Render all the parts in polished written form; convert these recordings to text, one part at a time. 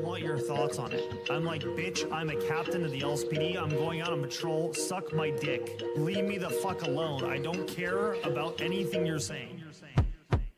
want your thoughts on it. I'm like, bitch, I'm a captain of the LSPD. I'm going out on patrol. Suck my dick. Leave me the fuck alone. I don't care about anything you're saying.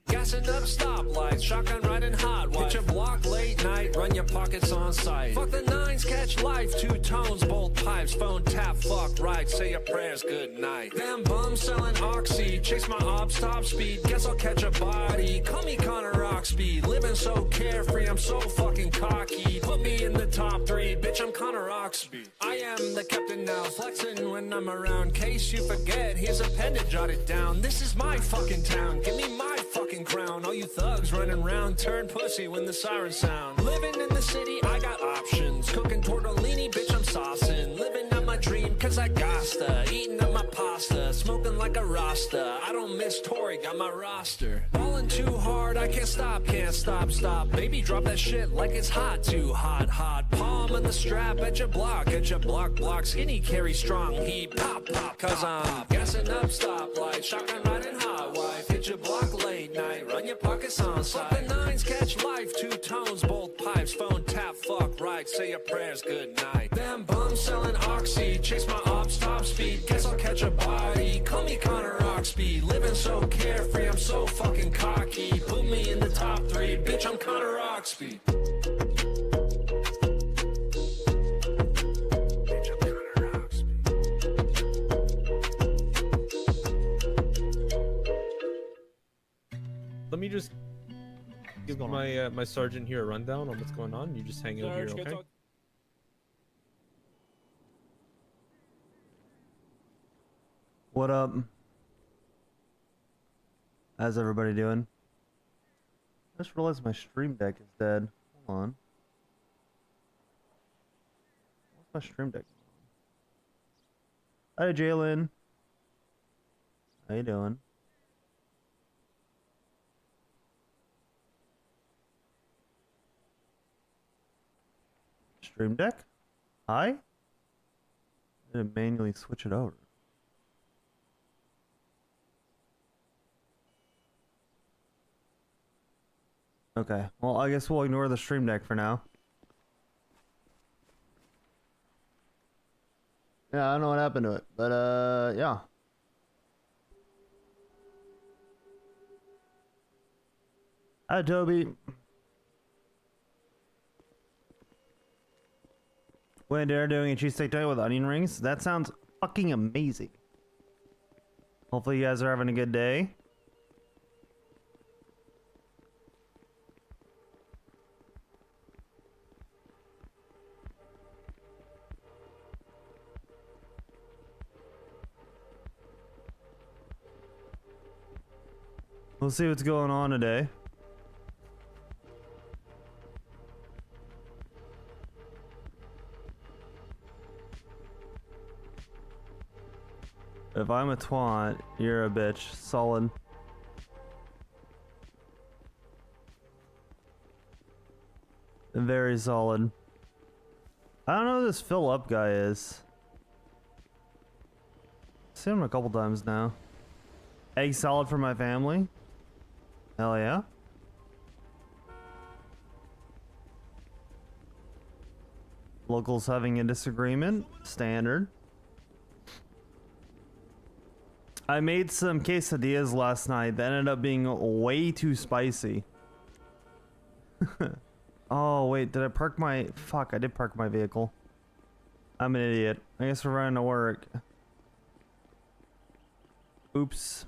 Gassing up stoplights, shotgun riding hot wife. Hit your block late night, run your pockets on sight. Fuck the nines, catch life, two tones, both pipes. Phone tap, fuck right, say your prayers, good night. Them bums selling Oxy, chase my ops, top speed. Guess I'll catch a body, call me Connor Oxby. Living so carefree, I'm so fucking cocky. Put me in the top three, bitch, I'm Connor Oxby. I am the captain now, flexing when I'm around. Case you forget, here's a pen to jot it down. This is my fucking town, give me my fucking crown. All you thugs running around, turn pussy when the sirens sound. Living in the city, I got options. Cooking tortellini, bitch, I'm saucing. Living out my dream, cause I gotta. Eating up my pasta, smoking like a Rasta. I don't miss Tory, got my roster. Balling too hard, I can't stop, stop. Baby, drop that shit like it's hot, too hot. Palm on the strap at your block, block. Skinny carry strong heat, pop, cause I'm gassing up stoplight, shotgun riding hot wife. Hit your block late night, run your pockets on side. Fuck the nines, catch life, two tones, both pipes. Phone tap, fuck right, say your prayers, good night. Them bums selling Oxy, chase my ops, top speed. Guess I'll catch a body, call me Connor Oxby. Living so carefree, I'm so fucking cocky. Put me in the top three, bitch, I'm Connor Oxby. Let me just give my sergeant here a rundown on what's going on. You just hang out here, okay? What up? How's everybody doing? I just realized my stream deck is dead. Hold on. What's my stream deck? Hi, Jalen. How you doing? Stream deck? Hi? I didn't manually switch it over. Okay, well, I guess we'll ignore the stream deck for now. Yeah, I don't know what happened to it, but yeah. Hi, Toby. When they're doing a cheesesteak taco with onion rings, that sounds fucking amazing. Hopefully you guys are having a good day. We'll see what's going on today. If I'm a twat, you're a bitch. Solid. Very solid. I don't know who this fill up guy is. I've seen him a couple times now. Egg salad for my family. Hell yeah. Locals having a disagreement. Standard. I made some quesadillas last night that ended up being way too spicy. Oh, wait, did I park my... Fuck, I did park my vehicle. I'm an idiot. I guess we're running to work. Oops.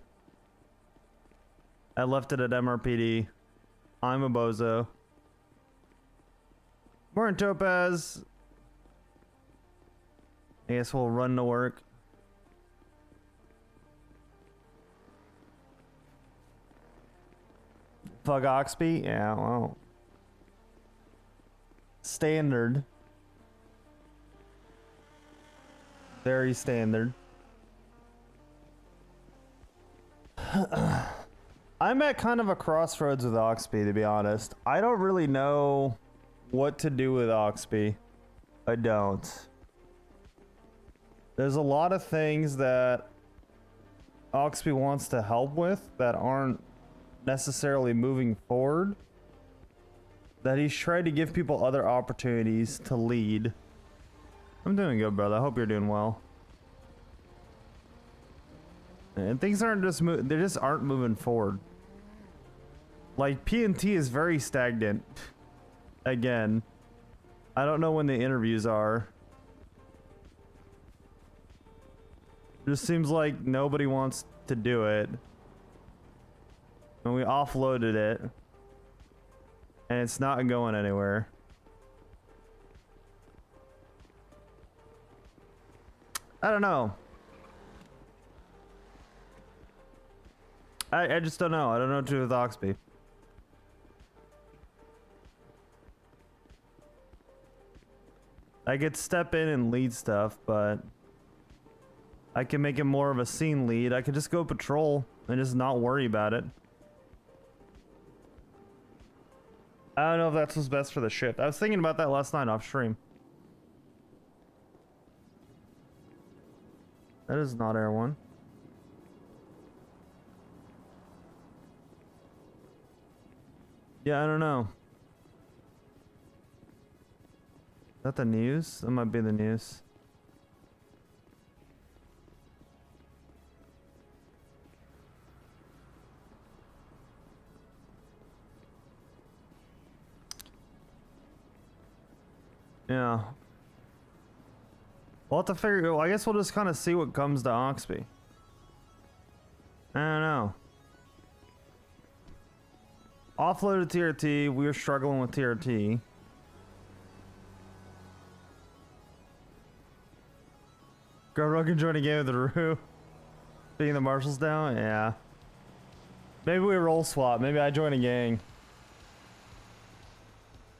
I left it at MRPD. I'm a bozo. Morning, Topaz. I guess we'll run to work. Fuck Oxby? Yeah, well. Standard. Very standard. I'm at kind of a crossroads with Oxby, to be honest. I don't really know what to do with Oxby. I don't. There's a lot of things that Oxby wants to help with that aren't necessarily moving forward. that he's tried to give people other opportunities to lead. I'm doing good, brother. I hope you're doing well. And things aren't just they just aren't moving forward. Like PNT is very stagnant. Again, I don't know when the interviews are. It just seems like nobody wants to do it. And we offloaded it. And it's not going anywhere. I don't know. I just don't know. I don't know what to do with Oxby. I could step in and lead stuff, but I can make it more of a scene lead. I could just go patrol and just not worry about it. I don't know if that's what's best for the shift. I was thinking about that last night off stream. That is not Air 1. Yeah, I don't know. Is that the news? That might be the news. Yeah. We'll have to figure. Well, I guess we'll just kind of see what comes to Oxby. I don't know. Offloaded TRT. We were struggling with TRT. Go Rug and join a game with the Roo. Being the marshals down? Yeah. Maybe we roll swap. Maybe I join a gang.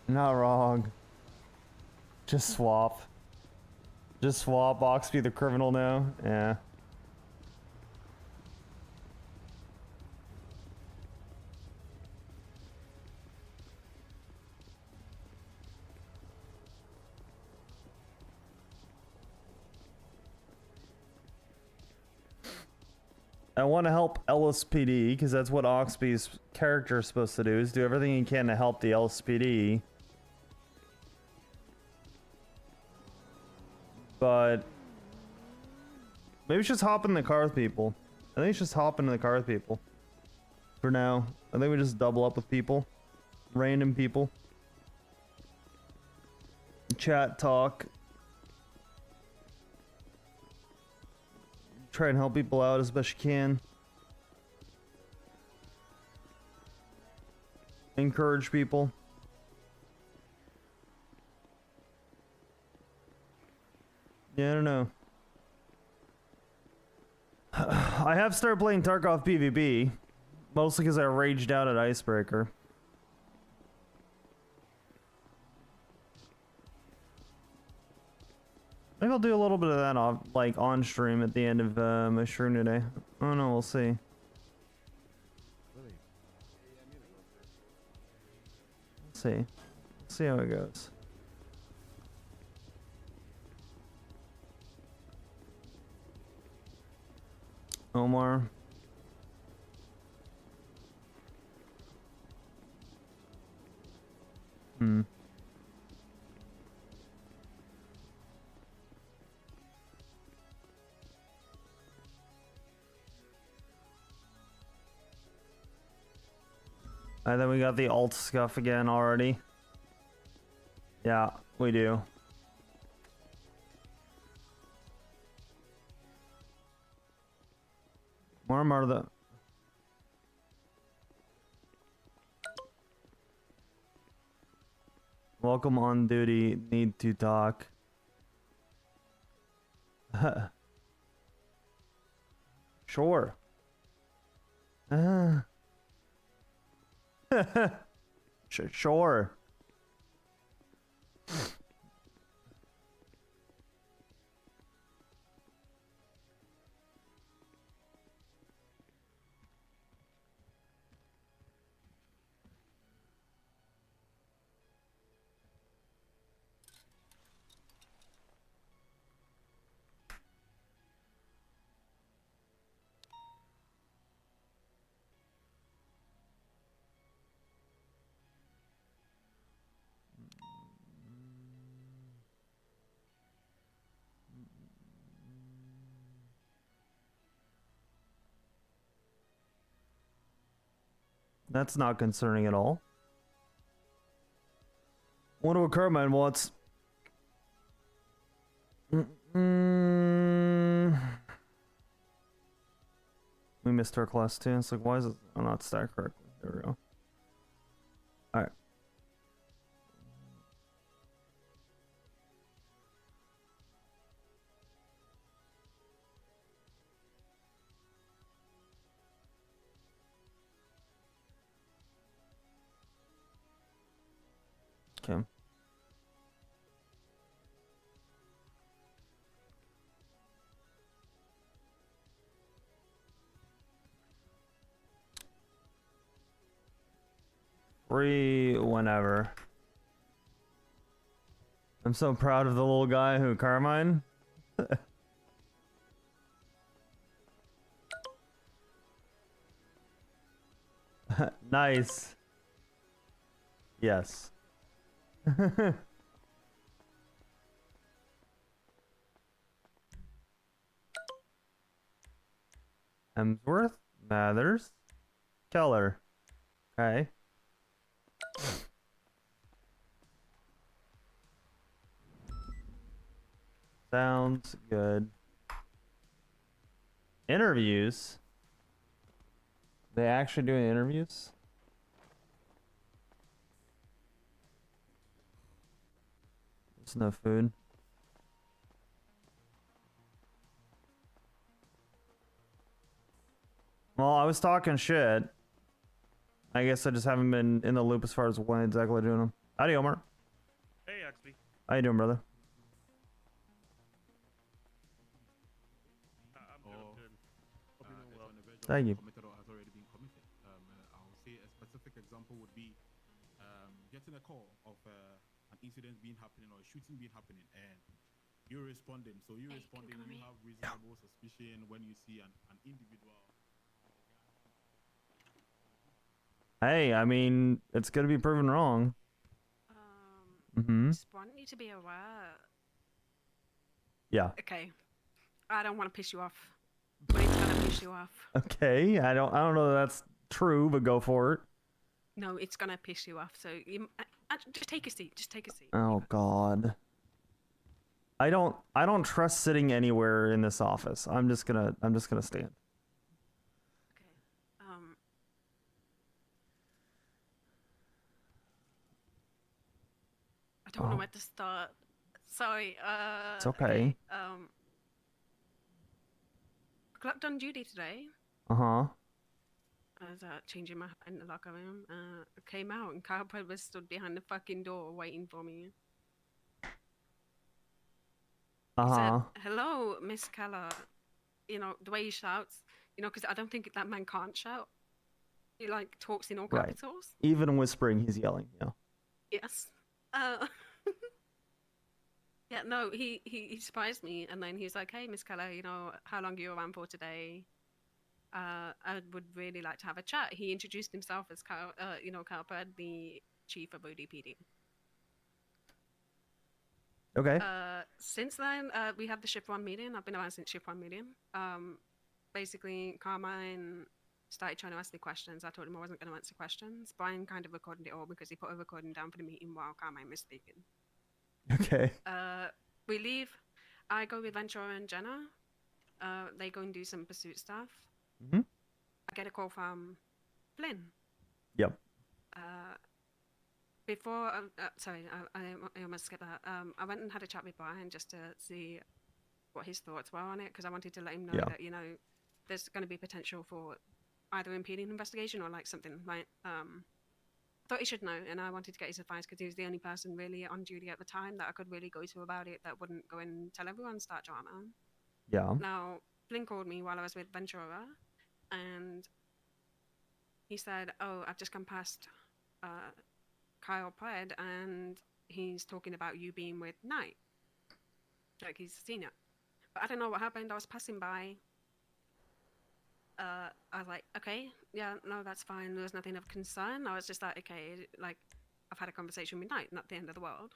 Not wrong. Just swap. Just swap. Oxby the criminal now. Yeah. I want to help LSPD because that's what Oxby's character is supposed to do, is do everything he can to help the LSPD. But maybe just hop in the car with people. I think it's just hop into the car with people. For now. I think we just double up with people. Random people. Chat, talk. Try and help people out as best you can. Encourage people. Yeah, I don't know. I have started playing Tarkov PvP. Mostly because I raged out at Icebreaker. Maybe I'll do a little bit of that off, like on stream at the end of my stream today. Oh no, we'll see. Let's see. Let's see how it goes. Omar. And then we got the alt scuff again already. Yeah, we do. More and more of the... Welcome on duty, need to talk. Sure. Sure. That's not concerning at all. Wonder what Carmine wants. We missed our class too. It's like, why is it not stacked correctly? There we go. Alright. Okay. Free whenever. I'm so proud of the little guy who Carmine. Nice. Yes. Hemsworth, Mathers, Keller. Okay. Sounds good. Interviews. They actually doing interviews? There's no food. Well, I was talking shit. I guess I just haven't been in the loop as far as when exactly doing them. Howdy, Omar. Hey, Oxby. How you doing, brother? I'm good. I'm good. Hope you're doing well. Thank you. Committed or has already been committed. I would say a specific example would be getting a call of an incident being happening or a shooting being happening, and you're responding. So you're responding, you have reasonable suspicion when you see an individual. Hey, I mean, it's gonna be proven wrong. Just want you to be aware. Yeah. Okay. I don't want to piss you off, but it's gonna piss you off. Okay. I don't know that that's true, but go for it. No, it's gonna piss you off. So you just take a seat. Just take a seat. Oh God. I don't trust sitting anywhere in this office. I'm just gonna stand. Okay. I don't know where to start. Sorry. It's okay. Clocked on duty today. Uh-huh. I was changing my in the locker room. Came out and Kyle was stood behind the fucking door waiting for me. He said, "Hello, Miss Keller." You know the way he shouts. You know, because I don't think that man can't shout. He like talks in all capitals. Even whispering, he's yelling. Yeah. Yes. Yeah. No. He surprised me, and then he's like, "Hey, Miss Keller. You know, how long are you around for today? I would really like to have a chat." He introduced himself as Kyle, Kyle Bird, the chief of ODPD. Okay. Since then, we had the Shift 1 meeting. I've been around since Shift 1 meeting. Basically, Carmine started trying to ask me questions. I told him I wasn't going to answer questions. Brian kind of recorded it all because he put a recording down for the meeting while Carmine was speaking. Okay. We leave. I go with Ventura and Jenna. They go and do some pursuit stuff. Mm-hmm. I get a call from Flynn. Yep. Before, sorry, I almost skipped that. I went and had a chat with Brian just to see what his thoughts were on it, because I wanted to let him know that, you know, there's going to be potential for either impeding investigation or like something like, thought he should know, and I wanted to get his advice because he was the only person really on duty at the time that I could really go to about it that wouldn't go and tell everyone start drama. Yeah. Now, Flynn called me while I was with Ventura, and he said, "Oh, I've just come past Kyle Pred, and he's talking about you being with Knight. Like, he's a senior." But I don't know what happened. I was passing by. I was like, okay, yeah, no, that's fine. There was nothing of concern. I was just like, okay, like, I've had a conversation with Knight, not the end of the world.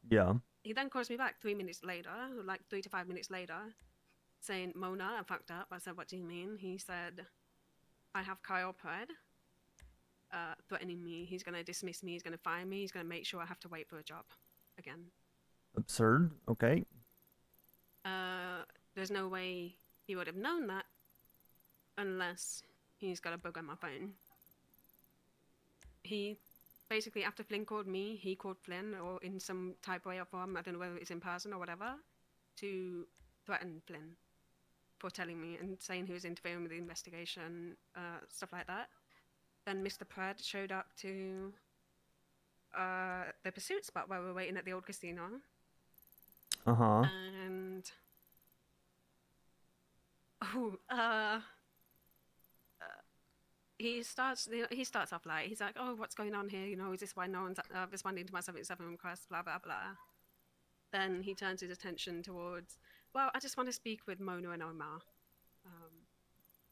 Yeah. He then calls me back 3 minutes later, like 3 to 5 minutes later, saying, "Mona, I fucked up." I said, "What do you mean?" He said, "I have Kyle Pred, threatening me. He's going to dismiss me. He's going to fire me. He's going to make sure I have to wait for a job again. Absurd. Okay. There's no way he would have known that unless he's got a bug on my phone. He basically, after Flynn called me, he called Flynn, or in some type of way or form, I don't know whether it's in person or whatever, to threaten Flynn for telling me and saying he was interfering with the investigation, stuff like that. Then Mr. Pratt showed up to the pursuit spot where we were waiting at the old casino. Uh-huh. And he starts off like, he's like, oh, what's going on here? You know, is this why no one's responding to my 77 request? Blah, blah, blah. Then he turns his attention towards, well, I just want to speak with Mona and Omar.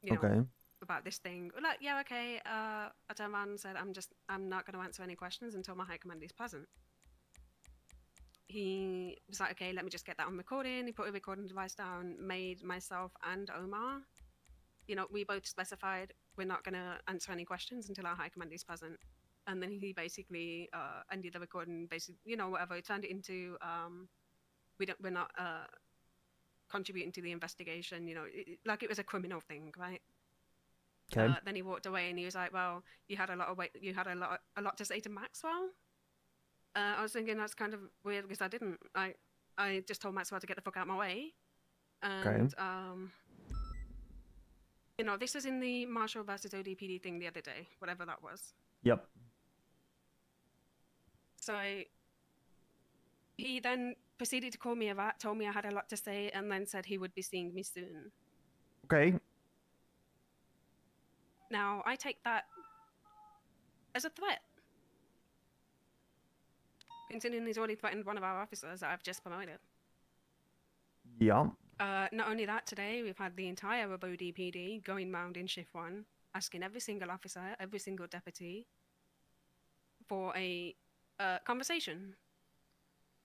You know, about this thing. Like, yeah, okay. I turned around and said, I'm not going to answer any questions until my high command is present. He was like, okay, let me just get that on recording. He put a recording device down, made myself and Omar, you know, we both specified we're not going to answer any questions until our high command is present. And then he basically ended the recording, basically, you know, whatever. He turned it into, we're not contributing to the investigation, you know, like it was a criminal thing, right? Okay. Then he walked away and he was like, well, you had a lot to say to Maxwell. I was thinking that's kind of weird because I didn't. I just told Maxwell to get the fuck out of my way. And, you know, this was in the Marshall versus ODPD thing the other day, whatever that was. Yep. So he then proceeded to call me a rat, told me I had a lot to say, and then said he would be seeing me soon. Okay. Now, I take that as a threat. Considering he's already threatened one of our officers that I've just promoted. Yeah. Not only that, today we've had the entire ODPD going round in shift 1, asking every single officer, every single deputy for a conversation.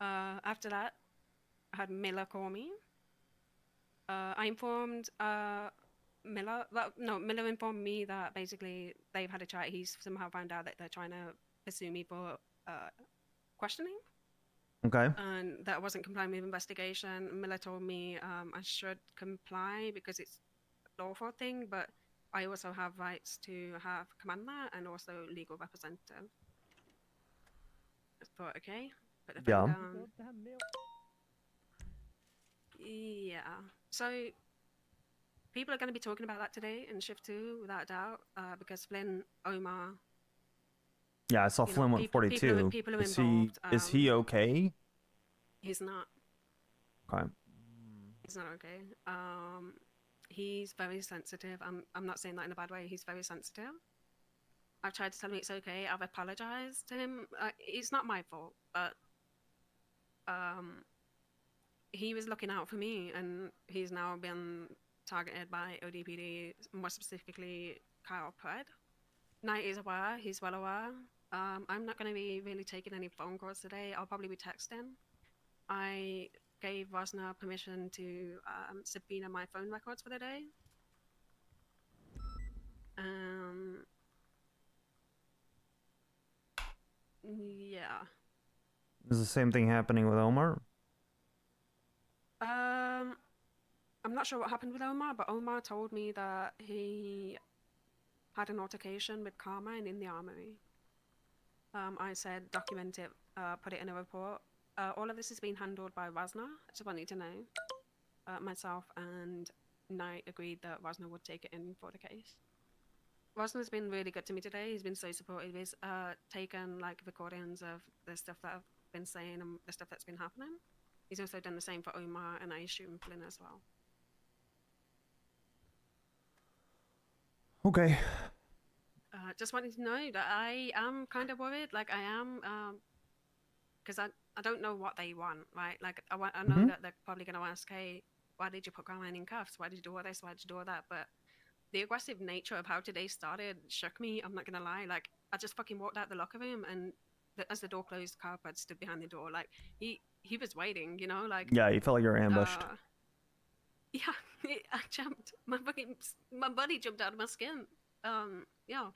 After that, I had Miller call me. I informed Miller, well, no, Miller informed me that basically they've had a chat. He's somehow found out that they're trying to pursue me for questioning. Okay. And that wasn't complying with investigation. Miller told me I should comply because it's a lawful thing, but I also have rights to have commander and also legal representative. I thought, okay, put the phone down. Yeah. So people are going to be talking about that today in shift 2 without a doubt, because Flynn, Omar. Yeah, I saw Flynn went 42. People are is involved. Is he okay? He's not. Okay. He's not okay. He's very sensitive. I'm not saying that in a bad way. He's very sensitive. I've tried to tell him it's okay. I've apologized to him. It's not my fault, but he was looking out for me, and he's now been targeted by ODPD, more specifically Kyle Pratt. Knight is aware. He's well aware. I'm not going to be really taking any phone calls today. I'll probably be texting. I gave Rosner permission to subpoena my phone records for the day. Yeah. Is the same thing happening with Omar? I'm not sure what happened with Omar, but Omar told me that he had an altercation with Carmine in the armory. I said document it, put it in a report. All of this is being handled by Rosner. I just want you to know. Myself and Knight agreed that Rosner would take it in for the case. Rosner's been really good to me today. He's been so supportive. He's taken like recordings of the stuff that I've been saying and the stuff that's been happening. He's also done the same for Omar and I assume Flynn as well. Okay. Just wanted to know that I am kind of worried. Like I am, because I don't know what they want, right? Like I know that they're probably going to ask, hey, why did you put Caroline in cuffs? Why did you do all this? Why did you do all that? But the aggressive nature of how today started shook me. I'm not going to lie. Like I just fucking walked out the locker room, and as the door closed, Carpet stood behind the door. Like he was waiting, you know, like. Yeah, you felt like you were ambushed. Yeah, I jumped. My body jumped out of my skin. Yeah.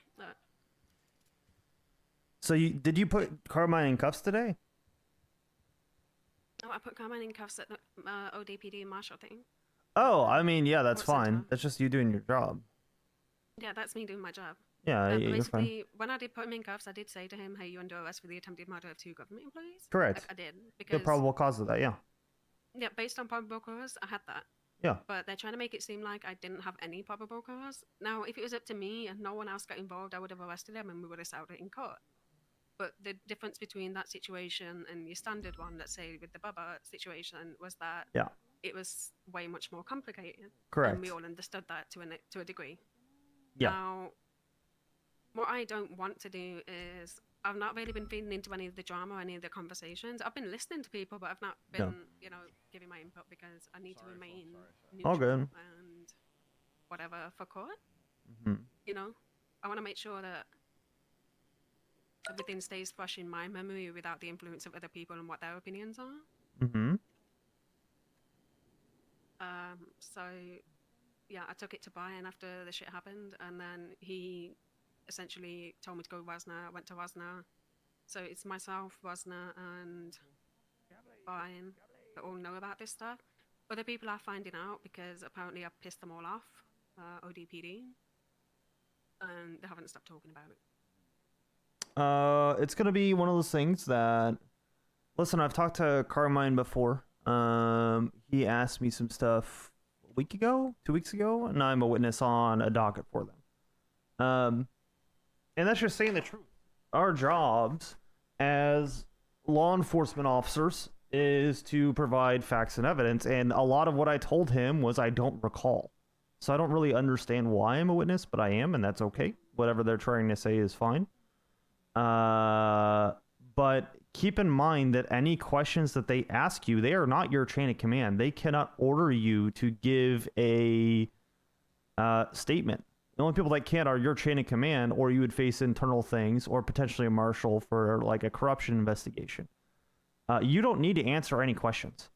So did you put Carmine in cuffs today? Oh, I put Carmine in cuffs at the ODPD marshal thing. Oh, I mean, yeah, that's What fine. center? That's just you doing your job. Yeah, that's me doing my job. Yeah, But you're fine. basically, when I did put him in cuffs, I did say to him, "Hey, you're under arrest for the attempted murder of 2 government employees." Correct. I did The because probable cause of that, yeah. yeah, based on probable cause, I had that. Yeah. But they're trying to make it seem like I didn't have any probable cause. Now, if it was up to me and no one else got involved, I would have arrested him and we would have settled it in court. But the difference between that situation and your standard one, let's say with the Bubba situation, was that it was way much more complicated. Correct. And we all understood that to a degree. Yeah. Now, what I don't want to do is I've not really been feeding into any of the drama or any of the conversations. I've been listening to people, but I've not been, giving my input because I need to remain neutral All good. and whatever for court. Mm-hmm. You know, I want to make sure that everything stays fresh in my memory without the influence of other people and what their opinions are. Mm-hmm. So, yeah, I took it to Brian after the shit happened, and then he essentially told me to go to Wasner. I went to Wasner. So it's myself, Wasner, and Brian that all know about this stuff. Other people are finding out because apparently I've pissed them all off, ODPD, and they haven't stopped talking about it. It's gonna be one of those things that, listen, I've talked to Carmine before. He asked me some stuff a week ago, 2 weeks ago, and I'm a witness on a docket for them. And that's just saying the truth. Our jobs as law enforcement officers is to provide facts and evidence, and a lot of what I told him was I don't recall. So I don't really understand why I'm a witness, but I am, and that's okay. Whatever they're trying to say is fine. But keep in mind that any questions that they ask you, they are not your chain of command. They cannot order you to give a statement. The only people that can are your chain of command, or you would face internal things, or potentially a marshal for like a corruption investigation. You don't need to answer any questions.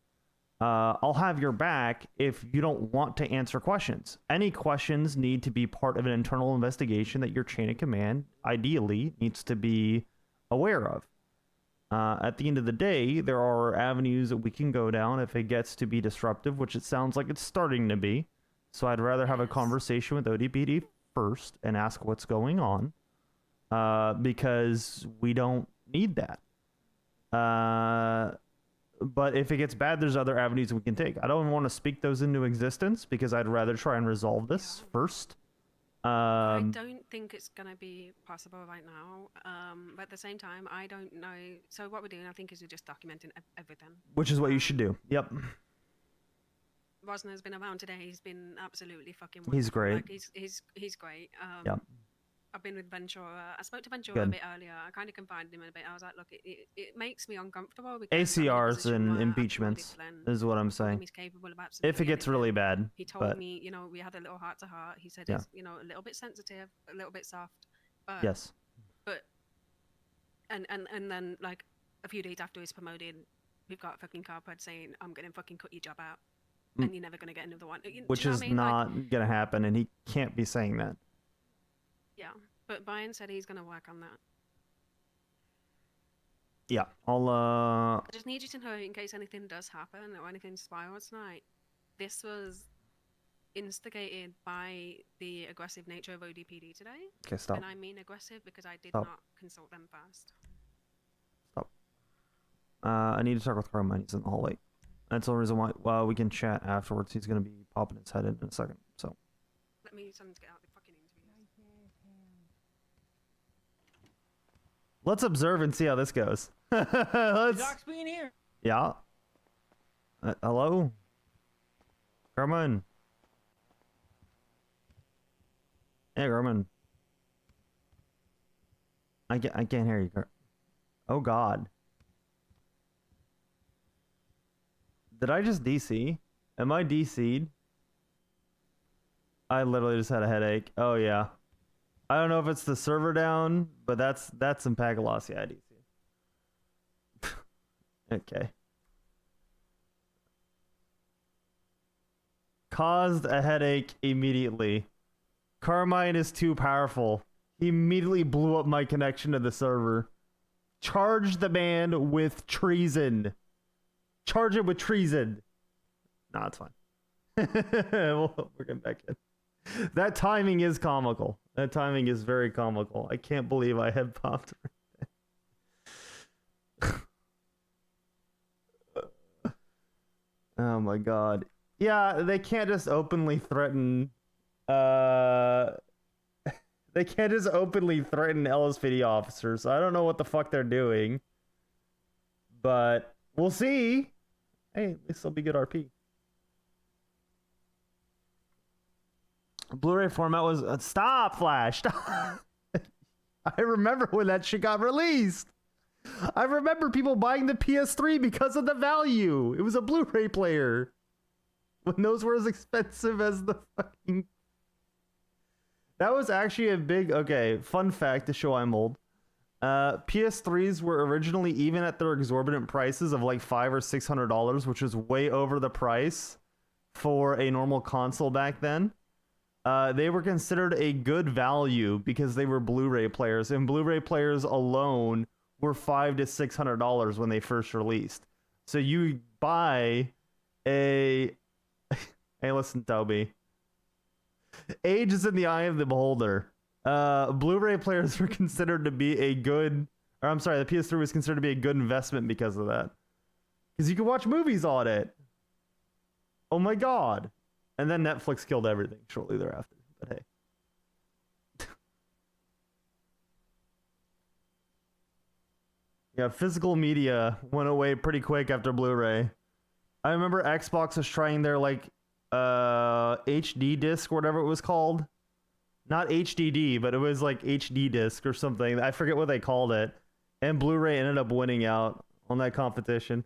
I'll have your back if you don't want to answer questions. Any questions need to be part of an internal investigation that your chain of command ideally needs to be aware of. At the end of the day, there are avenues that we can go down if it gets to be disruptive, which it sounds like it's starting to be. So I'd rather have a conversation with ODPD first and ask what's going on, because we don't need that. But if it gets bad, there's other avenues we can take. I don't want to speak those into existence because I'd rather try and resolve this first. I don't think it's going to be possible right now. But at the same time, I don't know. So what we're doing, I think, is we're just documenting everything. Which is what you should do. Yep. Rosner's been around today. He's been absolutely fucking wonderful. He's great. Like, he's great. Yep. I've been with Ventura. I spoke to Ventura a bit earlier. I kind of confided in him a bit. I was like, look, it makes me uncomfortable. Because ACRs and impeachments is what I'm saying. He's capable of absolutely if it gets really bad. He told me, you know, we had a little heart to heart. He said it's, you know, a little bit sensitive, a little bit soft. But, yes. But, and then, like, a few days after he's promoted, we've got fucking Carpad saying, I'm going to fucking cut your job out. And you're never going to get another one. Which is not going to happen, and he can't be saying that. Yeah, but Brian said he's going to work on that. Yeah, I just need you to know, in case anything does happen or anything spirals tonight, this was instigated by the aggressive nature of ODPD today. Okay, stop. And I mean aggressive because I did not consult them first. Stop. I need to talk with Carmine. He's in the hallway. That's the only reason why we can chat afterwards. He's going to be popping his head in a second. So. Let me send him to get out the fucking interview. Let's observe and see how this goes. Is Oxby in here? Yeah. Hello? Carmine. Hey, Carmine. I can't hear you. Oh, God. Did I just DC? Am I DC'd? I literally just had a headache. Oh, yeah. I don't know if it's the server down, but that's some Pagalos. Yeah, DC. Okay. Caused a headache immediately. Carmine is too powerful. He immediately blew up my connection to the server. Charge the man with treason. Charge it with treason. Nah, it's fine. We're getting back in. That timing is comical. That timing is very comical. I can't believe I head popped. Oh my god. Yeah, they can't just openly threaten they can't just openly threaten LSPD officers. I don't know what the fuck they're doing. But we'll see. Hey, at least they'll be good RP. Blu-ray format was stop Flash. Stop. I remember when that shit got released. I remember people buying the PS3 because of the value. It was a Blu-ray player. When those were as expensive as the fucking... That was actually a big... Okay, fun fact to show I'm old. PS3s were originally, even at their exorbitant prices of like $500 or $600, which was way over the price for a normal console back then. They were considered a good value because they were Blu-ray players, and Blu-ray players alone were $500 to $600 when they first released. So you buy a... Hey, listen, Toby. Age is in the eye of the beholder. Blu-ray players were considered to be a good... Or I'm sorry, the PS3 was considered to be a good investment because of that. Because you could watch movies on it. Oh my god. And then Netflix killed everything shortly thereafter. But hey. Yeah, physical media went away pretty quick after Blu-ray. I remember Xbox was trying their like HD disc or whatever it was called. Not HDD, but it was like HD disc or something. I forget what they called it. And Blu-ray ended up winning out on that competition.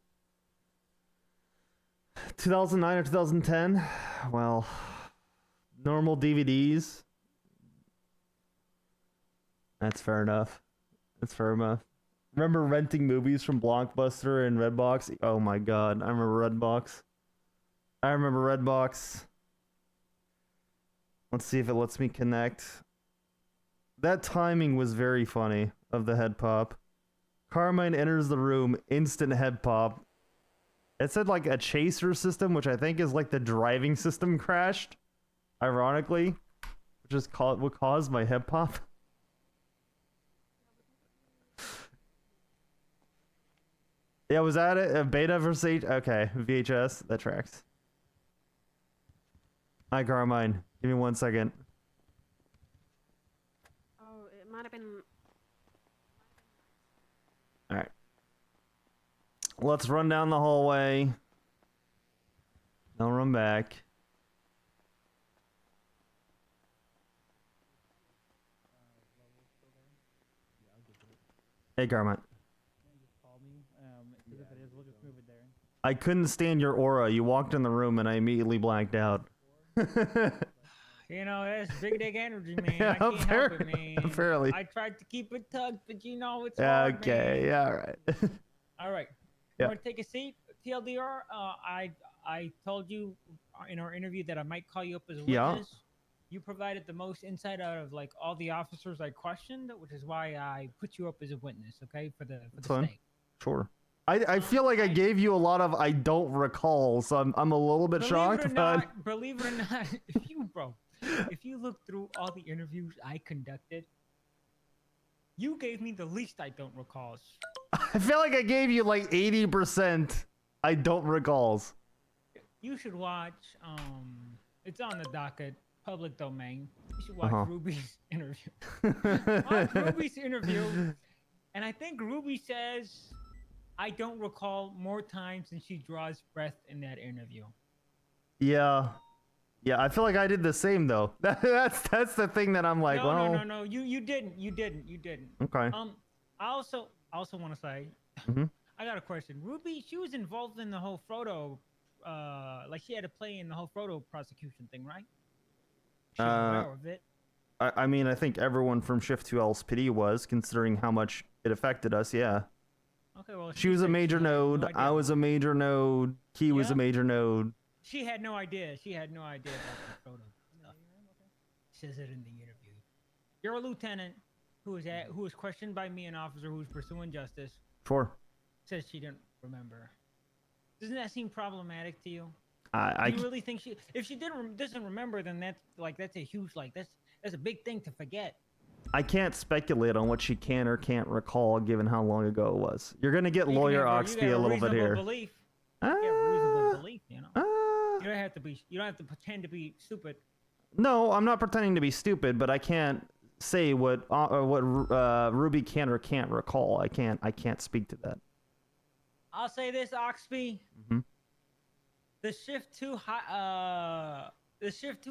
2009 or 2010? Well, normal DVDs. That's fair enough. That's fair enough. Remember renting movies from Blockbuster and Redbox? Oh my god, I remember Redbox. Let's see if it lets me connect. That timing was very funny of the head pop. Carmine enters the room, instant head pop. It said like a chaser system, which I think is like the driving system crashed. Ironically, which is what caused my head pop. Yeah, was that it? A beta versus okay, VHS. That tracks. Hi, Carmine. Give me 1 second. Oh, it might have been... Alright. Let's run down the hallway. I'll run back. Hey, Carmine. I couldn't stand your aura. You walked in the room and I immediately blacked out. You know, that's big dick energy, man. Yeah, I can't help it, man. Apparently. I tried to keep it tucked, but you know it's hard, okay, man. Yeah, all right. All right. Yeah. You want to take a seat? TLDR, I told you in our interview that I might call you up as a witness. Yeah. You provided the most insight out of like all the officers I questioned, which is why I put you up as a witness, okay? For the stake. Sure. I feel like I gave you a lot of I don't recall, so I'm a little bit shocked. Believe it or not, if you look through all the interviews I conducted, you gave me the least I don't recalls. I feel like I gave you like 80% I don't recalls. You should watch. It's on the docket, public domain. You should watch Ruby's interview. Watch Ruby's interview, and I think Ruby says, I don't recall more times than she draws breath in that interview. Yeah. Yeah, I feel like I did the same though. That's the thing that I'm like, no. You didn't. Okay. I also want to say, I got a question. Ruby, she was involved in the whole Frodo, like she had to play in the whole Frodo prosecution thing, right? She's aware of it. I mean, I think everyone from Shift 2 LSPD was, considering how much it affected us. Yeah. Okay, well, she was a major node. No, I was a major node. Key was a major node. She had no idea. About the photo stuff. Says it in the interview. You're a lieutenant who was questioned by me, an officer who's pursuing justice, Sure. says she didn't remember. Doesn't that seem problematic to you? I Do you really think if she doesn't remember, then that's a huge that's a big thing to forget. I can't speculate on what she can or can't recall, given how long ago it was. You're gonna get lawyer Oxby a little bit here. Belief. You have a reasonable belief, you know. You don't have to pretend to be stupid. No, I'm not pretending to be stupid, but I can't say what Ruby can or can't recall. I can't speak to that. I'll say this, Oxby. Mm-hmm. The shift two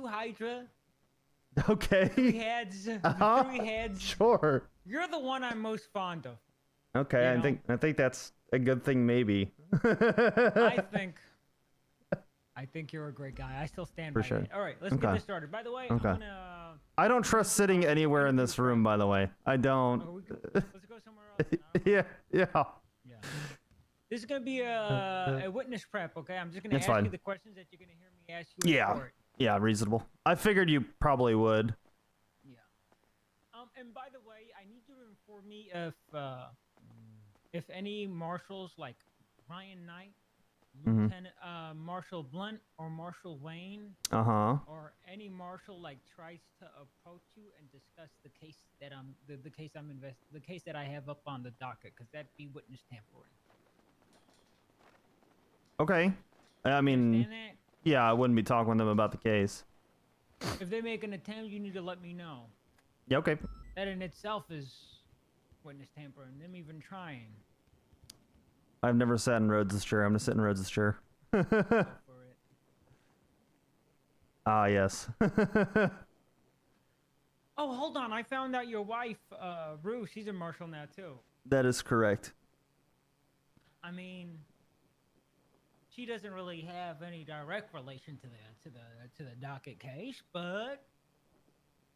Hydra. Okay. Three heads. Uh-huh. The 3 heads. Sure. You're the one I'm most fond of. Okay, You know? I think that's a good thing, maybe. I think you're a great guy. I still stand For by sure. it. All right, let's get this started. By the way, Okay. I'm gonna. I don't trust sitting anywhere in this room, by the way. I don't. Let's go somewhere else. Yeah. Yeah. This is gonna be a witness prep, okay? I'm just gonna ask you the questions that you're gonna hear me ask you. In court. Yeah, reasonable. I figured you probably would. Yeah. And by the way, I need you to inform me if any marshals like Ryan Knight, Lieutenant Marshal Blunt, or Marshal Wayne, or any marshal like tries to approach you and discuss the case that the case that I have up on the docket, because that'd be witness tampering. Okay. I mean, yeah, I wouldn't be talking with them about the case. If they make an attempt, you need to let me know. Yeah, okay. That in itself is witness tampering. Them even trying. I've never sat in Rhodes' chair. I'm gonna sit in Rhodes' chair. For it. Ah, yes. Oh, hold on. I found out your wife, Rue, she's a marshal now too. That is correct. I mean, she doesn't really have any direct relation to the docket case, but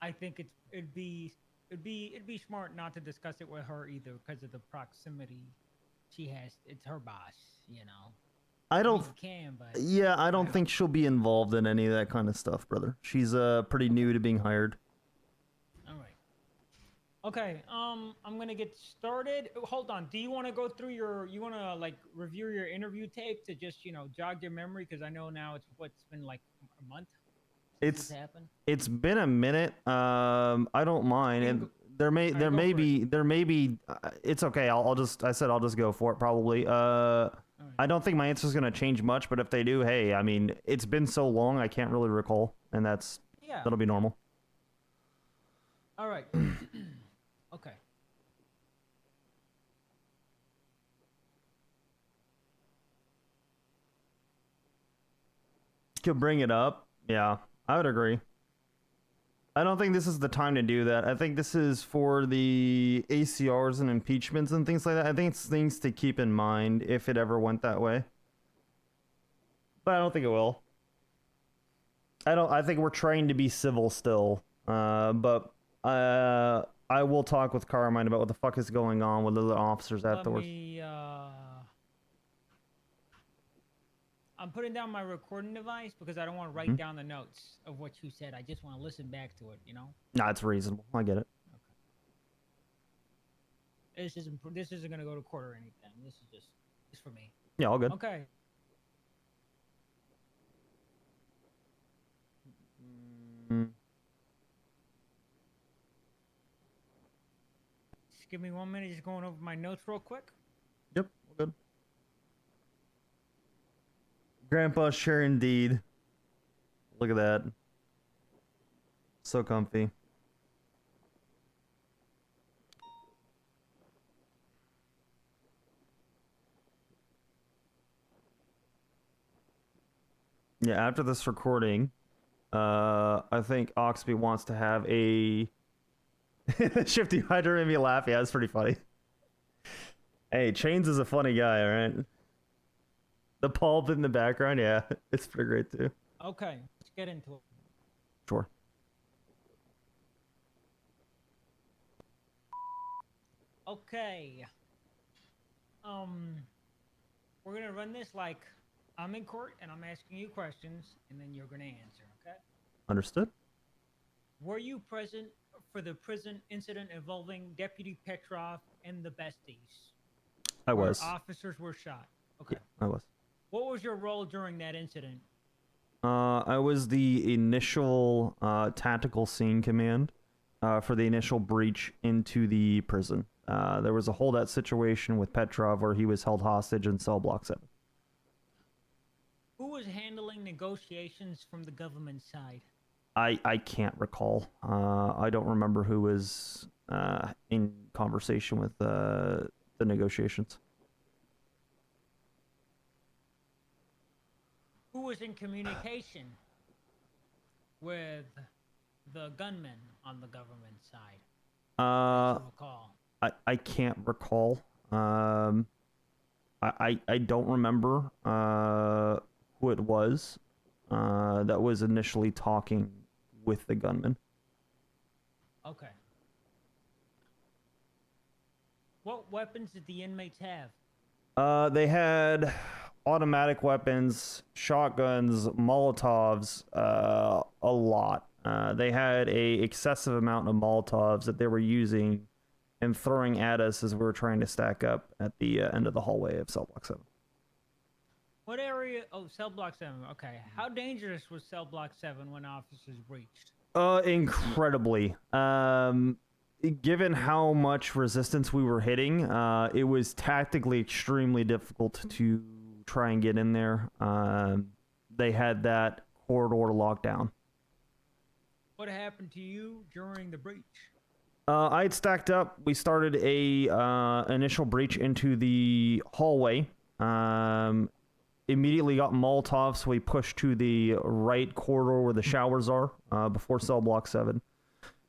I think it'd be smart not to discuss it with her either, because of the proximity she has. It's her boss, you know. I don't. But yeah, I don't think she'll be involved in any of that kind of stuff, brother. She's pretty new to being hired. All right. Okay. I'm gonna get started. Hold on. Do you want to go through you want to like review your interview tape to just jog your memory, because I know now it's been like a month. It's been a minute. I don't mind, and there may be. It's okay. I'll just go for it probably. I don't think my answer is gonna change much, but if they do, hey, I mean, it's been so long, I can't really recall, and that'll be normal. All right. Okay. Could bring it up. Yeah, I would agree. I don't think this is the time to do that. I think this is for the ACRs and impeachments and things like that. I think it's things to keep in mind if it ever went that way. But I don't think it will. I think we're trying to be civil still. But I will talk with Carmine about what the fuck is going on with the other officers afterwards. I'm putting down my recording device because I don't want to write down the notes of what you said. I just want to listen back to it, Nah, it's reasonable. I get it. Okay. This isn't gonna go to court or anything. This is just for me. Yeah, all good. Okay. Just give me 1 minute. Just going over my notes real quick. Yep, all good. Grandpa's chair indeed. Look at that. So comfy. Yeah, after this recording, I think Oxby wants to have a Shifty Hydra made me laugh. Yeah, it's pretty funny. Hey, Chains is a funny guy, alright? The pulp in the background, yeah, it's pretty great too. Okay, let's get into it. Sure. Okay. We're gonna run this like I'm in court and I'm asking you questions, and then you're gonna answer. Okay? Understood. Were you present for the prison incident involving Deputy Petrov and the besties? I where was. officers were shot. Okay. Yeah, I was. What was your role during that incident? I was the initial tactical scene command for the initial breach into the prison. There was a holdout situation with Petrov where he was held hostage in cell block 7. Who was handling negotiations from the government side? I can't recall. I don't remember who was in conversation with the negotiations. Who was in communication with the gunmen on the government side? Recall. I can't recall. I don't remember who it was that was initially talking with the gunman. Okay. What weapons did the inmates have? They had automatic weapons, shotguns, Molotovs, a lot. They had a excessive amount of Molotovs that they were using and throwing at us as we were trying to stack up at the end of the hallway of cell block 7. What area? Oh, cell block 7. Okay. How dangerous was cell block 7 when officers breached? Incredibly. Given how much resistance we were hitting, it was tactically extremely difficult to try and get in there. They had that corridor locked down. What happened to you during the breach? I had stacked up. We started a initial breach into the hallway. Immediately got Molotovs, so we pushed to the right corridor where the showers are before cell block 7.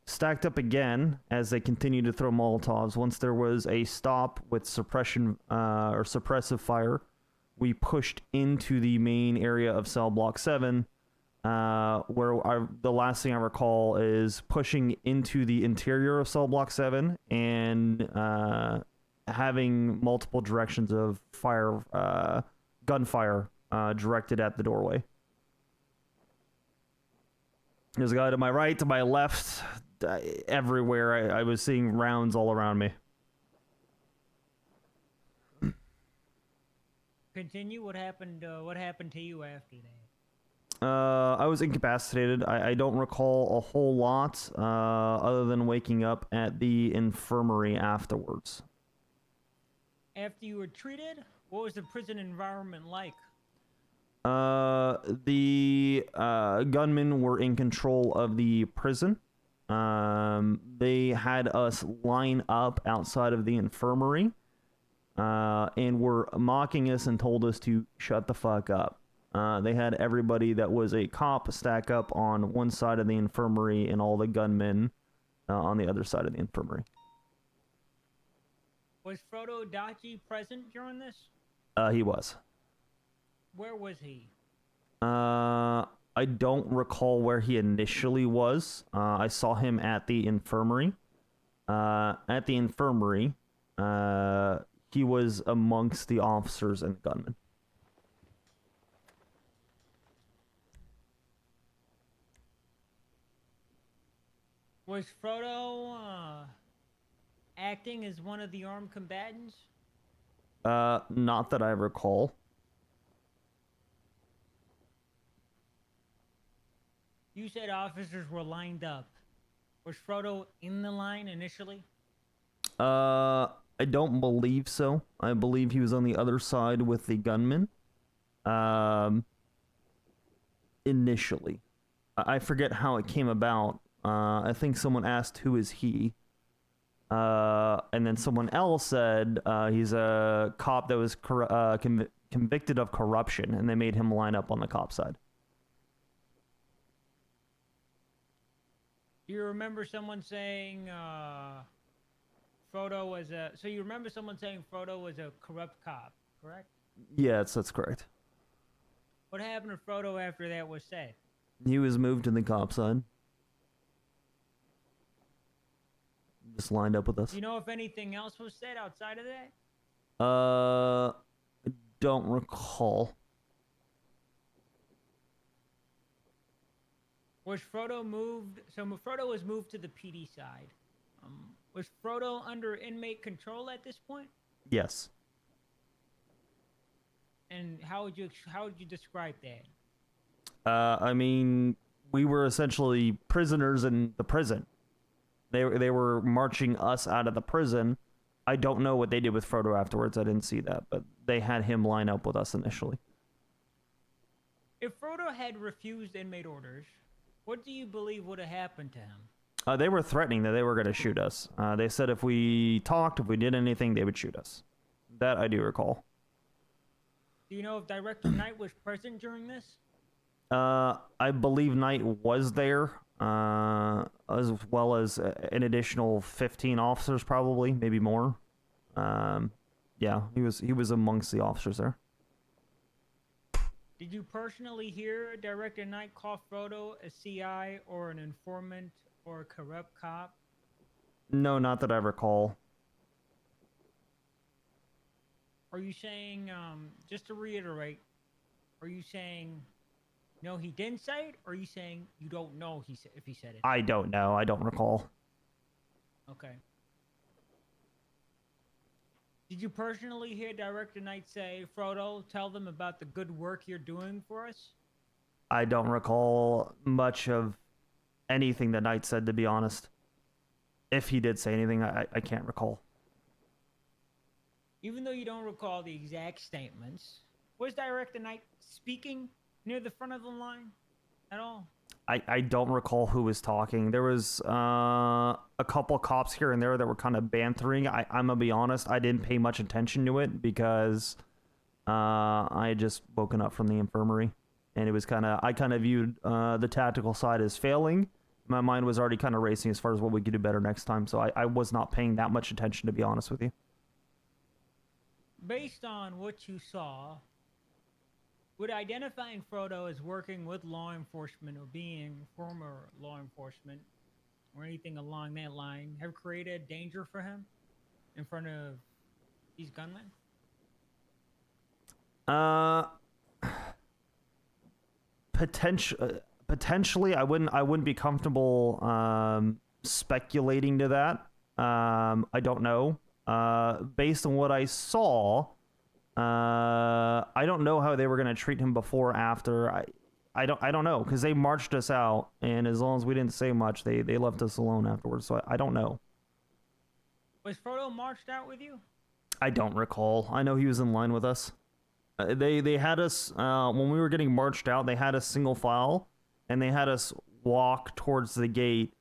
Stacked up again as they continued to throw Molotovs. Once there was a stop with suppression or suppressive fire, we pushed into the main area of cell block 7, where the last thing I recall is pushing into the interior of cell block 7 and having multiple directions of fire, gunfire directed at the doorway. There's a guy to my right, to my left, everywhere. I was seeing rounds all around me. Continue. What happened? What happened to you after that? I was incapacitated. I don't recall a whole lot, other than waking up at the infirmary afterwards. After you were treated, what was the prison environment like? The gunmen were in control of the prison. They had us line up outside of the infirmary, and were mocking us and told us to shut the fuck up. They had everybody that was a cop stack up on one side of the infirmary and all the gunmen on the other side of the infirmary. Was Frodo Dachi present during this? He was. Where was he? I don't recall where he initially was. I saw him at the infirmary. At the infirmary, he was amongst the officers and the gunmen. Was Frodo acting as one of the armed combatants? Not that I recall. You said officers were lined up. Was Frodo in the line initially? I don't believe so. I believe he was on the other side with the gunman. Initially. I forget how it came about. I think someone asked, who is he? And then someone else said he's a cop that was convicted of corruption, and they made him line up on the cop side. Do you remember someone saying Frodo was a... So you remember someone saying Frodo was a corrupt cop, correct? Yes, that's correct. What happened to Frodo after that was said? He was moved to the cop side. Just lined up with us. Do you know if anything else was said outside of that? I don't recall. Was Frodo moved? So Frodo was moved to the PD side. Was Frodo under inmate control at this point? Yes. And how would you describe that? I mean, we were essentially prisoners in the prison. They were marching us out of the prison. I don't know what they did with Frodo afterwards. I didn't see that, but they had him line up with us initially. If Frodo had refused inmate orders, what do you believe would have happened to him? They were threatening that they were going to shoot us. They said if we talked, if we did anything, they would shoot us. That I do recall. Do you know if Director Knight was present during this? I believe Knight was there, as well as an additional 15 officers, probably, maybe more. Yeah, he was amongst the officers there. Did you personally hear Director Knight call Frodo a CI or an informant or a corrupt cop? No, not that I recall. Are you saying, just to reiterate, are you saying no, he didn't say it, or are you saying you don't know if he said it? I don't know. I don't recall. Okay. Did you personally hear Director Knight say, Frodo, tell them about the good work you're doing for us? I don't recall much of anything that Knight said, to be honest. If he did say anything, I can't recall. Even though you don't recall the exact statements, was Director Knight speaking near the front of the line at all? I don't recall who was talking. There was a couple cops here and there that were kind of bantering. I'm gonna be honest, I didn't pay much attention to it because I had just woken up from the infirmary, and it was I kind of viewed the tactical side as failing. My mind was already kind of racing as far as what we could do better next time, so I was not paying that much attention, to be honest with you. Based on what you saw, would identifying Frodo as working with law enforcement or being former law enforcement or anything along that line have created danger for him in front of these gunmen? Potentially, I wouldn't be comfortable speculating to that. I don't know. Based on what I saw, I don't know how they were gonna treat him before or after. I don't know, because they marched us out, and as long as we didn't say much, they left us alone afterwards. So I don't know. Was Frodo marched out with you? I don't recall. I know he was in line with us. They had us when we were getting marched out. They had us single file, and they had us walk towards the gate,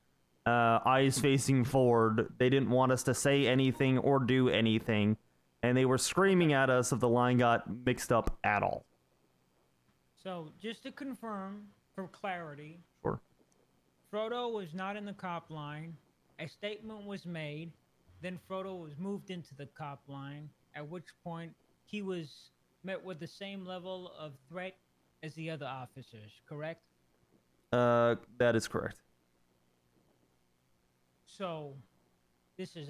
eyes facing forward. They didn't want us to say anything or do anything, and they were screaming at us if the line got mixed up at all. So, just to confirm, for clarity, Sure. Frodo was not in the cop line. A statement was made. Then Frodo was moved into the cop line, at which point he was met with the same level of threat as the other officers, correct? That is correct. So, this is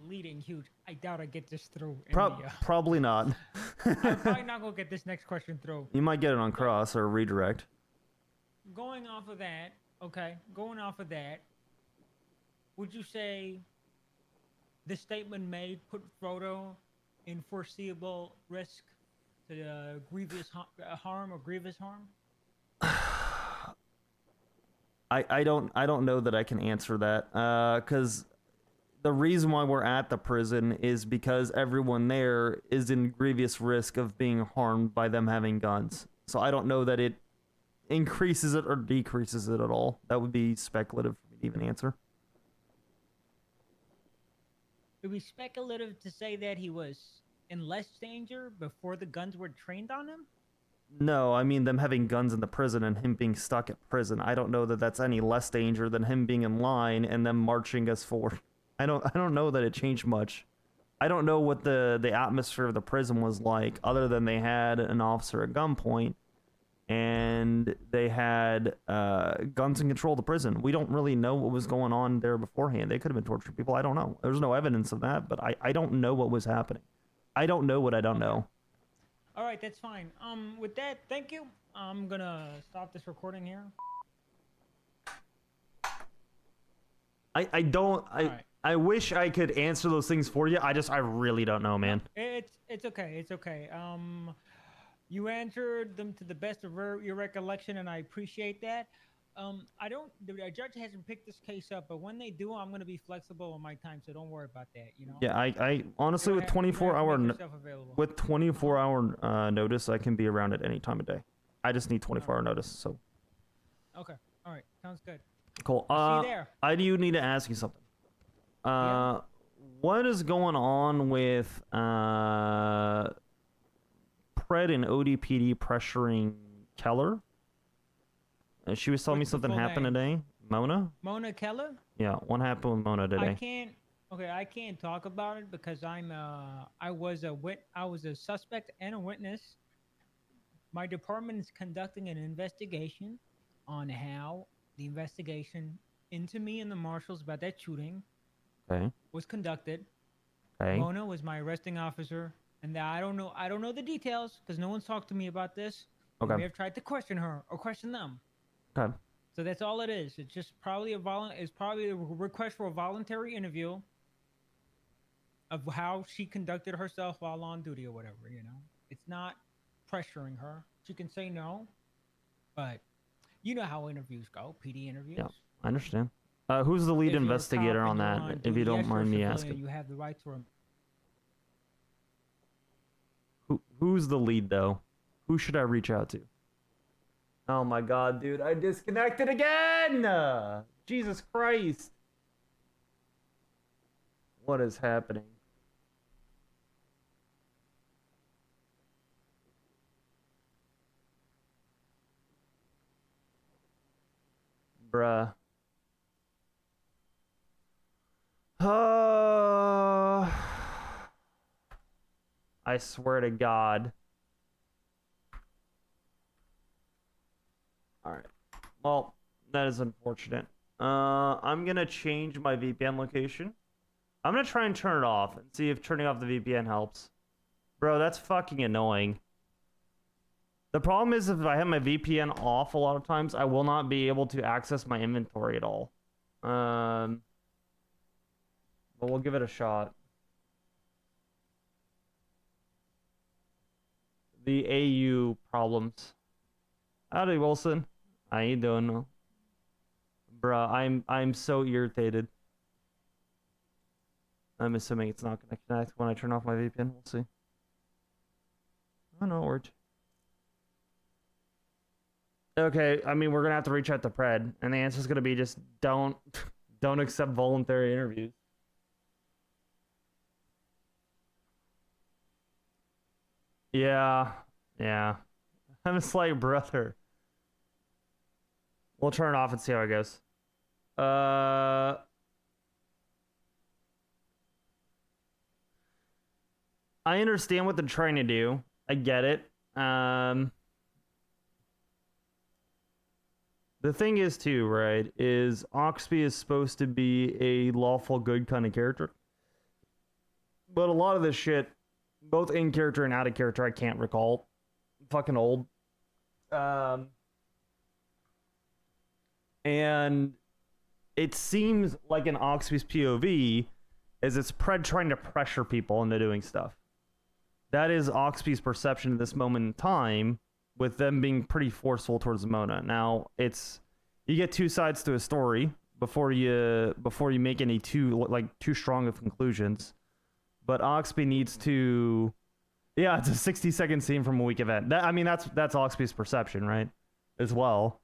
leading huge. I doubt I get this through. Probably not. I'm probably not gonna get this next question through. You might get it on cross or redirect. Going off of that, would you say the statement made put Frodo in foreseeable risk to grievous harm or grievous harm? I don't know that I can answer that, because the reason why we're at the prison is because everyone there is in grievous risk of being harmed by them having guns. So I don't know that it increases it or decreases it at all. That would be speculative for me to even answer. It would be speculative to say that he was in less danger before the guns were trained on him? No, I mean them having guns in the prison and him being stuck at prison. I don't know that that's any less danger than him being in line and them marching us forward. I don't know that it changed much. I don't know what the atmosphere of the prison was like, other than they had an officer at gunpoint and they had guns in control of the prison. We don't really know what was going on there beforehand. They could have been torturing people. I don't know. There's no evidence of that, but I don't know what was happening. I don't know what I don't know. All right, that's fine. With that, thank you. I'm gonna stop this recording here. I don't. Alright. I wish I could answer those things for you. I really don't know, man. It's okay. It's okay. You answered them to the best of your recollection, and I appreciate that. I don't. The judge hasn't picked this case up, but when they do, I'm gonna be flexible on my time, so don't worry about that. You know. Yeah, I honestly with 24 hour notice, I can be around at any time of day. I just need 24-hour notice. So. Okay. All right. Sounds good. Cool. See you there. I do need to ask you something. Yeah. What is going on with Pred and ODPD pressuring Keller? She was telling me What's the something full happened name? today. Mona? Mona Keller. Yeah, what happened with Mona today? I can't. Okay, I can't talk about it because I was a suspect and a witness. My department is conducting an investigation on how the investigation into me and the marshals about that shooting Okay. was conducted. Okay. Mona was my arresting officer, and I don't know the details because no one's talked to me about this. They Okay. may have tried to question her or question them. Okay. So that's all it is. It's just probably a request for a voluntary interview of how she conducted herself while on duty or whatever, you know. It's not pressuring her. She can say no, but you know how interviews go, PD interviews. Yeah, I understand. Who's the lead If you're a investigator cop on and you're that, on if duty, you don't yes, you're a mind me civilian, asking? you have the right to Who's the lead, though? Who should I reach out to? Oh my god, dude, I disconnected again! Jesus Christ. What is happening? Bruh. I swear to God. Alright. Well, that is unfortunate. I'm gonna change my VPN location. I'm gonna try and turn it off and see if turning off the VPN helps. Bro, that's fucking annoying. The problem is if I have my VPN off a lot of times, I will not be able to access my inventory at all. But we'll give it a shot. The AU problems. Howdy, Wilson. How you doing? Bruh, I'm so irritated. I'm assuming it's not gonna connect when I turn off my VPN. We'll see. Oh no, it worked. Okay, I mean we're gonna have to reach out to Pred, and the answer is gonna be just don't accept voluntary interviews. Yeah. I'm a slight brother. We'll turn it off and see how it goes. I understand what they're trying to do. I get it. The thing is too, right, is Oxby is supposed to be a lawful good kind of character. But a lot of this shit, both in character and out of character, I can't recall. I'm fucking old. And it seems like in Oxby's POV is it's Pred trying to pressure people into doing stuff. That is Oxby's perception at this moment in time, with them being pretty forceful towards Mona. Now, it's you get two sides to a story before you make any too strong of conclusions. But Oxby needs to, yeah, it's a 60-second scene from a week event. That's Oxby's perception, right? As well,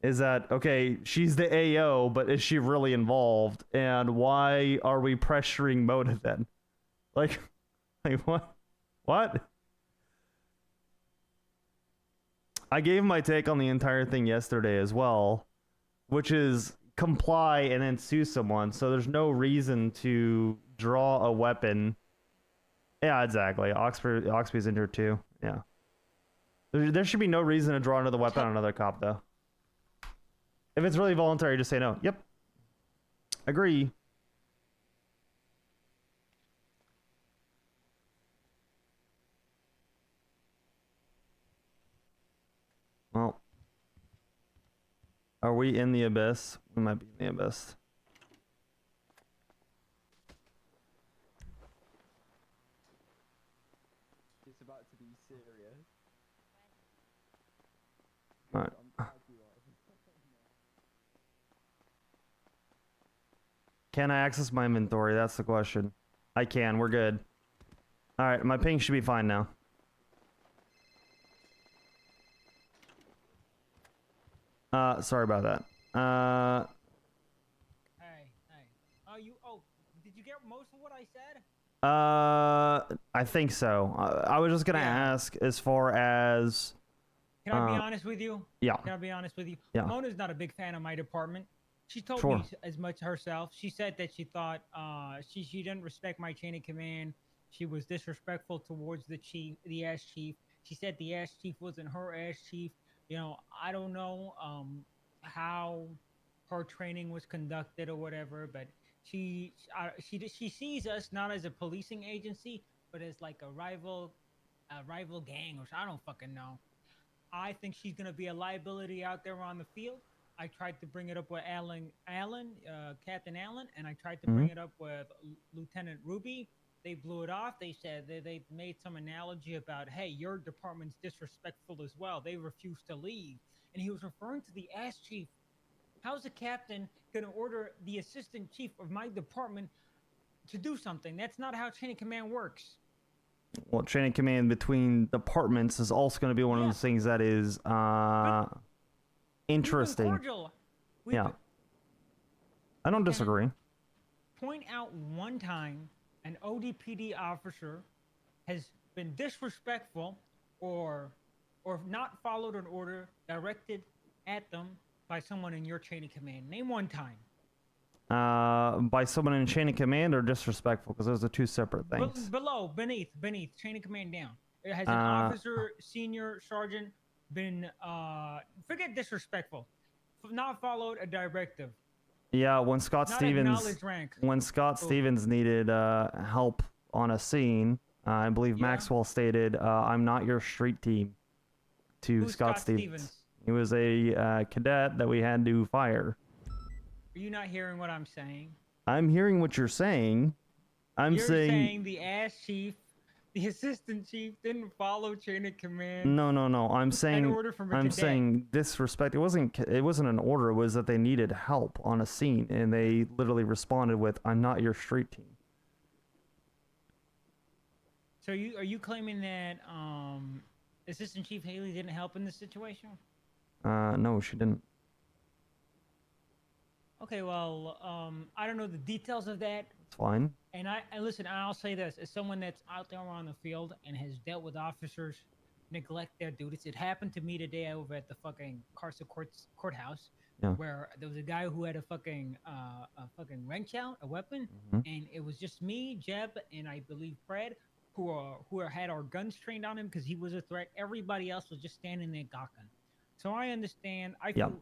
is that okay? She's the AO, but is she really involved? And why are we pressuring Mona then? Like what? What? I gave my take on the entire thing yesterday as well, which is comply and then sue someone. So there's no reason to draw a weapon. Yeah, exactly. Oxby's injured too. Yeah. There should be no reason to draw another weapon on another cop, though. If it's really voluntary, just say no. Yep. Agree. Well, are we in the abyss? We might be in the abyss. it's about to be serious. All right. Can I access my inventory? That's the question. I can. We're good. All right, my ping should be fine now. Sorry about that. Hey. Did you get most of what I said? I think so. I was just gonna ask as far as. Can I be honest with you? Yeah. Can I be honest with you? Yeah. Mona's not a big fan of my department. She told Sure. me as much herself. She said that she thought she didn't respect my chain of command. She was disrespectful towards the chief, the ass chief. She said the ass chief wasn't her ass chief. You know, I don't know how her training was conducted or whatever, but she sees us not as a policing agency, but as like a rival gang, or I don't fucking know. I think she's gonna be a liability out there on the field. I tried to bring it up with Captain Allen, and I tried to bring it up with Lieutenant Ruby. They blew it off. They said they made some analogy about, hey, your department's disrespectful as well. They refused to leave. And he was referring to the ass chief. How's the captain going to order the assistant chief of my department to do something? That's not how chain of command works. Well, chain of command between departments is also going to be one of those things that is interesting. Yeah. I don't disagree. Point out one time an ODPD officer has been disrespectful or not followed an order directed at them by someone in your chain of command. Name one time. By someone in chain of command or disrespectful, because those are two separate things. Beneath, chain of command down. It has an officer, senior, sergeant been forget disrespectful, not followed a directive. Yeah, when Scott Stevens needed help on a scene, I believe Maxwell stated, "I'm not your street team." To Who's Scott Stevens. He was a cadet that we had to fire. Are you not hearing what I'm saying? I'm hearing what you're saying. You're saying the ass chief, the assistant chief didn't follow chain of command. No. I'm saying disrespect. It wasn't an order. It was that they needed help on a scene, and they literally responded with, "I'm not your street team." So are you claiming that Assistant Chief Haley didn't help in this situation? No, she didn't. Okay, well, I don't know the details of that. It's fine. And listen, I'll say this: as someone that's out there on the field and has dealt with officers neglect their duties, it happened to me today over at the fucking Carson courthouse, where there was a guy who had a fucking wrench out, a weapon, and it was just me, Jeb, and I believe Fred, who had our guns trained on him because he was a threat. Everybody else was just standing there gawking. So I understand. I feel.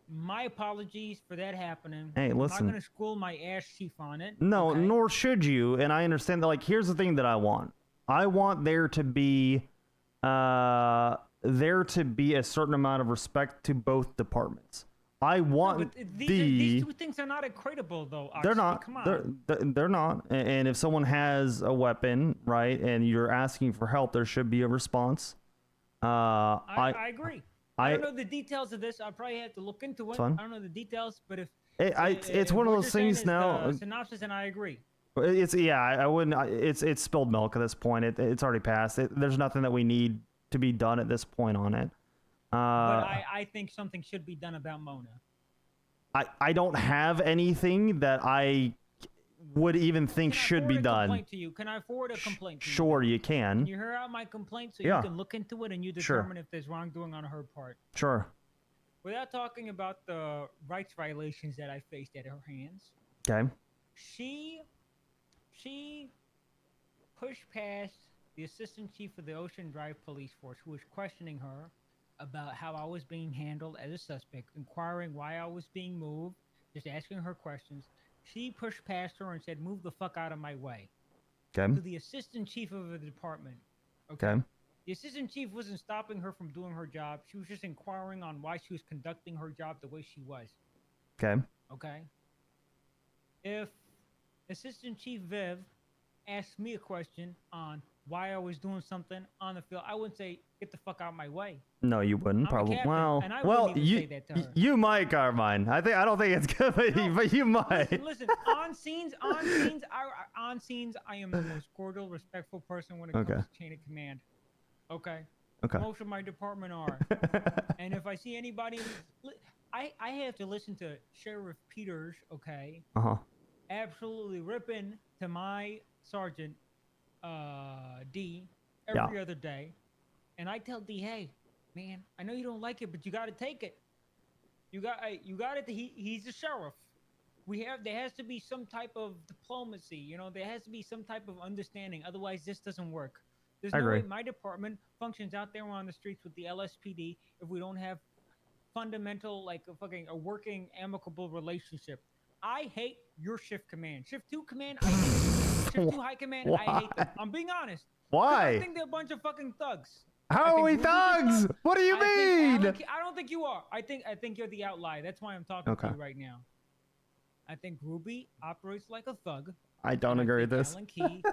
My apologies for that happening. Hey, listen. I'm not going to school my ass chief on it. No, nor should you. And I understand that. Like, here's the thing that I want. I want there to be a certain amount of respect to both departments. I want these two things are not equatable, though. Oxby. They're not. Come on. They're not. And if someone has a weapon, right, and you're asking for help, there should be a response. I agree. I don't know the details of this. I'll probably have to look into it. I don't know the details, but if it's one of those things now. Synopsis, and I agree. I wouldn't. It's spilled milk at this point. It's already passed. There's nothing that we need to be done at this point on it. But I think something should be done about Mona. I don't have anything that I would even think should be done. Can I forward a complaint to you? Sure, you can. Can you hear out my complaint so you can look into it and you determine if there's wrongdoing on her part? Sure. Without talking about the rights violations that I faced at her hands. Okay. She pushed past the assistant chief of the Ocean Drive Police Force, who was questioning her about how I was being handled as a suspect, inquiring why I was being moved, just asking her questions. She pushed past her and said, "Move the fuck out of my way." Okay. To the assistant chief of the department. Okay. The assistant chief wasn't stopping her from doing her job. She was just inquiring on why she was conducting her job the way she was. Okay. Okay. If Assistant Chief Viv asked me a question on why I was doing something on the field, I wouldn't say, get the fuck out of my way. No, you wouldn't. I'm a Probably. captain, Well, and I well, wouldn't even you say that to her. you might, Carmine. I don't think it's good, but, No, but you might. Listen, on scenes, I am the most cordial, respectful person when it comes Okay. to chain of command. Okay. Okay. Most of my department are. And if I see anybody, I have to listen to Sheriff Peters, okay, absolutely ripping to my sergeant, D, every other day. And I tell D, hey, man, I know you don't like it, but you got to take it. You got it. He's the sheriff. There has to be some type of diplomacy, you know, there has to be some type of understanding. Otherwise, this doesn't work. There's no way my department functions out there on the streets with the LSPD if we don't have fundamental, like a working, amicable relationship. I hate your shift command. Shift 2 command, I hate them. Shift 2 high command, I hate them. I'm being honest. Why? I think they're a bunch of fucking thugs. How are we thugs? What do you mean? I don't think you are. I think you're the outlier. That's why I'm talking to you right now. I think Ruby operates like a thug. I don't agree with this. Alan Key,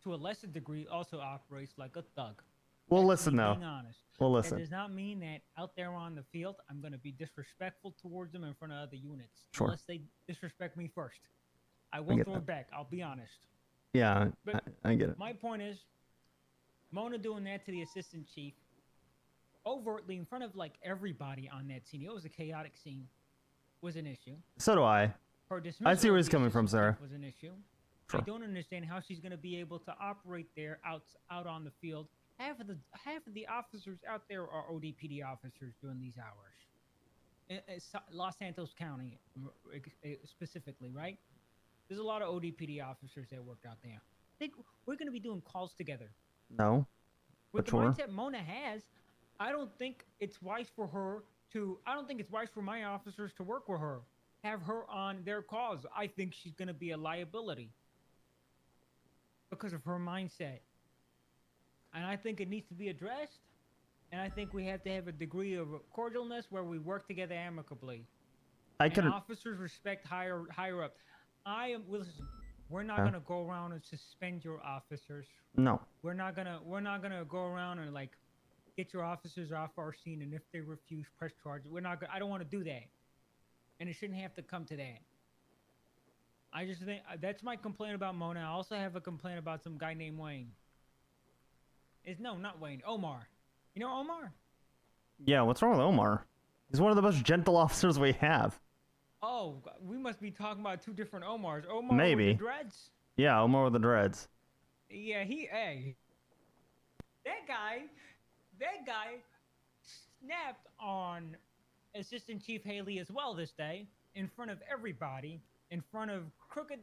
to a lesser degree, also operates like a thug. We'll That's listen me though. being honest. We'll That listen. does not mean that out there on the field, I'm going to be disrespectful towards them in front of other units. Sure. Unless they disrespect me first. I won't throw it back. I'll be honest. Yeah, But I get it. my point is, Mona doing that to the assistant chief, overtly in front of like everybody on that scene. It was a chaotic scene. Was an issue. So do I. Her I see where dismissal he's coming from, assistant Sarah. chief was an issue. Sure. I don't understand how she's going to be able to operate there out on the field. Half of the officers out there are ODPD officers during these hours. Los Santos County specifically, right? There's a lot of ODPD officers that work out there. I think we're going to be doing calls together. No. With the sure. mindset Mona has, I don't think it's wise for her to. I don't think it's wise for my officers to work with her, have her on their calls. I think she's going to be a liability because of her mindset, and I think it needs to be addressed. And I think we have to have a degree of cordialness where we work together amicably. Officers respect higher up. Listen, we're not gonna go around and suspend your officers. No. We're not gonna go around and like get your officers off our scene, and if they refuse, press charges. I don't want to do that, and it shouldn't have to come to that. I just think that's my complaint about Mona. I also have a complaint about some guy named Wayne. Not Wayne. Omar. You know Omar? Yeah, what's wrong with Omar? He's one of the most gentle officers we have. Oh, we must be talking about two different Omars. Omar Maybe. with the dreads? Yeah, Omar with the dreads. Yeah, that guy snapped on Assistant Chief Haley as well this day in front of everybody, in front of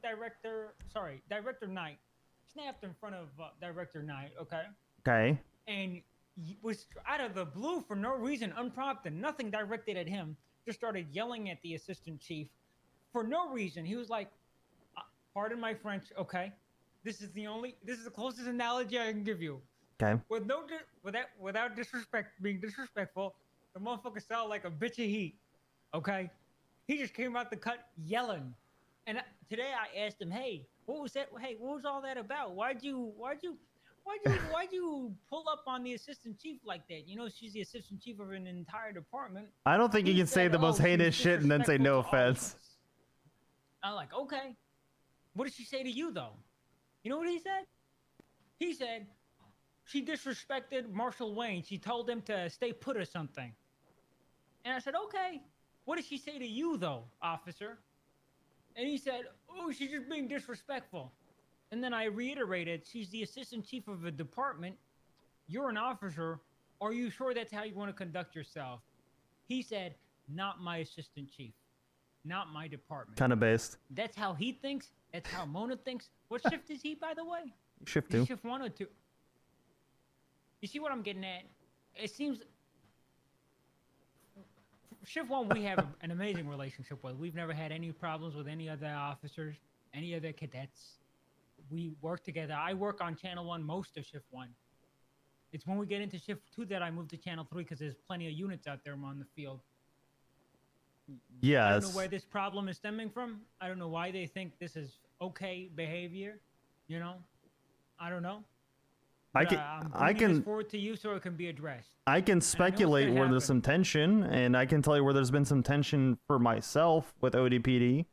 Director Knight. Snapped in front of Director Knight, okay? Okay. And was out of the blue for no reason, unprompted, nothing directed at him, just started yelling at the assistant chief for no reason. He was like, pardon my French, okay? This is the closest analogy I can give you. Okay. Without being disrespectful, the motherfucker sounded like a bitch of heat, okay? He just came out the cut yelling. And today I asked him, hey, what was that? Hey, what was all that about? Why'd you pull up on the assistant chief like that? You know, she's the assistant chief of an entire department. I don't think you can say the most heinous shit and then say no offense. I'm like, okay. What did she say to you, though? You know what he said? He said she disrespected Marshal Wayne. She told him to stay put or something. And I said, okay. What did she say to you, though, officer? And he said, oh, she's just being disrespectful. And then I reiterated, she's the assistant chief of a department. You're an officer. Are you sure that's how you want to conduct yourself? He said, not my assistant chief. Not my department. Kind of based. That's how he thinks. That's how Mona thinks. What shift is he, by the way? Shift 2. Shift 1 or 2? You see what I'm getting at? It seems... Shift 1, we have an amazing relationship with. We've never had any problems with any other officers, any other cadets. We work together. I work on Channel 1 most of Shift 1. It's when we get into Shift 2 that I move to Channel 3 because there's plenty of units out there on the field. Yes. I don't know where this problem is stemming from. I don't know why they think this is okay behavior. You know? I don't know. But, can- I'm I bringing this can- forward to you so it can be addressed. I can it's speculate gonna where there's some happen. tension, and I can tell you where there's been some tension for myself with ODPD,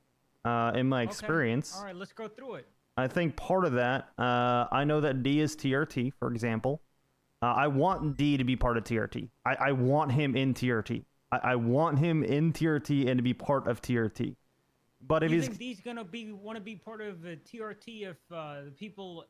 in my experience. All right, let's go through it. I think part of that, I know that D is TRT, for example. I want D to be part of TRT. I want him in TRT. I want him in TRT and to be part of TRT. But if You he's think D's gonna want to be part of the TRT if the people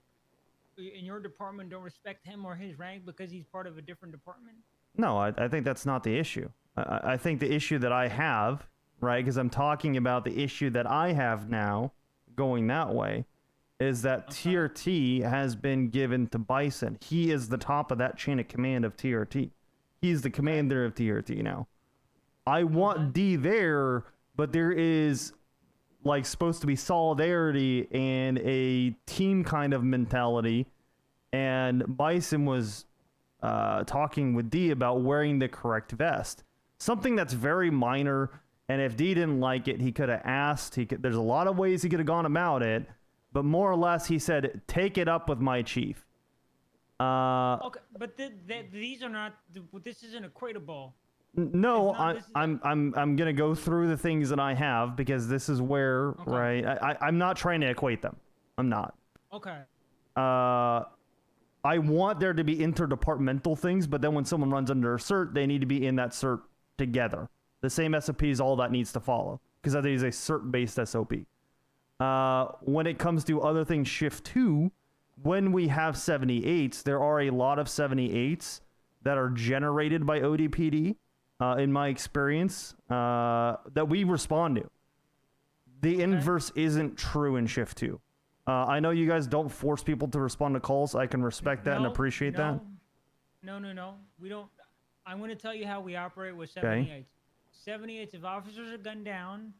in your department don't respect him or his rank because he's part of a different department? no, I think that's not the issue. I think the issue that I have, right, because I'm talking about the issue that I have now going that way, is that TRT has been given to Bison. He is the top of that chain of command of TRT. He's the commander of TRT now. I want D there, but there is like supposed to be solidarity and a team kind of mentality. And Bison was talking with D about wearing the correct vest. Something that's very minor. And if D didn't like it, he could have asked. There's a lot of ways he could have gone about it. But more or less, he said, take it up with my chief. Okay, but these are not. This isn't equatable. No, It's not- this is- I'm gonna go through the things that I have because this is where right. I'm not trying to equate them. I'm not. Okay. I want there to be interdepartmental things, but then when someone runs under a cert, they need to be in that cert together. The same SOP is all that needs to follow because that is a cert-based SOP. When it comes to other things, Shift 2, when we have 78s, there are a lot of 78s that are generated by ODPD, in my experience, that we respond to. The inverse isn't true in Shift 2. I know you guys don't force people to respond to calls. I can respect that and appreciate that. No. We don't. I'm going to tell you how we operate with 78s. 78s, if officers are gunned down,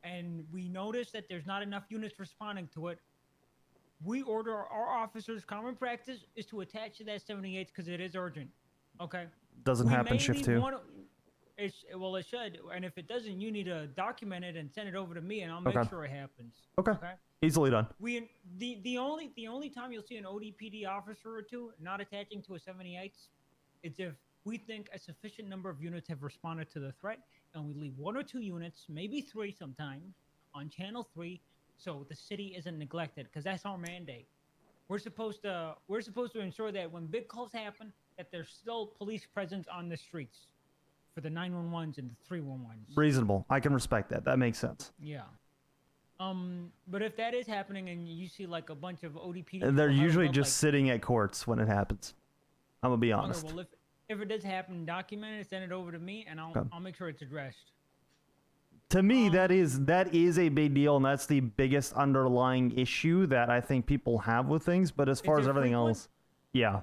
and we notice that there's not enough units responding to it, we order our officers. Common practice is to attach to that 78 because it is urgent. Okay. Doesn't happen Shift 2. Well, it should, and if it doesn't, you need to document it and send it over to me, and I'll make sure it happens. Okay. Easily done. The only time you'll see an ODPD officer or two not attaching to a 78 is if we think a sufficient number of units have responded to the threat, and we leave 1 or 2 units, maybe 3 sometimes, on channel 3, so the city isn't neglected, because that's our mandate. We're supposed to ensure that when big calls happen, that there's still police presence on the streets for the 911s and the 311s. Reasonable. I can respect that. That makes sense. Yeah. But if that is happening and you see like a bunch of ODPD, They're people usually huddled up, just sitting at courts when it happens. I'm gonna be honest. Okay, well, if it does happen, document it, send it over to me, and I'll make sure it's addressed. To me, that is a big deal, and that's the biggest underlying issue that I think people have with things. But as far as everything else, yeah,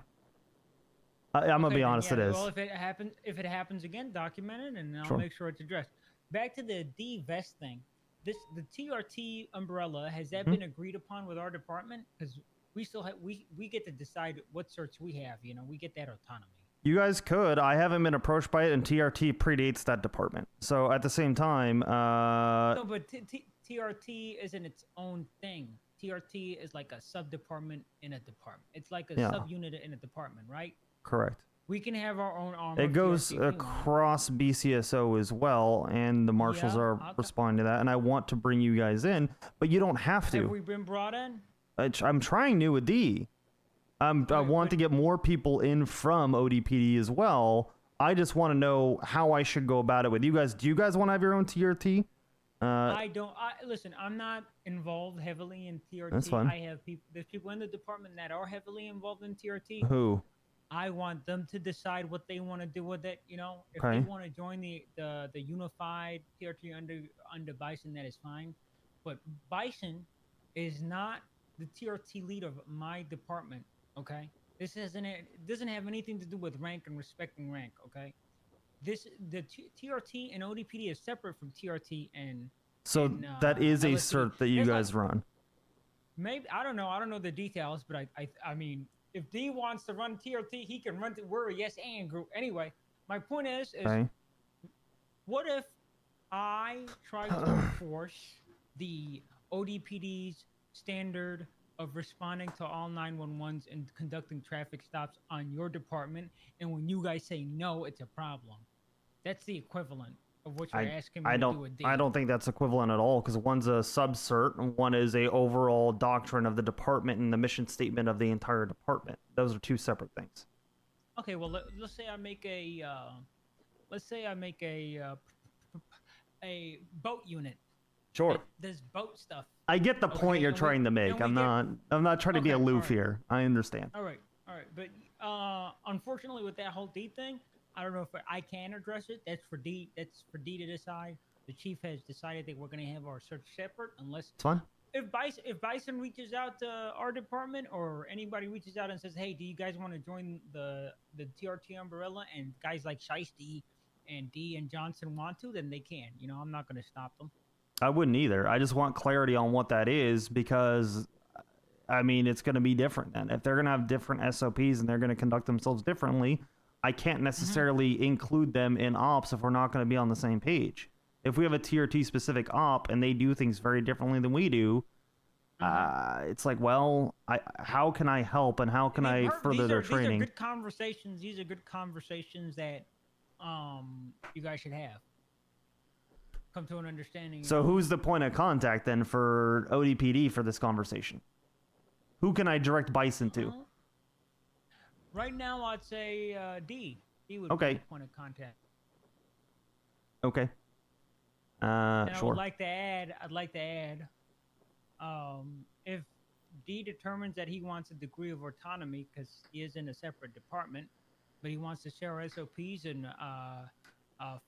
I'm gonna be honest. It is. Well, if it happens again, document it, and I'll make sure it's addressed. Back to the D vest thing. The TRT umbrella, has that been agreed upon with our department? Because we still have we get to decide what certs we have. You know, we get that autonomy. You guys could. I haven't been approached by it, and TRT predates that department. So at the same time, no, but TRT isn't its own thing. TRT is like a sub-department in a department. It's like a subunit in a department, right? Correct. We can have our own arm. It goes across BCSO as well, and the marshals are responding to that. And I want to bring you guys in, but you don't have to. Have we been brought in? I'm trying new with D. I want to get more people in from ODPD as well. I just want to know how I should go about it with you guys. Do you guys want to have your own TRT? I don't. Listen, I'm not involved heavily in TRT. That's fine. I have people. There's people in the department that are heavily involved in TRT. Who? I want them to decide what they want to do with it. You know, if they want to join the unified TRT under Bison, that is fine. But Bison is not the TRT lead of my department. Okay, doesn't have anything to do with rank and respecting rank. Okay, the TRT and ODPD is separate from TRT and. So that is a cert that you guys run. Maybe I don't know the details, but I mean, if D wants to run TRT, he can run. We're a yes and group anyway. My point is what if I try to enforce the ODPD's standard of responding to all 911s and conducting traffic stops on your department. And when you guys say no, it's a problem. That's the equivalent of what you're asking me to do with D. I don't think that's equivalent at all, because one's a subcert and one is a overall doctrine of the department and the mission statement of the entire department. Those are two separate things. Okay, well, let's say I make a boat unit. Sure. That does boat stuff. I get the point you're trying to make. I'm not trying to be aloof here. I understand. All right. But unfortunately, with that whole D thing, I don't know if I can address it. That's for D. That's for D to decide. The chief has decided that we're going to have our search separate, unless it's fine. If Bison reaches out to our department, or anybody reaches out and says, "Hey, do you guys want to join the TRT umbrella?" and guys like Shiesty and D and Johnson want to, then they can. You know, I'm not going to stop them. I wouldn't either. I just want clarity on what that is, because I mean, it's going to be different then. If they're going to have different SOPs and they're going to conduct themselves differently, I can't necessarily include them in ops if we're not going to be on the same page. If we have a TRT specific op and they do things very differently than we do, it's like, well, how can I help and how can I further their training? These are good conversations. These are good conversations that you guys should have. Come to an understanding. So who's the point of contact then for ODPD for this conversation? Who can I direct Bison to? Right now, I'd say D. D would be the point of contact. Okay. And sure. I'd like to add, if D determines that he wants a degree of autonomy because he is in a separate department, but he wants to share SOPs and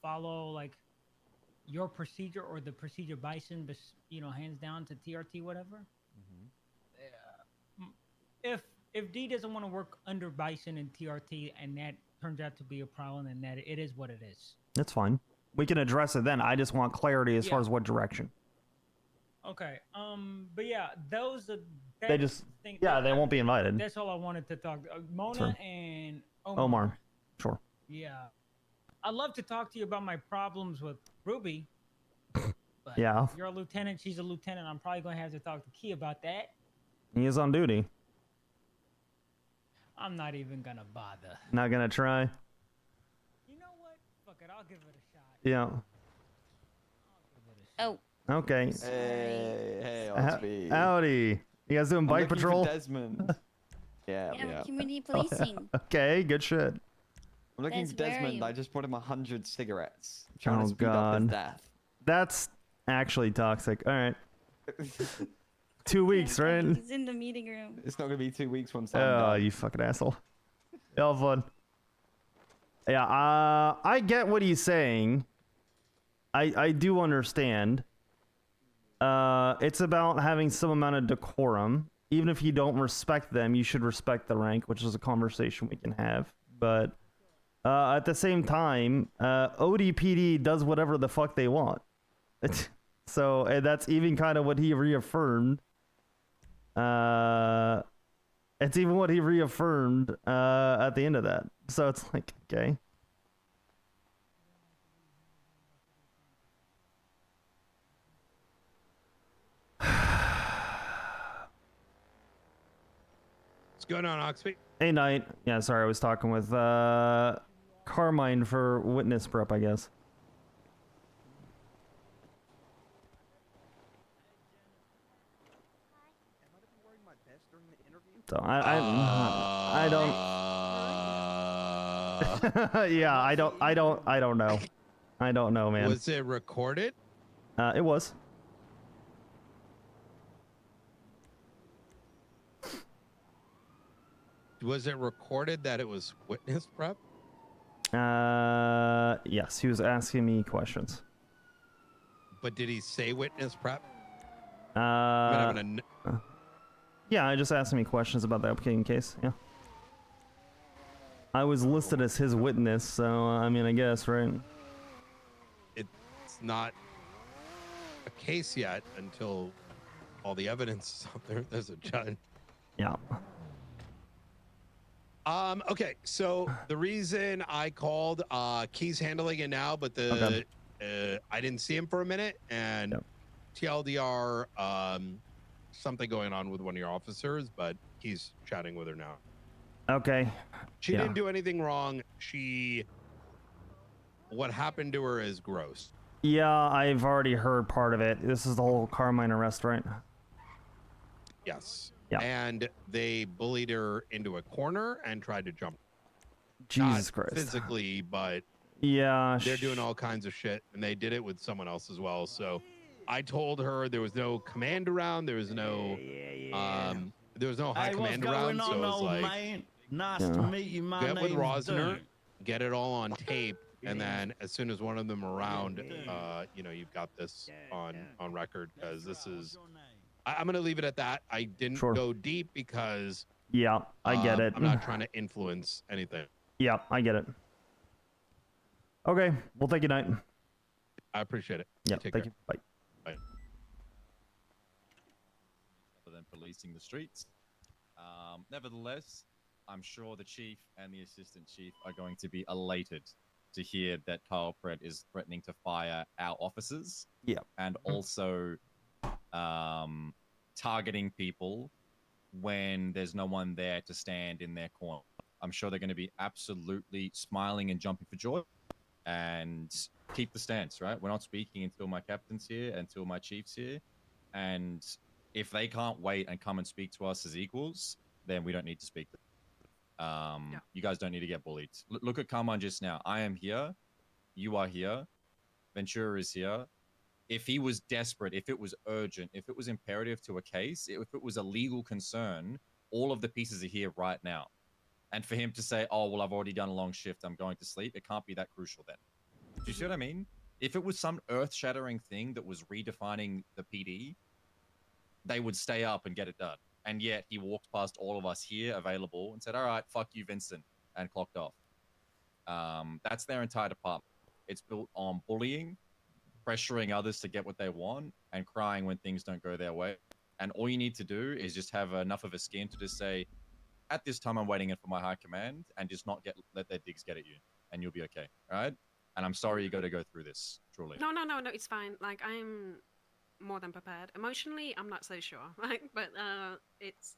follow like your procedure or the procedure Bison, hands down to TRT, whatever. If D doesn't want to work under Bison and TRT, and that turns out to be a problem, then that it is what it is. That's fine. We can address it then. I just want clarity as far as what direction. Okay. But yeah, those are. They just. They won't be invited. That's all I wanted to talk. Mona and Omar. Sure. Yeah. I'd love to talk to you about my problems with Ruby. But yeah. You're a lieutenant. She's a lieutenant. I'm probably going to have to talk to Key about that. He is on duty. I'm not even going to bother. Not going to try? You know what? Fuck it. I'll give it a shot. Yeah. Oh. Okay. Hey, Oxby. Howdy. You guys doing bike patrol? Desmond. yeah. Community policing. Okay, good shit. I'm looking for Desmond. I just bought him 100 cigarettes. I'm trying to speed up his death. That's actually toxic. All right. 2 weeks, right? He's in the meeting room. It's not gonna be 2 weeks once. Oh, you fucking asshole. Y'all fun. Yeah, I get what he's saying. I do understand. It's about having some amount of decorum. Even if you don't respect them, you should respect the rank, which is a conversation we can have. But at the same time, ODPD does whatever the fuck they want. So, and that's even kind of what he reaffirmed. It's even what he reaffirmed at the end of that. So it's like, okay. What's going on, Oxby? Hey, Knight. Yeah, sorry, I was talking with Carmine for witness prep, I guess. So I don't. Yeah, I don't know. I don't know, man. Was it recorded? It was. Was it recorded that it was witness prep? Yes, he was asking me questions. But did he say witness prep? Yeah, I just asked him questions about the application case. Yeah. I was listed as his witness, so I mean, I guess, right? It's not a case yet until all the evidence is up there. There's a judge. Yeah. Okay, so the reason I called, Key's handling it now, but I didn't see him for a minute, and TLDR, something going on with one of your officers, but he's chatting with her now. Okay. She didn't do anything wrong. What happened to her is gross. Yeah, I've already heard part of it. This is the whole Carmine arrest, right? Yes. Yeah. And they bullied her into a corner and tried to jump. Jesus Not Christ. physically, but yeah, they're doing all kinds of shit, and they did it with someone else as well. So I told her there was no command around. There was no, there was no high command around. So I was like, mate? Nice to meet you. My get with name's Rosner, Duke. get it all on tape, and then as soon as one of them around, you know, you've got this on record, because this is. I'm gonna leave it at that. I didn't go deep because. Yeah, I get it. I'm not trying to influence anything. Yeah, I get it. Okay, well, thank you, Knight. I appreciate it. Yeah, Take thank care. you. Bye. Bye. Other than policing the streets. Nevertheless, I'm sure the chief and the assistant chief are going to be elated to hear that Kyle Pratt is threatening to fire our officers. Yeah. And also targeting people when there's no one there to stand in their corner. I'm sure they're going to be absolutely smiling and jumping for joy and keep the stance, right? We're not speaking until my captain's here, until my chief's here. And if they can't wait and come and speak to us as equals, then we don't need to speak to them. You guys don't need to get bullied. Look at Carmine just now. I am here. You are here. Ventura is here. If he was desperate, if it was urgent, if it was imperative to a case, if it was a legal concern, all of the pieces are here right now. And for him to say, oh, well, I've already done a long shift, I'm going to sleep, it can't be that crucial then. Do you see what I mean? If it was some earth-shattering thing that was redefining the PD, they would stay up and get it done. And yet he walked past all of us here available and said, all right, fuck you, Vincent, and clocked off. That's their entire department. It's built on bullying, pressuring others to get what they want, and crying when things don't go their way. And all you need to do is just have enough of a skin to just say, at this time, I'm waiting in for my high command, and just not let their digs get at you, and you'll be okay, all right? And I'm sorry you got to go through this, truly. No, it's fine. Like, I'm more than prepared. Emotionally, I'm not so sure. Like, but it's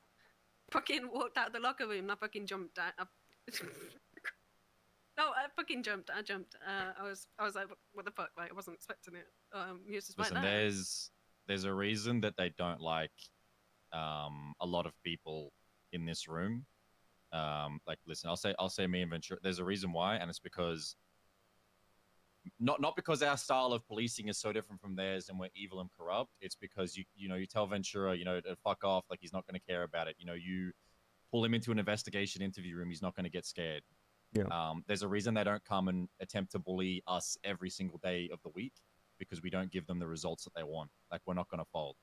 fucking walked out of the locker room. I fucking jumped. No, I fucking jumped. I jumped. I was like, what the fuck? Like, I wasn't expecting it. He was just Listen, right there. there's a reason that they don't like a lot of people in this room. Like, listen, I'll say me and Ventura. There's a reason why, and it's because not because our style of policing is so different from theirs and we're evil and corrupt. It's because you tell Ventura, to fuck off, like he's not going to care about it. You pull him into an investigation interview room, he's not going to get scared. Yeah. There's a reason they don't come and attempt to bully us every single day of the week, because we don't give them the results that they want. Like, we're not going to fold.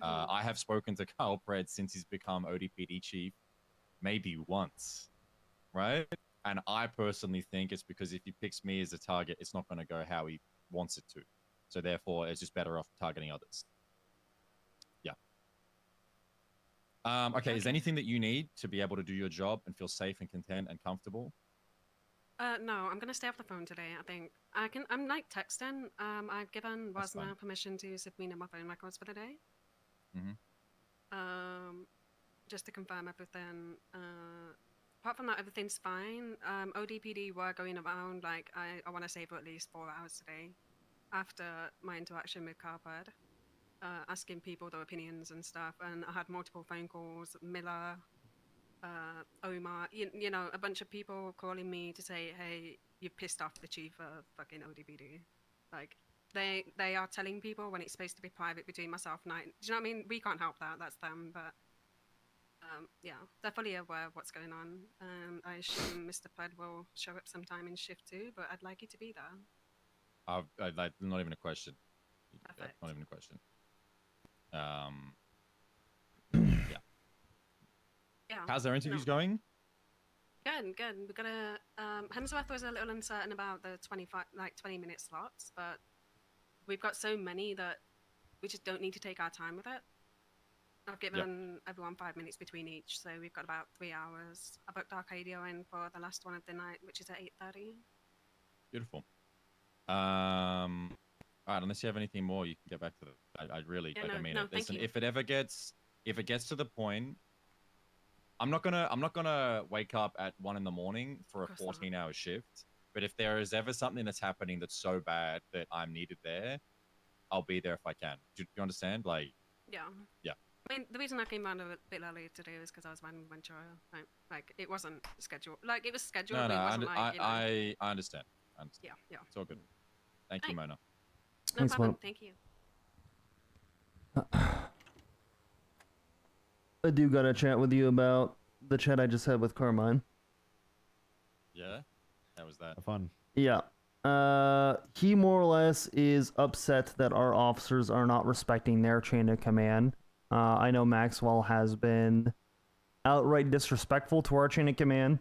I have spoken to Kyle Pratt since he's become ODPD chief, maybe once, right? And I personally think it's because if he picks me as a target, it's not going to go how he wants it to. So therefore, it's just better off targeting others. Yeah. Okay, is there anything that you need to be able to do your job and feel safe and content and comfortable? No, I'm gonna stay off the phone today. I think I'm like texting. I've given Rosner permission to subpoena my phone records for the day. Just to confirm everything. Apart from that, everything's fine. ODPD were going around, like, I want to say for at least 4 hours today, after my interaction with Carpad, asking people their opinions and stuff. And I had multiple phone calls, Miller, Omar, a bunch of people calling me to say, hey, you've pissed off the chief of fucking ODPD. Like, they are telling people when it's supposed to be private between myself and I. Do you know what I mean? We can't help that. That's them. But yeah, they're fully aware of what's going on. I assume Mr. Pred will show up sometime in shift 2, but I'd like you to be there. Not even a question. Perfect. Not even a question. Yeah. How's their interviews going? Good. We're gonna. Hemsworth was a little uncertain about the 20-minute slots, but we've got so many that we just don't need to take our time with it. I've given everyone 5 minutes between each, so we've got about 3 hours. I booked Arcadia in for the last one of the night, which is at 8:30. Beautiful. All right, unless you have anything more, you can get back to the. I really Yeah, like. no, I mean, no, it. thank Listen, you. if it gets to the point, I'm not gonna wake up at 1 in the morning for a Of course not. 14-hour shift. But if there is ever something that's happening that's so bad that I'm needed there, I'll be there if I can. Do you understand? Like, Yeah. yeah. I mean, the reason I came around a bit earlier today was because I was running one trial. Like, it wasn't scheduled. Like, it was scheduled, No, but no, it wasn't like, you know. I understand. I understand. Yeah, yeah. It's all good. Thank you, Thanks. Mona. No Thanks, problem. Mona. Thank you. I do gotta chat with you about the chat I just had with Carmine. Yeah? How was that? Fun. Yeah. He more or less is upset that our officers are not respecting their chain of command. I know Maxwell has been outright disrespectful to our chain of command.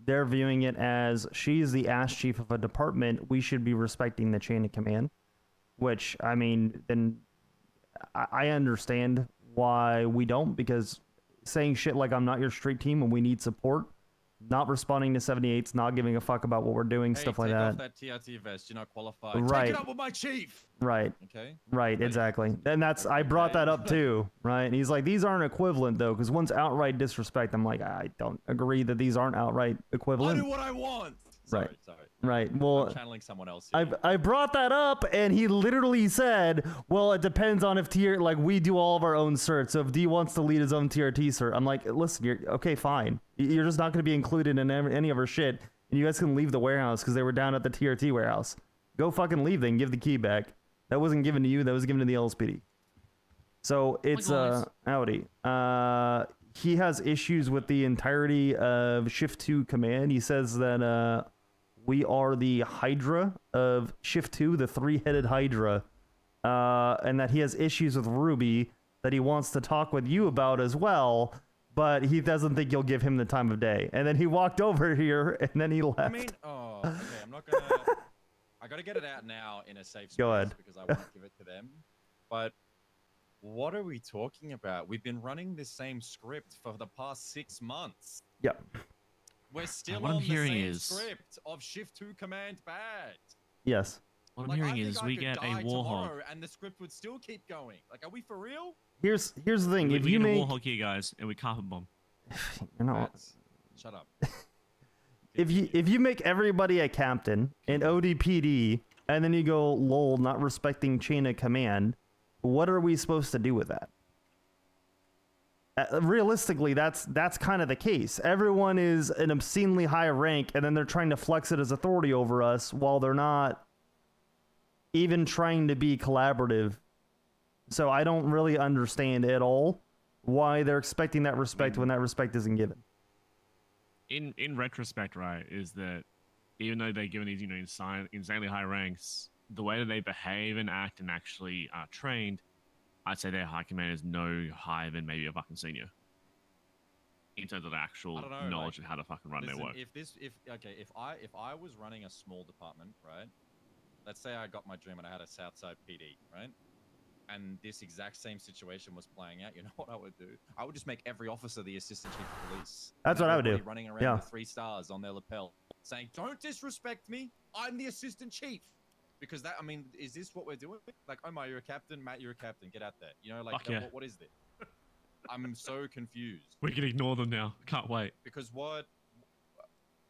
They're viewing it as she's the ass chief of a department. We should be respecting the chain of command. Which, I mean, then I understand why we don't, because saying shit like I'm not your street team when we need support, not responding to 78s, not giving a fuck about what we're doing, Hey, stuff like take that. off that TRT vest. You're not qualified. Right. Take it up with my chief. Right. Okay. Right, exactly. And that's, I brought that up too, right? And he's like, these aren't equivalent though, because one's outright disrespect. I'm like, I don't agree that these aren't outright equivalent. I do what I want. Right. Sorry. Right. Well, I'm channeling someone else here. I brought that up, and he literally said, "Well, it depends on if tier like we do all of our own certs. So if D wants to lead his own TRT cert, I'm like, listen, you're okay, fine. You're just not going to be included in any of our shit, and you guys can leave the warehouse because they were down at the TRT warehouse. Go fucking leave, then give the key back. That wasn't given to you. That was given to the LSPD. So it's Audi. He has issues with the entirety of Shift 2 command. He says that we are the Hydra of Shift 2, the three-headed Hydra, and that he has issues with Ruby that he wants to talk with you about as well, but he doesn't think you'll give him the time of day. And then he walked over here, and then he left. I mean, okay, I'm not gonna. I gotta get it out now in a safe space. Go ahead. Because I want to give it to them. But what are we talking about? We've been running this same script for the past 6 months. Yep. We're still what I'm on the hearing same is- script of Shift 2 command bad. Yes. What I'm Like, I hearing think is I we could get a die Warhog. tomorrow and the script would still keep going. Like, are we for real? Here's the thing. We If you get make a Warhog here, guys, and we carpet bomb. you're not. Shut up. If you make everybody a captain in ODPD, and then you go lol, not respecting chain of command, what are we supposed to do with that? Realistically, that's kind of the case. Everyone is an obscenely high rank, and then they're trying to flex it as authority over us while they're not even trying to be collaborative. So I don't really understand at all why they're expecting that respect when that respect isn't given. In retrospect, right, is that even though they're given these, you know, insanely high ranks, the way that they behave and act and actually are trained, I'd say their high command is no higher than maybe a fucking senior. In terms of the actual knowledge of how to fucking run their work. If I was running a small department, right? Let's say I got my dream and I had a Southside PD, right? And this exact same situation was playing out, you know what I would do? I would just make every officer the assistant chief of police. That's what I would do. Running around Yeah. with 3 stars on their lapel, saying, "Don't disrespect me. I'm the assistant chief." Because that, I mean, is this what we're doing? Like, Omar, you're a captain. Matt, you're a captain. Get out there. You know, like, Fuck yeah. what is this? I'm so confused. We can ignore them now. Can't wait. Because what?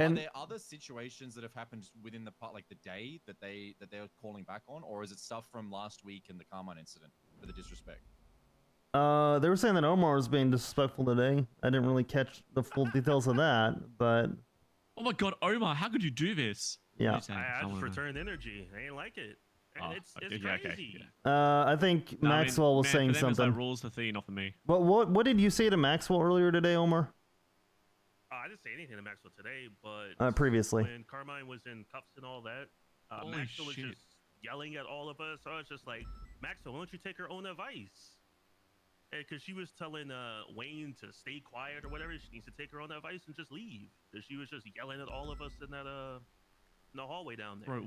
And are there other situations that have happened within the part, like the day that they're calling back on, or is it stuff from last week in the Carmine incident for the disrespect? They were saying that Omar was being disrespectful today. I didn't really catch the full details of that, but Oh my god, Omar, how could you do this? yeah. I just returned energy. I ain't like it. It's crazy. I think Maxwell was saying for them, it's something. like rules the thing, not for me. But what did you say to Maxwell earlier today, Omar? I didn't say anything to Maxwell today, but Previously. when Carmine was in cuffs and all that, Maxwell was just yelling at all of us. So I was just like, Maxwell, why don't you take her own advice? Because she was telling Wayne to stay quiet or whatever. She needs to take her own advice and just leave. Because she was just yelling at all of us in that in the hallway down there. Bro,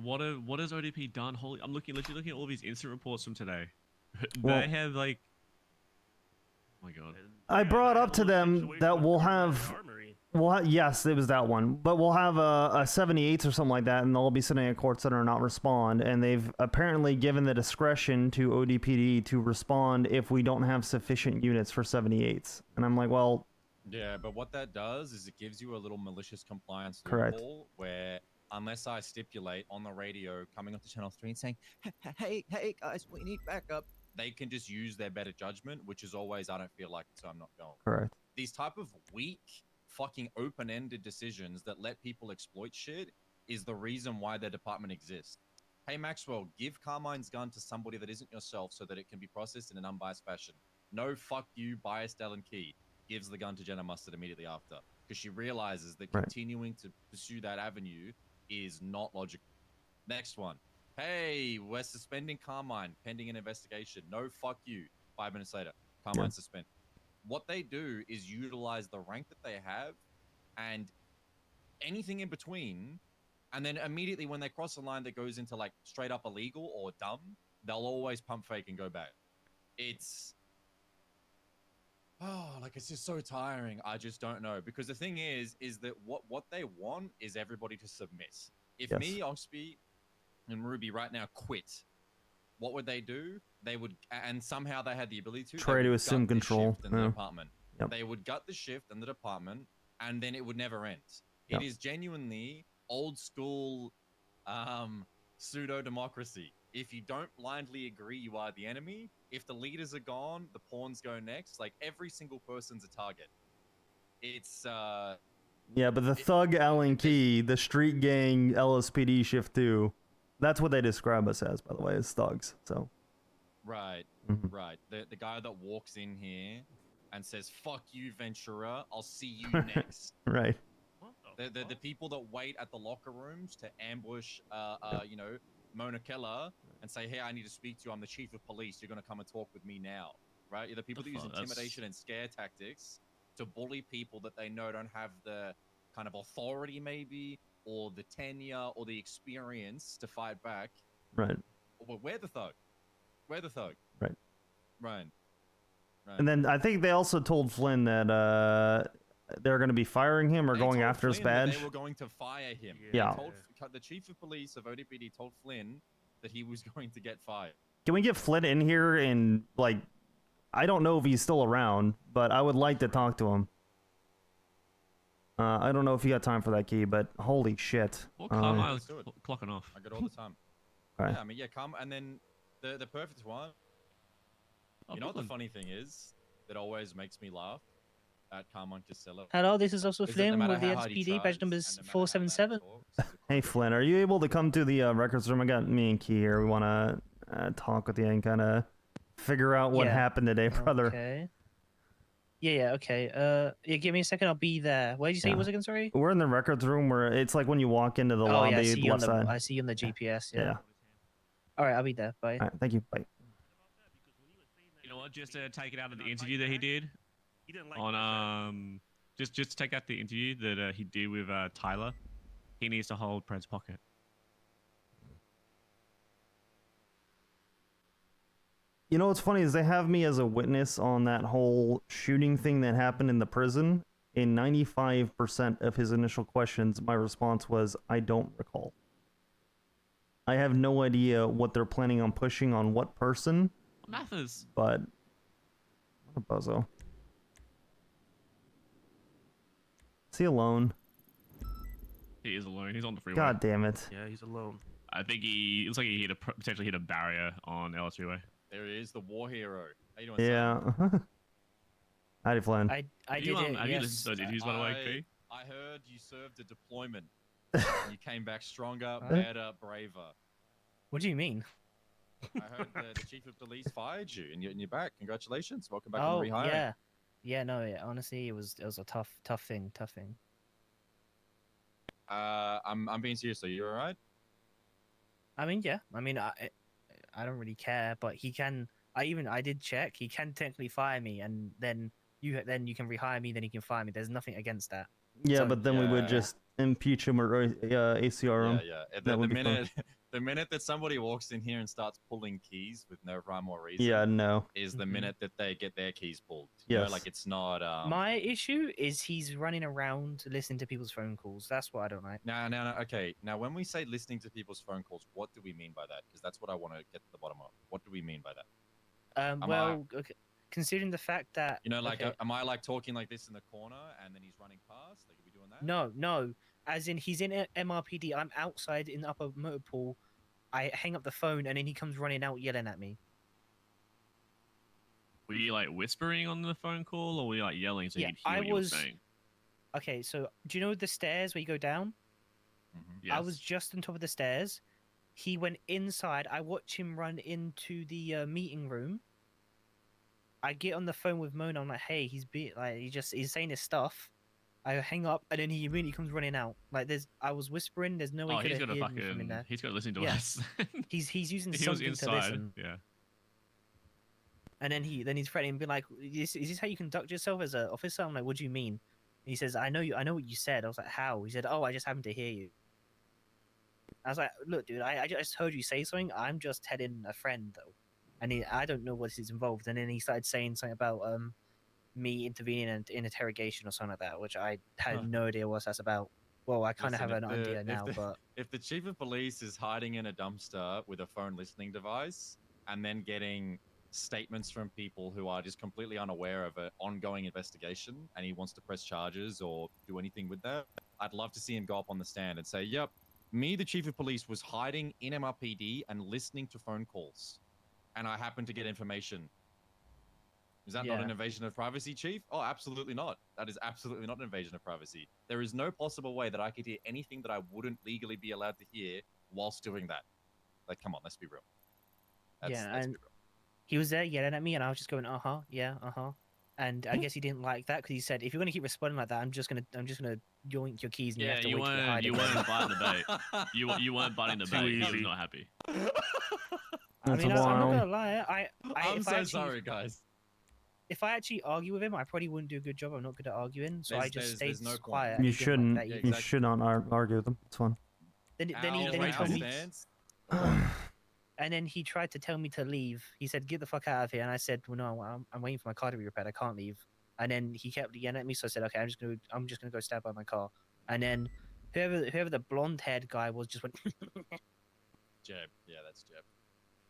what has ODP done? Holy, I'm literally looking at all these instant reports from today. Well- They have like, oh my god. I brought up to them that we'll Yes, it was that one. But we'll have a 78s or something like that, and they'll be sitting at court center and not respond. And they've apparently given the discretion to ODPD to respond if we don't have sufficient units for 78s. And I'm like, well, yeah, but what that does is it gives you a little malicious compliance Correct. loophole where unless I stipulate on the radio coming up to channel 3 and saying, hey guys, we need backup, they can just use their better judgment, which is always, I don't feel like it, so I'm not going. Correct. These type of weak, fucking open-ended decisions that let people exploit shit is the reason why their department exists. Hey, Maxwell, give Carmine's gun to somebody that isn't yourself so that it can be processed in an unbiased fashion. No, fuck you, biased Ellen Key. Gives the gun to Jenna Mustard immediately after because she realizes that continuing to pursue that avenue is not logical. Next one. Hey, we're suspending Carmine pending an investigation. No, fuck you. 5 minutes later, Carmine suspended. What they do is utilize the rank that they have and anything in between. And then immediately when they cross a line that goes into like straight up illegal or dumb, they'll always pump fake and go back. It's it's just so tiring. I just don't know. Because the thing is that what they want is everybody to submit. If me, Oxby, and Ruby right now quit, what would they do? They would, and somehow they had the ability to try to assume control. In the department. They would gut the shift in the department, and then it would never end. It is genuinely old school pseudo democracy. If you don't blindly agree, you are the enemy. If the leaders are gone, the pawns go next. Like every single person's a target. It's yeah, but the thug Allen Key, the street gang LSPD shift 2, that's what they describe us as, by the way, as thugs. So right. The guy that walks in here and says, "Fuck you, Ventura. I'll see you next." Right. The people that wait at the locker rooms to ambush Mona Keller and say, "Hey, I need to speak to you. I'm the chief of police. You're going to come and talk with me now." Right? The people that use intimidation and scare tactics to bully people that they know don't have the kind of authority maybe or the tenure or the experience to fight back. Right. Well, we're the thug. We're the thug. Right. Right. And then I think they also told Flynn that they're going to be firing him or going after his badge. They were going to fire him. Yeah. The chief of police of ODPD told Flynn that he was going to get fired. Can we get Flynn in here and, like, I don't know if he's still around, but I would like to talk to him. I don't know if you got time for that, Key, but holy shit. Well, Carmine's clocking off. I got all the time. Right. Yeah, I mean, come and then the perfect one. You know what the funny thing is that always makes me laugh at Carmine Casella? Hello, this is also Flynn with the SPD badge numbers 477. Hey, Flynn, are you able to come to the records room? I got me and Key here. We want to talk with you and kind of figure out what happened today, brother. Okay. Yeah, okay. Yeah, give me a second. I'll be there. Where did you say it was again? Sorry. We're in the records room where it's like when you walk into the lobby. Yeah, I see you left side. I see you on the GPS. Yeah. All right, I'll be there. Bye. All right, thank you. Bye. You know what? Just to take it out of the interview that he did He didn't like on just to take out the interview that he did with Tyler. He needs to hold Pred's pocket. You know what's funny is they have me as a witness on that whole shooting thing that happened in the prison. In 95% of his initial questions, my response was, I don't recall. I have no idea what they're planning on pushing on what person. Mathers. But what a bozo. Is he alone? He is alone. He's on the freeway. God damn it. Yeah, he's alone. I think he looks like he potentially hit a barrier on LS Freeway. There he is, the war hero. How you doing, yeah. Howdy, Flynn. I did you, it. Have you listened to the interviews, by the way, P? I heard you served a deployment. And you came back stronger, better, braver. What do you mean? I heard the chief of police fired you, and you're back. Congratulations. Welcome back on rehiring. Yeah. No. Yeah, honestly, it was a tough thing. I'm being serious. Are you all right? I mean, yeah. I mean, I don't really care, but he can. I did check. He can technically fire me, and then you can rehire me. Then he can fire me. There's nothing against that. Yeah, so, but then we would just impeach him or ACR him. Yeah. The The minute that somebody walks in here and starts pulling keys with no rhyme or reason, Yeah, no. is the minute that they get their keys pulled. You know, like it's not. My issue is he's running around listening to people's phone calls. That's what I don't like. No. Okay. Now, when we say listening to people's phone calls, what do we mean by that? Because that's what I want to get to the bottom of. What do we mean by that? Okay, considering the fact that like, am I like talking like this in the corner and then he's running past? Like, are we doing that? No. As in, he's in MRPD. I'm outside in the upper motor pool. I hang up the phone and then he comes running out yelling at me. Were you like whispering on the phone call, or were you like yelling so you could hear what you were saying? Okay, so do you know the stairs where you go down? Yes. I was just on top of the stairs. He went inside. I watched him run into the meeting room. I get on the phone with Mona. I'm like, "Hey, he's saying his stuff." I hang up, and then he immediately comes running out. Like I was whispering. There's no way he could have heard me from in there. He's got to listen to us. he's using he something was to inside. listen. Yeah. And then he's threatening, being like, "Is this how you conduct yourself as an officer?" I'm like, "What do you mean?" And he says, "I know what you said." I was like, "How?" He said, "Oh, I just happened to hear you." I was like, "Look, dude, I just heard you say something. I'm just telling a friend though, and I don't know what is involved." And then he started saying something about me intervening in interrogation or something like that, which I had no idea what that's about. Well, I kind of have an idea now, but if the chief of police is hiding in a dumpster with a phone listening device and then getting statements from people who are just completely unaware of an ongoing investigation and he wants to press charges or do anything with that, I'd love to see him go up on the stand and say, "Yep, me, the chief of police, was hiding in MRPD and listening to phone calls, and I happened to get information." Is that not an invasion of privacy, Chief? Oh, absolutely not. That is absolutely not an invasion of privacy. There is no possible way that I could hear anything that I wouldn't legally be allowed to hear whilst doing that. Like, come on, let's be real. Let's be real. He was there yelling at me, and I was just going, yeah, and I guess he didn't like that because he said, "If you're gonna keep responding like that, I'm just gonna yoink your keys." And you have to you wait weren't biting the bait. You weren't biting the bait. He was not happy. I mean, I'm not gonna lie. I'm so sorry, guys. If I actually argue with him, I probably wouldn't do a good job. I'm not good at arguing, so I just stayed no quiet. You shouldn't. You should not argue with them. It's fun. Then he told me. And then he tried to tell me to leave. He said, "Get the fuck out of here." And I said, "Well, no, I'm waiting for my car to be repaired. I can't leave." And then he kept yelling at me, so I said, "Okay, I'm just gonna go stand by my car." And then whoever the blonde-haired guy was just went. Jeb. Yeah, that's Jeb.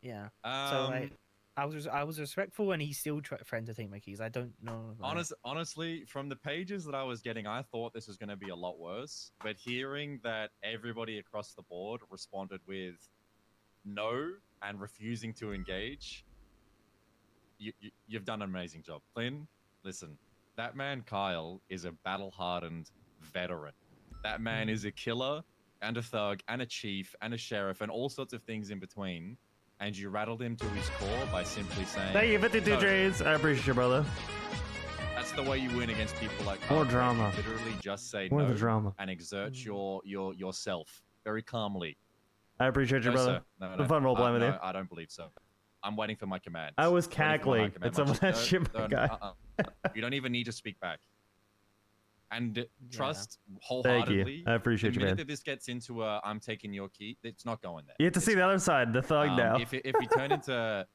Yeah. So I was respectful, and he still threatened to take my keys. I don't know. Honestly, from the pages that I was getting, I thought this was going to be a lot worse. But hearing that everybody across the board responded with no and refusing to engage, you've done an amazing job. Flynn, listen, that man Kyle is a battle-hardened veteran. That man is a killer and a thug and a chief and a sheriff and all sorts of things in between. And you rattled him to his core by simply saying, "Thank you, 52 J's. I appreciate you, brother." That's the way you win against people like More Kyle. drama. You literally just say More no the drama. and exert yourself very calmly. I appreciate you, brother. No, It's a fun role playing with you. I don't believe so. I'm waiting for my commands. I was cackling at some of that shit, my guy. You don't even need to speak back. And trust wholeheartedly. Thank you. I appreciate you, the minute man. that this gets into a "I'm taking your key," it's not going there. You have to see the other side, the thug now. If you turn into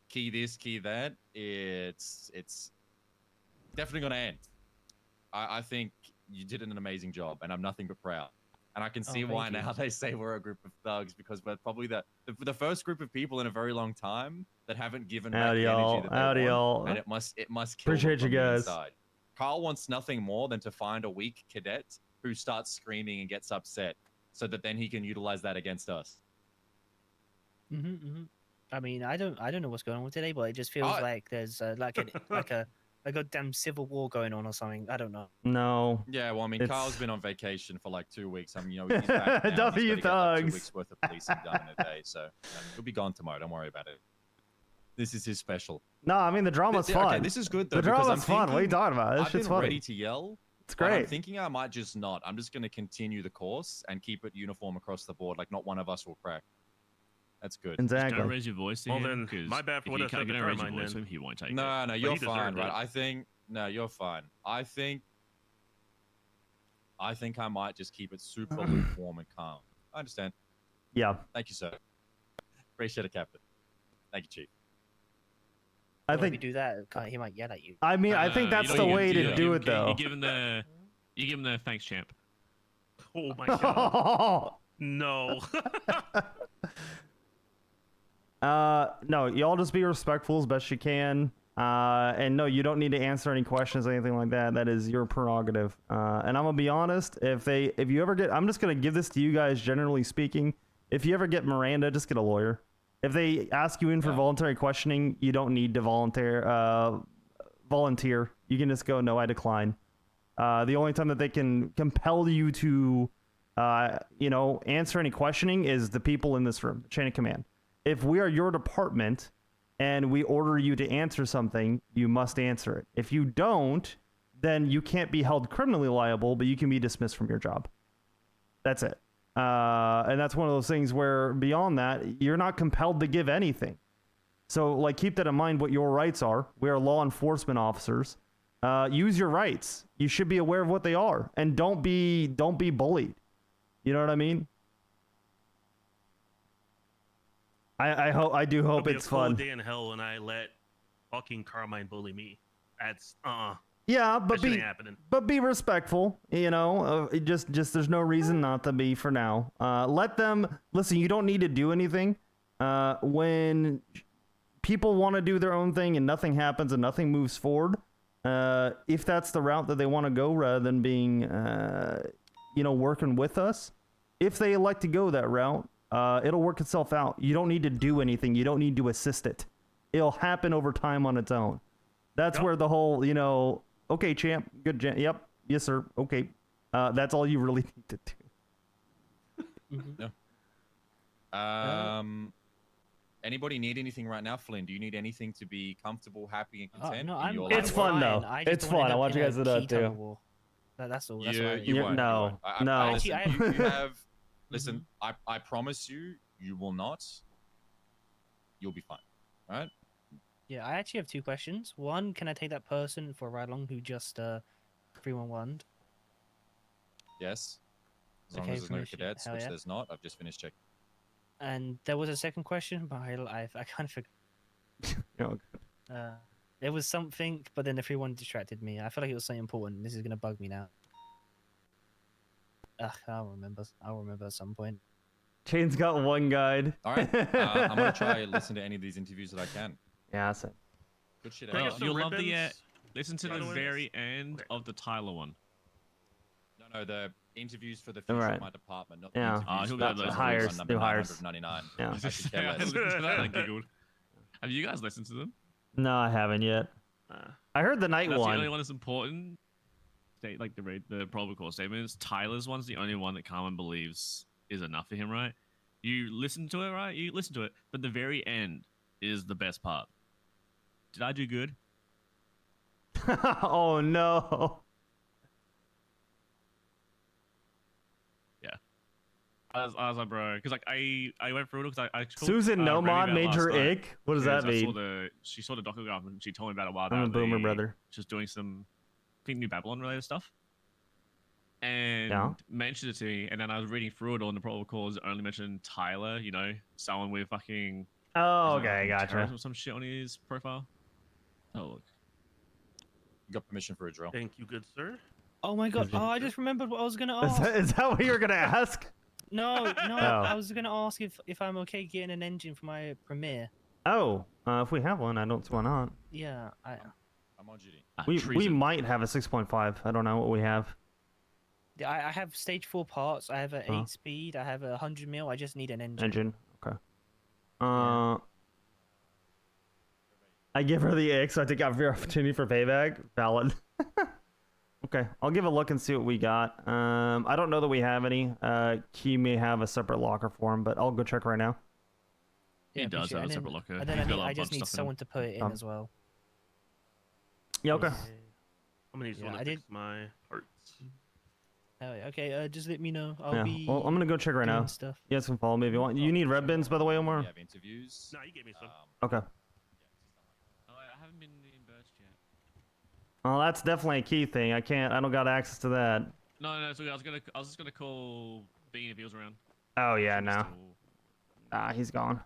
key this, key that, it's definitely going to end. I think you did an amazing job, and I'm nothing but proud. And I can see why now they say we're a group of thugs, because we're probably the first group of people in a very long time that haven't given back the energy that they want, and it must kill Appreciate them you from the guys. inside. Kyle wants nothing more than to find a weak cadet who starts screaming and gets upset, so that then he can utilize that against us. I mean, I don't know what's going on with today, but it just feels like there's like a goddamn civil war going on or something. I don't know. No. Yeah, well, I mean, Kyle's been on vacation for like 2 weeks. I mean, he's back now. W He's gotta get, like, 2 thugs. weeks worth of policing done in a day, so he'll be gone tomorrow. Don't worry about it. This is his special. No, I mean the drama's fun. Okay, this is good though. The drama's fun. What are you talking about? This I've shit's been funny. ready to yell. It's but I'm great. thinking I might just not. I'm just going to continue the course and keep it uniform across the board. Like not one of us will crack. That's good. Exactly. Just don't raise your voice to Well, him, then, my bad for if what you I said can't to raise your Carmine, voice to then. him, he won't take it. No, But you're he fine, deserved right? it. You're fine. I think I might just keep it super lukewarm and calm. I understand. Yeah. Thank you, sir. Appreciate it, Captain. Thank you, Chief. If you do that, he might yell at you. I mean, I think that's the way to do it, though. You give him the thanks, champ. Oh my god. No. No, y'all just be respectful as best you can. And no, you don't need to answer any questions or anything like that. That is your prerogative. And I'm gonna be honest, if you ever get, I'm just gonna give this to you guys, generally speaking. If you ever get Miranda, just get a lawyer. If they ask you in for voluntary questioning, you don't need to volunteer. You can just go, no, I decline. The only time that they can compel you to, answer any questioning is the people in this room, the chain of command. If we are your department and we order you to answer something, you must answer it. If you don't, then you can't be held criminally liable, but you can be dismissed from your job. That's it. And that's one of those things where beyond that, you're not compelled to give anything. So like, keep that in mind, what your rights are. We are law enforcement officers. Use your rights. You should be aware of what they are, and don't be bullied. You know what I mean? I do hope it's fun. It'll be a cold day in hell when I let fucking Carmine bully me. That's Yeah, that shit ain't happening. but be respectful. Just there's no reason not to be for now. Let them listen. You don't need to do anything. When people want to do their own thing and nothing happens and nothing moves forward, if that's the route that they want to go, rather than being working with us, if they elect to go that route, it'll work itself out. You don't need to do anything. You don't need to assist it. It'll happen over time on its own. That's where the whole, okay, champ, good, yep, yes, sir, okay. That's all you really need to do. Anybody need anything right now, Flynn? Do you need anything to be comfortable, happy, and content? No, it's fun though. It's fun. I want you guys to do that too. That's all. You won't. No. Listen, you have. Listen, I promise you, you will not. You'll be fine. All right. Yeah, I actually have two questions. One, can I take that person for a ride along who just 311'd? Yes. As long as there's no cadets, which there's not. I've just finished checking. And there was a second question, but I kind of forgot. There was something, but then the 3-1 distracted me. I feel like it was something important. This is gonna bug me now. I'll remember. I'll remember at some point. Chain's got one guide. All right. I'm gonna try and listen to any of these interviews that I can. Yeah, that's it. Good shit. You'll love the listen to the very end of the Tyler one. No, the interviews for the future of my department, not the interviews he'll for go those hires, new hires. 999. Yeah. I could care less. I giggled. Have you guys listened to them? No, I haven't yet. I heard the night that's one. The only one that's important. Like the probable cause statements. Tyler's one's the only one that Carmen believes is enough for him, right? You listen to it, right? You listen to it, but the very end is the best part. Did I do good? Oh no. Yeah. I was like, bro, because like I went through it because I Susan Nomad Major Ick. What does that mean? She saw the documentary and she told me about it a while back. I'm a boomer, brother. Just doing some, I think, New Babylon related stuff. And mentioned it to me, and then I was reading through it all, and the probable cause only mentioned Tyler, someone with fucking. Oh, okay, gotcha. Or some shit on his profile. Oh, look. You got permission for a drill. Thank you, good sir. Oh my god! Oh, I just remembered what I was gonna ask. Is that what you were gonna ask? No. I was gonna ask if I'm okay getting an engine for my Premiere. Oh, if we have one, I don't see why not. Yeah, I'm on duty. We might have a 6.5. I don't know what we have. I have stage 4 parts. I have an 8-speed. I have a 100 mil. I just need an engine. Okay. I give her the X, so I take out your opportunity for payback. Valid. Okay, I'll give a look and see what we got. I don't know that we have any. Key may have a separate locker for him, but I'll go check right now. He does have a separate locker. And then I just need someone to put it in as well. Yeah, okay. I'm gonna use one to fix my parts. Okay, just let me know. Well, I'm gonna go check right now. Stuff. You guys can follow me if you want. You need red bins, by the way, Omar? We have interviews. No, you gave me some. Okay. I haven't been reimbursed yet. Well, that's definitely a key thing. I don't got access to that. No. So I was just gonna call Bean if he was around. Oh yeah, no. He's gone.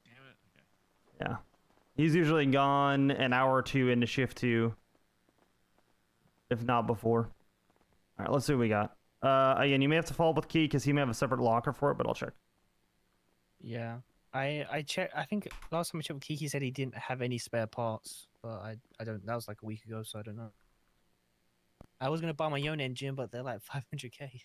Damn it. Okay. Yeah. He's usually gone an hour or two into shift 2. If not before. Alright, let's see what we got. Again, you may have to follow up with Key because he may have a separate locker for it, but I'll check. Yeah. I checked. I think last time I checked with Kiki said he didn't have any spare parts, but I don't. That was like a week ago, so I don't know. I was gonna buy my own engine, but they're like 500k.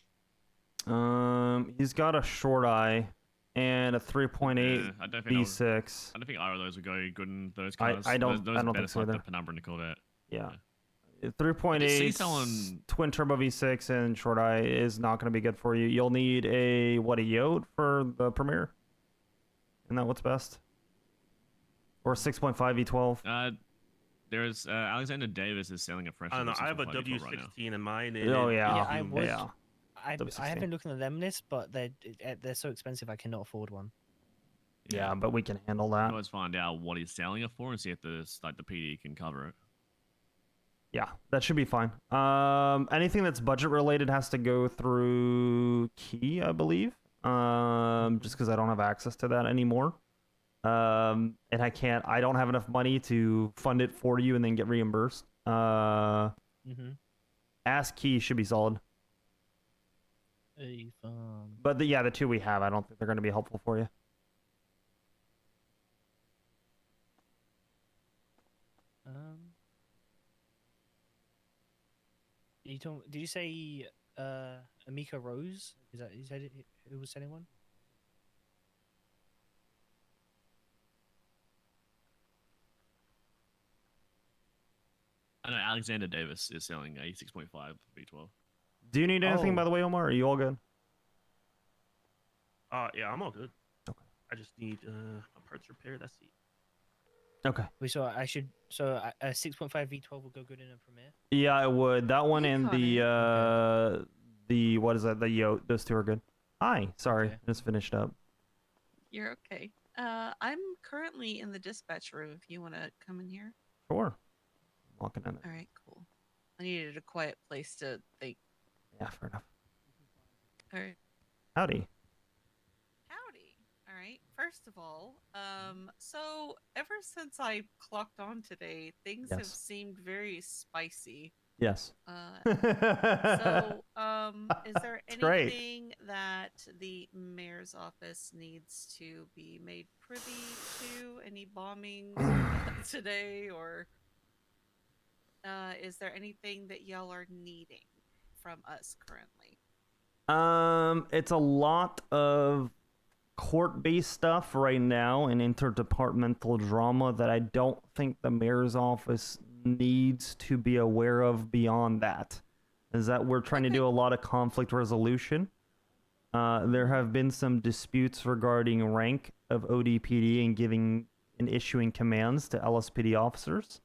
He's got a short eye and a 3.8 I don't think V6. I don't think either of those would go good in those cars. I don't Those think so like the either. Penumbra and the Corvette. Yeah. See 3.8 twin turbo V6 and short eye is not going to be good for you. You'll need a Yode for the Premier. Isn't that what's best? Or 6.5 V12. There's Alexander Davis is selling a fresh. I don't know. I have a V12 right now. W16 in mine. Oh yeah. Yeah, I was. Yeah. I haven't looked at them list, but they're so expensive I cannot afford one. Yeah, but we can handle that. Let's find out what he's selling it for and see if the PD can cover it. Yeah, that should be fine. Anything that's budget related has to go through Key, I believe. Just because I don't have access to that anymore. And I don't have enough money to fund it for you and then get reimbursed. Ask Key should be solid. But the two we have, I don't think they're going to be helpful for you. Did you say Amica Rose? Is that who was selling one? I know Alexander Davis is selling a 6.5 V12. Do you need anything, by the way, Omar? Are you all good? Yeah, I'm all good. Okay. I just need a parts repair. That's it. Okay. So a 6.5 V12 will go good in a Premiere. Yeah, it would. That one and the what is that? The Yote. Those two are good. Hi. Sorry, just finished up. You're okay. I'm currently in the dispatch room. If you want to come in here. Sure. Walking in there. All right, cool. I needed a quiet place to think. Yeah, fair enough. All right. Howdy. Howdy. All right. First of all, so ever since I clocked on today, things have seemed very spicy. Yes. Is there anything that the mayor's office needs to be made privy to? Any bombings today, or is there anything that y'all are needing from us currently? It's a lot of court-based stuff right now and interdepartmental drama that I don't think the mayor's office needs to be aware of beyond that. Is that we're trying to do a lot of conflict resolution. There have been some disputes regarding rank of ODPD and giving and issuing commands to LSPD officers.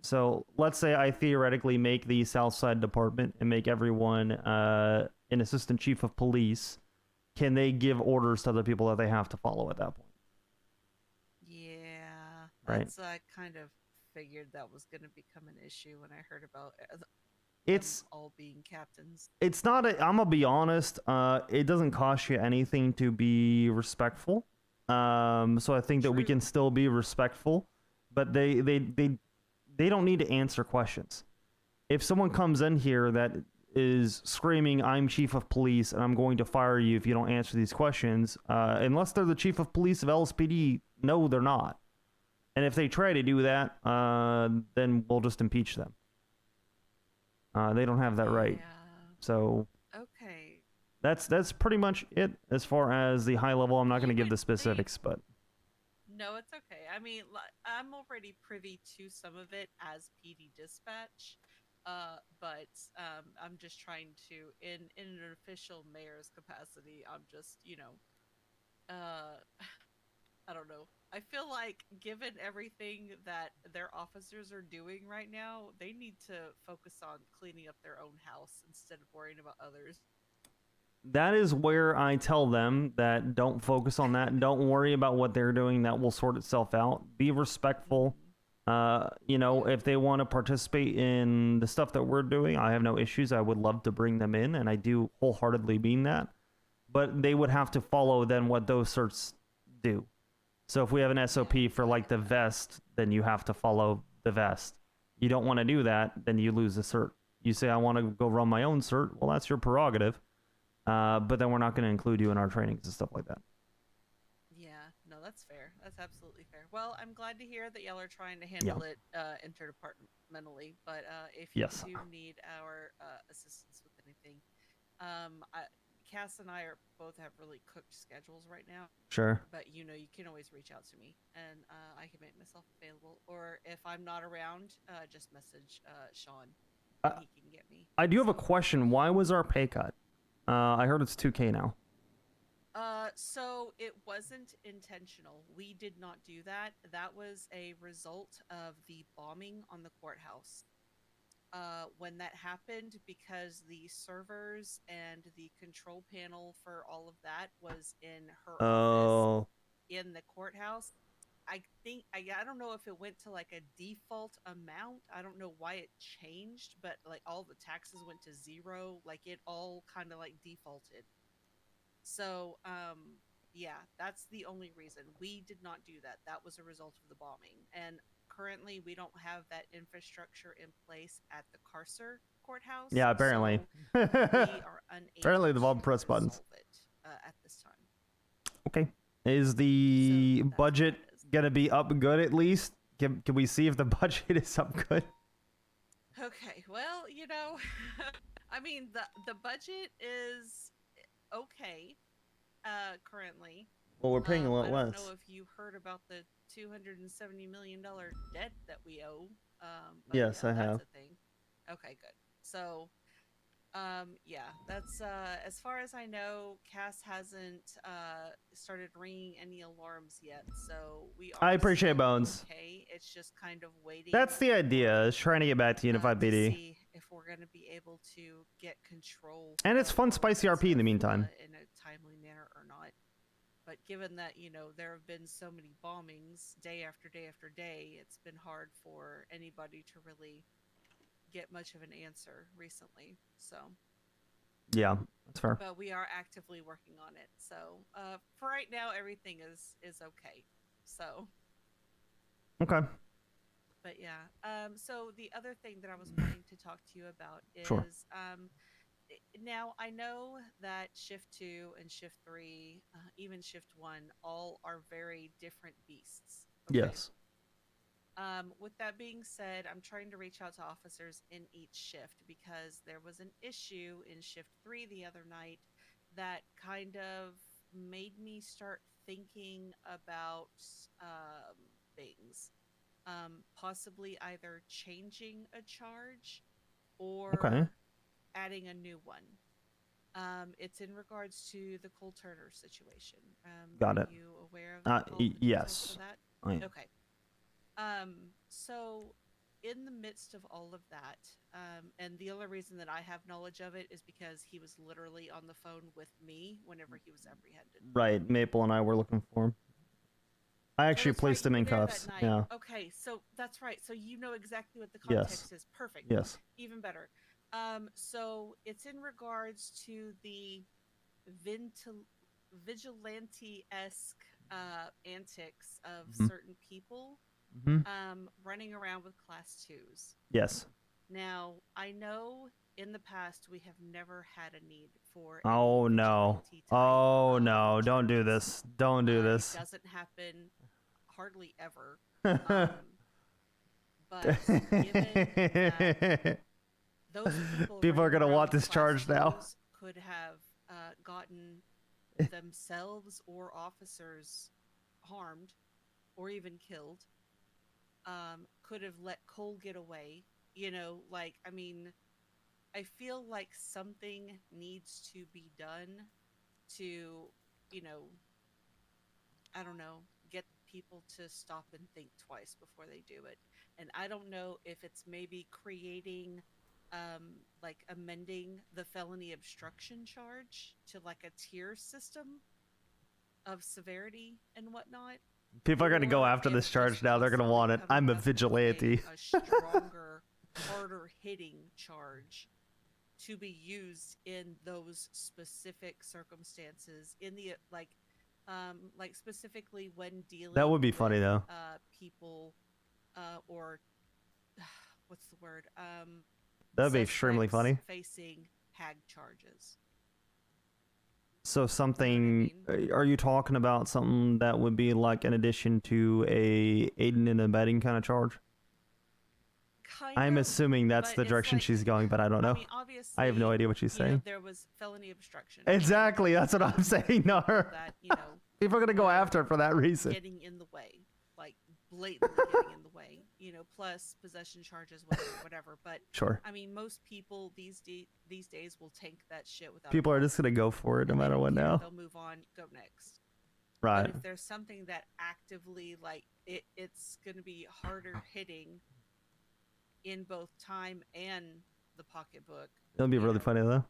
So let's say I theoretically make the Southside Department and make everyone an assistant chief of police. Can they give orders to other people that they have to follow at that point? Yeah, right. That's kind of figured that was going to become an issue when I heard about it's all being captains. It's not. I'm gonna be honest. It doesn't cost you anything to be respectful. So I think that we can still be respectful, but they don't need to answer questions. If someone comes in here that is screaming, "I'm chief of police and I'm going to fire you if you don't answer these questions," unless they're the chief of police of LSPD, no, they're not. And if they try to do that, then we'll just impeach them. They don't have that right. So okay, that's pretty much it as far as the high level. I'm not going to give the specifics, but no, it's okay. I mean, I'm already privy to some of it as PD dispatch, but I'm just trying to, in an official mayor's capacity, I'm just, I don't know. I feel like given everything that their officers are doing right now, they need to focus on cleaning up their own house instead of worrying about others. that is where I tell them that don't focus on that. Don't worry about what they're doing. That will sort itself out. Be respectful. If they want to participate in the stuff that we're doing, I have no issues. I would love to bring them in, and I do wholeheartedly mean that. but they would have to follow then what those certs do. So if we have an SOP for like the vest, then you have to follow the vest. You don't want to do that, then you lose the cert. You say, I want to go run my own cert. Well, that's your prerogative. But then we're not going to include you in our trainings and stuff like that. Yeah, no, that's fair. That's absolutely fair. Well, I'm glad to hear that y'all are trying to handle it interdepartmentally. But if you do need our assistance with anything, Cass and I both have really cooked schedules right now. Sure. But you can always reach out to me, and I can make myself available. Or if I'm not around, just message Sean, and he can get me. I do have a question. Why was our pay cut? I heard it's 2K now. So it wasn't intentional. We did not do that. That was a result of the bombing on the courthouse. When that happened, because the servers and the control panel for all of that was in her office in the courthouse. I don't know if it went to like a default amount. I don't know why it changed, but like all the taxes went to 0. Like it all kind of like defaulted. So, yeah, that's the only reason. We did not do that. That was a result of the bombing. And currently, we don't have that infrastructure in place at the Carcer courthouse. Yeah, apparently. So we are unable apparently, they've all pressed buttons. At this time. Okay. Is the budget going to be up good at least? Can we see if the budget is up good? Okay, well, I mean, the budget is okay currently. Well, we're paying a lot I less. don't know if you heard about the $270 million debt that we owe. Yes, I have. That's a thing. Okay, good. So, yeah, that's as far as I know, Cass hasn't started ringing any alarms yet. So we are. I appreciate Bones. Okay, it's just kind of waiting. That's the idea, is trying to get back to Unified to BD. see if we're going to be able to get control. And it's fun, spicy RP in the meantime. In a timely manner or not. But given that, there have been so many bombings day after day after day, it's been hard for anybody to really get much of an answer recently. So. Yeah, that's fair. But we are actively working on it. So for right now, everything is okay. So. Okay. But yeah. So the other thing that I was wanting to talk to you about is Sure. Now I know that shift 2 and shift 3, even shift 1, all are very different beasts. Okay? Yes. With that being said, I'm trying to reach out to officers in each shift because there was an issue in shift 3 the other night that kind of made me start thinking about things. Possibly either changing a charge or adding a new one. It's in regards to the Cole Turner situation. Got it. Are you aware of that? Yes. I am. Okay. So in the midst of all of that, and the only reason that I have knowledge of it is because he was literally on the phone with me whenever he was apprehended. Right, Maple and I were looking for him. I actually placed him in cuffs. Yeah. Okay, so that's right. So you know exactly what the context is. Perfect. Yes. Even better. So it's in regards to the vigilante-esque antics of certain people running around with class 2s. Yes. Now, I know in the past we have never had a need for Oh no. Oh no, don't do this. Don't do this. It doesn't happen hardly ever. But given that those people are going to want this charge now. Could have gotten themselves or officers harmed or even killed. Could have let Cole get away. I feel like something needs to be done to, I don't know, get people to stop and think twice before they do it. And I don't know if it's maybe creating, amending the felony obstruction charge to like a tier system of severity and whatnot. People are going to go after this charge now. They're going to want it. I'm a vigilante. A stronger, harder hitting charge to be used in those specific circumstances in the like specifically when dealing That would be funny, with, though. people or what's the word, That'd be extremely suspects funny. facing hag charges. So something, are you talking about something that would be like in addition to a aiding and abetting kind of charge? I'm assuming that's the direction she's going, but I don't know. I mean, obviously, I have no idea what she's you know, saying. there was felony obstruction. Exactly, that's what I'm saying. No, That, you know, people are gonna go after her for that reason. getting in the way, like blatantly getting in the way, you know, plus possession charges, whatever. But Sure. I mean, most people these days will tank that shit without. People are just gonna go for it no matter what now. They'll move on, go next. Right. But if there's something that actively, like, it's gonna be harder hitting in both time and the pocketbook. It'll be really funny though.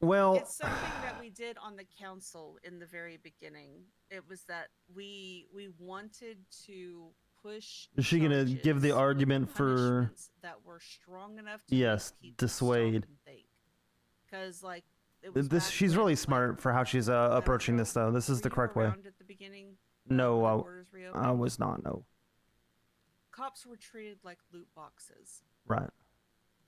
Well, it's something that we did on the council in the very beginning. It was that we wanted to push. is she gonna give the argument for that were strong enough to yes, dissuade? Because like it was This she's really smart for how she's approaching this though. This is the correct way. at the beginning. No, I was not. No. Cops were treated like loot boxes. Right.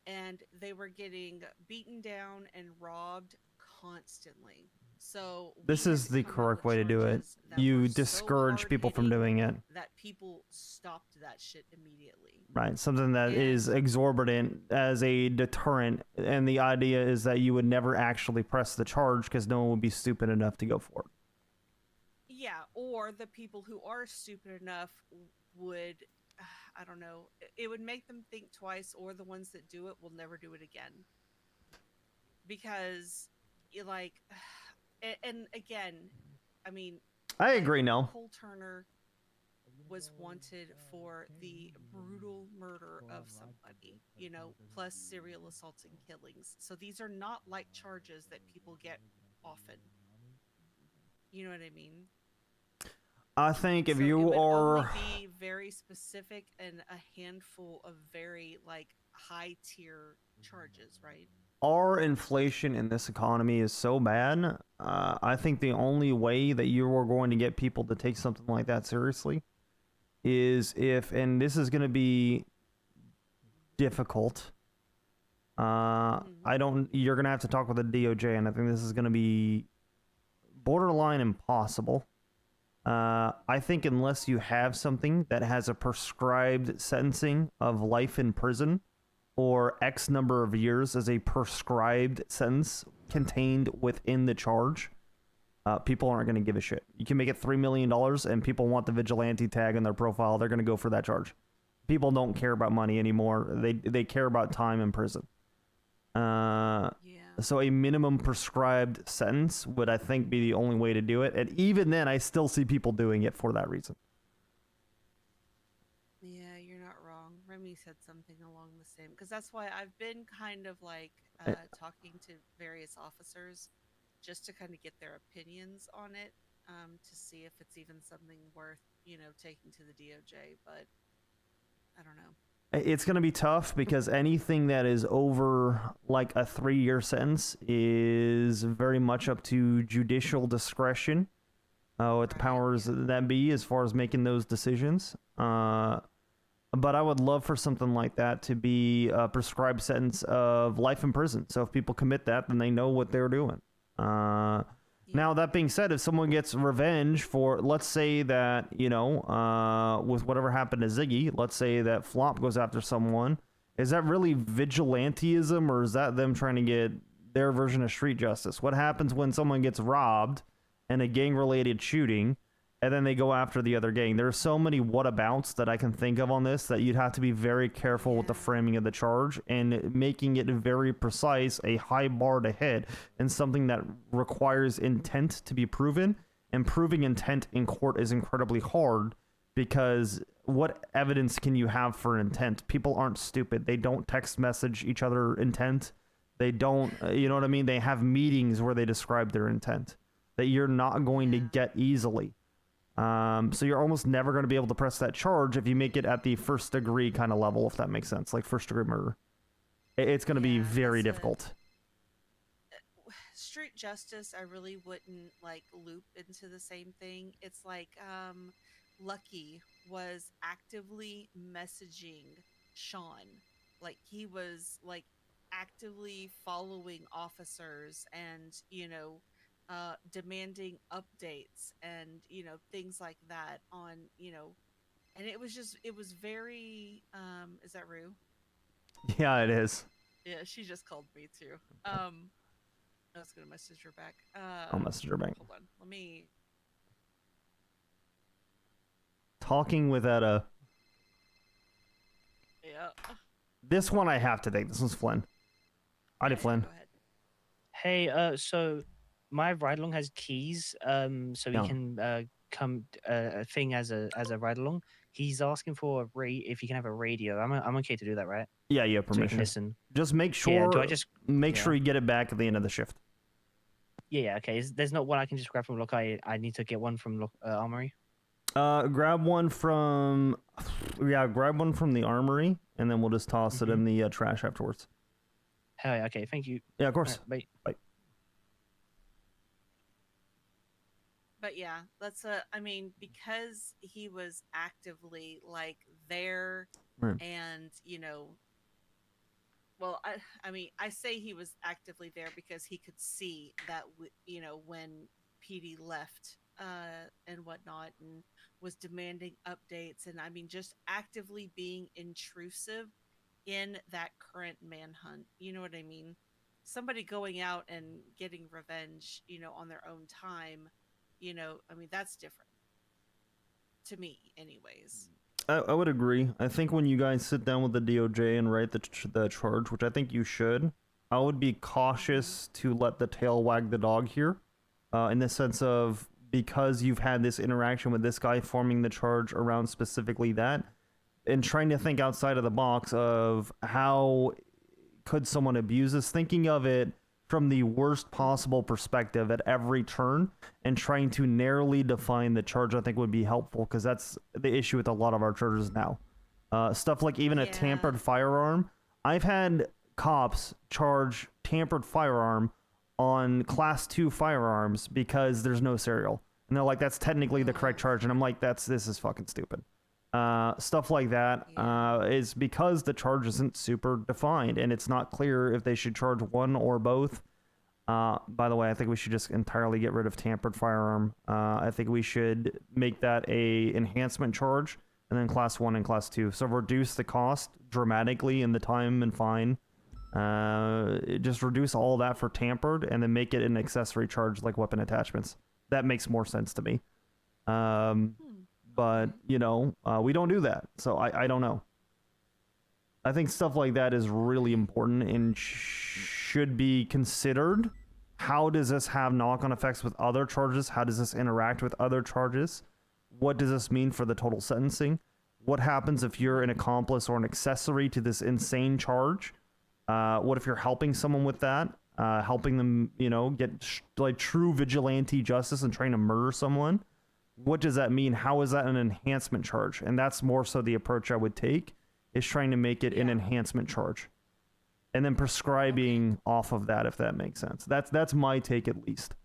And they were getting beaten down and robbed constantly. So this is the correct way to do it. You discourage people from doing it. That people stopped that shit immediately. Right. Something that is exorbitant as a deterrent, and the idea is that you would never actually press the charge because no one would be stupid enough to go for it. Yeah, or the people who are stupid enough would, I don't know, it would make them think twice, or the ones that do it will never do it again. Because, like, and again, I mean, I agree, Nell. Cole Turner was wanted for the brutal murder of somebody, you know, plus serial assaults and killings. So these are not light charges that people get often. You know what I mean? I think if So you it would are only be very specific and a handful of very like high tier charges, right? our inflation in this economy is so bad, I think the only way that you are going to get people to take something like that seriously is if, and this is going to be difficult. You're going to have to talk with the DOJ, and I think this is going to be borderline impossible. I think unless you have something that has a prescribed sentencing of life in prison or X number of years as a prescribed sentence contained within the charge, people aren't going to give a shit. You can make it $3 million and people want the vigilante tag in their profile. They're going to go for that charge. People don't care about money anymore. They care about time in prison. So a minimum prescribed sentence would, I think, be the only way to do it. And even then, I still see people doing it for that reason. Yeah, you're not wrong. Remy said something along the same, because that's why I've been kind of like talking to various officers just to kind of get their opinions on it, to see if it's even something worth, taking to the DOJ. But I don't know. It's going to be tough because anything that is over like a 3-year sentence is very much up to judicial discretion. What the powers that be as far as making those decisions. But I would love for something like that to be a prescribed sentence of life in prison. So if people commit that, then they know what they're doing. Now, that being said, if someone gets revenge for, let's say that, with whatever happened to Ziggy, let's say that Flop goes after someone, is that really vigilanteism, or is that them trying to get their version of street justice? What happens when someone gets robbed in a gang-related shooting, and then they go after the other gang? There are so many whatabouts that I can think of on this that you'd have to be very careful with the framing of the charge and making it very precise, a high bar to hit, and something that requires intent to be proven. And proving intent in court is incredibly hard because what evidence can you have for intent? People aren't stupid. They don't text message each other intent. They don't, you know what I mean? They have meetings where they describe their intent that you're not going to get easily. So you're almost never going to be able to press that charge if you make it at the first degree kind of level, if that makes sense, like first degree murder. It's going to be very difficult. Street justice, I really wouldn't like loop into the same thing. It's like Lucky was actively messaging Sean, like he was like actively following officers and demanding updates and things like that on and it was very is that Rue? Yeah, it is. Yeah, she just called me too. I was gonna message her back. I'll message her back. Hold on, let me. Talking with Etta. Yeah. This one I have to take. This one's Flynn. Howdy, Flynn. Go ahead. Hey, so my ride along has keys, so he can come a thing as a ride along. He's asking for if he can have a radio. I'm okay to do that, right? Yeah, you have permission. So listen. Just make sure. Yeah, do I just make sure you get it back at the end of the shift? Yeah, okay. There's not one I can just grab from Lock. I need to get one from Armory. Grab one from. Yeah, grab one from the Armory, and then we'll just toss it in the trash afterwards. Hell yeah, okay, thank you. Yeah, of course. Bye. Bye. But yeah, that's I mean, because he was actively like there, Right. and well, I mean, I say he was actively there because he could see that when PD left and whatnot, and was demanding updates, and I mean, just actively being intrusive in that current manhunt. You know what I mean? Somebody going out and getting revenge, on their own time. I mean, that's different to me, anyways. I would agree. I think when you guys sit down with the DOJ and write the charge, which I think you should, I would be cautious to let the tail wag the dog here, in the sense of, because you've had this interaction with this guy forming the charge around specifically that, and trying to think outside of the box of how could someone abuse this, thinking of it from the worst possible perspective at every turn, and trying to narrowly define the charge, I think would be helpful, because that's the issue with a lot of our charges now. Stuff like even a tampered firearm. I've had cops charge tampered firearm on class 2 firearms because there's no serial, and they're like, that's technically the correct charge, and I'm like, this is fucking stupid. Stuff like that is because the charge isn't super defined, and it's not clear if they should charge one or both. By the way, I think we should just entirely get rid of tampered firearm. I think we should make that a enhancement charge, and then class 1 and class 2. So reduce the cost dramatically in the time and fine. Just reduce all that for tampered, and then make it an accessory charge like weapon attachments. That makes more sense to me. But, we don't do that. So I don't know. I think stuff like that is really important and should be considered. How does this have knock-on effects with other charges? How does this interact with other charges? What does this mean for the total sentencing? What happens if you're an accomplice or an accessory to this insane charge? What if you're helping someone with that? Helping them, get true vigilante justice and trying to murder someone? What does that mean? How is that an enhancement charge? And that's more so the approach I would take, is trying to make it an enhancement charge, and then prescribing off of that, if that makes sense. That's my take, at least.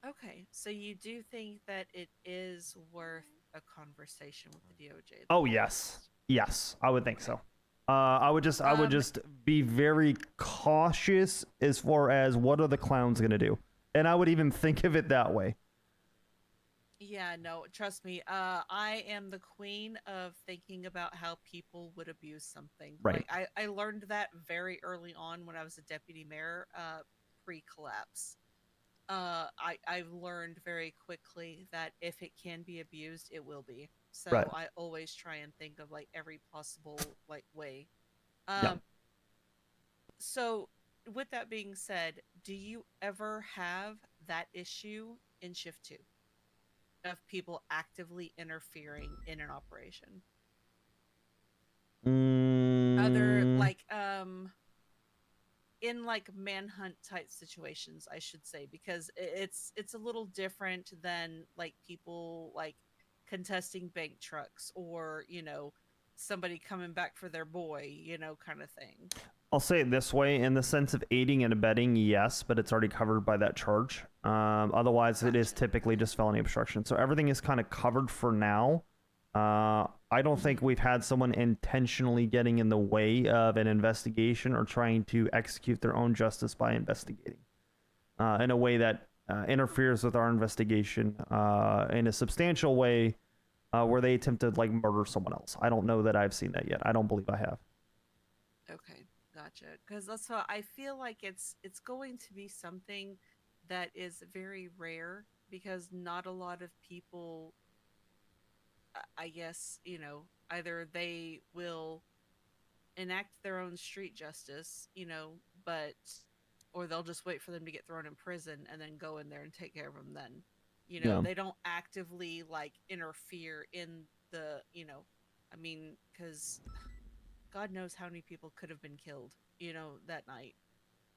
Okay, so you do think that it is worth a conversation with the DOJ? Oh yes, I would think so. I would just be very cautious as far as what are the clowns gonna do, and I would even think of it that way. Yeah, no, trust me. I am the queen of thinking about how people would abuse something. Right. Like, I learned that very early on when I was a deputy mayor, pre-collapse. I've learned very quickly that if it can be abused, it will be. So Right. I always try and think of like every possible way. So with that being said, do you ever have that issue in shift 2? Of people actively interfering in an operation? Other like in like manhunt type situations, I should say, because it's a little different than like people like contesting bank trucks or somebody coming back for their boy, you know, kind of thing. I'll say it this way, in the sense of aiding and abetting, yes, but it's already covered by that charge. Otherwise, it is typically just felony obstruction. So everything is kind of covered for now. I don't think we've had someone intentionally getting in the way of an investigation or trying to execute their own justice by investigating in a way that interferes with our investigation in a substantial way where they attempt to like murder someone else. I don't know that I've seen that yet. I don't believe I have. Okay, gotcha. Because that's what I feel like it's going to be something that is very rare because not a lot of people, I guess, you know, either they will enact their own street justice, you know, but or they'll just wait for them to get thrown in prison and then go in there and take care of them then. You know, Yeah. they don't actively like interfere in the, you know, I mean, because God knows how many people could have been killed, you know, that night.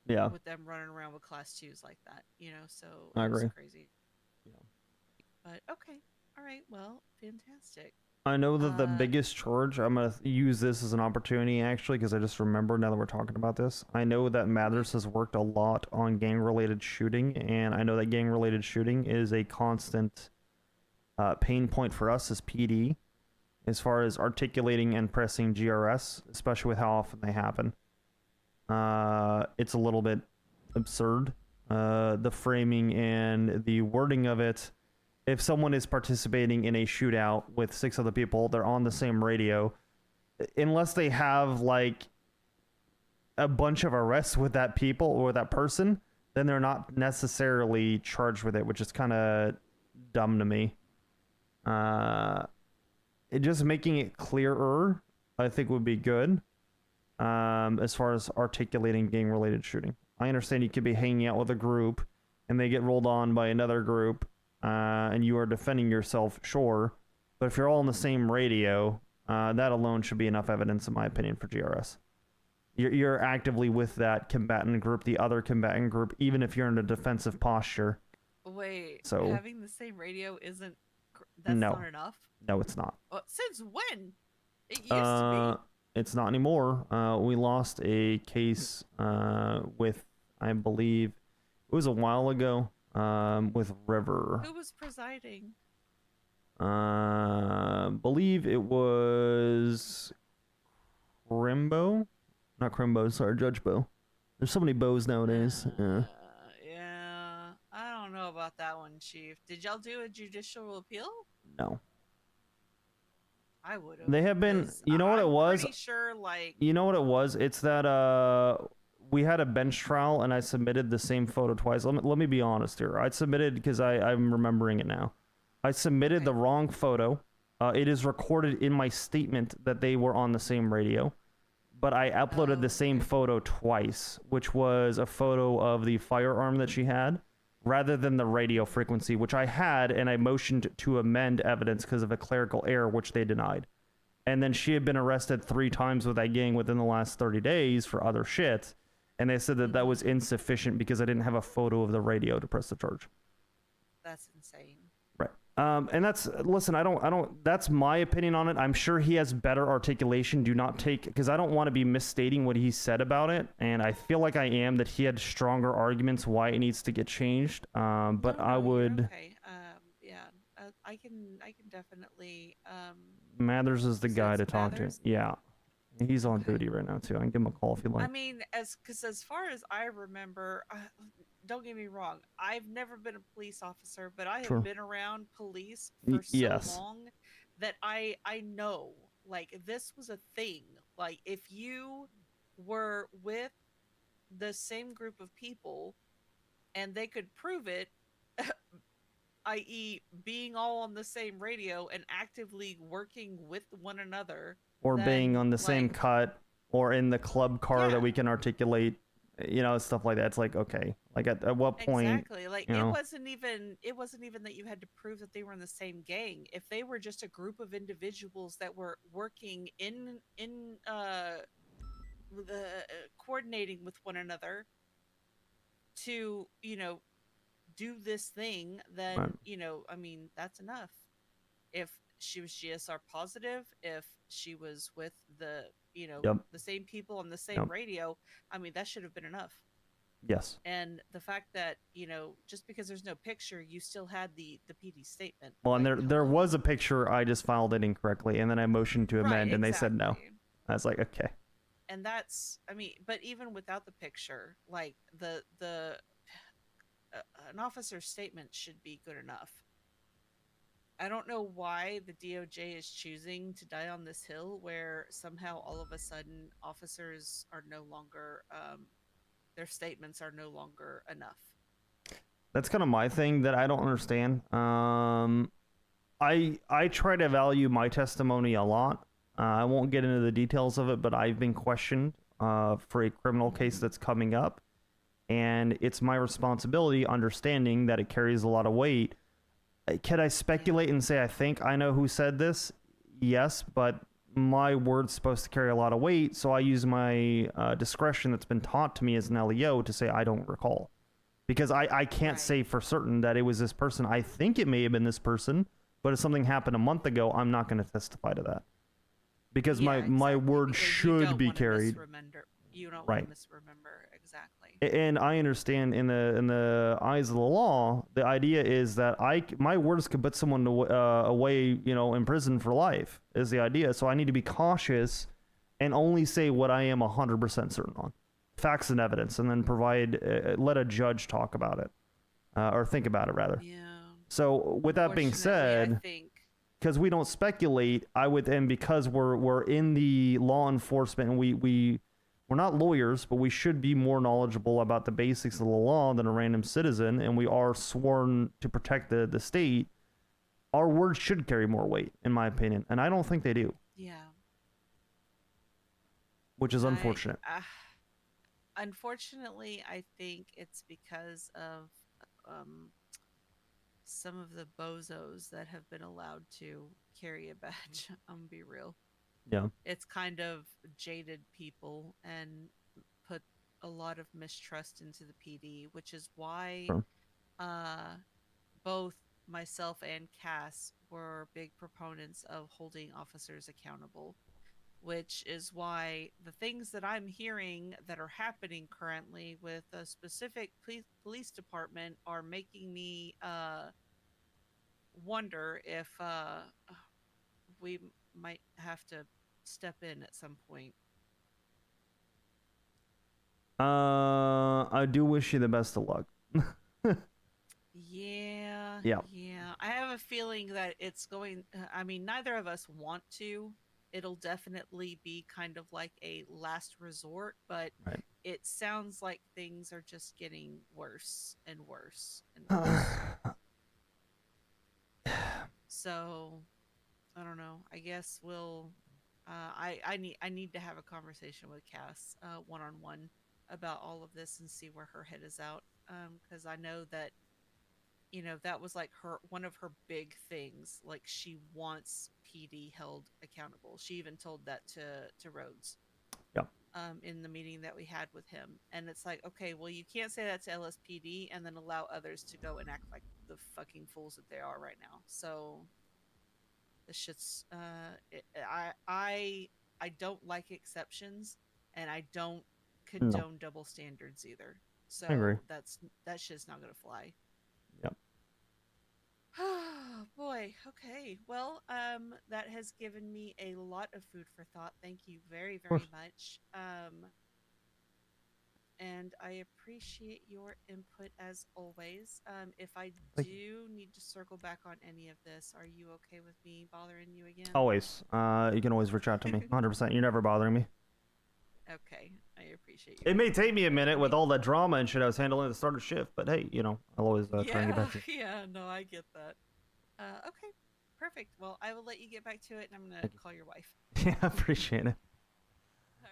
Yeah. With them running around with class 2s like that, you know, so I it was agree. crazy. But okay. All right. Well, fantastic. I know that the biggest charge, I'm going to use this as an opportunity actually, because I just remember now that we're talking about this. I know that Mathers has worked a lot on gang-related shooting, and I know that gang-related shooting is a constant pain point for us as PD, as far as articulating and pressing GRS, especially with how often they happen. It's a little bit absurd, the framing and the wording of it. If someone is participating in a shootout with 6 other people, they're on the same radio. Unless they have, like, a bunch of arrests with that people or that person, then they're not necessarily charged with it, which is kind of dumb to me. Just making it clearer, I think, would be good, as far as articulating gang-related shooting. I understand you could be hanging out with a group, and they get rolled on by another group, and you are defending yourself, sure. But if you're all on the same radio, that alone should be enough evidence, in my opinion, for GRS. You're actively with that combatant group, the other combatant group, even if you're in a defensive posture. Wait, So, having the same radio isn't, that's no. not enough? No, it's not. Since when? It used to It's not anymore. We lost a case with, I believe, it was a while ago, with River. be. Who was presiding? Believe it was Crimbo? Not Crimbo, sorry, Judge Bo. There's so many Bows nowadays. Yeah, I don't know about that one, Chief. Did y'all do a judicial appeal? No. I would have. They have been, you know what it was? Pretty sure, like, You know what it was? It's that we had a bench trial and I submitted the same photo twice. Let me be honest here. I submitted, because I'm remembering it now. I submitted the wrong photo. It is recorded in my statement that they were on the same radio. But I uploaded the same photo twice, which was a photo of the firearm that she had, rather than the radio frequency, which I had, and I motioned to amend evidence because of a clerical error, which they denied. And then she had been arrested 3 times with that gang within the last 30 days for other shit, and they said that that was insufficient because I didn't have a photo of the radio to press the charge. that's insane. Right. And that's, listen, that's my opinion on it. I'm sure he has better articulation. Do not take, because I don't want to be misstating what he said about it. And I feel like I am, that he had stronger arguments why it needs to get changed. But I would. Okay. Yeah. I can definitely. Mathers is the guy to talk to. Mathers? Yeah. He's on duty right now too. I can give him a call if you like. I mean, because as far as I remember, don't get me wrong, I've never been a police officer, but I have Sure. been around police for so Yes. long that I know, like, this was a thing. Like, if you were with the same group of people and they could prove it, i.e. being all on the same radio and actively working with one another, Or then, being on the same like, cut, or in the club car that we can articulate, stuff like that. It's like, okay, like at what point? Exactly. Like, you it know? wasn't even that you had to prove that they were in the same gang. If they were just a group of individuals that were working in coordinating with one another to, do this thing, then, Right. I mean, that's enough. If she was GSR positive, if she was with the, Yep. the same people on the same Yep. radio, I mean, that should have been enough. Yes. And the fact that, just because there's no picture, you still had the PD statement. Well, and like, there was a picture. I just filed it incorrectly, and then I motioned to amend, and they said no. I was like, okay. And that's, I mean, but even without the picture, like an officer's statement should be good enough. I don't know why the DOJ is choosing to die on this hill where somehow all of a sudden officers are no longer, their statements are no longer enough. That's kind of my thing that I don't understand. I try to value my testimony a lot. I won't get into the details of it, but I've been questioned for a criminal case that's coming up, and it's my responsibility, understanding that it carries a lot of weight. Can I speculate and say I think I know who said this? Yes, but my word's supposed to carry a lot of weight, so I use my discretion that's been taught to me as an LEO to say I don't recall. Because I can't say for certain that it was this person. I think it may have been this person, but if something happened a month ago, I'm not going to testify to that. Because my word should be carried. You don't right. want to misremember, exactly. And I understand in the eyes of the law, the idea is that my words could put someone away, in prison for life is the idea. So I need to be cautious and only say what I am 100% certain on. Facts and evidence, and then let a judge talk about it, or think about it rather. Yeah. So with that being said, because we don't speculate, and because we're in the law enforcement, and we're not lawyers, but we should be more knowledgeable about the basics of the law than a random citizen, and we are sworn to protect the state. Our words should carry more weight, in my opinion, and I don't think they do. Yeah. Which is unfortunate. Unfortunately, I think it's because of some of the bozos that have been allowed to carry a badge. I'm gonna be real. Yeah. It's kind of jaded people and put a lot of mistrust into the PD, which is why both myself and Cass were big proponents of holding officers accountable, which is why the things that I'm hearing that are happening currently with a specific police department are making me wonder if we might have to step in at some point. I do wish you the best of luck. Yeah. Yeah. Yeah. I have a feeling that it's going. I mean, neither of us want to. It'll definitely be kind of like a last resort, but it sounds like things are just getting worse and worse and worse. So, I don't know. I guess we'll. I need to have a conversation with Cass, one-on-one, about all of this and see where her head is out. Because I know that, that was like one of her big things. Like, she wants PD held accountable. She even told that to Rhodes. Yep. In the meeting that we had with him, and it's like, okay, well, you can't say that to LSPD and then allow others to go and act like the fucking fools that they are right now. So. This shit's I don't like exceptions, and I don't condone double standards either. So I agree. that shit's not gonna fly. Yep. Oh boy. Okay. Well, that has given me a lot of food for thought. Thank you very, very much. And I appreciate your input as always. If I do need to circle back on any of this, are you okay with me bothering you again? Always. You can always reach out to me. 100%. You're never bothering me. Okay. I appreciate you. It may take me a minute with all that drama and shit I was handling at the start of shift, but hey, I'll always try and get back to you. Yeah, no, I get that. Okay. Perfect. Well, I will let you get back to it, and I'm going to call your wife. Yeah, I appreciate it.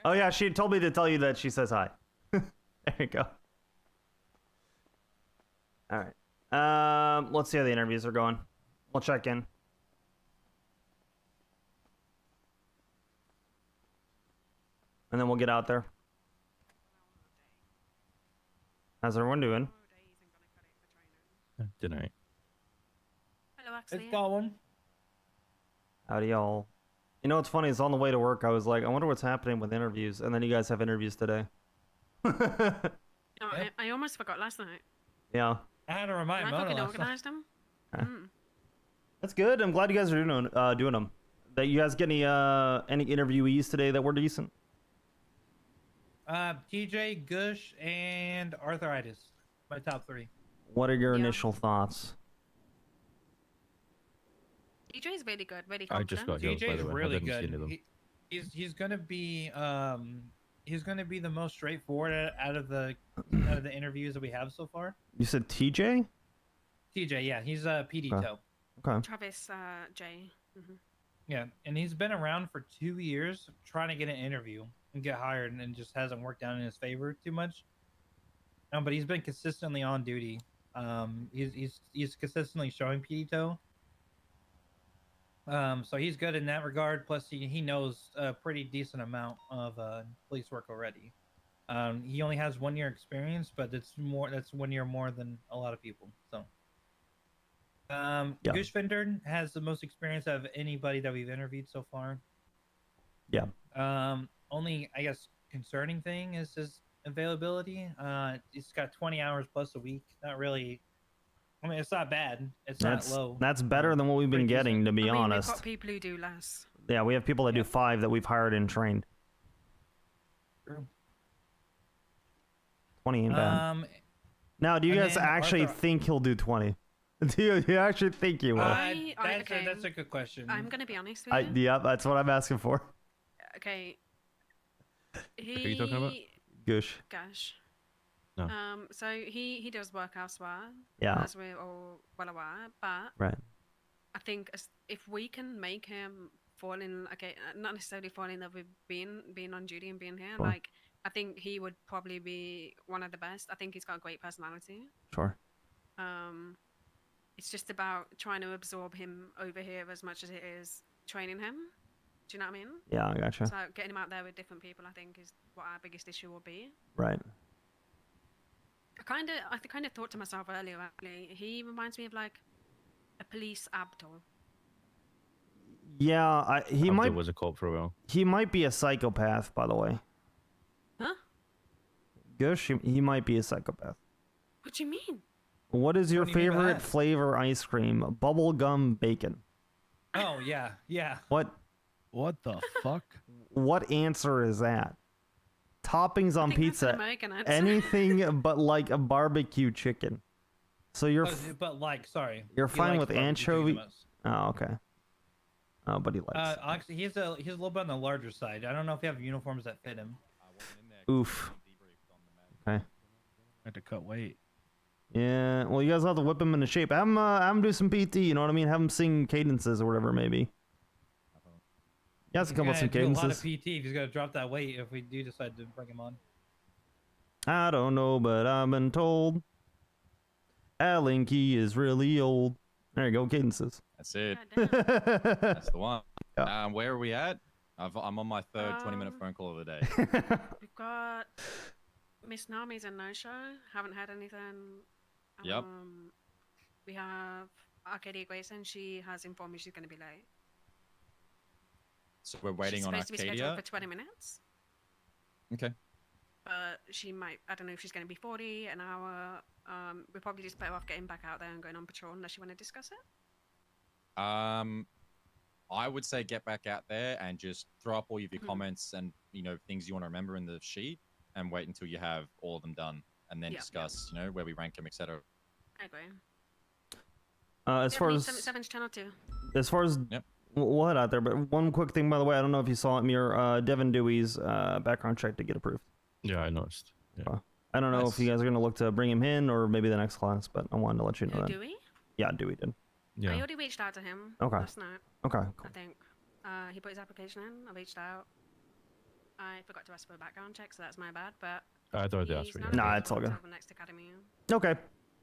Oh, yeah, she told me to tell you that she says hi. There you go. All right. Let's see how the interviews are going. We'll check in. And then we'll get out there. How's everyone doing? Good night. Hello, Oxby. It's going. Howdy, y'all. You know what's funny is on the way to work, I was like, I wonder what's happening with interviews, and then you guys have interviews today. No, I almost forgot last night. Yeah. I had to remind I Mona fucking last organized them. That's good. I'm glad you guys are doing them. That you guys get any interviewees today that were decent? TJ, Gush, and Arthritis. My top 3. What are your initial thoughts? DJ is really good, really I just confident. got yours, by TJ's the way. I really didn't see any of good. them. He's gonna be the most straightforward out of the interviews that we have so far. You said TJ? TJ, yeah, he's a PD Okay. toe. Okay. Travis J. Yeah, and he's been around for 2 years trying to get an interview and get hired, and it just hasn't worked out in his favor too much. But he's been consistently on duty. He's consistently showing PD toe. So he's good in that regard. Plus, he knows a pretty decent amount of police work already. He only has 1 year experience, but that's 1 year more than a lot of people. So, Gushvinder has the most experience of anybody that we've interviewed so far. Yeah. Only, I guess, concerning thing is his availability. He's got 20 hours plus a week. Not really. I mean, it's not bad. It's not low. That's better than what we've been getting, to be I mean, honest. we've got people who do less. Yeah, we have people that do 5 that we've hired and trained. True. 20 ain't bad. Now, do you guys actually think he'll do 20? Do you actually think he will? That's a good question. I'm gonna be honest with you. Yeah, that's what I'm asking for. Okay. Who are you talking about? Gush. Gush. No. So he does work elsewhere. Yeah. As we're all well aware, but Right. I think if we can make him fall in, not necessarily fall in love with being on duty and being here, Sure. like I think he would probably be one of the best. I think he's got a great personality. Sure. It's just about trying to absorb him over here as much as it is training him. Do you know what I mean? Yeah, I gotcha. So getting him out there with different people, I think, is what our biggest issue will be. Right. I kind of thought to myself earlier. Actually, he reminds me of like a police Abdul. Yeah, he Abdul might was a cop for a while. He might be a psychopath, by the way. Huh? Gush, he might be a psychopath. What do you mean? What is your What do you mean by favorite that? flavor ice cream? Bubblegum bacon. Oh yeah, yeah. What the fuck? What answer is that? Toppings on I think that's an pizza. American answer. Anything but like a barbecue chicken. So you're But like, sorry, you're he fine likes with barbecue chicken the anchovy. most. Oh, okay. Oh, but he likes. Actually, he's a little bit on the larger side. I don't know if you have uniforms that fit him. Oof. Okay. Had to cut weight. Yeah. Well, you guys have to whip him into shape. Have him do some PT. You know what I mean? Have him sing cadences or whatever, maybe. You guys can come up with some Do a lot of cadences. PT. He's got to drop that weight if we do decide to bring him on. I don't know, but I've been told Allen Key is really old. There you go, cadences. That's it. That's the one. Yeah. Where are we at? I'm on my third 20-minute phone call of the day. We've got Miss Nami's a no-show. Haven't had anything. Yep. We have Arcadia Grayson. She has informed me she's going to be late. So we're waiting she's on supposed to be scheduled Arcadia. for 20 minutes. Okay. But she might, I don't know if she's going to be 40, an hour. We're probably just better off getting back out there and going on patrol unless you want to discuss it. I would say get back out there and just throw up all of your Mhm. comments and things you want to remember in the sheet, and wait until you have all of them done, and then Yeah. discuss where we rank them, etc. I agree. As far as Seven's channel 2. as far as we'll head out there, but one quick thing, by the way, I don't know if you saw it, Mir. Devin Dewey's background check to get approved. Yeah, I noticed. Yeah. I don't know if you guys are gonna look to bring him in or maybe the next class, but I wanted to let you know Who, that. Dewey? Yeah, Dewey did. I already reached out to him Okay. last night. Okay, I cool. think he put his application in. I reached out. I forgot to ask for a background check, so that's my bad. But I thought they asked he's for not you. Nah, it's all available good. until the next academy. Okay,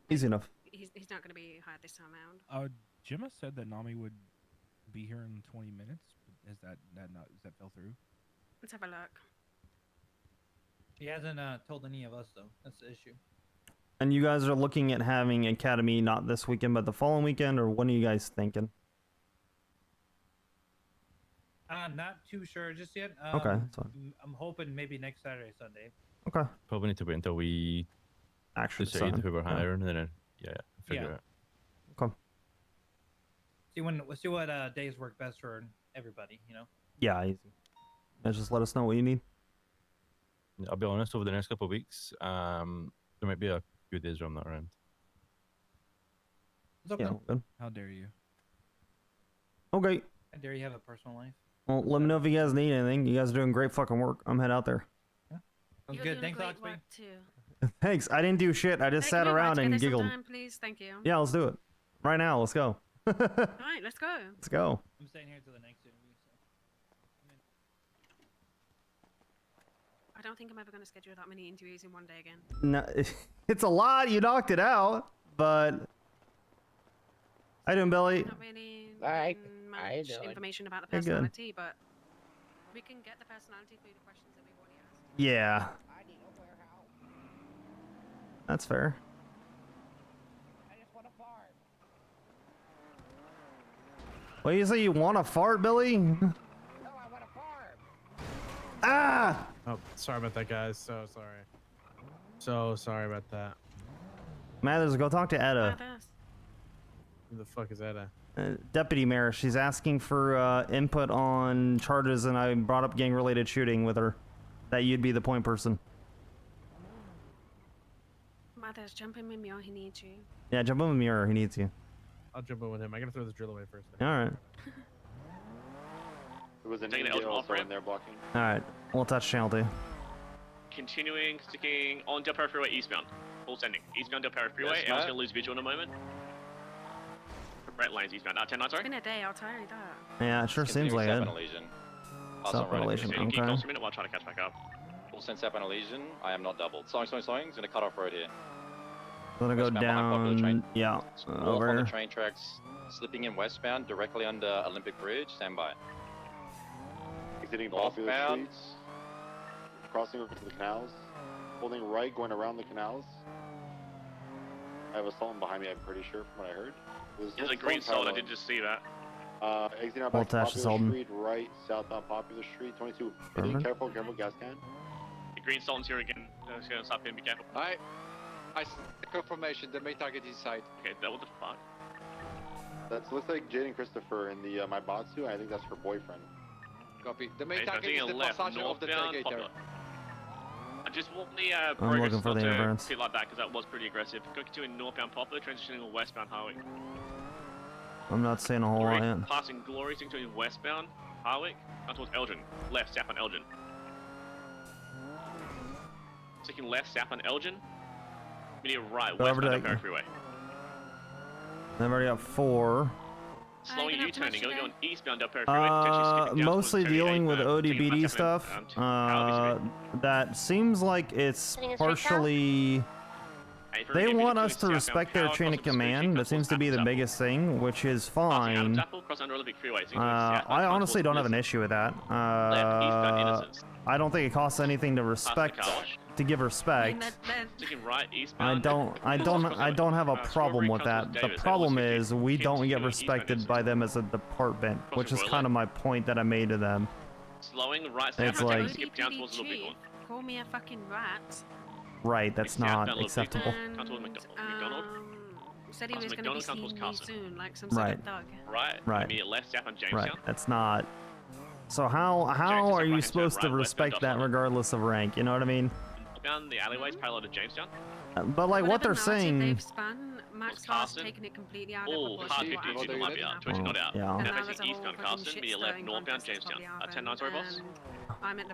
easy enough. He's not going to be hired this time around. Gemma said that Nami would be here in 20 minutes. Is that fell through? Let's have a look. He hasn't told any of us though. That's the issue. And you guys are looking at having academy not this weekend, but the following weekend, or when are you guys thinking? not too sure just yet. Okay, that's fine. I'm hoping maybe next Saturday, Sunday. Okay. Probably need to wait until we actually decide decide. who we're Yeah. hiring, and then figure Yeah. it. Okay. See what days work best for everybody. You know. Yeah, easy. Just let us know what you need. I'll be honest. Over the next couple of weeks, there might be a few days where I'm not around. It's okay. Yeah, good. How dare you? Okay. How dare you have a personal life? Well, let me know if you guys need anything. You guys are doing great fucking work. I'm head out there. Sounds good. Thanks, Oxby. Thanks. I didn't do shit. I just sat around and giggled. Time, please. Thank you. Yeah, let's do it. Right now. Let's go. All right, let's go. Let's go. I'm staying here until the next interview. So. I don't think I'm ever going to schedule that many interviews in one day again. No, it's a lot. You knocked it out, but how you doing, Billy? Not really Much I information about the You're good. personality, but we can get the personality through the questions that we've already asked. Yeah. That's fair. What do you say? You want to fart, Billy? Ah! Oh, sorry about that, guys. So sorry. So sorry about that. Mathers, go talk to Etta. Who the fuck is Etta? Deputy Mayor. She's asking for input on charges, and I brought up gang-related shooting with her. That you'd be the point person. Mothers, jump in with me or he needs you. Yeah, jump in with Mirror. He needs you. I'll jump in with him. I gotta throw this drill away first. All right. There was an India also in there blocking. All right. We'll touch channel 2. Continuing, sticking on Del Perro Freeway eastbound. Full sending. Eastbound Del Perro Freeway. Yes, I was Matt. going to lose visual in a moment. Brett Lane's eastbound. 10-9, It's sorry. been a day, I'll tell you that. Yeah, it sure seems like it. Self-revelation. Self-revelation. Keep Okay. close a minute while I try to catch back up. Full send Sap and Elysian. I am not doubled. Slowing. Gonna cut off road here. Gonna go Westbound behind Popular down. Train. Yeah. North on the Over. train tracks. Slipping in westbound directly under Olympic Bridge. Stand by. Exiting Popular Northbound. Streets. Crossing over to the canals. Holding right, going around the canals. I have a Sultan behind me, I'm pretty sure, from what I heard. There's a green salt. I did just see that. Exiting out We'll back to attach the Popular Sultan. Street, right, south on Popular Street, 22. Perfect. Careful, gas can. The green Sultan's here again. Just going to stop in. Be careful. I confirmation. The main target is inside. Okay, that what the fuck? That looks like Jade and Christopher in the my Batsu. I think that's her boyfriend. Copy. The main Okay, target is the left, passage of the northbound, delegator. Popular. I just want the I'm progress looking for not the to interference. feel like that because that was pretty aggressive. Continuing northbound Popular, transitioning on westbound Harwick. I'm not saying a whole lot yet. Passing Glory, continuing westbound Harwick, down towards Elgin. Left, south on Elgin. Taking left, south on Elgin. Medium right, Go over westbound to Del that- Perro Freeway. I've already got 4. Slowing U-turning, going eastbound Del Perro Freeway, potentially skipping down Mostly towards dealing with 38, ODBD taking stuff. left happening, That seems like it's partially. They want us to respect their chain of command. That seems to be the biggest thing, which is fine. Apple, cross under Olympic Freeway. I honestly don't have an issue with that. I don't think it costs anything to respect, to give respect. Taking right, I eastbound. don't have a problem with that. The problem is we don't get respected by them as a department, which is kind of my point that I made to them. Slowing right, It's south, like- skip down towards Little Bighorn. Call me a fucking rat. Right, that's not acceptable. Down towards McDonald. Said he was going to be McDonald's, seeing towards me Carson. soon, like some sort Right. of thug. Right, Right. immediate left, south on Jamestown. Right, that's not. So how are you supposed to respect that regardless of rank? You know what I mean? Down the alleyways parallel to Jamestown. But like what they're Whatever narrative saying. they've spun, Max Car's Carson. taken it completely out of All proportion. hard to what 50s actually might be happened. out, 20 not out. Yeah. Now And that was facing a eastbound whole Carson, fucking media left, shitstorm northbound contest Jamestown. probably 10-9, sorry, boss. happened, and I'm at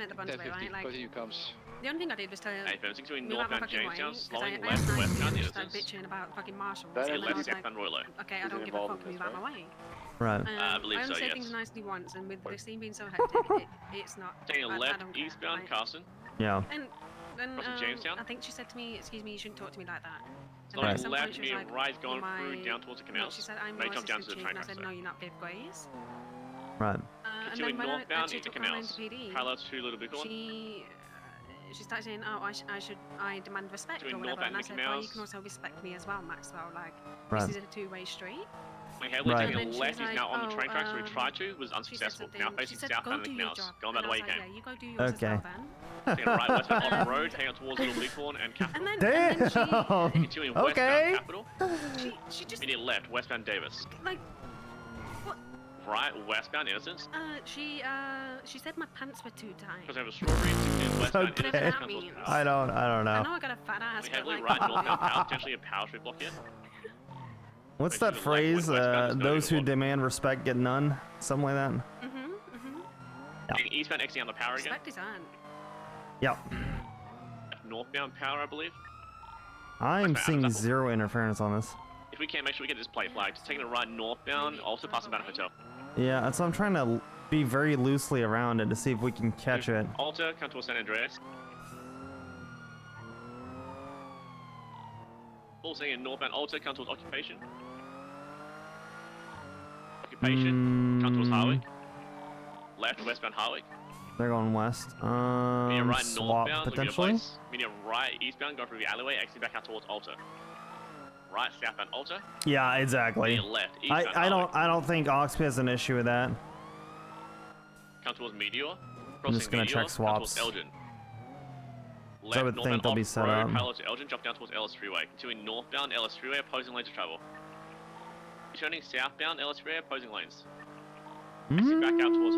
the bunch of it, right? Like, Continue comes. the only thing I did was tell Hey, folks, between move out my northbound fucking way, Jamestown, 'cause slowing I left, asked westbound just started Innocence. bitching about fucking marshals, That and is then I Left, was like, southbound Roylo. okay, I Is it don't give a involved fuck, in move this, out my way. Right. I believe I only so, say yes. things nicely once, and with the scene being so hectic, it's not. Taking I left, don't care, eastbound like- Carson. Yeah. And then Crossing Jamestown? I think she said to me, "Excuse me, you shouldn't talk to me like that." And Slowing then at some point left, she was medium like, right, going "You're through my-" down towards the no, canals. she said, "I'm They your jump down assistant to the chief," train and I tracks said, there. "No, you're not Biff Grace." Right. And Continuing then when I northbound actually into took my man canals. to PD, Parallel to Little Bighorn. she started saying, "Oh, I demand respect Doing or whatever," and I said, "Oh, you can also respect me as well, Maxwell. Like, Right. this is a two-way street." My heavily Right. taking a And then left, she was he's now like, on the train tracks where he "Oh, tried to, was she said unsuccessful. Now something- facing she said, southbound "Go in the do your canals. job." Going And by I the way was you like, came. "Yeah, you go do yours Okay. as well then." Taking a right westbound off the road, heading out towards Little Bighorn and Capital. And then she, Continuing westbound Okay. Capital. she just Immediate left, westbound Davis. like, what? Right, westbound Innocence. She said my pants were too tight. Because I have a strawberry, continuing westbound Okay. Innocence. Whatever that Contours means. Power. I don't I know. know I got a fat ass, We but heavily like, right, northbound Power, potentially a power street block here. What's Wait, that to the left, phrase? westbound is gonna Those be who the demand respect get none. Something like that. Taking eastbound exiting on the power again. respect is on. Yep. Northbound Power, I believe. I'm Westbound seeing Adam's Apple. zero interference on this. If we can, make sure we get this plate flagged. Taking a right northbound, also passing Banner Hotel. Yeah, so I'm trying to be very loosely around it to see if we can catch it. Alta, come towards San Andreas. Also in northbound Alta, come towards Occupation. Occupation, come towards Harwick. Left, westbound Harwick. They're going west. Medium right Swap northbound, looking at a potentially. place. Medium right eastbound, going through the alleyway, exiting back out towards Alta. Right, southbound Alta. Yeah, exactly. Medium left, eastbound I don't think Oxby has an issue with that. Come towards Meteor. I'm just gonna check Come towards swaps. Elgin. So I would think they'll be set up. Parallel to Elgin, drop down towards Ellis Freeway. Continuing northbound Ellis Freeway, opposing lanes of travel. Returning southbound Ellis Freeway, opposing lanes. Exit back out towards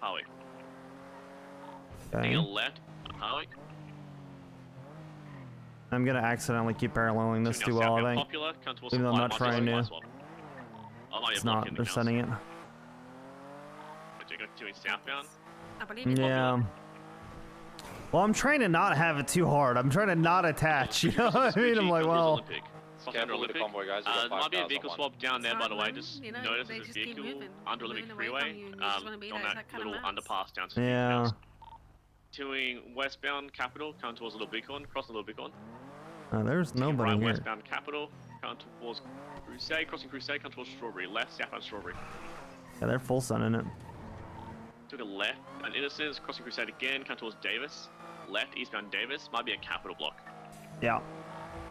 Harwick. Taking a left on Harwick. I'm gonna accidentally keep paralleling this too well, I think. Popular, come towards Even though I'm Supply, not trying to. It's not. They're sending it. Continuing southbound. I believe it's Yeah. Well, I'm trying to not have it too hard. I'm trying to not attach. You know what I mean? I'm like, well. Careful with the convoy, guys. Might be a vehicle swap down there, by the way. Just you know, notice they there's a just keep vehicle moving, under Olympic moving away from Freeway you, and you just wanna be on like, that "Is that little kinda underpass down to Yeah. Continuing westbound Capital, come towards Little Bighorn, crossing Little Bighorn. There's nobody Right, here. westbound Capital, come towards Crusade, crossing Crusade, come towards Strawberry. Left, southbound Strawberry. Yeah, they're full sunning it. To the left, and Innocence, crossing Crusade again, come towards Davis. Left, eastbound Davis, might be a Capital block. Yeah.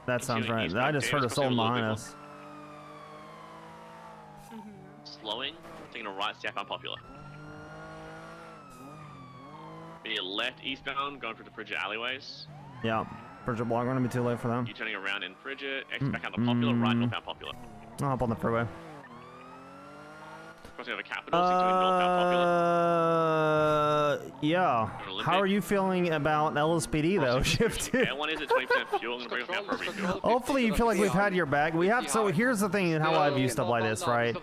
That sounds Continuing right. eastbound I just heard Davis, a soul crossing Little behind Bighorn. us. Slowing, taking a right, southbound Popular. Be a left, eastbound, going through the Bridget alleyways. Yeah. Bridget block, gonna be too late for them. You turning around in Bridget, exit back out the Popular, right, northbound Popular. I'll hop on the freeway. Crossing over Capital, continuing northbound Popular. Yeah. How are you feeling about LSPD though? Shift. Yeah, one is at 20% fuel, I'm gonna bring it down for a refuel. Hopefully you feel like we've had your back. We have. So here's the thing and how I view stuff like this, right?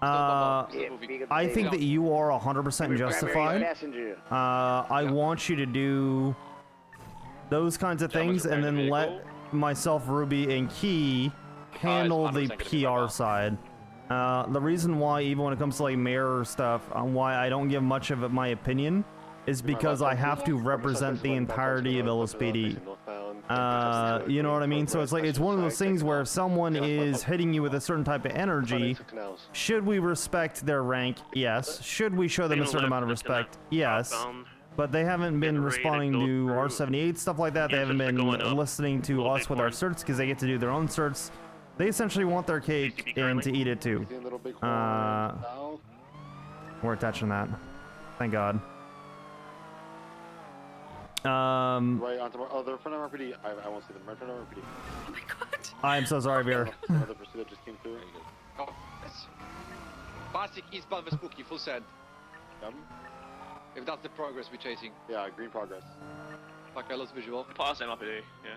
I think that you are 100% justified. I want you to do those kinds of things and then let myself, Ruby, and Key handle the PR side. The reason why, even when it comes to like mayor stuff, why I don't give much of my opinion is because I have to represent the entirety of LSPD. You know what I mean? So it's like, it's one of those things where if someone is hitting you with a certain type of energy, should we respect their rank? Yes. Should we show them a certain amount of respect? Yes. But they haven't been responding to R78, stuff like that. They haven't been listening to us with our certs because they get to do their own certs. They essentially want their cake and to eat it too. We're attaching that. Thank God. Right onto my other front of RPD. I won't see them. Right front of RPD. Oh my God. I'm so sorry, Beer. Another pursuit that just came through. Oh, yes. Basic eastbound Vespucci, full send. If that's the progress we're chasing. Yeah, green progress. Okay, let's visual. Pass MRPD, yeah.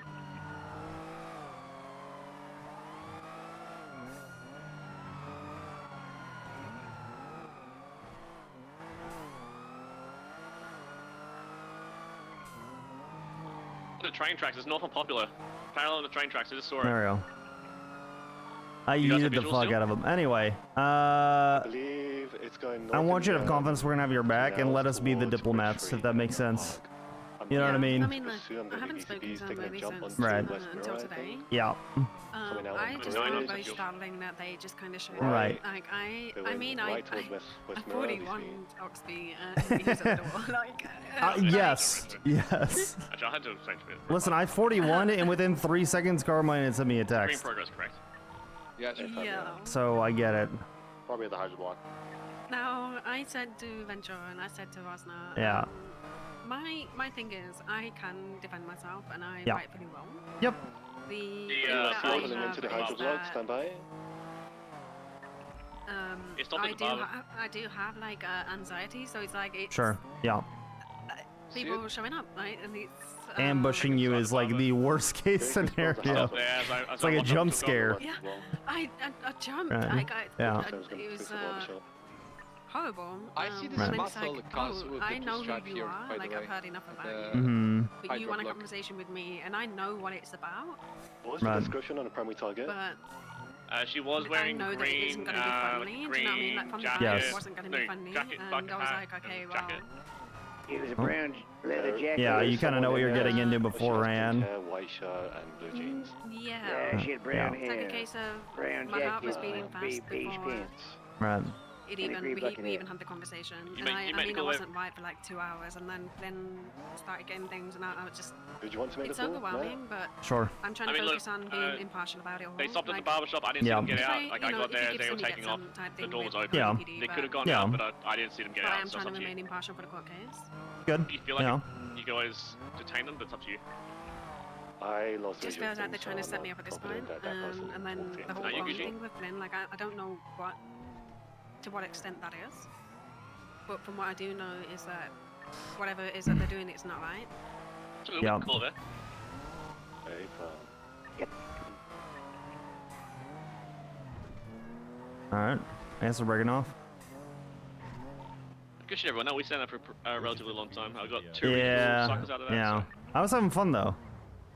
The train tracks, it's north on Popular. Parallel to the train tracks, I just saw it. There we go. I You guys yeeted have the visuals fuck still? out of them. Anyway, I believe it's going north. I want you to have and, confidence we're gonna have your back and let us be the towards diplomats, Bridge if that makes sense. You know what I mean? I mean, look, I haven't spoken to them really since until today. Yeah. I just found it very startling that they just kind of showed Right. up. Like, I'm 41, Oxby, and he's at the door. Like, Yes. Yes. Actually, I had to explain to me. Listen, I 41, and within 3 seconds, Carmine sent me a Green text. progress, correct? Yeah. So I get it. Probably at the hydro block. Now, I said to Ventura and I said to Rosna, Yeah. My thing is, I can defend myself, and I Yeah. rightfully will. Yep. The thing that I have into the hydro is block, that, stand by. I do have like anxiety, so it's like it's Sure. Yeah. people showing up, right? And it's Ambushing you is like the worst case scenario. It's like a jump scare. Yeah, I jumped. Right. Like Yeah. it was horrible. I see this and it's muscle like, cause with I the know stripe who you here, are. by the Like way. I've heard enough about The you. Mhm. But you want a hydroblock. conversation with me, and I know what it's about. What's the discussion on the primary target? But she was I wearing know that it green, isn't going to be friendly. Do you know what I mean? Like from the jacket, back, it wasn't going to be friendly, jacket, and bucket I was hat, like, okay, and well. jacket. It was a brown leather jacket. Yeah, you kind of know what you're getting into beforehand. White shirt and blue jeans. Yeah. She had brown It's like hair. a case of Brown my heart was jacket, beating beige fast before pants. Right. it And a even green we bucket even hat. had the conversation, You and make- I you mean make I the wasn't right for like 2 hours, and then started getting things, and I was just. Did you want to make It's the call? overwhelming, but Sure. I'm trying to focus on being impartial about it all. They stopped at the Like, barber shop. I didn't see Yeah. them get if out. Like I you know, got if you there, give they were some, you get taking off. some type The thing door was with open. Yeah. PD, They but- could have gone Yeah. out, but I didn't see them get But I out. am So it's trying up to to you. remain impartial for the court case. Good. You feel like Yeah. you can always detain them, but it's up to you. I lost Just feels like they're trying to set me up at this point, and then the whole Are you bond Gucci? thing with Flynn, like I don't know to what extent that is, but from what I do know is that whatever it is that they're doing, it's not right. It's a little Yeah. bit cool there. All right. Thanks for breaking off. Good shit, everyone. No, we stand up for a relatively long time. I got 2 reasonable Yeah. suckers out of that. Yeah. So. I was having fun though.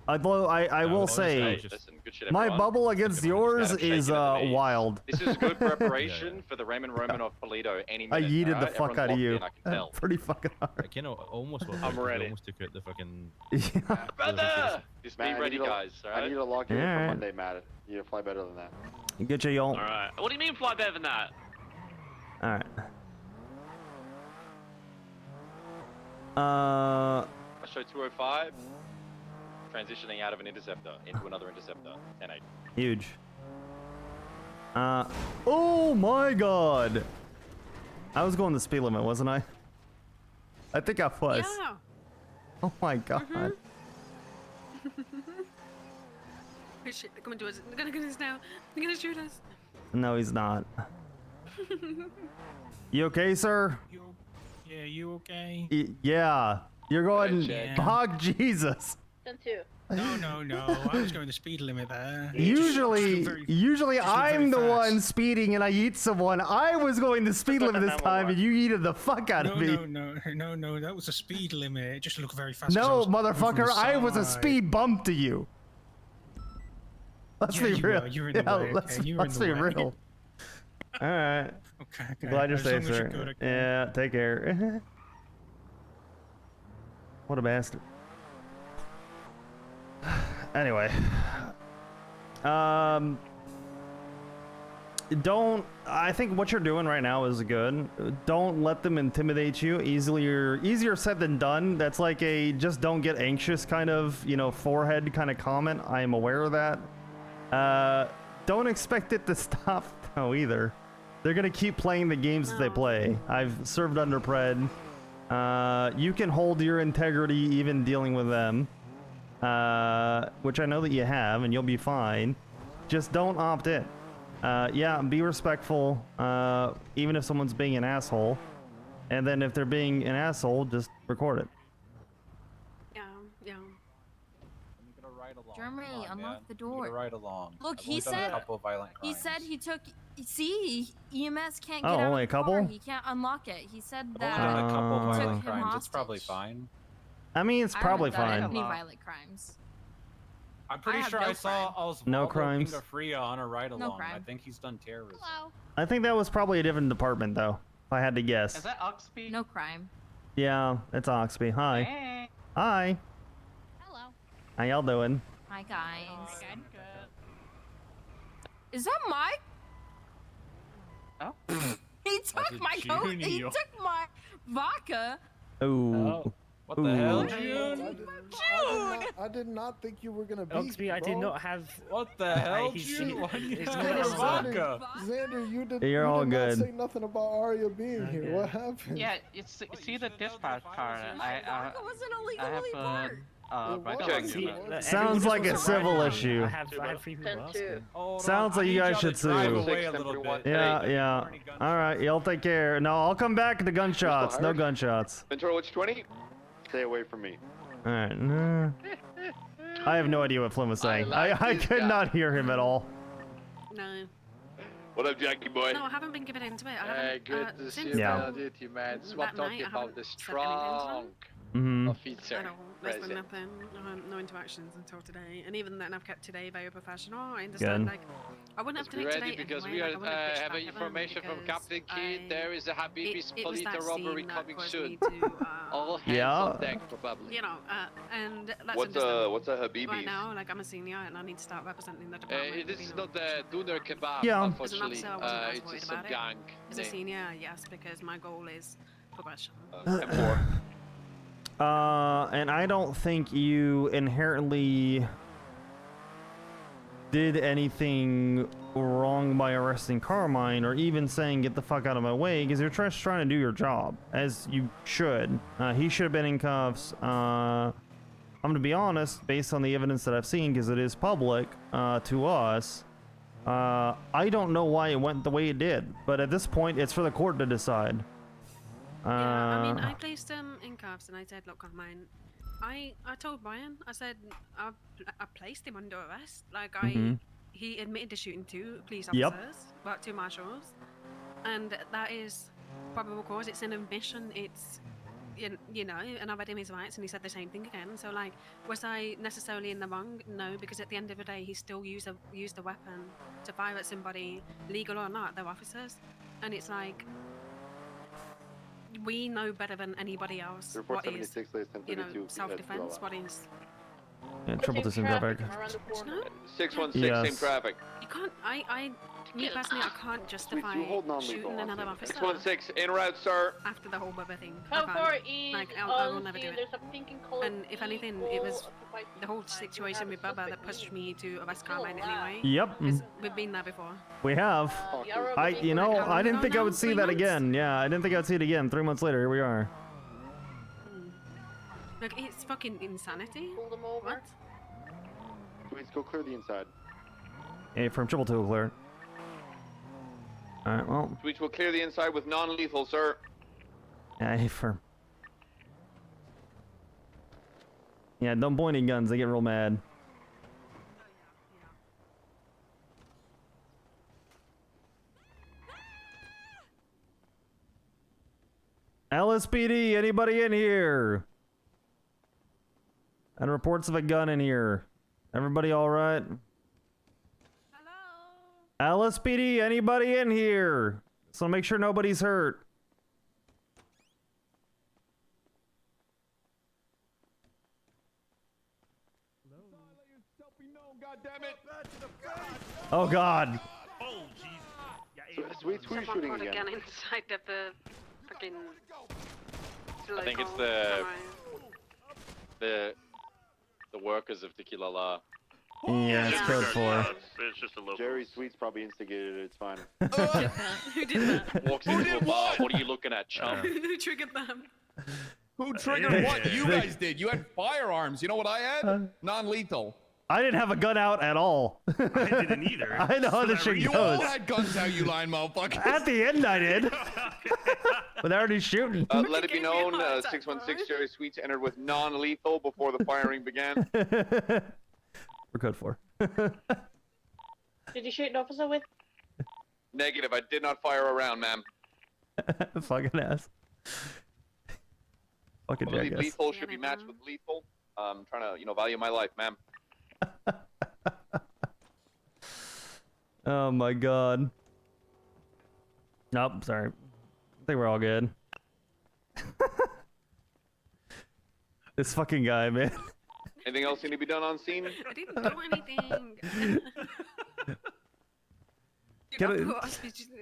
Although I will say, Listen, good shit, my everyone. bubble against yours is wild. This is good preparation for the Raymond Roman of Polito any I minute. yeeted the alright? fuck Everyone's out of locked you. in, I can tell. Pretty fucking hard. I kind of almost. I'm ready. Almost took out the fucking. Yeah. Brother! Just be Matt, ready, guys. I Alright? need to lock you in for Alright. Monday, Matt. You need to fly better than that. Get you, y'all. Alright. What do you mean fly better than that? All right. I show 205. Transitioning out of an interceptor into another interceptor. 10-8. Huge. Oh my god. I was going the speed limit, wasn't I? I think I was. Yeah. Oh my god. Oh shit, they're coming to us. They're gonna get us now. They're gonna shoot us. No, he's not. You okay, sir? Yeah, you okay? Yeah. You're going. Yeah. Hog Jesus. No. I was going the speed limit there. Usually I'm the one speeding and I eat someone. I was going the speed limit this time and you eated the fuck out of me. No, that was a speed limit. It just looked very fast. 'cause I No, was coming from motherfucker, the I was a side. speed bump to you. Let's Yeah, be you real. were. You were in the Yeah, way, let's okay, you were in let's the be way. real. All right. Okay. Glad you're As safe, long as you're sir. good, okay. Yeah, take care. What a bastard. Anyway. I think what you're doing right now is good. Don't let them intimidate you. Easier said than done. That's like a just don't get anxious kind of, forehead kind of comment. I am aware of that. Don't expect it to stop though either. They're gonna keep playing the games that they play. I've served under Pred. You can hold your integrity even dealing with them. Which I know that you have, and you'll be fine. Just don't opt in. Yeah, be respectful, even if someone's being an asshole. And then if they're being an asshole, just record it. Yeah. Germany, unlock the door. Right along. Look, I've he only done a said couple of violent he crimes. said he took. See, EMS can't get Oh, out only of a the couple? car. He can't unlock it. He said I've that only done a couple of took violent him crimes. It's hostage. probably fine. I mean, it's probably I haven't fine. done any violent crimes. I'm pretty have sure no I saw crime. Osvaldo No crimes. Pingafria on a ride along. I crime. think he's done terrorism. Hello. I think that was probably a different department, though, if I had to guess. that Oxby? No crime. Yeah, it's Oxby. Hi. Hi. Hello. How y'all doing? Hi guys. Is that Mike? Oh. He took my coat. He took my vodka. Oh. What the hell, June? I did not think you were gonna be. Oxby, I did not have. What the hell, he's- June? Why do you it's have not your on the- vodka? Xander, you did. You're you all did good. not say nothing about Arya being here. What happened? Yeah, it's see the dispatch part. Vodka wasn't I have illegally parked. Sounds like a civil issue. I have 3 people asking. Sounds like you guys should sue. Yeah, yeah. All right, y'all take care. No, I'll come back to gunshots. No gunshots. Ventura, which 20? Stay away from me. All right. No. I have no idea what Flynn was saying. I could not hear him at all. No. What up, Jackie boy? No, I haven't been given into it. I Hey, haven't, good to see since you, Yeah. duty, man. Swap that night, talking I about haven't the said anything to strong Mm-hmm. officer. I don't. There's been present. nothing. No interactions until today, and even then, I've kept today very professional. I understand. Good. Like, I wouldn't have Be taken ready today because anyway, we like, are I wouldn't have bitched having back at them information from because Captain Kidd. There is a Habibi's it was Polita that robbery scene that coming caused soon. me to, All hands Yeah. on deck, probably. you know, and that's What's a Right Habibi's? now, like I'm a senior and I need to start representing the department. This is not the Doner Kebab, Yeah. As an unfortunately. officer, I wasn't as It's worried just some about it. gang As a name. senior, yes, because my goal is progression. And I don't think you inherently did anything wrong by arresting Carmine or even saying get the fuck out of my way because you're just trying to do your job as you should. He should have been in cuffs. I'm gonna be honest, based on the evidence that I've seen, because it is public to us. I don't know why it went the way it did, but at this point, it's for the court to decide. Yeah, I mean, I placed him in cuffs and I said, look, Carmine, I told Brian, I said, I placed him under arrest. Like, he admitted to shooting 2 police Yep. officers, well, 2 marshals, and that is probable cause. It's an admission. It's, you know, and I read him his rights and he said the same thing again. So, like, was I necessarily in the wrong? No, because at the end of the day, he still used a weapon to fire at somebody, legal or not, they're officers. And it's like, we know better than anybody else Report what is, 76, last 1032, self-defense, what is... Yeah, triple this in traffic. 616, same traffic. You can't, me personally, I can't justify you hold non-lethal shooting on another scene. officer 616, en route, sir. after the whole Bubba thing. How I far can't. is Like, I will never do it. There's a pink and colored And if anything, it was the whole situation with Bubba that pushed me to arrest Carmine anyway. Yep. 'Cause we've been there before. We have. I didn't think I would see that again. Yeah, I didn't think I'd see it again. 3 months later, here we are. Like, it's fucking insanity. What? Please go clear the inside. Hey, from triple two, clear. All right, well, Tweets will clear the inside with non-lethal, sir. yeah, hey, firm. Yeah, don't point any guns. They get real mad. LSPD, anybody in here? And reports of a gun in here. Everybody all right? Hello? LSPD, anybody in here? So make sure nobody's hurt. Oh God. Sweet, who are you shooting Put a again? gun inside of the fucking... I think it's the workers of Tequila La. Yeah, it's code 4. It's just a local. Jerry Sweet's probably instigated it. It's fine. Who did that? Walks into a bar. What are you looking at, chum? Who triggered them? Who triggered what? You guys did. You had firearms. You know what I had? Non-lethal. I didn't have a gun out at all. I didn't either. I know how this shit You goes. all had guns out, you lying motherfuckers. At the end, I did. But already shooting. Let it be known, 616 Jerry Sweets entered with non-lethal before the firing began. We're code 4. Did you shoot an officer with? Negative. I did not fire a round, ma'am. Fucking ass. Fucking I believe jackass. lethal should be matched with lethal. I'm trying to, value my life, ma'am. Oh my God. Nope, sorry. I think we're all good. This fucking guy, man. Anything else need to be done on scene? I didn't do anything. Get Dude, it-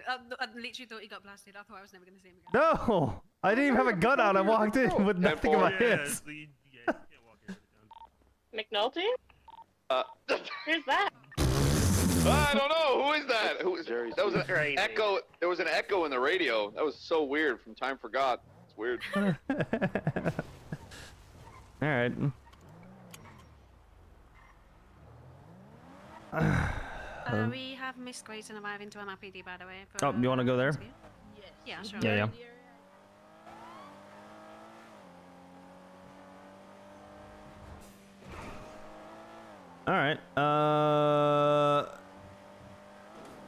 I literally thought he got blasted. I thought I was never gonna see him again. No, I didn't even have a gun out. I walked in with nothing in my hands. McNulty? Who's that? I don't know. Who is that? Who is that? Was an echo. There was an echo in the radio. That was so weird. From Time Forgot. It's weird. All right. We have Miss Grayson arriving to MRPD, by the way. For, Oh, you want to go there? Yeah, sure. Yeah, yeah. All right.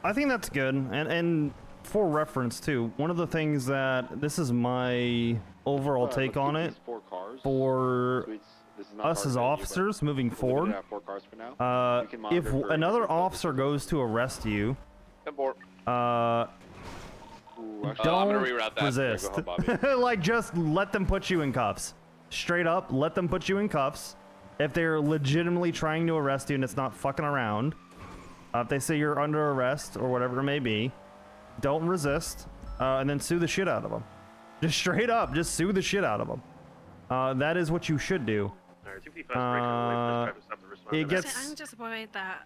I think that's good, and for reference too, one of the things that this is my overall take on it for us as officers moving forward. If another officer goes to arrest you, don't I'm gonna reroute that. resist. Go ahead, Bobby. Like, just let them put you in cuffs. Straight up, let them put you in cuffs. If they're legitimately trying to arrest you and it's not fucking around, if they say you're under arrest or whatever it may be, don't resist, and then sue the shit out of them. Just straight up, just sue the shit out of them. That is what you should do. It gets. I'm just worried that.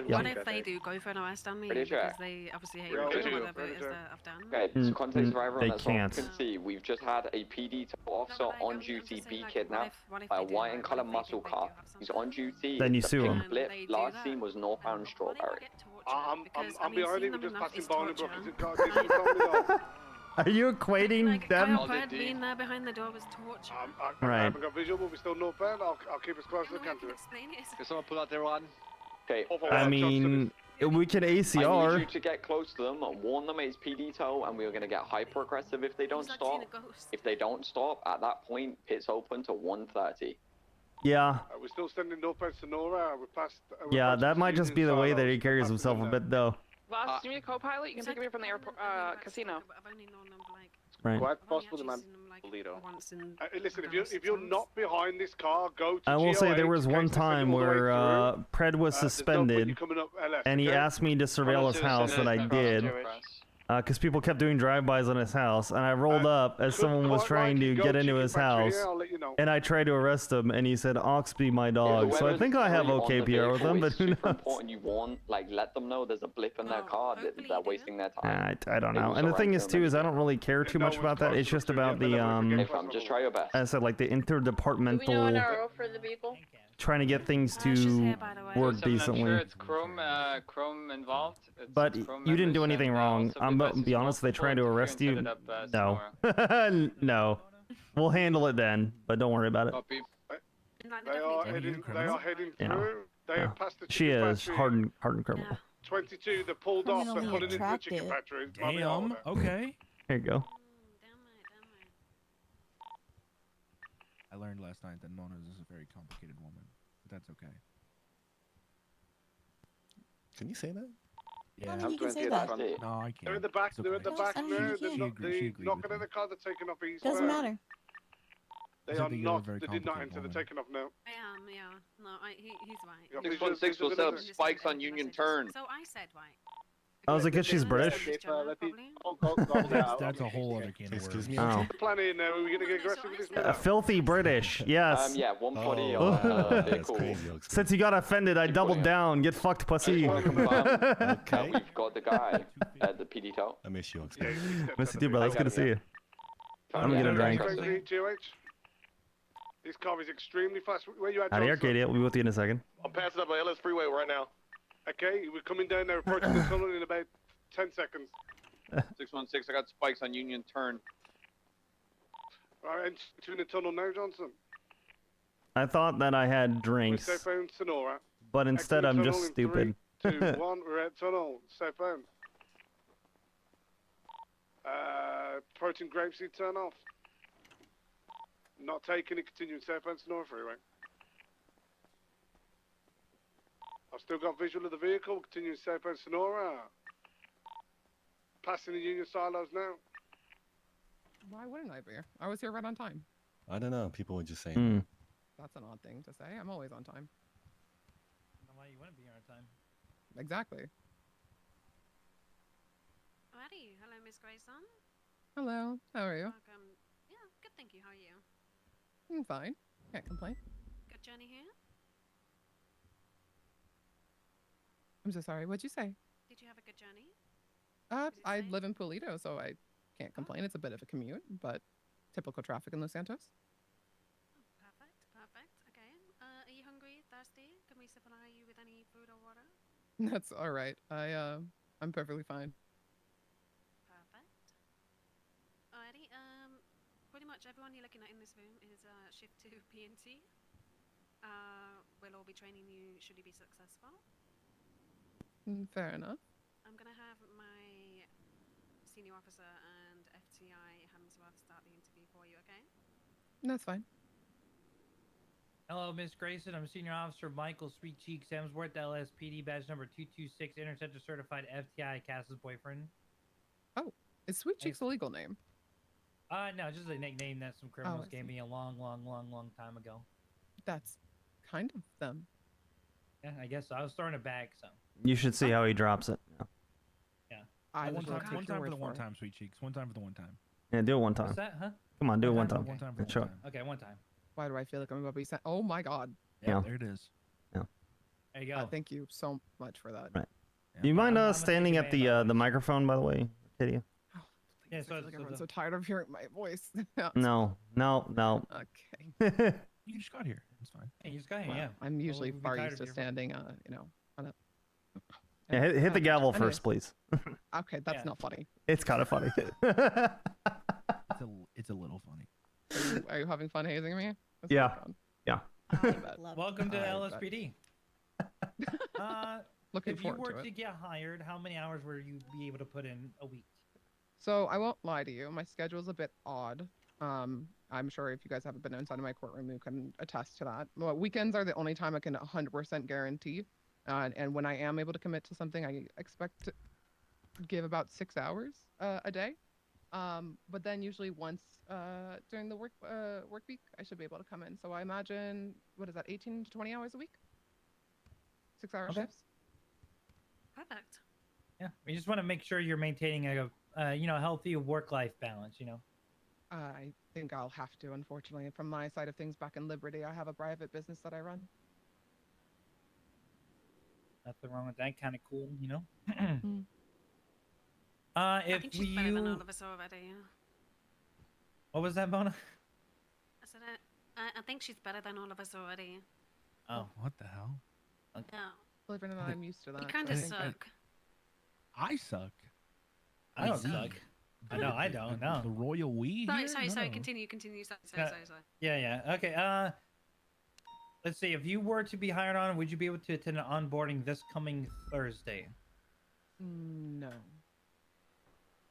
Yeah. What if they do go for an arrest on me? Because they obviously hate me or whatever it is that I've done. Okay, so context driver on They that song. can't. You can see we've just had a PD officer on duty be kidnapped what if by a they do, white and colour muscle car. He's on duty. Then you The sue pink him. Blip last seen was northbound Strawberry. I'm behind him, just passing Barney Brook. Are you equating them? Brad being there behind the door was torture. I Right. haven't got visual, but we're still northbound. I'll keep as close as I can to it. Can someone pull out their one? Okay. I mean, we can I need ACR. you to get close to them, warn them it's PD tow, and we're going to get hyper aggressive if they don't stop. If they don't stop, at that point, pit's open to 130. Yeah. We're still standing northbound Sonora. We're past. Yeah, that might just be the way that he carries himself a bit, though. Boss, do you need a co-pilot? You can take me from the airport, casino. Right. Quite possible, man. Listen, if you're not behind this car, go to I will say there GOH, was in one case they send time you all the way where through. Pred was There's no point suspended, you coming up LS, and he okay? asked me to surveil his house, and I did. Because people kept doing drive-bys on his house, and I rolled up as someone was trying to get into his house, and I tried to arrest him, and he said, Oxby, my dog. So I think I have okay PR with him, but who knows? Important you warn, like, let them know there's a blip in their car that they're wasting their time. I don't know. And the thing is, too, is I don't really care too much about that. It's just about the, Just try your best. as I said, like the Do we know an interdepartmental, RO for the vehicle? trying to get things to work decently. It's Chrome involved. But you didn't do anything wrong. I'm gonna be honest, they tried to arrest you. No. No. We'll handle it then, but don't worry about it. They are heading You know, through. They have passed the she chicken is factory. hardened criminal. 22, they pulled off. They're pulling into the chicken factory. Damn. Okay. Here you go. I learned last night that Mona is a very complicated woman, but that's okay. Can you say that? Yeah, you can say that. No, I can't. They're in the back. It's They're in the okay. back She now. agreed- They're she not. agreed- she They agreed knocking with in the car. They're taking off east. Doesn't matter. They Except are that you're a not. very They did not complicated enter. They're taking off now. I am, yeah. No, he's right. 616 will set up spikes on Union Turn. So I said right. I was like, because she's British. That's a whole other can of worms. Excuse me. Oh. Plan here now. Are we gonna get aggressive with this? Filthy British, yes. Yeah, 140 Oh, on that's vehicle. crazy, Oxby. Since you got offended, I doubled down. Get fucked, pussy. Okay. We've got the guy at the PD tow. I miss you, Oxby. Miss you too, brother. It's good to see you. I'm gonna get a drink. This car is extremely fast. Where you at, Howdy, Johnson? Arcadia. We'll be with you in a second. I'm passing up by LS Freeway right now. Okay, we're coming down there, approaching the tunnel in about 10 seconds. 616, I got spikes on Union Turn. Alright, entering the tunnel now, Johnson. I thought that I had We're drinks, southbound Sonora. but instead I'm Exiting just tunnel in stupid. 3, 2, 1, we're at tunnel, southbound. Approaching Grapeseed, turn off. Not taking it, continuing southbound Sonora freeway. I've still got visual of the vehicle, continuing southbound Sonora. Passing the Union silos now. Why wouldn't I be? I was here right on time. I don't know. People were just saying. Hmm. That's an odd thing to say. I'm always on time. I don't know why you wouldn't be here on time. Exactly. Alrighty. Hello, Miss Grayson. Hello. How are you? Welcome. Yeah, good. Thank you. How are you? I'm fine. Can't complain. Good journey here. I'm so sorry. What'd you say? Did you have a good journey? I live in Pulido, so I can't complain. It's a bit of a commute, but typical traffic in Los Santos. Oh, perfect. Perfect. Okay. Are you hungry? Thirsty? Can we supply you with any food or water? That's all right. I'm perfectly fine. Perfect. Alrighty. Pretty much everyone you're looking at in this room is shift 2 PNT. We'll all be training you should you be successful. Fair enough. I'm gonna have my senior officer and FTI Hemsworth start the interview for you, okay? That's fine. Hello, Miss Grayson. I'm Senior Officer Michael Sweet Cheeks Hemsworth, LSPD badge number 226, Interceptor certified FTI Cass's boyfriend. Oh, is Sweet Cheeks a legal name? No, just a nickname that some criminals gave me a long time ago. That's kind of them. Yeah, I guess so. I was throwing it back, so. You should see how he drops it. I one will time, take one your time for word the for one it. time, Sweet Cheeks. One time for the one time. Yeah, do it one time. What's that, huh? Come on, do it one Okay. time. One time for Sure. one time. Okay, one time. Why do I feel like I'm about to be sent? Oh my god. Yeah. There it is. Yeah. There you go. Thank you so much for that. Right. Do you mind standing at the microphone, by the way, Kitty? Yeah, I feel like everyone's so tired of hearing my voice. No. Okay. You just got here. It's fine. Hey, you just got here, Well, yeah. I'm usually We'll be far tired used of to your- standing, on a. Yeah, hit the gavel Anyways. first, please. Okay, that's Yeah. not funny. It's kind of funny. It's a little funny. Are you having fun hazing me? That's Yeah. really fun. Yeah. Welcome to I bet. LSPD. Looking if you forward were to it. to get hired, how many hours would you be able to put in a week? So I won't lie to you, my schedule's a bit odd. I'm sure if you guys haven't been inside of my courtroom, you can attest to that. Well, weekends are the only time I can 100% guarantee. And when I am able to commit to something, I expect to give about 6 hours a day. But then usually once during the work week, I should be able to come in. So I imagine, what is that, 18 to 20 hours a week? 6-hour Okay. shifts. Perfect. Yeah, we just want to make sure you're maintaining a healthy work-life balance. I think I'll have to, unfortunately. From my side of things, back in Liberty, I have a private business that I run. Nothing wrong with that. Kind of cool, Mm. I If think she's better than all you, of us already. what was that, Mona? I said I think she's better than all of us already. Oh, What the hell? Yeah. Believe it or not, I'm used to that. You kind so of I think suck. I suck. I don't suck. I know I don't. No. The royal we. Sorry, here? sorry. No. Continue. Sorry. Yeah. Okay. Let's see. If you were to be hired on, would you be able to attend an onboarding this coming Thursday? No.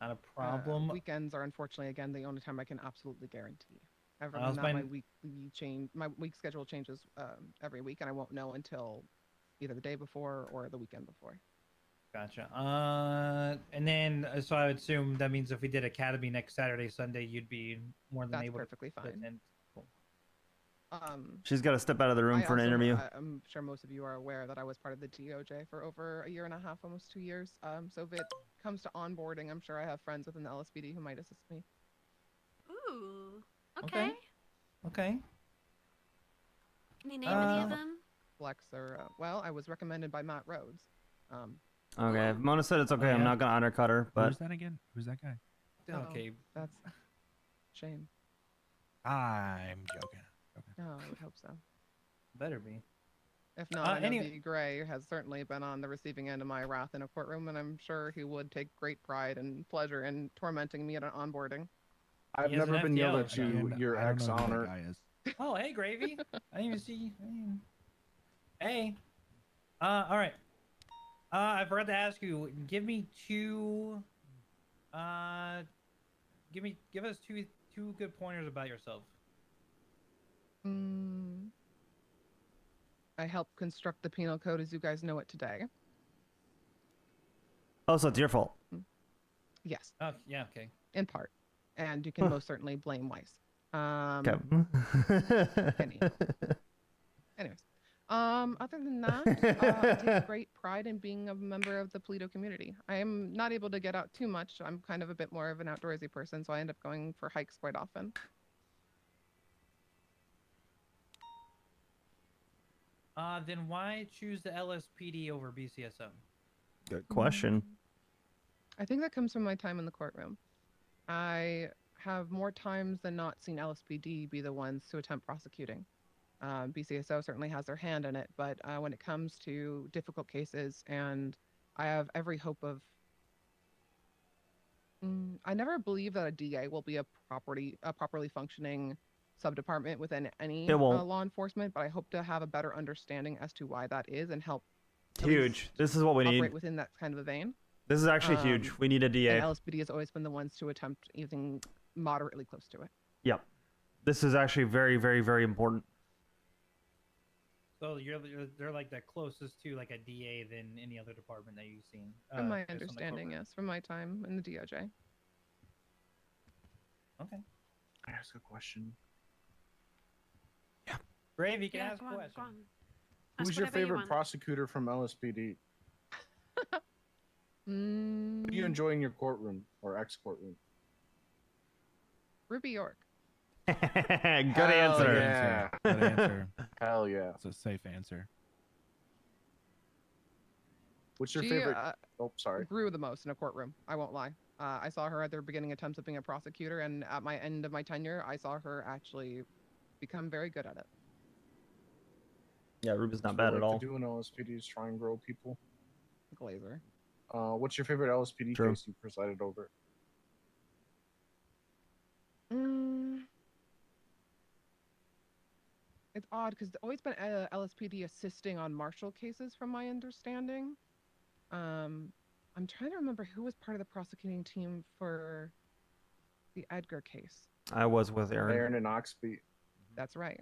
Not a problem. Weekends are unfortunately again the only time I can absolutely guarantee. Other I was than that, planning- my week schedule changes every week, and I won't know until either the day before or the weekend before. Gotcha. And then, so I would assume that means if we did Academy next Saturday, Sunday, you'd be more than That's able perfectly to fine. attend. Cool. She's got to step out of the room for an interview. I'm sure most of you are aware that I was part of the DOJ for over a year and a half, almost 2 years. So if it comes to onboarding, I'm sure I have friends within the LSPD who might assist me. Ooh. Okay. Okay. Can you name any of them? Flex or well, I was recommended by Matt Rhodes. Okay, Mona said it's okay. I'm not gonna undercut her, but Who's that again? Who's that guy? Okay. That's shame. I'm joking. No, I would hope so. Better be. If not, I know anyway- B. Gray has certainly been on the receiving end of my wrath in a courtroom, and I'm sure he would take great pride and pleasure in tormenting me at an onboarding. I've He has never an been yelled FTL. at you, Again, your I don't ex know who that honor. guy is. Oh, hey, Gravy. I didn't even see. Hey. All right. I forgot to ask you. Give me two. Give us two good pointers about yourself. I helped construct the penal code as you guys know it today. oh, so it's your fault. Yes, Oh, yeah. Okay. in part. And you can most certainly blame Weiss. Okay. Anyways, other than that, I take great pride in being a member of the Polito community. I am not able to get out too much. I'm kind of a bit more of an outdoorsy person, so I end up going for hikes quite often. Then why choose the LSPD over BCSO? Good question. I think that comes from my time in the courtroom. I have more times than not seen LSPD be the ones to attempt prosecuting. BCSO certainly has their hand in it, but when it comes to difficult cases, and I have every hope of... I never believe that a DA will be a properly functioning sub-department within any law enforcement, but I hope to have a better understanding as to why that is and help Huge. This is what we operate need. within that kind of a vein. This is actually huge. We need a DA. And LSPD has always been the ones to attempt anything moderately close to it. Yep. This is actually very, very, very important. So they're like the closest to like a DA than any other department that you've seen. From my understanding, yes. From my time in the DOJ. Okay. I ask a question. Brave, you can Yeah, ask go a on, question. go on. Who's Ask your whatever you favorite want. prosecutor from LSPD? Who do you enjoy in your courtroom or ex-courtroom? Ruby York. Good Hell answer. Yeah. Good answer. Hell yeah. It's a safe answer. What's your She, favorite? Oh, sorry. Grew the most in a courtroom. I won't lie. I saw her at their beginning attempts at being a prosecutor, and at my end of my tenure, I saw her actually become very good at it. Yeah, Ruby's not That's bad what I at like all. to do in LSPD is try and grow people. Glazer. What's your favorite LSPD True. case you presided over? It's odd because it's always been LSPD assisting on martial cases, from my understanding. I'm trying to remember who was part of the prosecuting team for the Edgar case. I was with Aaron. Aaron and Oxby. That's right.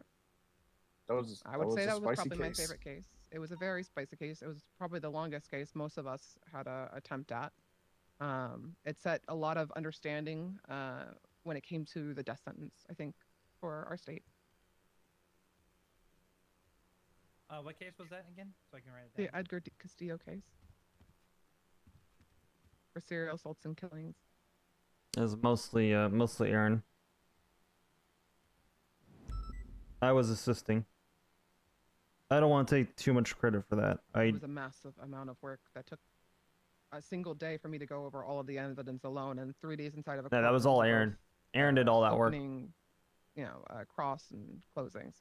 I would say that was probably my favorite case. It was a very spicy case. It was probably the longest case most of us had a attempt at. It set a lot of understanding when it came to the death sentence, I think, for our state. What case was that again? So I can write it down. The Edgar Castillo case. For serial assaults and killings. It was mostly Aaron. I was assisting. I don't want to take too much credit for that. It was a massive amount of work that took a single day for me to go over all of the evidence alone, and 3 days inside of a Yeah, that was all Aaron. Aaron did all that work. opening, cross and closings.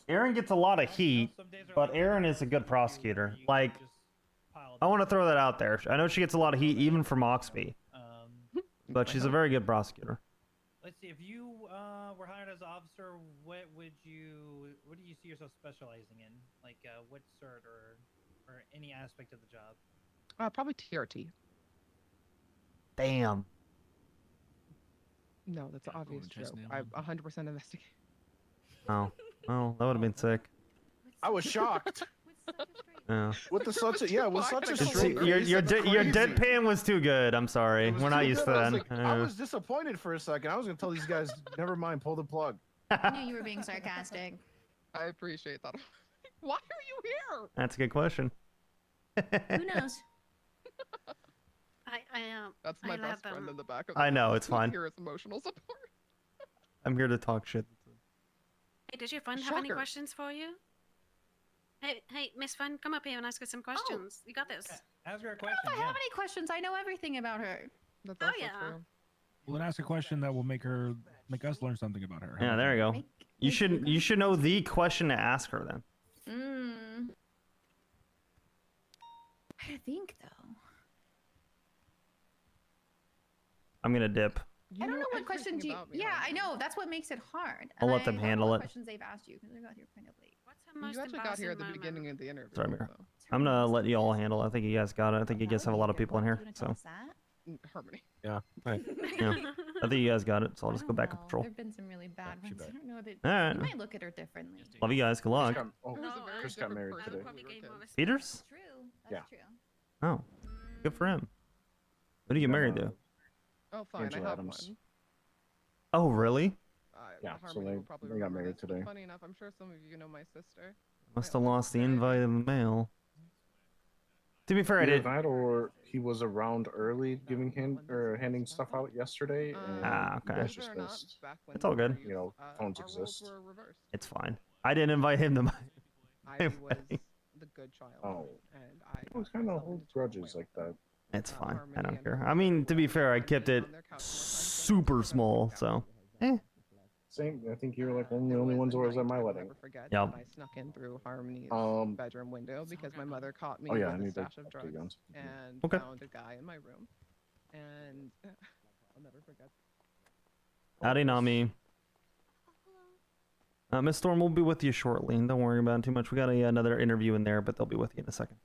Aaron gets a lot of heat, but Aaron is a good prosecutor. Like, I want to throw that out there. I know she gets a lot of heat even from Oxby, but she's a very good prosecutor. Let's see. If you were hired as an officer, what do you see yourself specializing in? Like what cert or any aspect of the job? Probably TRT. Damn. No, that's an obvious joke. I 100% investigate. Oh, well, that would have been sick. I was shocked. Yeah. With the such a with such a It's- straight your face, your that's your crazy. deadpan was too good. I'm sorry. It was We're not too used good. to I that. was like, I was disappointed for a second. I was gonna tell these guys, never mind, pull the plug. I knew you were being sarcastic. I appreciate that. Why are you here? That's a good question. Who knows? That's my I best love friend them. in the back of I know, it's He's fine. here as emotional support. I'm here to talk shit. Hey, does your friend have any Shocker. questions for you? Hey, Miss Fun, come up here and ask us some questions. You got this. Ask her a I don't question. know if I have any questions. I know everything about her. That's Oh, also yeah. true. Well, then ask a question that will make us learn something about her. Yeah, there you go. You should know the question to ask her then. I think though. I'm gonna dip. I don't know what question do you... Yeah, I know. That's what makes it hard. I'll And let them I don't know handle what it. questions they've asked you because I got here kind of late. What's her most You actually got here at the embarrassing beginning moment? of the interview. Sorry, Mira. so. I'm gonna let you all handle it. I think you guys got it. I think you guys have a lot of people in here. So Harmony. Yeah. Right. yeah, I think you guys got it. So I'll just go back to patrol. There've been some really bad she ones. I bet. don't know that Alright. you might look at her differently. Love you guys. Good luck. It was a very Chris got different married person today. when we were kids. Peters? True. Yeah. That's true. Oh, good for him. What do you get married to? Oh, fine. Angela I have Adams. one. Oh, really? Yeah, so Harmony they, will probably they got remember married this, but today. funny enough, I'm sure some of you know my sister. Must have lost the invite in the mail. To be fair, I Either did. that or he was around early handing stuff out yesterday, and Ah, you okay. guys just missed. It's all good. You know, phones exist. Were reversed. It's fine. I didn't invite him to my. Ivy was the good child. Oh. And I Always kind of hold grudges like that. It's fine. I don't care. I mean, to be fair, I kept it super small, so. Same. I think you're like one of the only ones who was at my wedding. Forget Yep. that I snuck in through Harmony's Um, bedroom window because my mother caught me Oh, yeah, I with a need to stash of update drugs you on something. and Okay. found a guy in my room. And I'll never forget. Howdy, Nami. Miss Storm will be with you shortly. Don't worry about it too much. We got another interview in there, but they'll be with you in a second.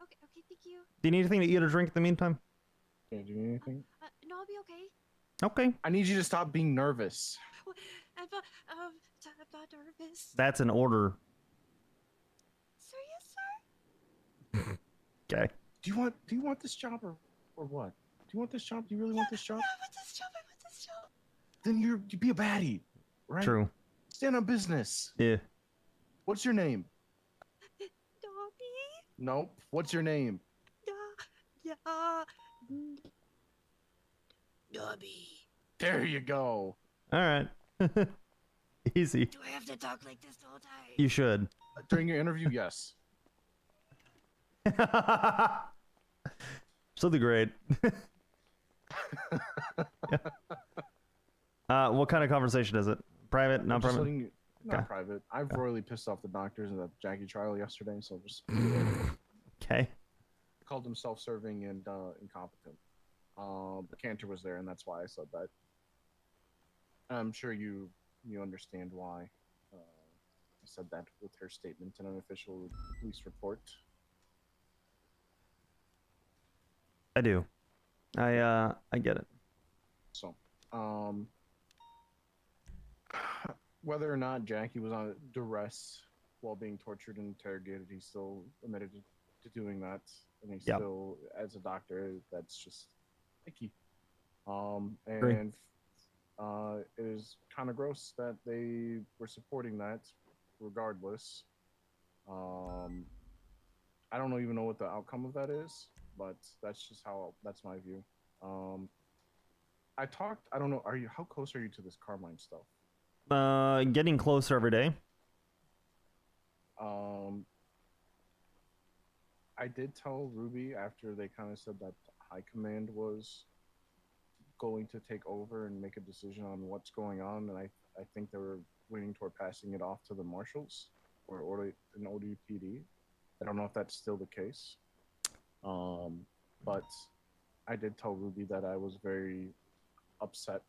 Okay, thank you. Do you need anything to eat or drink in the meantime? Yeah, do you need anything? No, I'll be okay. Okay. I need you to stop being nervous. I'm not nervous. That's an order. Serious, sir? Okay. Do you want this job or what? Do you want this job? Do you really want this job? I want this job. I want this job. Then you be a baddie, right? True. Stand on business. Yeah. What's your name? Dobby. Nope. What's your name? Dobby. There you go. All right. Easy. Do I have to talk like this the whole time? You should. During your interview, yes. Still do great. What kind of conversation is it? Private? Not private? Not Okay. private. I've royally pissed off the doctors in the Jackie trial yesterday, so just Okay. called them self-serving and incompetent. Cantor was there, and that's why I said that. I'm sure you understand why I said that with her statement in an official police report. I do. I get it. So, whether or not Jackie was on duress while being tortured and interrogated, he still admitted to doing that, and he Yep. still, as a doctor, that's just icky. Agree. And it is kind of gross that they were supporting that, regardless. I don't even know what the outcome of that is, but that's my view. I don't know, how close are you to this Carmine stuff? Getting closer every day. I did tell Ruby after they kind of said that High Command was going to take over and make a decision on what's going on, and I think they were leaning toward passing it off to the marshals or an ODPD. I don't know if that's still the case. But I did tell Ruby that I was very upset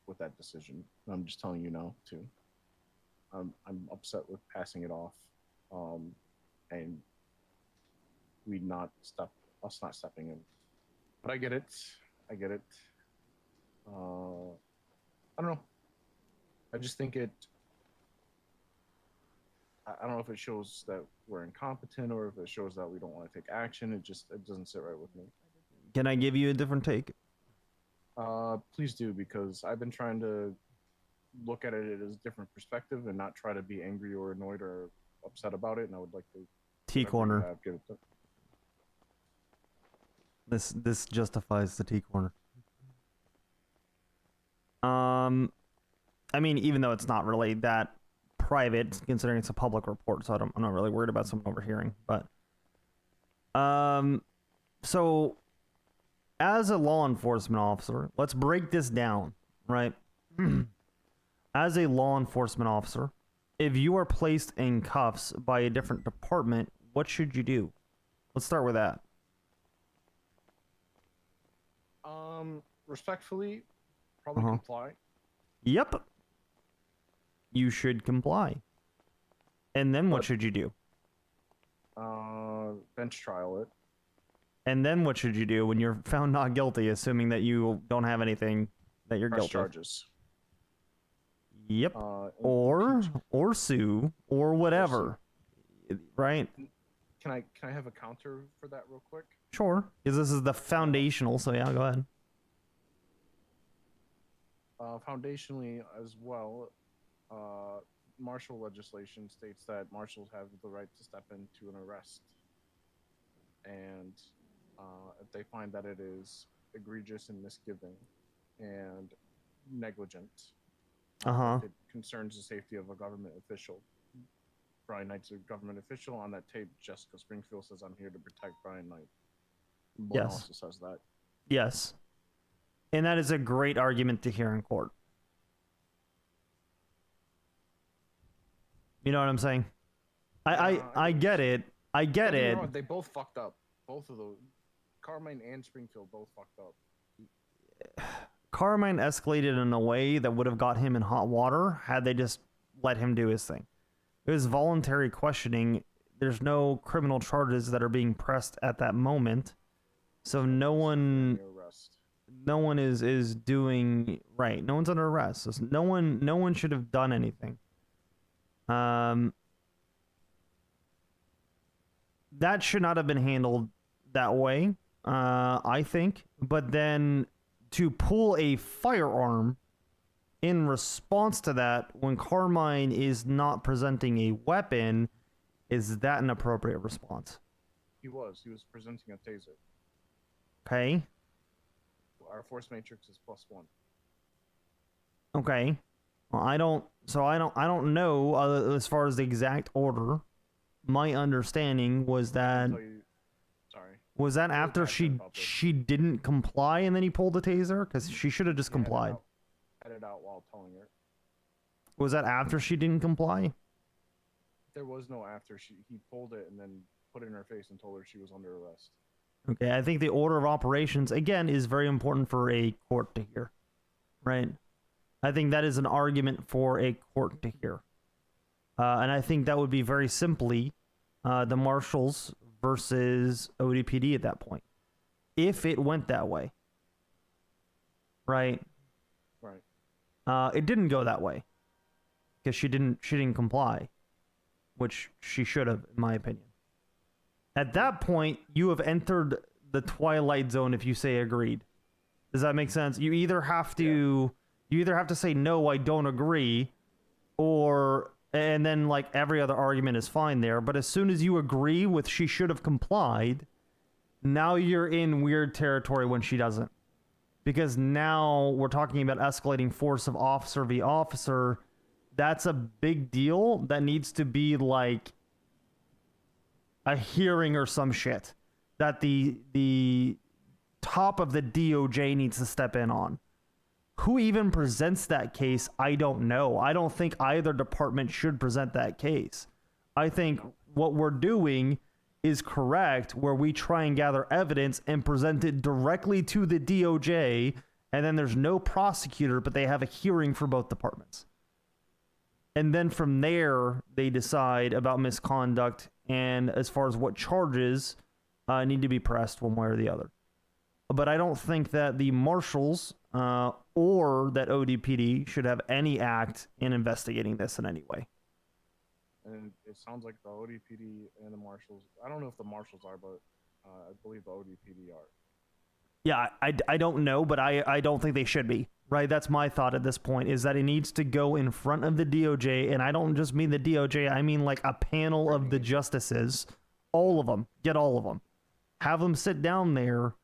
with that decision. I'm just telling you now too. I'm upset with passing it off, and us not stepping in. But I get it. I don't know. I just think I don't know if it shows that we're incompetent or if it shows that we don't want to take action. It doesn't sit right with me. Can I give you a different take? Please do, because I've been trying to look at it as a different perspective and not try to be angry or annoyed or upset about it. And I would like to T corner. give it to... This justifies the T corner. I mean, even though it's not really that private, considering it's a public report, so I'm not really worried about someone overhearing. But, so as a law enforcement officer, let's break this down, right? As a law enforcement officer, if you are placed in cuffs by a different department, what should you do? Let's start with that. Respectfully, probably comply. Yep. You should comply. And then what should you do? Bench trial it. And then what should you do when you're found not guilty, assuming that you don't have anything that you're Press guilty of? charges. Yep. Or sue or whatever. Right? Can I have a counter for that real quick? Sure. Because this is the foundational, so yeah, go ahead. Foundationally as well, martial legislation states that marshals have the right to step into an arrest, and if they find that it is egregious and misgiving and negligent, if it concerns the safety of a government official. Brian Knight's a government official. On that tape, Jessica Springfield says, "I'm here to protect Brian Knight." Bourne Yes. also says that. Yes. And that is a great argument to hear in court. You know what I'm saying? I get it. I get Don't get me it. wrong, they both fucked up. Both of those, Carmine and Springfield, both fucked up. Carmine escalated in a way that would have got him in hot water had they just let him do his thing. It was voluntary questioning. There's no criminal charges that are being pressed at that moment. So no one is doing right. No one's under arrest. So no one should have done anything. That should not have been handled that way, I think. But then to pull a firearm in response to that when Carmine is not presenting a weapon, is that an appropriate response? He was presenting a taser. Okay. Our force matrix is +1. Okay. Well, I don't know as far as the exact order. My understanding was that was that after she didn't comply and then he pulled the taser, because she should have just complied. Had it out while telling her. Was that after she didn't comply? There was no after. He pulled it and then put it in her face and told her she was under arrest. Okay, I think the order of operations, again, is very important for a court to hear, right? I think that is an argument for a court to hear. And I think that would be very simply the marshals versus ODPD at that point. If it went that way. Right? Right. It didn't go that way. Because she didn't comply. Which she should have, in my opinion. At that point, you have entered the twilight zone if you say agreed. Does that make sense? You either have to say no, I don't agree, and then like every other argument is fine there. But as soon as you agree with she should have complied, now you're in weird territory when she doesn't. Because now we're talking about escalating force of officer v. officer. That's a big deal that needs to be like a hearing or some shit that the top of the DOJ needs to step in on. Who even presents that case? I don't know. I don't think either department should present that case. I think what we're doing is correct, where we try and gather evidence and present it directly to the DOJ, and then there's no prosecutor, but they have a hearing for both departments. And then from there, they decide about misconduct and as far as what charges need to be pressed one way or the other. But I don't think that the marshals or that ODPD should have any act in investigating this in any way. And it sounds like the ODPD and the marshals, I don't know if the marshals are, but I believe the ODPD are. Yeah, I don't know, but I don't think they should be, right? That's my thought at this point, is that it needs to go in front of the DOJ, and I don't just mean the DOJ, I mean like a panel of the justices, all of them, get all of them. Have them sit down there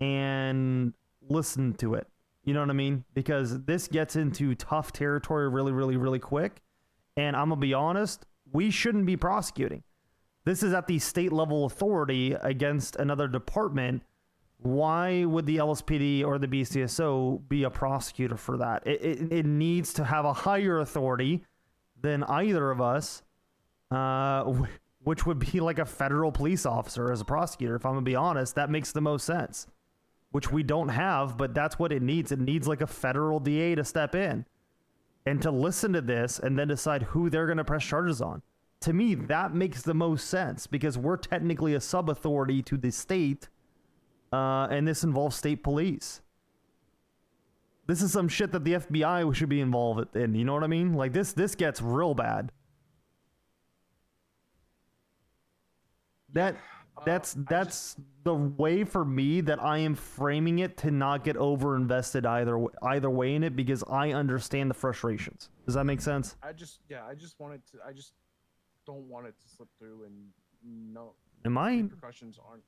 and listen to it. You know what I mean? Because this gets into tough territory really, really, really quick, and I'm gonna be honest, we shouldn't be prosecuting. This is at the state level authority against another department. Why would the LSPD or the BCSO be a prosecutor for that? It needs to have a higher authority than either of us, which would be like a federal police officer as a prosecutor. If I'm gonna be honest, that makes the most sense, which we don't have, but that's what it needs. It needs like a federal DA to step in and to listen to this and then decide who they're gonna press charges on. To me, that makes the most sense because we're technically a sub-authority to the state. And this involves state police. This is some shit that the FBI should be involved in. You know what I mean? Like this gets real bad. That's the way for me that I am framing it to not get over invested either way in it, because I understand the frustrations. Does that make sense? I just don't want it to slip through, and no. Am I? Repercussions aren't.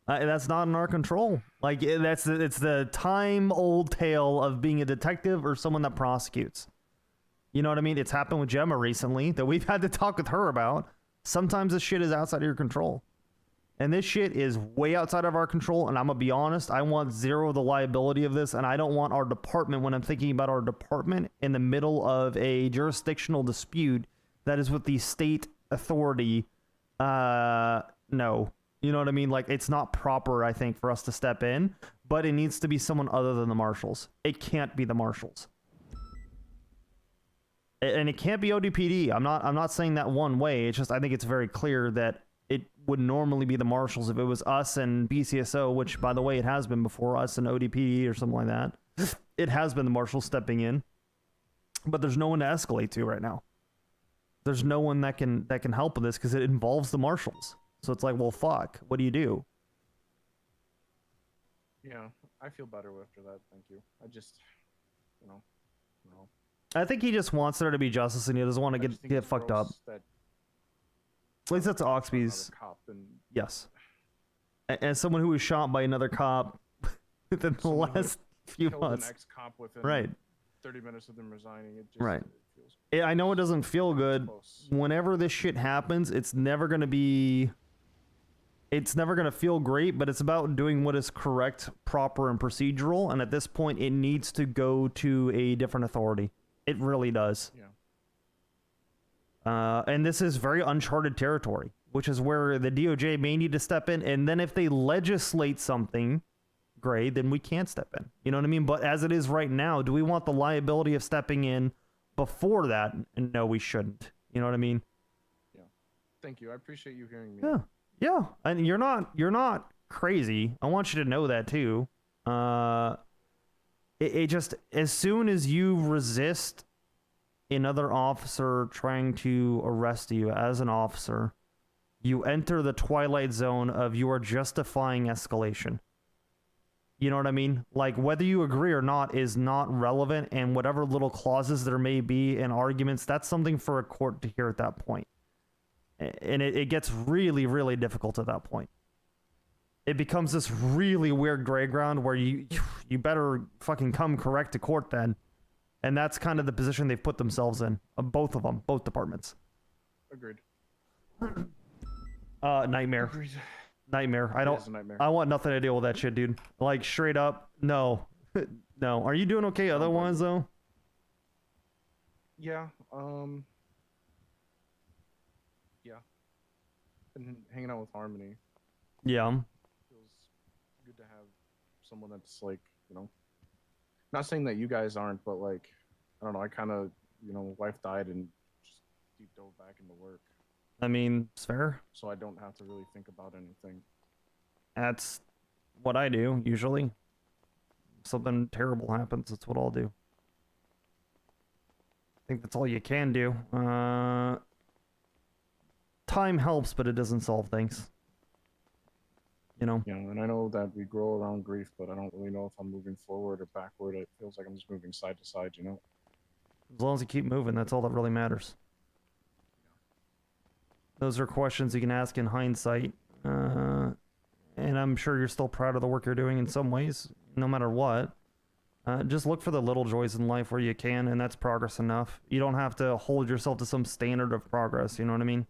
That's not in our control. Like it's the time-old tale of being a detective or someone that prosecutes. You know what I mean? It's happened with Gemma recently that we've had to talk with her about. Sometimes this shit is outside of your control. And this shit is way outside of our control, and I'm gonna be honest, I want zero of the liability of this, and I don't want our department, when I'm thinking about our department, in the middle of a jurisdictional dispute that is with the state authority. No. You know what I mean? Like, it's not proper, I think, for us to step in, but it needs to be someone other than the marshals. It can't be the marshals. And it can't be ODPD. I'm not saying that one way. It's just I think it's very clear that it would normally be the marshals if it was us and BCSO, which, by the way, it has been before, us and ODPD or something like that. It has been the marshals stepping in, but there's no one to escalate to right now. There's no one that can help with this because it involves the marshals. So it's like, well, fuck. What do you do? Yeah, I feel better after that. Thank you. I just, no. I think he just wants there to be justice, and he doesn't want to get fucked up. That At least that's Oxby's. Yes. As someone who was shot by another cop within the last few months. An ex-cop within right. 30 minutes of them resigning. It just, right. It feels I know it doesn't feel good. close. Whenever this shit happens, it's never going to feel great, but it's about doing what is correct, proper, and procedural. And at this point, it needs to go to a different authority. It really does. Yeah. And this is very uncharted territory, which is where the DOJ may need to step in. And then if they legislate something, great, then we can't step in. You know what I mean? But as it is right now, do we want the liability of stepping in before that? And no, we shouldn't. You know what I mean? Yeah. Thank you. I appreciate you hearing me. Yeah. Yeah. And you're not crazy. I want you to know that too. It just, as soon as you resist another officer trying to arrest you as an officer, you enter the twilight zone of you are justifying escalation. You know what I mean? Like, whether you agree or not is not relevant, and whatever little clauses there may be in arguments, that's something for a court to hear at that point. And it gets really, really difficult at that point. It becomes this really weird gray ground where you better fucking come correct to court then. And that's kind of the position they've put themselves in. Both of them, both departments. Agreed. Nightmare. Agreed. Nightmare. It is a nightmare. I want nothing to deal with that shit, dude. Like, straight up, no. No. Are you doing okay otherwise, though? Yeah. Yeah. Been hanging out with Harmony. Yeah. Feels good to have someone that's like, not saying that you guys aren't, but like, I don't know, I kind of, wife died and just deep dove back into work. I mean, it's fair. So I don't have to really think about anything. That's what I do, usually. If something terrible happens, that's what I'll do. I think that's all you can do. Time helps, but it doesn't solve things. Yeah, and I know that we grow around grief, but I don't really know if I'm moving forward or backward. It feels like I'm just moving side to side, As long as you keep moving, that's all that really matters. Those are questions you can ask in hindsight. And I'm sure you're still proud of the work you're doing in some ways, no matter what. Just look for the little joys in life where you can, and that's progress enough. You don't have to hold yourself to some standard of progress, you know what I mean?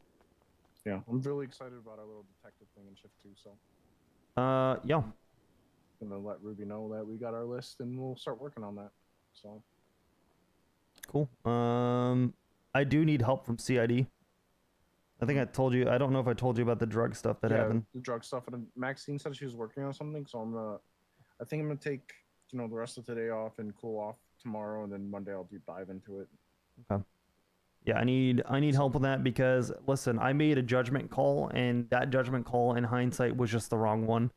Yeah, I'm really excited about our little detective thing in Shift 2, so... yeah. I'm gonna let Ruby know that we got our list, and we'll start working on that, so... Cool. I do need help from CID. I think I told you, I don't know if I told you about the drug stuff that happened. The drug stuff, and Maxine said she was working on something, so I think I'm gonna take, the rest of today off and cool off tomorrow, and then Monday I'll deep dive into it. Okay. Yeah, I need help with that because, listen, I made a judgment call, and that judgment call in hindsight was just the wrong one.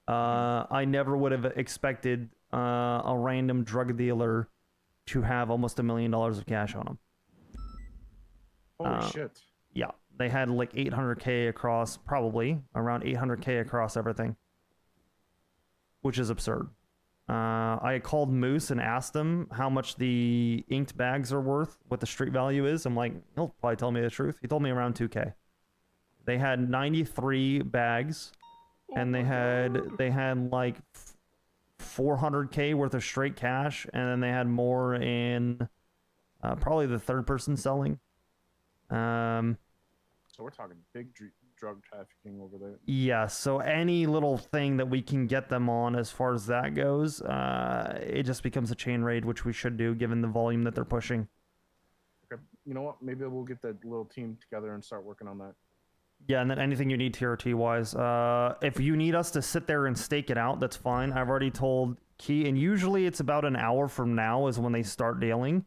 I never would have expected a random drug dealer to have almost $1 million of cash on him. Holy shit. Yeah, they had like 800K across, probably around 800K across everything, which is absurd. I called Moose and asked him how much the inked bags are worth, what the street value is. I'm like, he'll probably tell me the truth. He told me around 2K. They had 93 bags, and they had like 400K worth of straight cash, and then they had more in probably the third person selling. So we're talking big drug trafficking over there. Yeah, so any little thing that we can get them on as far as that goes, it just becomes a chain raid, which we should do given the volume that they're pushing. Okay, you know what? Maybe we'll get that little team together and start working on that. Yeah, and then anything you need TRT wise, if you need us to sit there and stake it out, that's fine. I've already told Key, and usually it's about an hour from now is when they start dealing.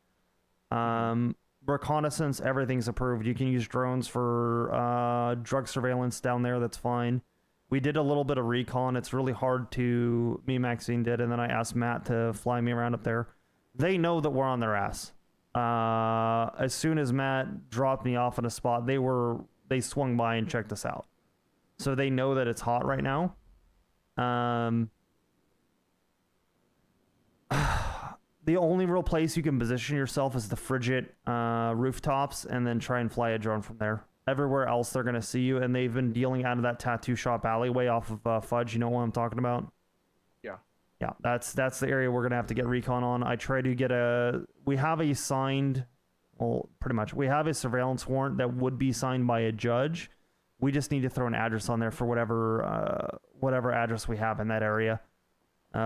Reconnaissance, everything's approved. You can use drones for drug surveillance down there, that's fine. We did a little bit of recon. It's really hard to... Me and Maxine did, and then I asked Matt to fly me around up there. They know that we're on their ass. As soon as Matt dropped me off in a spot, they swung by and checked us out. So they know that it's hot right now. The only real place you can position yourself is the frigid rooftops, and then try and fly a drone from there. Everywhere else, they're going to see you, and they've been dealing out of that tattoo shop alleyway off of Fudge. You know what I'm talking about? Yeah. Yeah, that's the area we're going to have to get recon on. I try to get we have a signed... Well, pretty much. We have a surveillance warrant that would be signed by a judge. We just need to throw an address on there for whatever address we have in that area.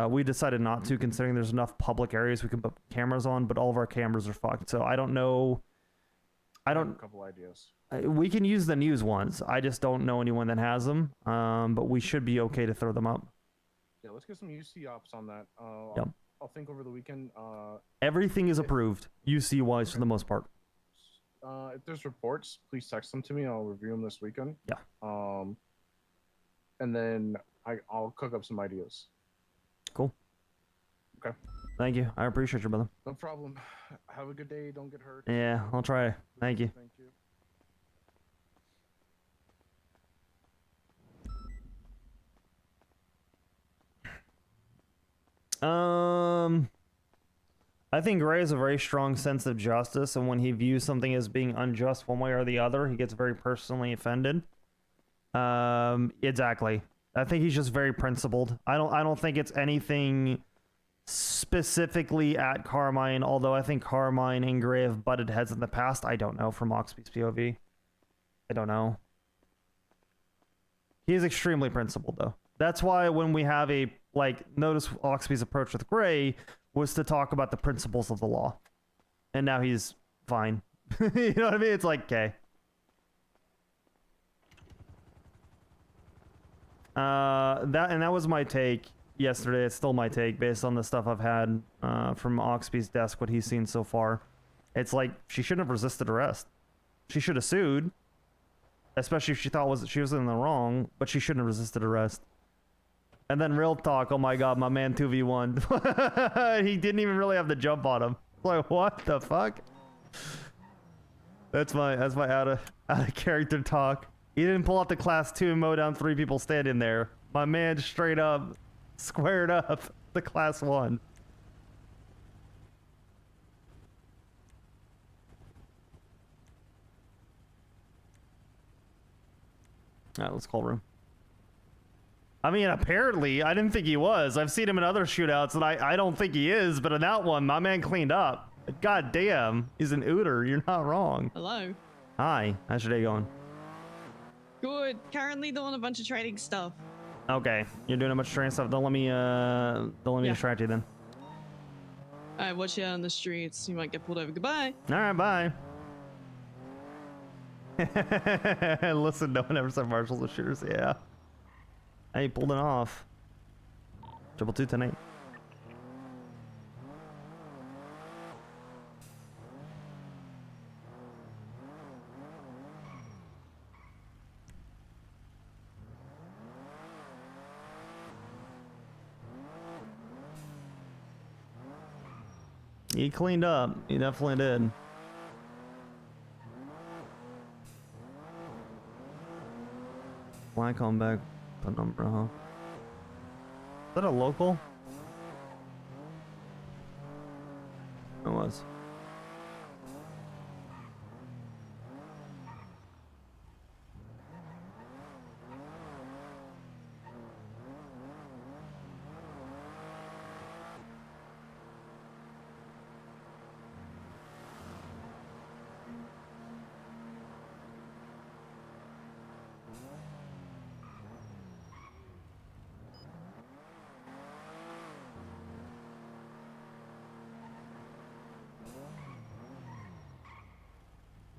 We decided not to, considering there's enough public areas we can put cameras on, but all of our cameras are fucked. So I don't know. I have a couple ideas. We can use the news ones. I just don't know anyone that has them. But we should be okay to throw them up. Yeah, let's get some UC ops on that. Yep. I'll think over the weekend. Everything is approved, UC wise, for the most part. If there's reports, please text them to me. I'll review them this weekend. Yeah. And then I'll cook up some ideas. Cool. Okay. Thank you. I appreciate you, brother. No problem. Have a good day. Don't get hurt. Yeah, I'll try. Thank you. Thank you. I think Ray has a very strong sense of justice, and when he views something as being unjust one way or the other, he gets very personally offended. Exactly. I think he's just very principled. I don't think it's anything specifically at Carmine, although I think Carmine and Gray have butted heads in the past. I don't know from Oxby's POV. I don't know. He is extremely principled, though. That's why when we have notice Oxby's approach with Gray was to talk about the principles of the law. And now he's fine. You know what I mean? It's like, okay. That was my take yesterday. It's still my take based on the stuff I've had from Oxby's desk, what he's seen so far. It's like, she shouldn't have resisted arrest. She should have sued, especially if she thought she was in the wrong, but she shouldn't have resisted arrest. And then real talk, oh my god, my man 2v1. He didn't even really have the jump on him. Like, what the fuck? That's my out of character talk. He didn't pull out the class 2 and mow down 3 people standing there. My man straight up squared up the class 1. Alright, let's call room. I mean, apparently, I didn't think he was. I've seen him in other shootouts, and I don't think he is, but in that one, my man cleaned up. God damn, he's an ooter. You're not wrong. Hello. Hi, how's your day going? Good. Currently doing a bunch of trading stuff. Okay, you're doing a bunch of trading stuff. Don't let me distract you then. Alright, watch out on the streets. You might get pulled over. Goodbye. Alright, bye. Listen, no one ever said marshals or shooters. Yeah. Hey, pulled it off. 222 tonight. He cleaned up. He definitely did. Black comeback penumbra, huh? Is that a local? It was.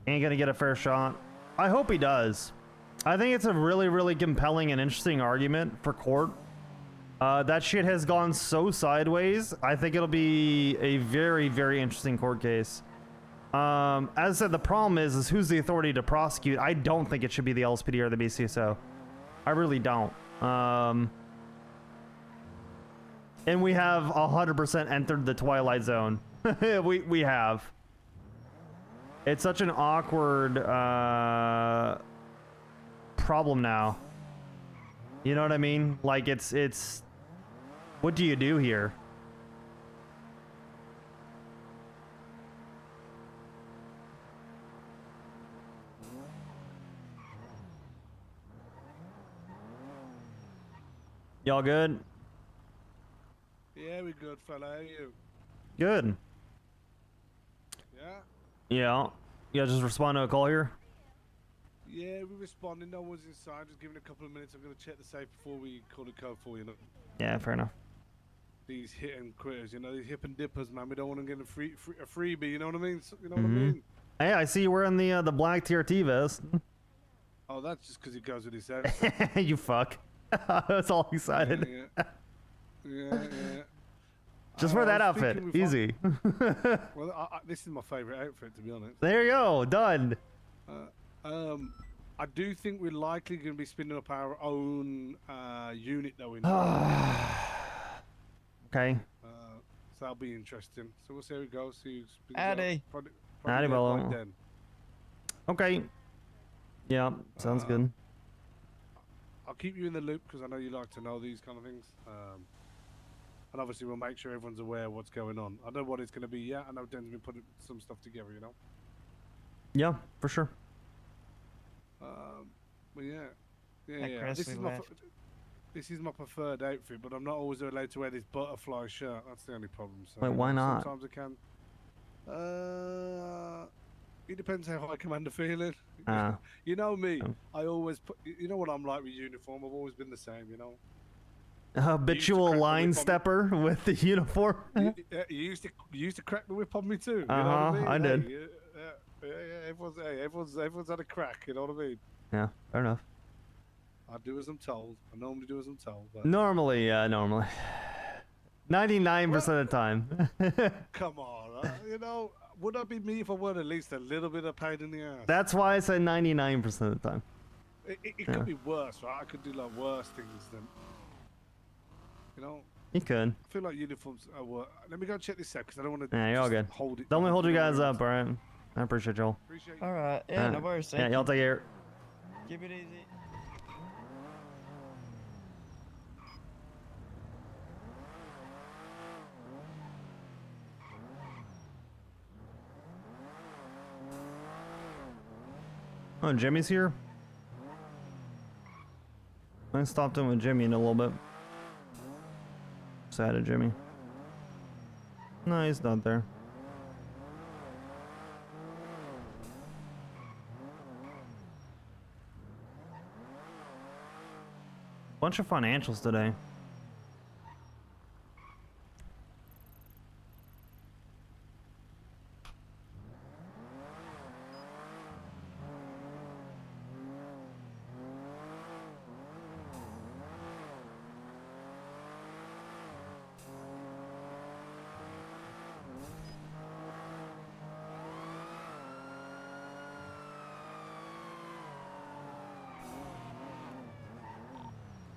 Ain't gonna get a fair shot. I hope he does. I think it's a really, really compelling and interesting argument for court. That shit has gone so sideways. I think it'll be a very, very interesting court case. As I said, the problem is who's the authority to prosecute? I don't think it should be the LSPD or the BCSO. I really don't. And we have 100% entered the twilight zone. we have. It's such an awkward problem now. You know what I mean? Like it's what do you do here? Y'all good? Yeah, we good, fella. How are you? Good. Yeah? Yeah. You guys just respond to a call here? Yeah, we're responding. No one's inside. Just give it a couple of minutes. I'm going to check the safe before we call the code for you. Know? Yeah, fair enough. These hit and quitters, you know, these hip and dippers, man. We don't want to get a freebie, you know what I mean? You know what I mean? Hey, I see you wearing the black TRT vest. Oh, that's just because he goes with his head. You fuck. I was all excited. Yeah. Just wear that outfit. Easy. Well, this is my favorite outfit, to be honest. There you go. Done. I do think we're likely going to be spinning up our own unit, though. Okay. So that'll be interesting. So we'll see how it goes. See who's Addy. Addy, well. Okay. Yeah, sounds good. I'll keep you in the loop because I know you like to know these kind of things. And obviously we'll make sure everyone's aware of what's going on. I know what it's going to be yet. I know Den's been putting some stuff together, you know? Yeah, for sure. But yeah. This is my preferred outfit, but I'm not always allowed to wear this butterfly shirt. That's the only problem. So, wait, why not? Sometimes I can. It depends how high commander feeling. You know me. I always put. You know what I'm like with uniform. I've always been the same. You know. Habitual line stepper with the uniform. You used to crack the whip on me too. You know what I mean? did. Yeah. Everyone's had a crack. You know what I mean? Yeah, fair enough. I do as I'm told. I normally do as I'm told. But... Normally, yeah, normally. 99% of the time. Come on, you know, would that be me if I weren't at least a little bit of pain in the ass? That's why I said 99% of the time. It could be worse, right? I could do like worse things than, you know. You could. I feel like uniforms are worse. Let me go check this out because I don't want to. Yeah, you're all good. Hold it. Don't let me hold you guys up, alright? I appreciate y'all. All right. Yeah, no worries. Yeah, y'all take care. Keep it easy. Oh, Jimmy's here? I stopped in with Jimmy in a little bit. Sad at Jimmy. No, he's not there. Bunch of financials today.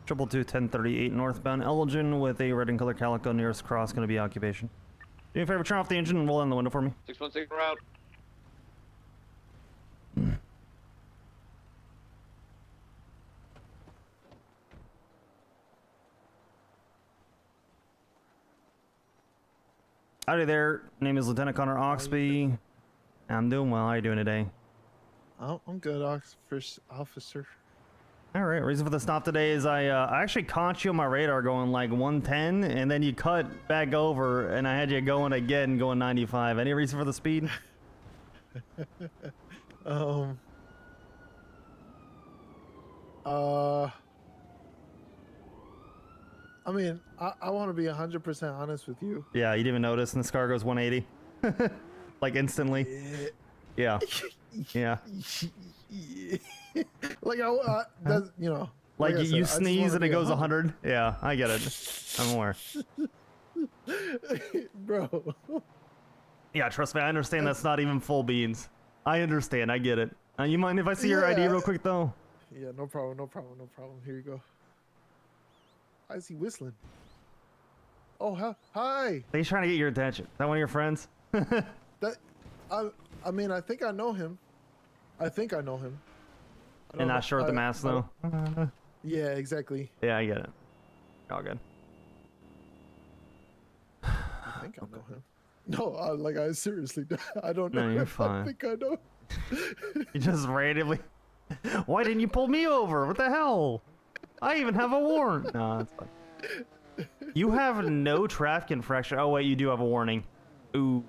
Triple 1038 northbound Elgin with a red and color calico, nearest cross, gonna be occupation. Do me a favor, turn off the engine and roll down the window for me. 616 route. Howdy there. Name is Lieutenant Connor Oxby. I'm doing well. How are you doing today? Oh, I'm good, officer. All right. Reason for the stop today is I actually caught you on my radar going like 110, and then you cut back over, and I had you going again, going 95. Any reason for the speed? I mean, I want to be 100% honest with you. Yeah, you didn't even notice, and this car goes 180, like instantly. Yeah. Yeah. Like that's, you know. Like I said, I you just sneeze wanna and be it goes 100. Yeah, I get it. I'm aware. Bro. Yeah, trust me, I understand that's not even full beans. I understand, I get it. You mind if I see your ID Yeah. real quick though? Yeah, no problem. Here you go. Why is he whistling? Oh, hi. He's trying to get your attention. Is that one of your friends? That, I mean, I think I know him. I don't And know- not sure with the mask though? Yeah, exactly. Yeah, I get it. All good. I think I know him. No, I seriously, I don't know. No, you're I fine. think I know. You just randomly... Why didn't you pull me over? What the hell? I even have a warrant. No, that's fine. You have no traffic infraction. Oh, wait, you do have a warning. Ooh.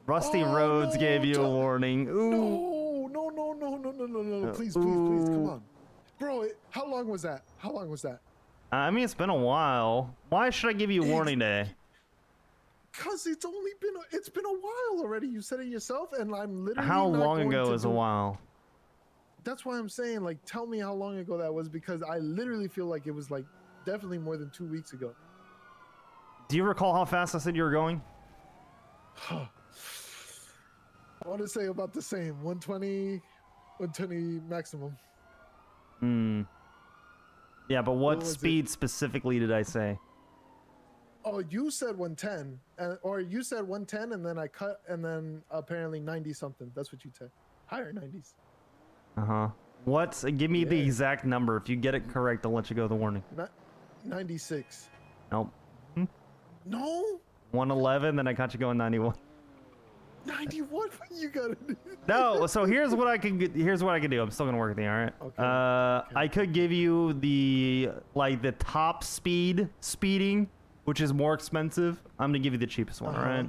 Rusty Roads gave you a warning. Ooh. No. Please, come on. Bro, how long was that? I mean, it's been a while. Why should I give you a warning today? Cause it's been a while already. You said it yourself, and I'm literally. How not long going ago to is a while? That's why I'm saying, like, tell me how long ago that was, because I literally feel like it was like definitely more than 2 weeks ago. Do you recall how fast I said you were going? I want to say about the same, 120 maximum. Yeah, but What what was speed specifically did I say? Oh, you said 110, or you said 110, and then I cut, and then apparently 90 something. That's what you said. Higher 90s. Give me the exact number. If you get it correct, I'll let you go the warning. 96. Nope. No? 111, then I caught you going 91. 91? You gotta do. No, so here's what I can do. I'm still gonna work with you, all right? Okay. I could give you the top speeding, which is more expensive. I'm gonna give you the cheapest one, all right?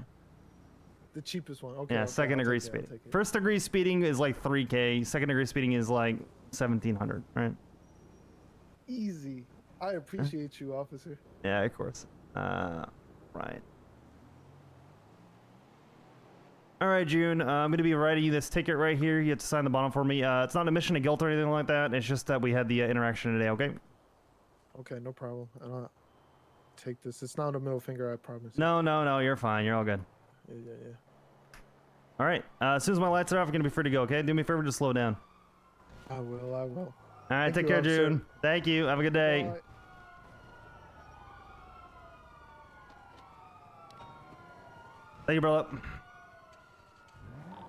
The cheapest one. Okay. Yeah, okay, second I'll degree take it, I'll speeding. take it. First degree speeding is like 3K. Second degree speeding is like 1,700, right? Easy. I appreciate you, officer. Yeah, of course. Right. All right, June. I'm going to be writing you this ticket right here. You have to sign the bottom for me. It's not an admission of guilt or anything like that. It's just that we had the interaction today, okay? Okay, no problem. I'll take this. It's not a middle finger, I promise. No. You're fine. You're all good. Yeah. All right. As soon as my lights are off, you're going to be free to go, okay? Do me a favor, just slow down. I will. All right, Thank take you, care, officer. June. Thank you. Have a good day. Bye. Thank you, brother.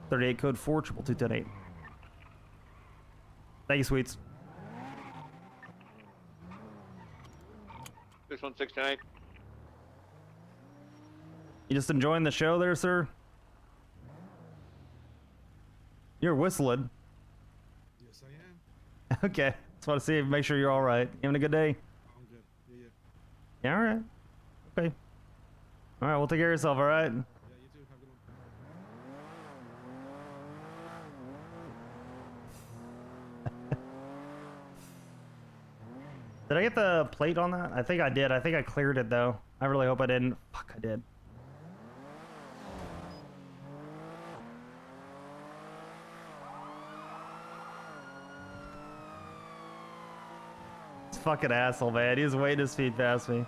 38 code 4 22210. Thank you, sweets. 6169. You just enjoying the show there, sir? You're whistling. Yes, I am. Okay. Just want to see, make sure you're all right. You having a good day? I'm good. Yeah. Yeah, all right. Okay. All right, well, take care of yourself, all right? Yeah, you too. Have a good one. Did I get the plate on that? I think I did. I think I cleared it, though. I really hope I didn't. Fuck, I did. This fucking asshole, man. He's waiting to speed past me.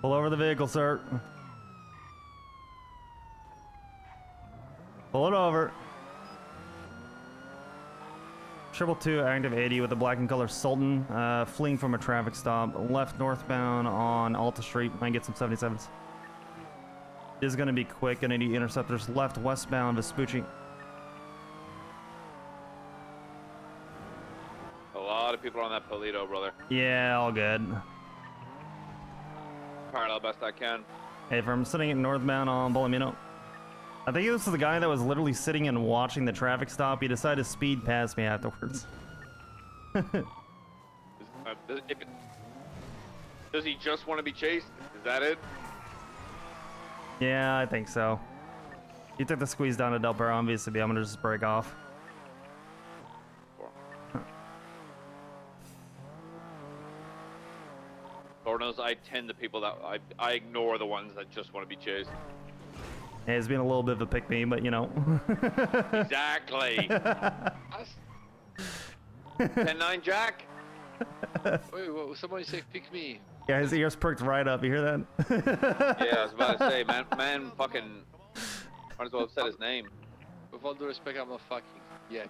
Pull over the vehicle, sir. Pull it over. 222 active 80 with a black and color Sultan, fleeing from a traffic stop. Left northbound on Alta Street. Might get some 77s. This is going to be quick. Gonna need interceptors left westbound Vespucci. A lot of people on that Polito, brother. Yeah, all good. Parallel best I can. Hey, from sitting at northbound on Bolomino. I think this is the guy that was literally sitting and watching the traffic stop. He decided to speed past me afterwards. Does he just want to be chased? Is that it? Yeah, I think so. He took the squeeze down to Del Perro, obviously. I'm gonna just break off. Lord knows I tend to people that I ignore the ones that just want to be chased. Hey, it's been a little bit of a pick me, but you know. Exactly. 10-9 Jack. Wait, what, somebody say pick me. Yeah, his ears perked right up. You hear that? Yeah, I was about to say, man fucking might as well have said his name. With all due respect, I'm not fucking yet.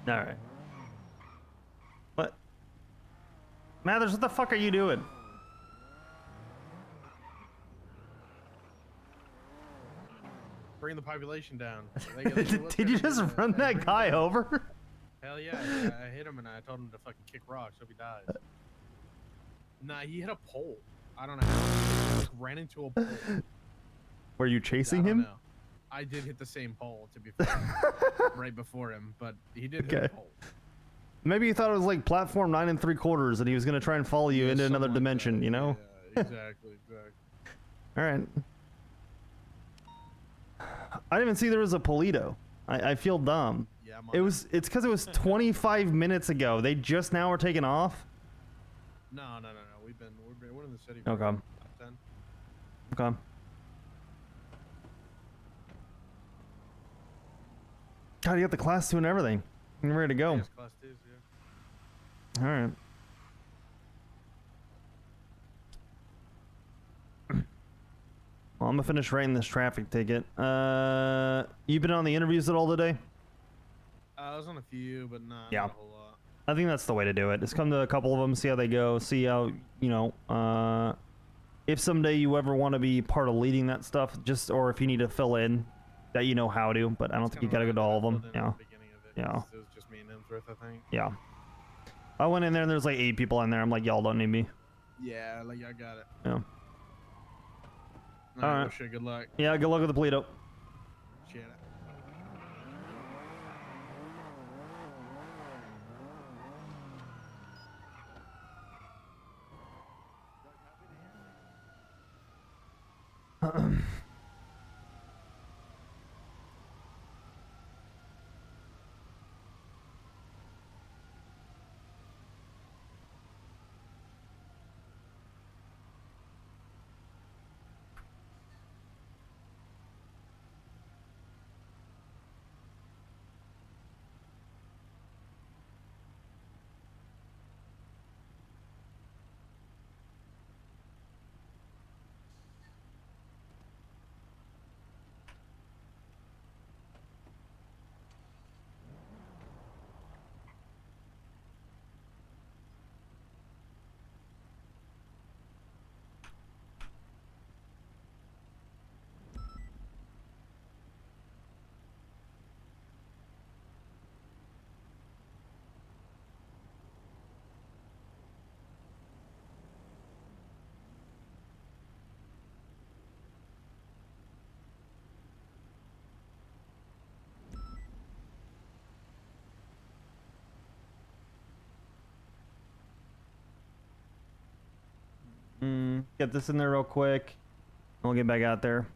All right. What? Mathers, what the fuck are you doing? Bring the population down. Did you just run that guy over? Hell yeah, I hit him and I told him to fucking kick rocks. Hope he dies. Nah, he hit a pole. I don't know how. He just ran into a pole. Were you chasing him? No. I did hit the same pole, to be fair, right before him, but he did hit a pole. Maybe you thought it was like platform 9 3/4 and he was gonna try and follow you into another dimension, you know? Yeah, exactly. All right. I didn't even see there was a Polito. I feel dumb. Yeah, it's because it was 25 minutes ago. They just now are taking off. No. We're in the city. Okay. Top 10. Okay. God, you got the class 2 and everything. You're ready to go. Yes, class 2s, yeah. All right. Well, I'm gonna finish writing this traffic ticket. You been on the interviews at all today? I was on a few, but not Yeah. a whole lot. I think that's the way to do it. Just come to a couple of them, see how they go, see how, you know, if someday you ever want to be part of leading that stuff, or if you need to fill in, that you know how to, but I don't think you gotta go to all of them. Yeah. Yeah. It was just me and Emsworth, I think. Yeah. I went in there and there's like 8 people in there. I'm like, y'all don't need me. Yeah, like I got it. Yeah. All right. Shit, good luck. Yeah, good luck with the Polito. Shit. Get this in there real quick. We'll get back out there.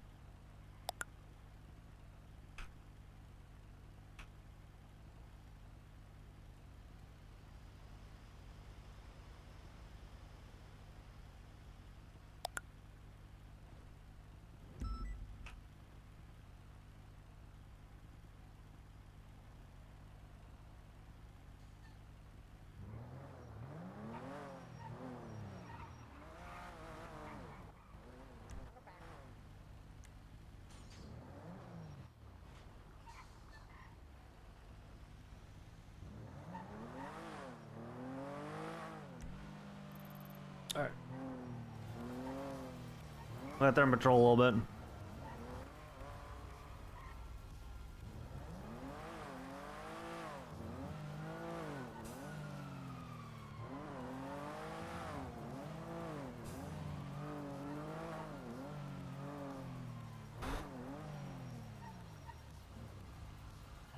Alright. Let them patrol a little bit.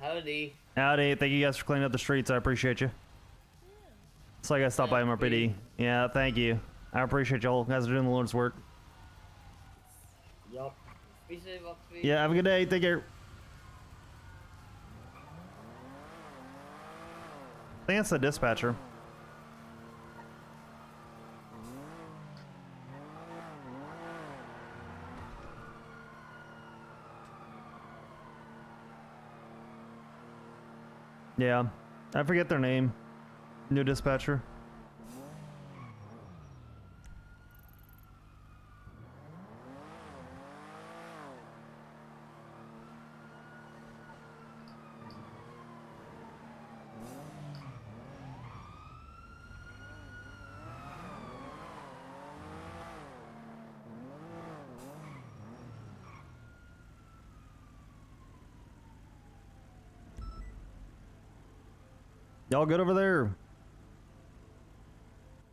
Howdy. Howdy, thank you guys for cleaning up the streets. I appreciate you. It's like I stopped by MRPD. Yeah, thank you. I appreciate y'all. You guys are doing the Lord's work. Yup. Be safe, Oxby. Yeah, have a good day. Take care. I think it's the dispatcher. Yeah, I forget their name. New dispatcher. Y'all good over there?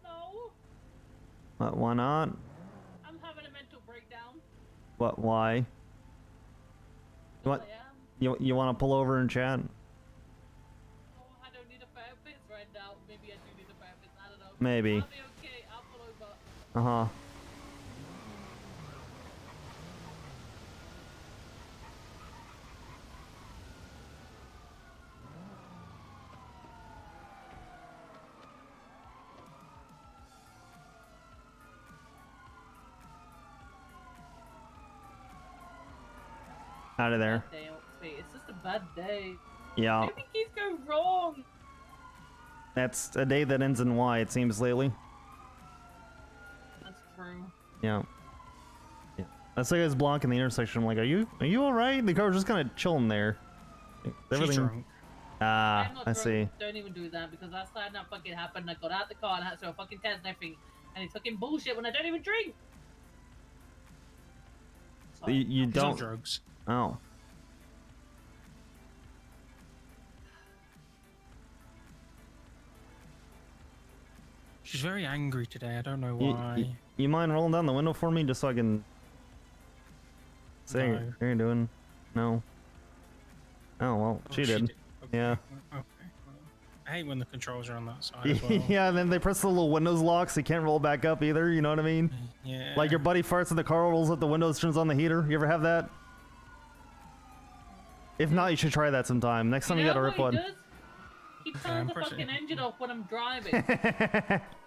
No. What, why not? I'm having a mental breakdown. What, why? What? You want to pull over and chat? Oh, I don't need a therapist right now. Maybe I do need a therapist. I don't know. Maybe. I'll be okay. I'll pull over. Uh-huh. Out of there. Bad day, Oxby. It's just a bad day. Yeah. Everything keeps going wrong. That's a day that ends in Y, it seems lately. That's true. Yeah. Yeah. That's like I was blocking the intersection. I'm like, are you alright? The car was just kind of chilling there. She's drunk. Ah, I'm not I drunk. see. Don't even do that because last time that fucking happened, I got out the car and I had to show a fucking test and everything, and it's fucking bullshit when I don't even drink. You She's on don't. drugs. Oh. She's very angry today. I don't know You, why. you mind rolling down the window for me just so I can say No. how you're doing? No. Oh well, she did. Yeah. Okay. I hate when the controls are on that side as well. Yeah, and then they press the little windows lock so you can't roll back up either, you know what I mean? Yeah. Like your buddy farts in the car, rolls up the windows, turns on the heater. You ever have that? If not, you should try that sometime. Next time you gotta rip one. He turns the fucking engine off when I'm driving.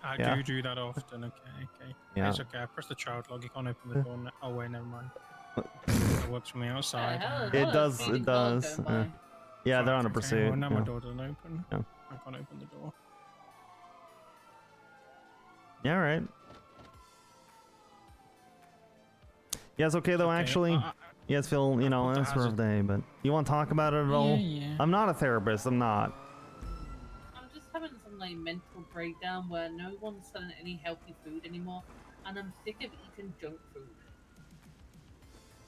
I Yeah. do that often. Okay. Yeah. It's okay. I press the child log. You can't open the door. Oh wait, never mind. It works for me outside. It does. It does. Yeah, they're on a pursuit. Well, now yeah. my door doesn't open. Yeah. I can't open the door. Yeah, all right. Yeah, it's okay though. Actually, you guys feel, you know, it's rough day, but you want to talk about it at all? Yeah. I'm not a therapist. I'm not. I'm just having some like mental breakdown where no one's selling any healthy food anymore, and I'm sick of eating junk food.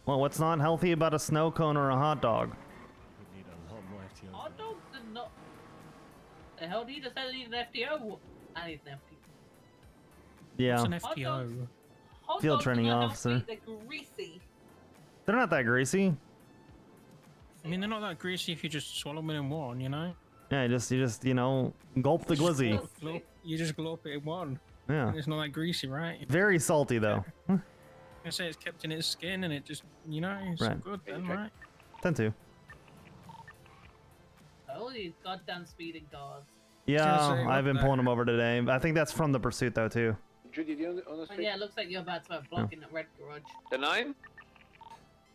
Well, what's not healthy about a snow cone or a hot dog? Hot dogs are not. The hell do you just say I need an FTO? I need an FTO. Yeah. What's an Hot FTO? dogs- Hot Field dogs are training not officer. healthy, they're greasy. They're not that greasy. I mean, they're not that greasy if you just swallow them in one, you know? Yeah, you just, you know, gulp the glizzy. You just glop it in one. Yeah. And it's not that greasy, right? Very salty though. I say it's kept in its skin and it just, you know, it's Right. good then, right? Tend to. Oh, these goddamn speeding cars. Yeah, say, I've been what pulling them over today. I think that's from the pursuit though too. Judy, do you on the Oh, street? yeah, it looks like you're about to have blocking that red garage. The 9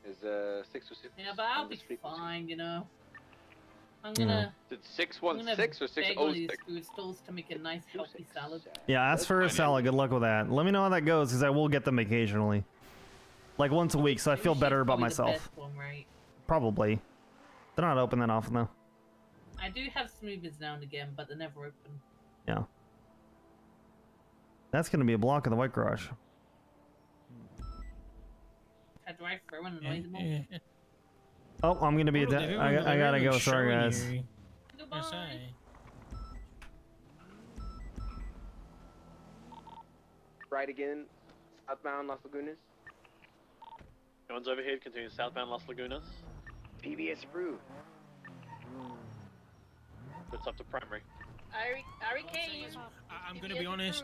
is 626. Yeah, but I'll on the be street. fine, you know. I'm Yeah. gonna. Is it I'm gonna 616 or beg all these 606? food stalls to make a nice healthy salad. Yeah, ask for a salad. Good luck with that. Let me know how that goes because I will get them occasionally. Like once a week, so I feel better about Probably the myself. best one, right? Probably. They're not open that often though. I do have smoothies now and again, but they're never open. Yeah. That's gonna be a block in the white garage. I drive through and annoy them all. Oh, I'm gonna be. I gotta go. Sorry, guys. Goodbye. Right again, southbound Las Lagunas. No one's overhead. Continue southbound Las Lagunas. PBS approved. It's up to primary. Ari K. I'm gonna be honest.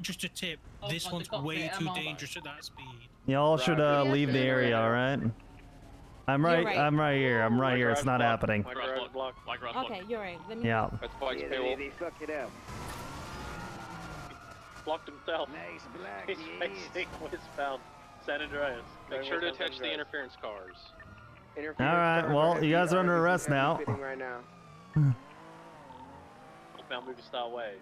Just a tip. Oh, This God, one's the way cockpit, too I'm dangerous at that speed. Y'all should leave the area. All right. I'm right. right. I'm right here. I'm right here. It's not happening. My garage block. My garage block. Okay, you're right. Let me. Yeah. That's Spike's Yeah, payroll. they fucked it up. Blocked himself. Nice black. He's facing westbound San Andreas. Make sure to Westbound San attach the Andreas. interference cars. All right. Well, you guys are under arrest now. Right now. Northbound movie star way.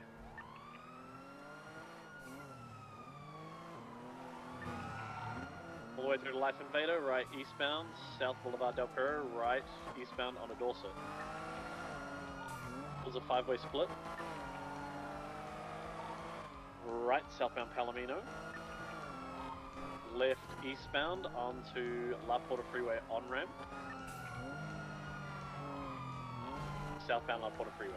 All the way through to Life Invader, right eastbound, South Boulevard Del Perro, right eastbound on a Dorset. There's a 5-way split. Right southbound Palomino. Left eastbound onto La Porta Freeway on-ramp. Southbound La Porta Freeway.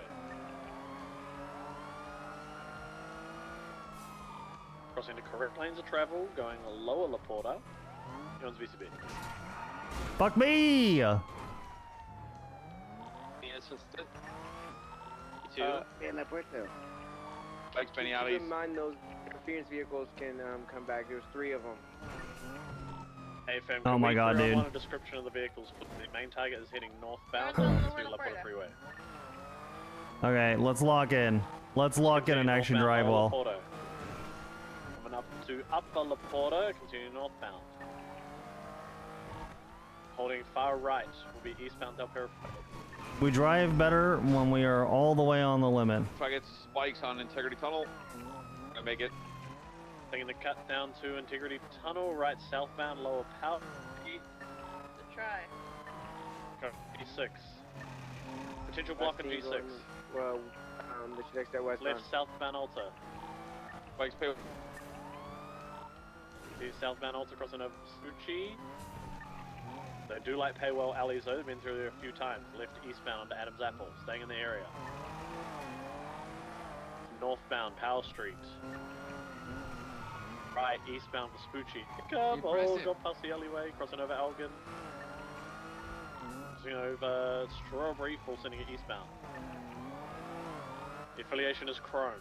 Crossing to correct lanes of travel, going lower La Porta. Yours VCB. Fuck me. Yes, instead. En La Puerta. Thanks, Benny Keep Ali's. in mind those interference vehicles can come back. There's 3 of them. Hey fam, Oh can my we God, throw dude. on a description of the vehicles? The main target is heading northbound No, no, no, to we're La not Porta right Freeway. Okay, let's lock in. Let's lock in an action drive Northbound wall. La Porta. Coming up to Upper La Porta, continue northbound. Holding far right will be eastbound Del Perro. We drive better when we are all the way on the limit. Try to get spikes on Integrity Tunnel. Gonna make it. Taking the cut down to Integrity Tunnel, right southbound Lower Power. Try. P6. Potential block in P6. Well, the next that westbound. Left southbound Alta. Spikes pay. See southbound Alta crossing over Suchi. They do like Paywell alleys though, they've been through there a few times. Left eastbound onto Adams Apple, staying in the area. Northbound Powell Street. Right eastbound Vespucci. Come on, got past the alleyway, crossing over Elgin. Crossing over Strawberry, full sending it eastbound. The affiliation is Chrome.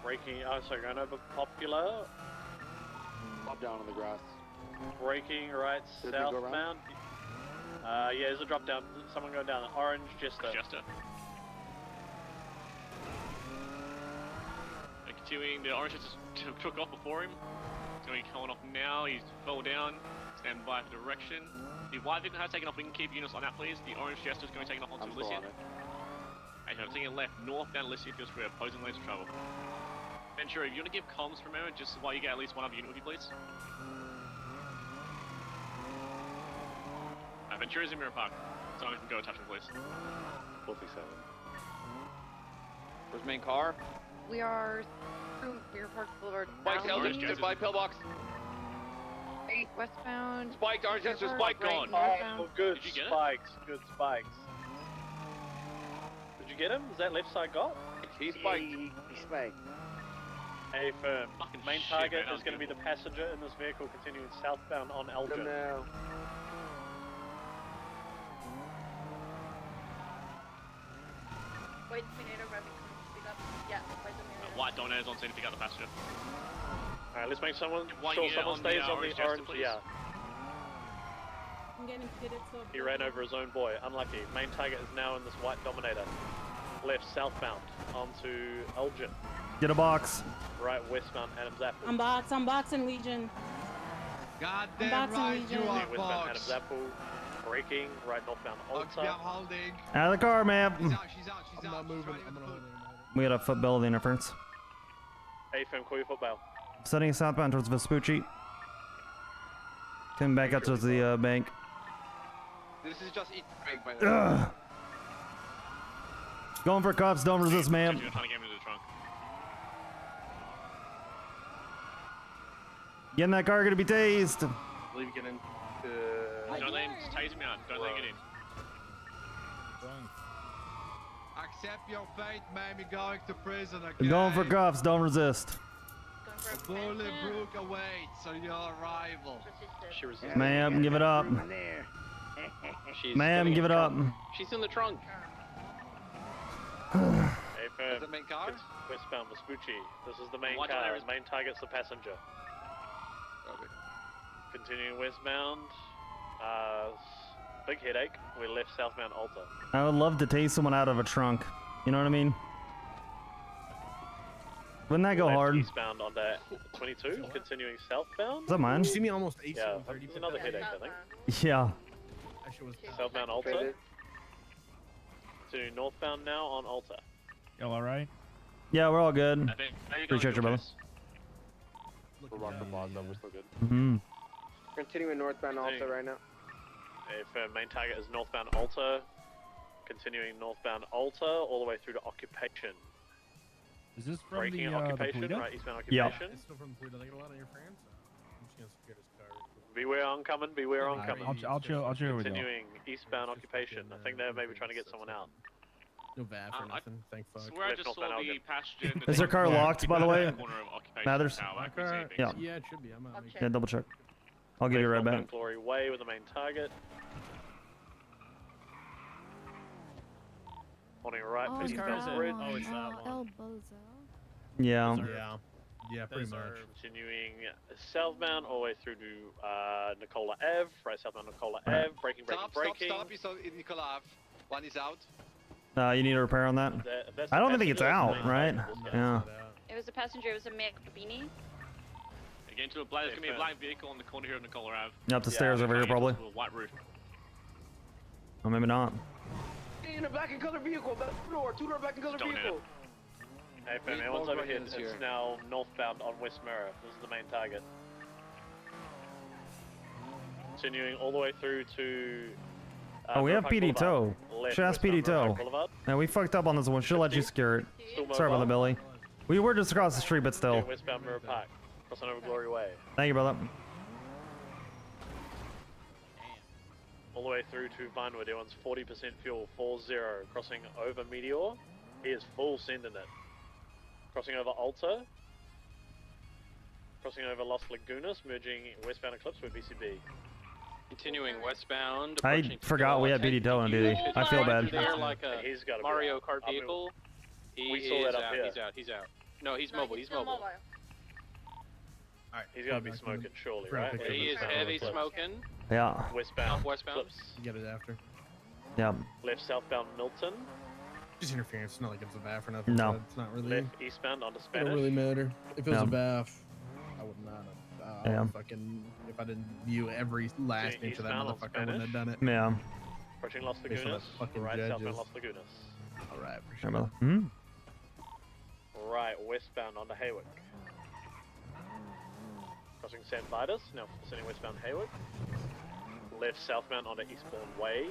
Braking, going over Popular. Pop down on the grass. Braking right Did they go around? southbound. Yeah, there's a drop down. Someone going down. Orange Jester. Continuing, the orange just took off before him. He's going to be coming off now. He's fell down. Stand by for direction. The white didn't have taken off. We can keep units on that, please. The orange Jester's going to take off onto I'm still Elysian. on it. Okay, I'm taking left, north down Elysian because we're opposing lanes of travel. Ventura, if you want to give comms for a moment, just while you get at least one other unit with you, please. Ventura's in Mirror Park. Someone can go attach him, please. 47. Where's main car? We are through Mirror Park Boulevard. Spikes down Eldridge, goodbye pillbox. Right, westbound. Spiked, orange Jester, Mirror spike Park, gone. northbound. Oh, good Did you get it? spikes. Good spikes. Did you get him? Is that left side got? He's spiked. He spiked. Hey, firm. Fucking Main shit, target man, that is was going to be the passenger in this vehicle continuing southbound on Them Elgin. now. White tornado driving. Speak up. Yeah, white tornado. White Donator's on scene to pick up the passenger. Alright, let's make someone One sure unit someone on the, stays on orange the Jester, orange. please. Yeah, I'm getting pitted so. he ran over his own boy. Unlucky. Main target is now in this white Dominator. Left southbound onto Elgin. Get a box. Right westbound Adams Apple. I'm boxing Legion. Goddamn Boxing right Legion. you are, Westbound Fox. Adams Apple. Braking. Right northbound Oxby, I'm Alta. holding. Out of the car, ma'am. She's out. I'm not moving. I'm gonna hold it. We got a football of the interference. Hey, fam, call your football. Setting southbound towards Vespucci. Coming back out towards the bank. This is just eat break by the way. Ugh. Going for cuffs. Don't resist, ma'am. Trying to get him into the trunk. Get in that car. Gonna be tased. Leave get in. Don't let him tase me out. Don't let him get in. Accept your fate, man. You're going to prison again. You're going for cuffs. Don't resist. Bolingbroke awaits on your arrival. She resisted. Ma'am, give it up. She's Ma'am, getting give in it the up. trunk. She's in the trunk. Hey, Is the main car? It's westbound Vespucci. This is the main Watch car. out, there is- Main target's the passenger. Okay. Continuing westbound. Big headache. We left southbound Alta. I would love to tase someone out of a trunk. You know what I mean? Wouldn't that go Left hard? Eastbound onto 22. Continuing southbound. Is that mine? You see me almost ace Yeah, on 30. it's another headache, I think. Yeah. That shit was Southbound Alta. To northbound now on Alta. Y'all alright? Yeah, we're all good. I think. Appreciate you, brother. We're rock the plaza. We're still good. Mm-hmm. Continuing northbound Alta right now. If main target is northbound Alta, continuing northbound Alta all the way through to occupation. Is this from Breaking the occupation, Polito? right? Eastbound Yeah. occupation. It's still from Pluto. They get a lot of interference. I'm just gonna secure this car. Beware oncoming, beware oncoming. I'll chill with y'all. Continuing eastbound occupation. I think they're maybe trying to get someone out. No VAF or I nothing. Thank fuck. Swear I just saw northbound the Elgin. passenger in the Is their car locked, by the way? corner of occupation Mathers? tower. My I can see car. things. Yeah. Yeah, it should be. I'm not making. Yeah, double check. I'll give you a right Northbound back. Glory Way with the main target. Holding right for Whose car is eastbound it? bridge. Oh, it's that one. El Bozo. Yeah. Yeah. Yeah, pretty much. Continuing southbound all the way through to Nicola Ave, right southbound Nicola Ave, braking. Stop. He's on in Nicola Ave. One is out. You need a repair on that? I don't think it's out, right? Yeah. It was a passenger. It was a Beanie. Again, to a black, there's gonna be a black vehicle on the corner here of Nicola Ave. Up the stairs over here, probably. White roof. Or maybe not. In a black and color vehicle, two-door black and color Don't vehicle. Hey, fam, everyone's overhead. It's now northbound on West Mirror. This is the main target. Continuing all the way through to. Oh, we have Park PD Boulevard. tow. Left, Should ask westbound PD tow. Park Boulevard. Yeah, we fucked up on this one. Should let you secure it. Still Sorry about that, mobile. Billy. We were just across the street, but still. Doing westbound Mirror Park. Crossing over Glory Way. Thank you, brother. All the way through to Vinewood. Everyone's 40% fuel, 40. Crossing over Meteor. He is full sending it. Crossing over Alta. Crossing over Los Lagunas, merging westbound Eclipse with BCB. Continuing westbound. I forgot we had PD tow on duty. I feel bad. There like a He's gotta be Mario out. Kart vehicle. He We saw is that up out. here. He's out. No, he's mobile. He's mobile. Alright, he's gotta be smoking, surely, right? He is heavy smoking. Yeah. Westbound. Westbound. Eclipse. Get it after. Yeah. Left southbound Milton. Just interference. It's not like it's a VAF or nothing. No. So it's not really. Left eastbound onto It Spanish. don't really matter. If it was Yeah. a VAF, I would not have. Yeah. Fucking. If I didn't view every last inch of that Eastbound on motherfucker, I wouldn't have done it. Yeah. Approaching Los Based on Lagunas. the fucking Right southbound judges. Los Lagunas. All right, for Sorry, sure. brother. Hmm? Right westbound onto Haywick. Crossing San Vitus, now sending westbound Haywick. Left southbound onto Eastbourne Way.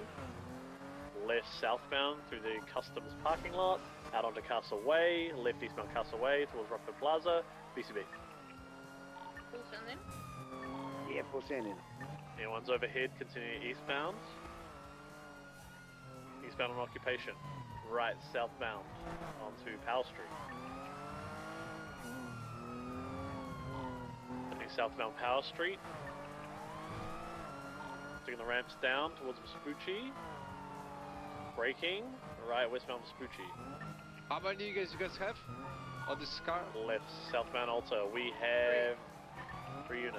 Left southbound through the customs parking lot, out onto Castle Way. Left eastbound Castle Way towards Rockford Plaza. BCB. Yeah, full sending. Anyone's overhead, continuing eastbound. Eastbound on occupation. Right southbound onto Powell Street. Heading southbound Power Street. Taking the ramps down towards Vespucci. Braking. Right westbound Vespucci. How many you guys have on this car? Left southbound Alta. We have 3 units.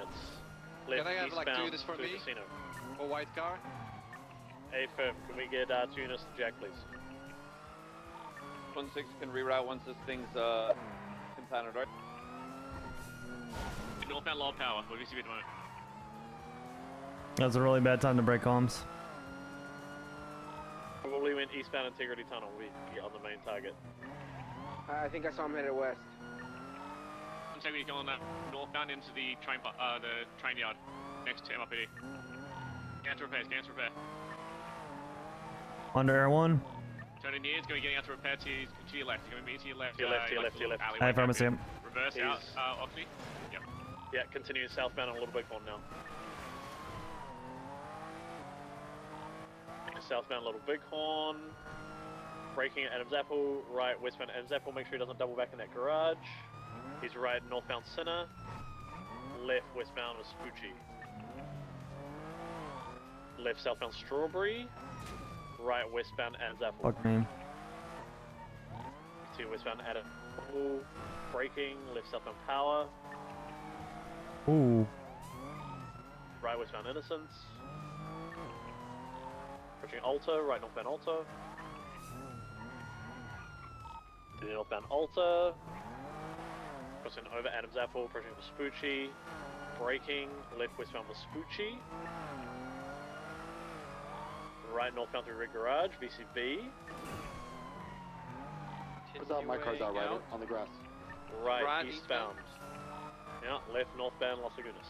Left Can I have like 2 eastbound units for to me? Casino. A white car? Hey firm, can we get 2 units to Jack, please? 1-6 can reroute once this thing's impounded, right? Northbound low power. What do you see at the moment? That's a really bad time to break comms. Probably went eastbound Integrity Tunnel. We on the main target. I think I saw him headed west. Integrity going northbound into the train yard next to MRPD. Scan to repair. Under Air 1. Turning here, it's going to be getting out to repair to your left. You're going to be to your left. To your left, to your left, to your left. Hi, pharmacy. Reverse out, Oxby. Yep. Yeah, continue southbound on Little Bighorn now. Southbound Little Bighorn. Braking at Adams Apple. Right, westbound Adams Apple. Make sure he doesn't double back in that garage. He's right, northbound Center. Left, westbound Vespucci. Left, southbound Strawberry. Right, westbound Adams Apple. Fuck me. To westbound Adams Apple. Braking, left, southbound Power. Ooh. Right, westbound Innocence. Approaching Alta, right, northbound Alta. To the northbound Alta. Crossing over Adams Apple, approaching Vespucci. Braking, left, westbound Vespucci. Right, northbound through Red Garage, VCB. What's up? My car's out right on the grass. Right, eastbound. Yeah, left, northbound Los Lagunas.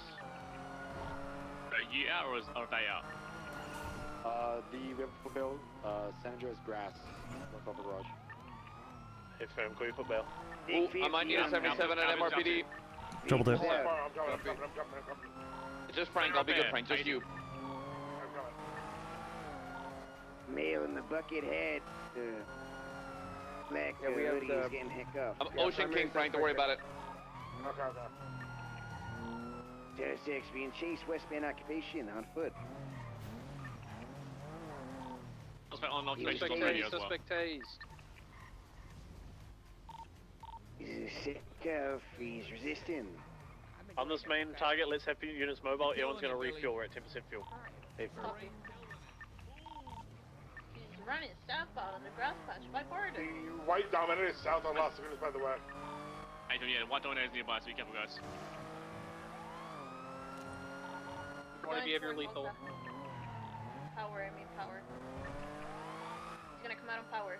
Are you out or are they out? The River Bill, San Andreas grass, look over garage. Hit firm, clear for bail. I'm on unit 77 at MRPD. Triple two. Just Frank, I'll be good, Frank, just you. Male in the bucket head. Black we have hoodie is getting hiccuped. I'm Ocean King, Frank, don't worry about it. Terror 6 being chased westbound occupation on foot. Suspect on occupation on radio as well. Suspect tased. He's sick of, he's resisting. On this main target, let's have units mobile. Everyone's going to refuel. We're at 10% fuel. Hey, Copy. He's running southbound on the grass patch by border. The white dominator is south on Las Vegas, by the way. Hey, yeah, white dominator is nearby, so be careful, guys. Want to behavior lethal. Power, I mean power. He's gonna come out on power.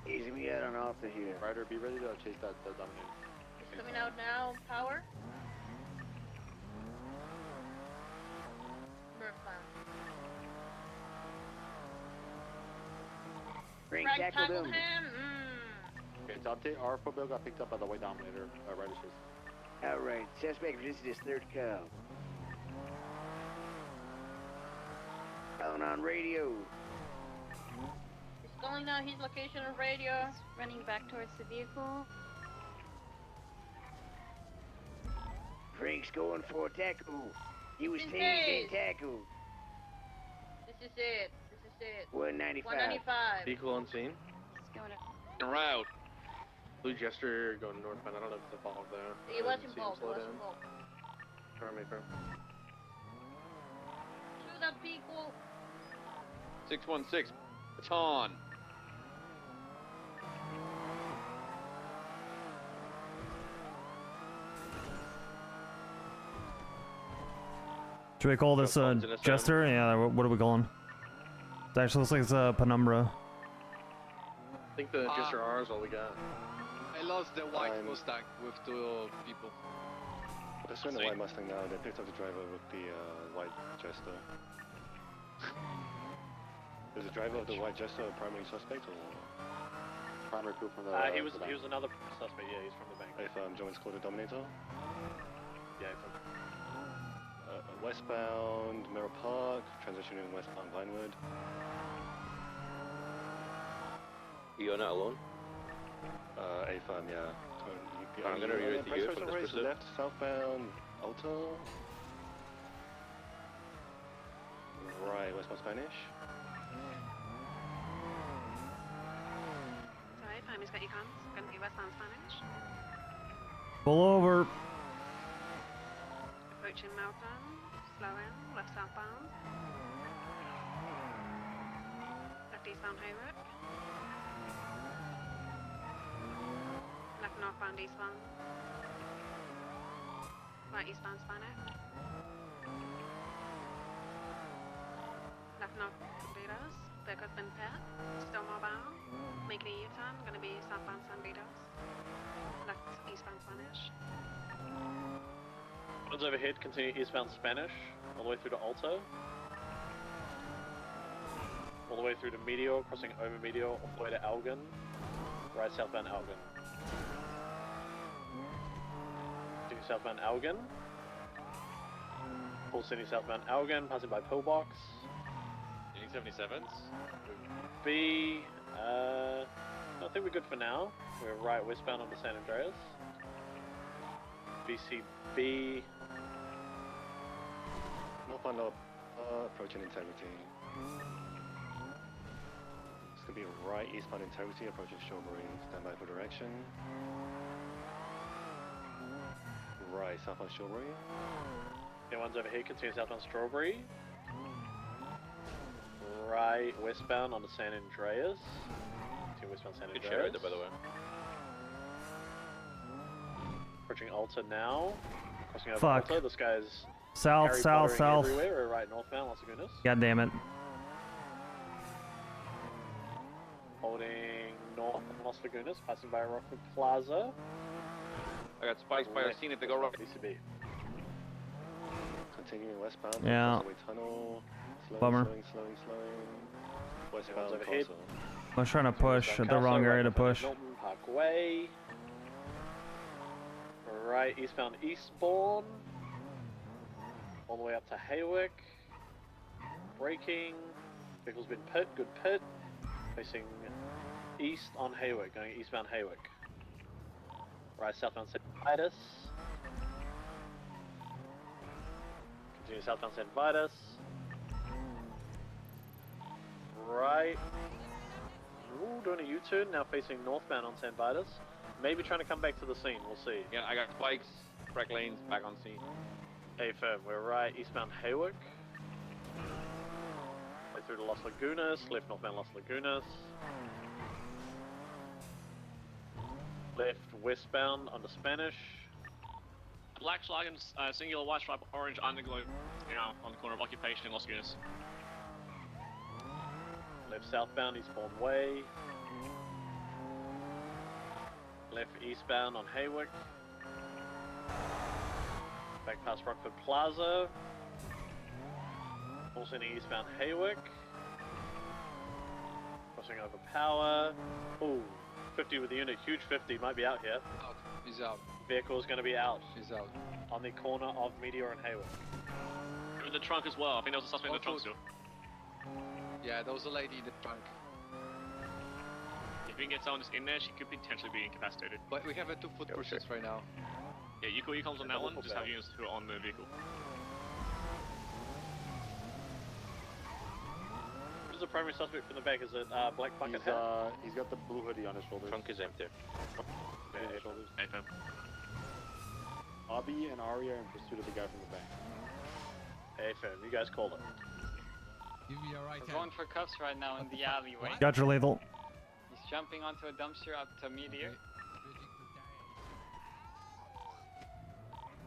Easy me out on Alpha here. Ryder, be ready to chase that dominator. He's coming out now, power. Bring Right, tackle him. Okay, to update, our bill got picked up by the white dominator, Ryder chase. Alright, suspect resisted his third call. Calling on radio. He's calling out his location on radio. Running back towards the vehicle. Frank's going for tackle. He was He's tased and tased. tackled. This is it. This is it. 195. 195. Vehicle on scene. He's going up. En route. Blue Jester going northbound. I don't know if it's involved there. He was involved. He was involved. Firm. Shoot that vehicle. 616. Baton. Should we call this Jester? Yeah, what are we calling? It actually looks like it's a Penumbra. I think the Jester R is all we got. I lost the white Mustang with 2 people. Let's send the white Mustang now. They picked up the driver with the white Jester. Is the driver of the white Jester a primary suspect or? Primary crew from the. He was another suspect. Yeah, he's from the bank. If joins called a Dominator. Yeah. Westbound Mirror Park, transitioning westbound Vinewood. You're not alone? A-Firm, yeah. I'm gonna read it to you from this perspective. Left, southbound Alta. Right, westbound Spanish. Sorry, Family's got your cons. Gonna be westbound Spanish. Pull over. Approaching Melbourne. Slow in. Left southbound. Left eastbound Hayward. Left northbound eastbound. Right eastbound Spanish. Left north Beatles. Vehicle's been pit. Still mobile. Making a U-turn. Gonna be southbound San Beatles. Left eastbound Spanish. One's overhead, continue eastbound Spanish, all the way through to Alto. all the way through to Meteor, crossing over Meteor, all the way to Elgin, right southbound Elgin. Sydney southbound Elgin. Full Sydney southbound Elgin, passing by Pillbox. Unique 77s. B, I think we're good for now. We're right westbound onto San Andreas. BCB. Northbound approaching Integrity. It's gonna be right eastbound Integrity approaching Strawberry. Stand by for direction. Right southbound Strawberry. The ones over here continue southbound Strawberry. Right westbound onto San Andreas. Continue westbound San Andreas. Good share right there, by the way. Approaching Alta now. Crossing over Fuck. Alta. This guy's South, Harry south, Pottering south. everywhere. We're right northbound, Las Lagunas. God damn it. Holding north of Las Lagunas, passing by Rockwood Plaza. I got spikes by our scene if they go wrong. BCB. Continuing westbound. Yeah. Causeway Tunnel. Slowing, Bummer. slowing. Westbound overhead. Plaza. I was trying to push at the wrong area to push. Milton Parkway. Right eastbound Eastbourne. All the way up to Haywick. Braking. Vehicle's been pit, good pit. Facing east on Haywick, going eastbound Haywick. Right southbound St. Vitus. Continue southbound St. Vitus. Right. Ooh, doing a U-turn, now facing northbound on St. Vitus. Maybe trying to come back to the scene, we'll see. Yeah, I got spikes, crack lanes, back on scene. Hey firm, we're right eastbound Haywick. Way through to Las Lagunas, left northbound Las Lagunas. Left westbound onto Spanish. Black Schlagen, singular white stripe, orange underglow, now on the corner of Occupation in Los Guinness. Left southbound Eastbourne Way. Left eastbound on Haywick. Back past Rockford Plaza. Full sending eastbound Haywick. Crossing over Power. Ooh, 50 with the unit, huge 50, might be out here. Out. He's out. Vehicle's gonna be out. She's out. On the corner of Meteor and Haywick. In the trunk as well, I think there was a suspect in the trunk still. Yeah, there was a lady in the trunk. If we can get someone just in there, she could potentially be incapacitated. But we have a 2-foot pushes right now. Yeah, you call your comms on that one, just have units who are on the vehicle. Who's the primary suspect from the back? Is it Black Bucket He's, hat? he's got the blue hoodie on his shoulders. Trunk is empty. Yeah, on his shoulders. Hey, fam. Abby and Arya are in pursuit of the guy from the back. Hey fam, you guys called it. Give me your right We're going for cuffs right now in the alleyway. Got your lethal. He's jumping onto a dumpster up to Meteor.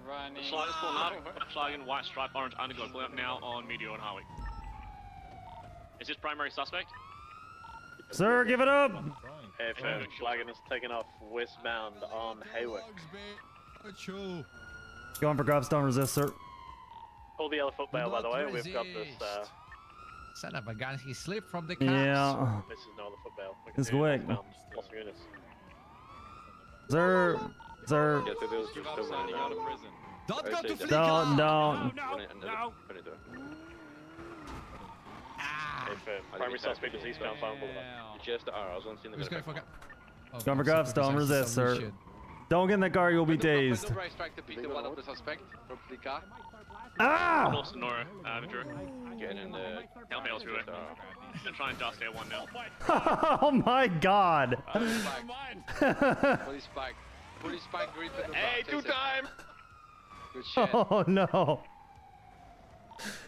Running. Schlagen's pulling up. Schlagen, white stripe, orange underglow, pulling up now on Meteor and Harwick. Is this primary suspect? Sir, give it up! Hey fam, Schlagen is taking off westbound on Haywick. Going for grabs, don't resist, sir. Pull the other foot bail, by the way. We've got this. Son of a gun, he slipped from the cops. Yeah. This is no other foot bail. It's quick. Los Lagunas. Sir, sir. Yeah, so those are still running out of prison. Don't go to Don't. No. Hey fam, primary suspect is eastbound Farm Boulevard. Just I was on scene. Who's going for Going for grabs, don't resist, sir. Don't get in the car, you'll be dazed. Don't strike to beat the one of the suspect from the car. Ah! North Sonora, Drew. Getting in the Help me else through it. Gonna try and dust air one now. Oh my god! Police spike. Police spike grip at the Hey, 2-time! Good shit. Oh no!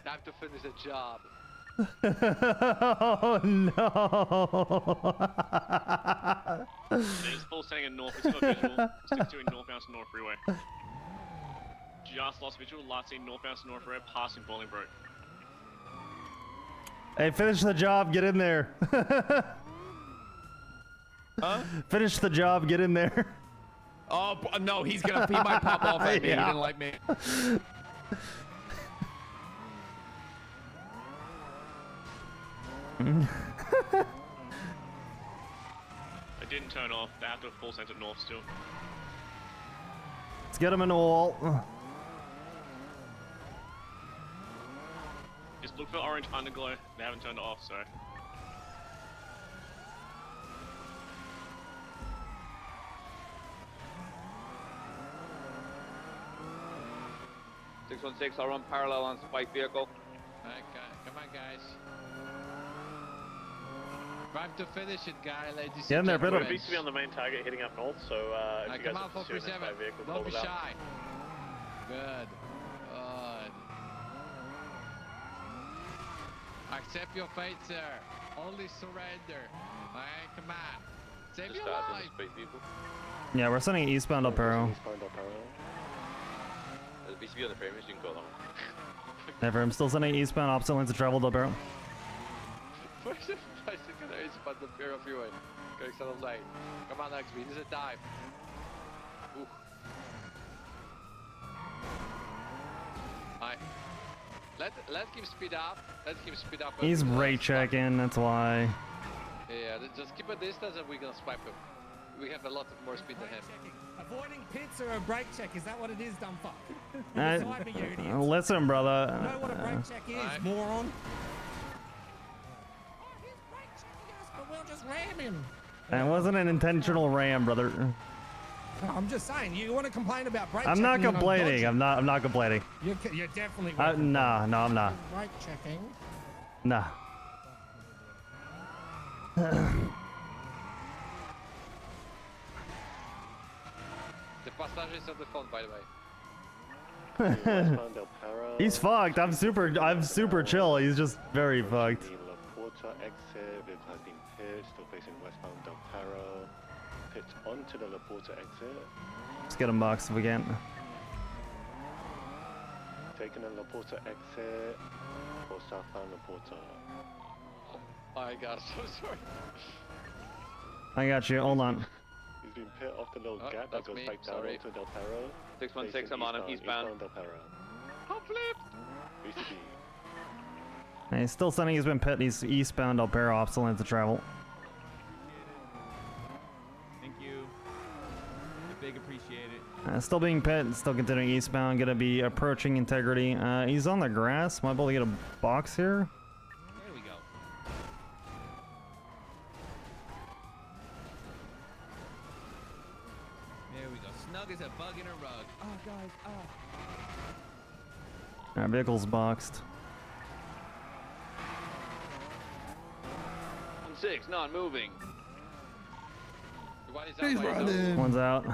Time to finish the job. Oh no! There's full setting in north, it's got visual. 62 in northbound to North Freeway. Just lost visual, last seen northbound to North Freeway, passing Bolingbroke. Hey, finish the job, get in there. Huh? Finish the job, get in there. Oh, no, he's gonna he might pop off at me. Yeah. He didn't like me. They didn't turn off. They have to full sent it north still. Let's get him in the wall. Just look for orange underglow. They haven't turned it off, so. 616, I'll run parallel on spike vehicle. Okay, come on, guys. Drive to finish it, guy, ladies. Get in there, It needs to be on the main target heading up north, so if you guys come on, are pursuing that 437. vehicle, Don't call be it out. shy. Good. Good. Accept your fate, sir. Only surrender. Alright, come on. Save Just your start life. to speed people. Yeah, we're sending eastbound up arrow. Eastbound up arrow. There's a BCB on the frame, you can go along. Never. I'm still sending eastbound opposite lanes of travel up arrow. Where's the bicycle there? It's about the Imperial Freeway. Going south of lane. Come on, Oxby. This is a dive. Ooh. Alright. Let's keep speed up. Let's keep speed up. He's rate checking, that's why. Yeah, just keep a distance and we're gonna swipe him. We have a lot of more speed than him. Avoiding pits or a brake check, is that what it is, dumb fuck? Uh, Beside me, you idiot. listen, brother. You know what a brake check is, Alright. moron? He's brake checking us, but we'll just ram him. That wasn't an intentional ram, brother. I'm just saying, you want to complain about brake I'm checking? not and complaining. dodging. I'm not complaining. You're definitely. Nah, no, I'm not. Brake checking. Nah. The passenger is on the phone, by the way. Westbound El Paro. He's fucked. I'm super chill. He's just very fucked. The La Porta exit, vehicle has been pitched, still facing westbound Del Paro. Pitch onto the La Porta exit. Let's get him boxed if we can. Taking the La Porta exit for southbound La Porta. Oh my god, so sorry. I got you. Hold on. He's been pit off the little Oh, gap that that's goes me, back down sorry. into Del Paro. 616, I'm on him, eastbound. Del Paro. I'm flipped. BCB. And he's still sending his been pit. He's eastbound El Paro, opposite lanes of travel. Thank you. Big appreciate it. Still being pit. Still continuing eastbound. Gonna be approaching integrity. He's on the grass. Might be able to get a box here. There we go. There we go. Snug as a bug in a rug. Oh, guys. Oh. Our vehicle's boxed. 6, not moving. He's running. One's out.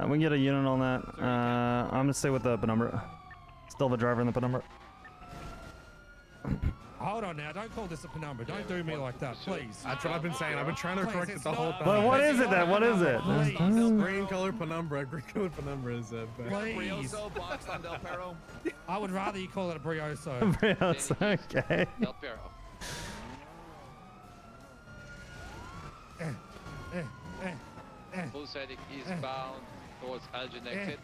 We can get a unit on that. I'm gonna stay with the penumbra. Still the driver in the penumbra. Hold on now, don't call this a penumbra. Don't do me like that, please. That's what I've been saying. I've been trying to Please, correct it it's the whole not- time. But what is it then? What is it? Green color penumbra. Green color penumbra is bad. Please. Brioso box on Del Perro. I would rather you call it a brioso. Brios, okay. Del Perro. Full setting eastbound towards Elgin exit.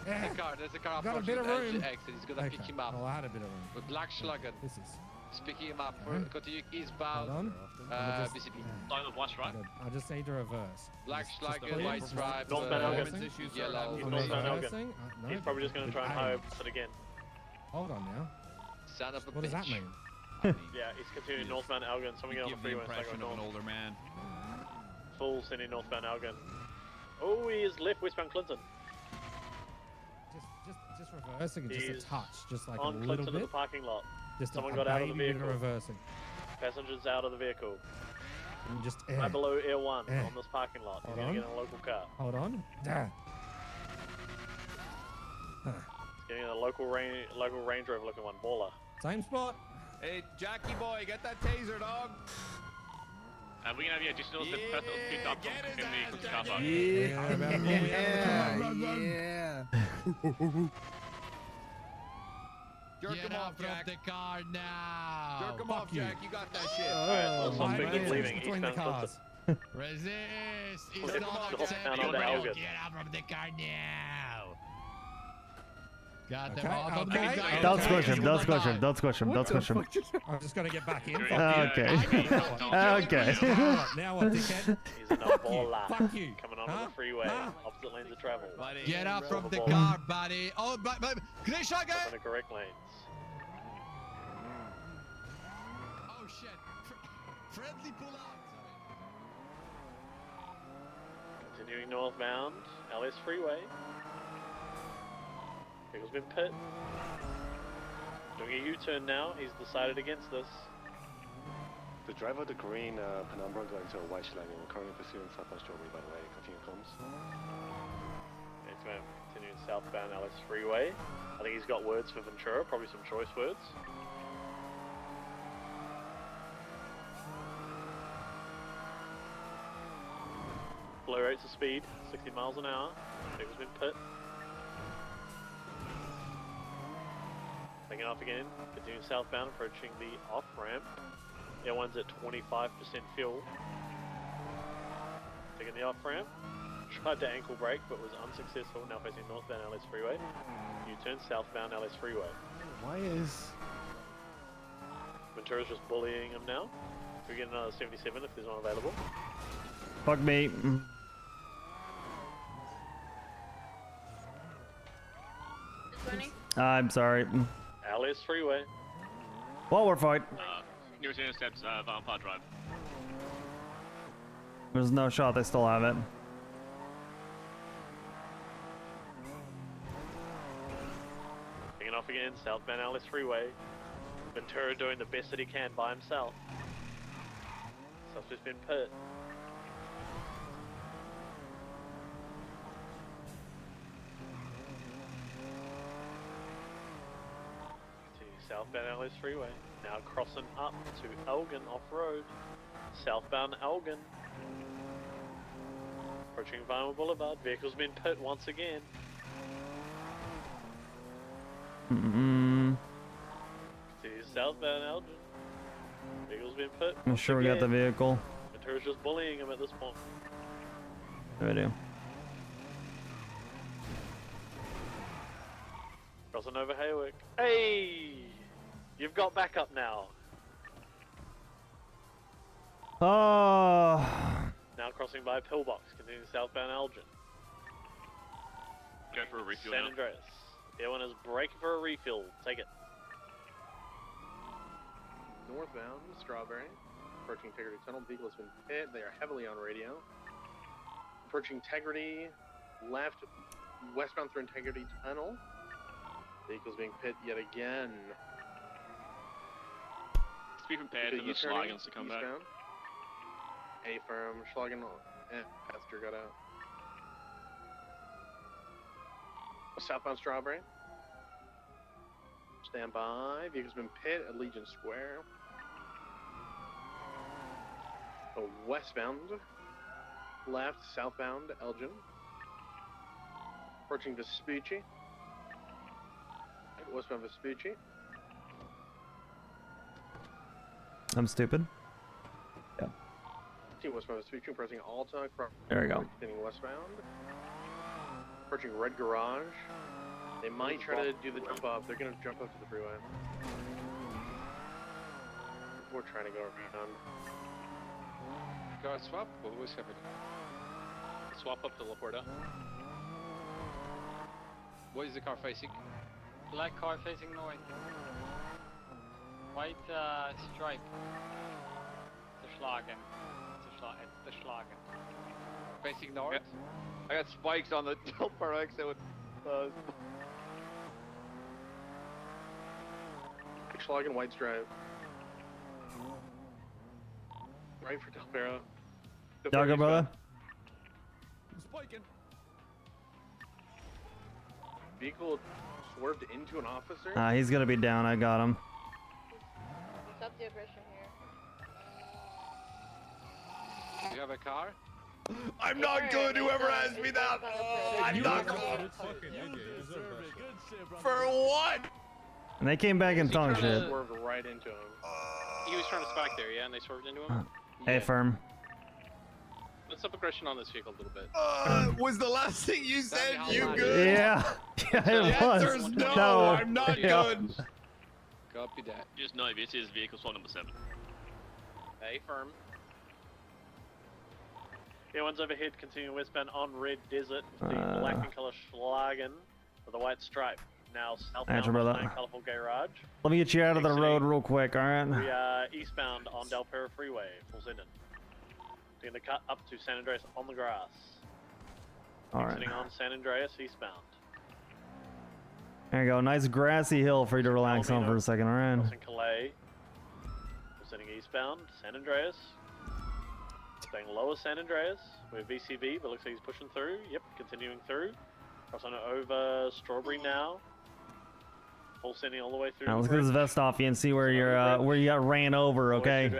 There's a car Got a approaching bit of Elgin room. exit. He's gonna pick him up Well, I had a bit of room. with Black Schlagen. This is. He's picking him up. Alright. Continue eastbound. Hold on. BCB. Line of watch, right? I just need to reverse. Black Just Schlagen, please. white stripe, Northbound Elgin. yellow. He's northbound Elgin. Reversing? No. He's probably just going to try and high it again. Hold on now. Son of a What does that bitch. mean? Yeah, he's continuing northbound Elgin. Someone get on the Give the freeway and start impression going of an north. older man. Full sending northbound Elgin. Oh, he is left westbound Clinton. Just reversing and just He's a touch, just like a on little Clinton in the bit. parking lot. Just Someone a got out of the baby bit of vehicle. reversing. Passengers out of the vehicle. And just Right below Air 1 Eh. on this parking lot. He's Hold going on. to get in a local car. Hold on. Ah. Getting in a local Range Rover looking one. Baller. Same spot. Hey, Jackie boy, get that taser, dog. And we can have the additionals that person was picked up in the Eclipse car park. Jerk him off, Jack. the car now. Jerk him fuck off, you. Jack. You got that shit. Alright, well, suspect is man. leaving Between the eastbound cars. Clinton. Resist. It's not acceptable. Get out from the car now. God Okay, damn it. okay. Don't squish him. Don't squish him. Don't squish him. Don't squish him. I'm just gonna get back in. Okay. Okay. Now what, dickhead? He's in a ball lap. Fuck you. Coming onto the freeway. Opposite lanes of travel. Get out from the Ball. car, buddy. Oh, but clear shot, On the correct lanes. Oh shit. Friendly pull out. Continuing northbound, LS Freeway. Vehicle's been pit. Doing a U-turn now, he's decided against this. The driver of the green Penumbra going to a white flag and currently pursuing southbound Strawberry, by the way. Continue comms. Next man, continuing southbound LS Freeway. I think he's got words for Ventura, probably some choice words. Low rates of speed, 60 miles an hour. Vehicle's been pit. Taking off again, continuing southbound, approaching the off-ramp. Air1's at 25% fuel. Taking the off-ramp. Tried to ankle brake, but was unsuccessful. Now facing northbound LS Freeway. U-turn southbound LS Freeway. Why is... Ventura's just bullying him now. We get another 77 if there's one available. Fuck me. I'm sorry. LS Freeway. Well, we're fine. Nearest intercepts, Vampire Drive. There's no shot they still have it. Taking off again, southbound LS Freeway. Ventura doing the best that he can by himself. Stuff's just been pit. Southbound LS Freeway. Now crossing up to Elgin off-road. Southbound Elgin. Approaching Vinyl Boulevard. Vehicle's been pit once again. Southbound Elgin. Vehicle's been pit. I'm sure we got the vehicle. Ventura's just bullying him at this point. There we do. Crossing over Haywick. Hey! You've got backup now. Oh. Now crossing by Pillbox, continuing southbound Elgin. Go for a refuel San now. Andreas. Everyone is braking for a refill. Take it. Northbound, Strawberry. Approaching Integrity Tunnel. Vehicle has been hit. They are heavily on radio. Approaching Integrity. Left. Westbound through Integrity Tunnel. Vehicle's being pit yet again. Just be prepared for the Schlagans to come back. A-firm. Schlagen. Passenger got out. Southbound Strawberry. Stand by. Vehicle's been pit at Legion Square. Westbound. Left. Southbound Elgin. Approaching Vespucci. Westbound Vespucci. I'm stupid. Yeah. Westbound Vespucci. Approaching Alta. There we go. Continuing westbound. Approaching Red Garage. They might try to do the jump up. They're going to jump up to the freeway. We're trying to go around. Car swap? What was happening? Swap up to Laporta. What is the car facing? Black car facing north. White stripe. The Schlagen. It's the Schlagen. Facing north? I got spikes on the Delpar X that would. Schlagen, White's Drive. Right for Del Perro. Doggo, brother. Spiking. Vehicle swerved into an officer. He's gonna be down. I got him. Stop the aggression here. Do you have a car? I'm not good, whoever asked me that! I'm not good! For what? And they came back and talking shit. Swerved right into him. He was trying to spike there, yeah, and they swerved into him? Hey, firm. Let's up aggression on this vehicle a little bit. Was the last thing you said you good? Yeah. Yeah, The it was. answer's no, I'm not Yeah. good. Copy that. Just know this is vehicle swap number 7. Hey, firm. Yeah, one's overhead, continuing westbound on Red Desert, the black and colour Schlagen with a white stripe. Now southbound Gotcha, brother. Mustang Colourful Garage. Let me get you out of the road real quick, all We right? are eastbound on Del Perro Freeway, full sending. Taking the cut up to San Andreas on the grass. All right. Exiting on San Andreas eastbound. There you go. Nice grassy hill for you to relax on for a second, all right? Crossing Calais. Sending eastbound, San Andreas. Staying lower San Andreas. We're VCB, but looks like he's pushing through. Yep, continuing through. Crossing over Strawberry now. Full sending all the way through. Now let's get this vest off you and see where you're where you got ran over, okay?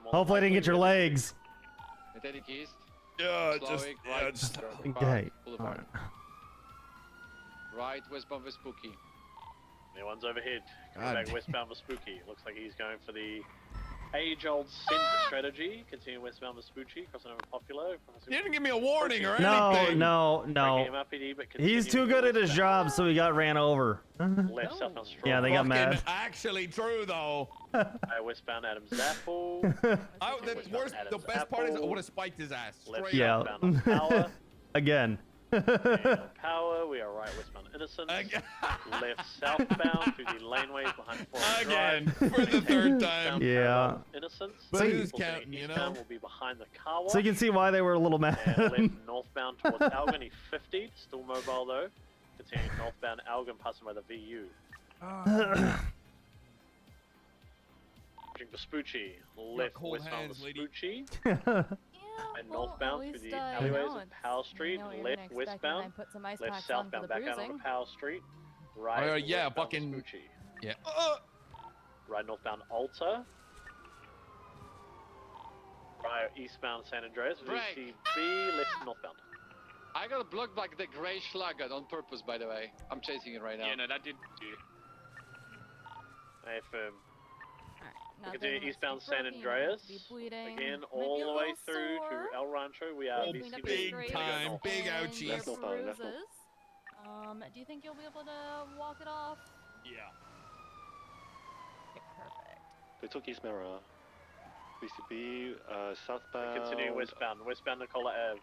Hopefully I didn't get your legs. Metallic east. Yeah, Slowing, just Okay. Boulevard. Right, westbound for Spooky. The one's overhead. Coming God back damn. westbound for Spooky. Looks like he's going for the age-old send strategy. Continuing westbound for Spooky. Crossing over Popular. You didn't give me a warning or No, anything. no. Breaking MRPD, but He's too good at his job, so he got ran over. left southbound Strawberry. Yeah, they got Fucking mad. actually true though. Westbound Adams Apple. The worst, the best part is I would have spiked his ass. Left Straight Yeah. up. southbound on Power. Again. Power, we are right westbound Innocence. Left southbound through the laneways behind Forest Again, Drive. for the third time. Yeah. Innocence. But who's Full counting, you eastbound know? will be behind the car wash. So you can see why they were a little mad. And left northbound towards Algon, he 50'd, still mobile though. Continuing northbound Algon, passing by the VU. Vespucci, left cold westbound hands, lady. Vespucci. And well, northbound at through least, the you alleyways know, of Power Street, you know what you're left gonna expect when I westbound, put some ice left packs on for southbound the back out bruising. onto Power Street, right Oh, yeah, westbound fucking- Vespucci. Yeah. Right northbound Alta. Right eastbound San Andreas, Break. VCB, left northbound. I got blocked by the grey Schlager on purpose, by the way. I'm chasing it right now. Yeah, no, that did do. AFM. Nothing Continue has to be eastbound San broken, Andreas. nothing has to be bleeding. Again, Might all be a the way little through sore. to El Rancho. We are Oh, Clean up VCB. your big scrapes time, big and ouchies. your Left no fine, left no- bruises. Do you think you'll be able to walk it off? Yeah. Okay, perfect. They took East Mirror. VCB, southbound. Continuing westbound, westbound Nicola Ave.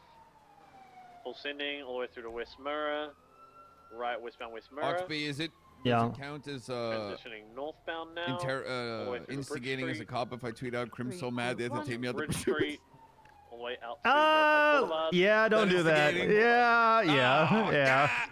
Full sending all the way through to West Mirror. Right westbound West Mirror. Oxby, is it? Yeah. Does it count as Transitioning northbound now. all the way through to instigating Bridge as a Street. cop if I tweet out Crim's so mad they have to take me out the Bridge pursuit? Street. All the way out to Norfolk Boulevard. Yeah, don't That do that. instigating? Yeah, yeah, Oh, yeah. God.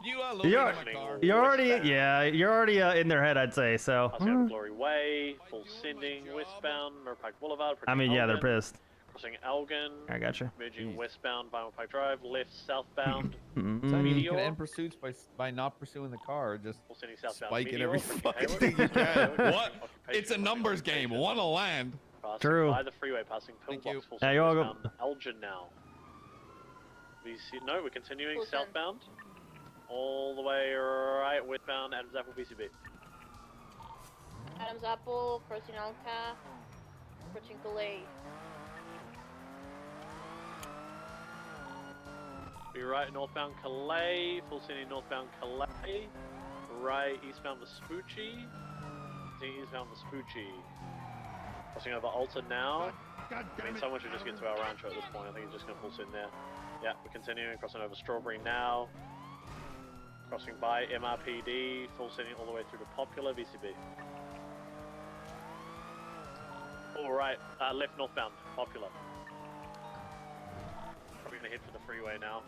You are You're, loading my car. you're already, yeah, you're already in their head, I'd say. So. Passing over Glory Way. Full sending westbound Mirror Park Boulevard. I mean, yeah, they're approaching pissed. Crossing Elgin. I gotcha. Merging westbound Vinyl Park Drive. Left southbound. So, I mean, you Meteor. can end pursuits by not pursuing the car, just Full sending southbound Spike it Meteor, every approaching fucking Hayward. thing you can. Hayward, What? occupation, It's a numbers game. One will land. Passing True. by the freeway, passing Pillbox. Full Yeah, sending you're all westbound Elgin now. No, we're continuing Full send. southbound. All the way right westbound Adams Apple VCB. Adams Apple, crossing Alca, approaching Calais. Be right northbound Calais, full sending northbound Calais. Right eastbound Vespucci. Eastbound Vespucci. Crossing over Alta now. I mean, someone should just get to our rancho at this point. I think he's just going to full send there. Yeah, we're continuing, crossing over Strawberry now. Crossing by MRPD, full sending all the way through to Popular, VCB. Alright, left northbound, Popular. Probably going to head for the freeway now.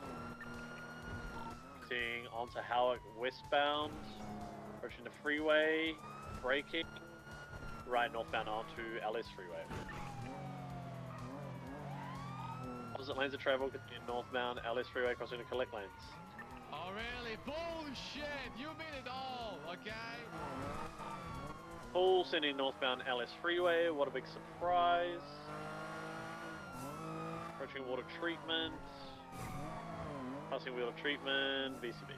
Seeing onto Howick westbound. Approaching the freeway, braking. Right northbound onto LS freeway. Opposite lanes of travel, continue northbound LS freeway, crossing the collect lanes. Oh, really? Bullshit! You mean it all, okay? Full sending northbound LS freeway, what a big surprise. Approaching water treatment. Passing water treatment, VCB.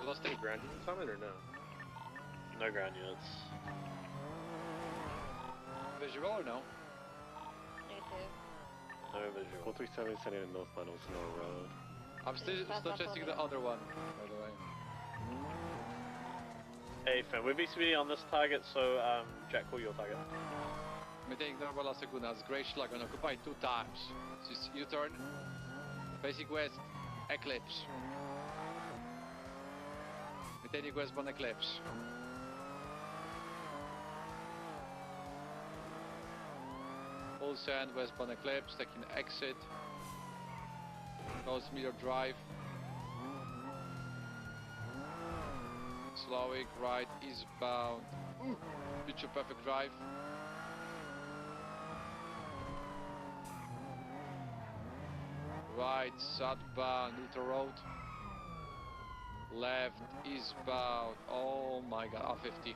lost any ground units on it or no? No ground units. Visual or no? Negative. No visual. 437 sending a northbound on Sonora Road. I'm still chasing the other one, by the way. Hey, Finn, we're visibility on this target, so Jack, call your target. Maintaining Normal Las Lagunas, Grey Schlagan occupied 2 times. Just U-turn, facing west, Eclipse. Maintaining westbound Eclipse. Full sand, westbound Eclipse, taking the exit. Close meter drive. Slowing right, eastbound. Future perfect drive. Right, southbound, Neutral Road. Left, eastbound. Oh my god, R50.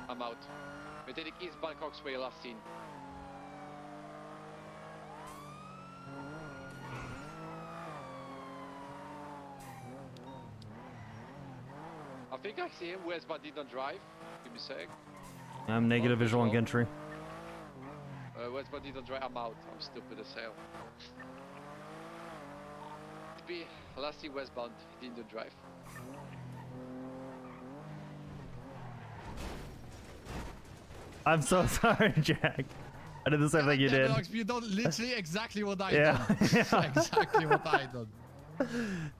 I'm out. Maintaining eastbound Coxway, last seen. I think I see him westbound did not drive. Give me a sec. I'm negative visual on Gentry. Westbound did not drive. I'm out. I'm stupid as hell. Last see westbound, he didn't drive. I'm so sorry, Jack. I did the same thing you did. You done literally exactly what I Yeah. done. Exactly what I done.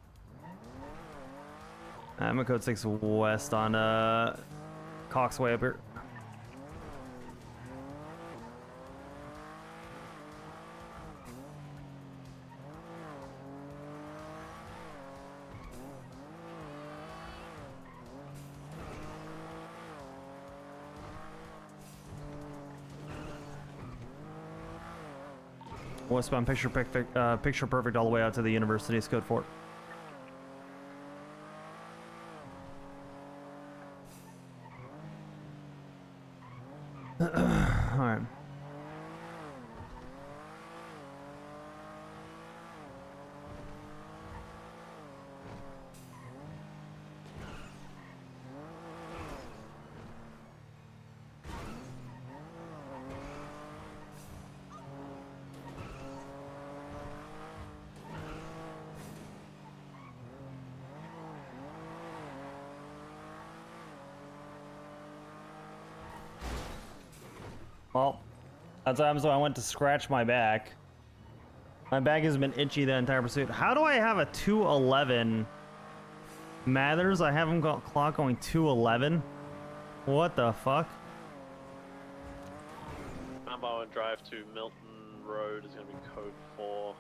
I'm a code 6 west on Coxway up here. Westbound picture perfect all the way out to the university's code 4. Alright. Well, that's what happens when I went to scratch my back. My back has been itchy the entire pursuit. How do I have a 211? Mathers, I have him got clock going 211. What the fuck? Mountbowen Drive to Milton Road is going to be code 4.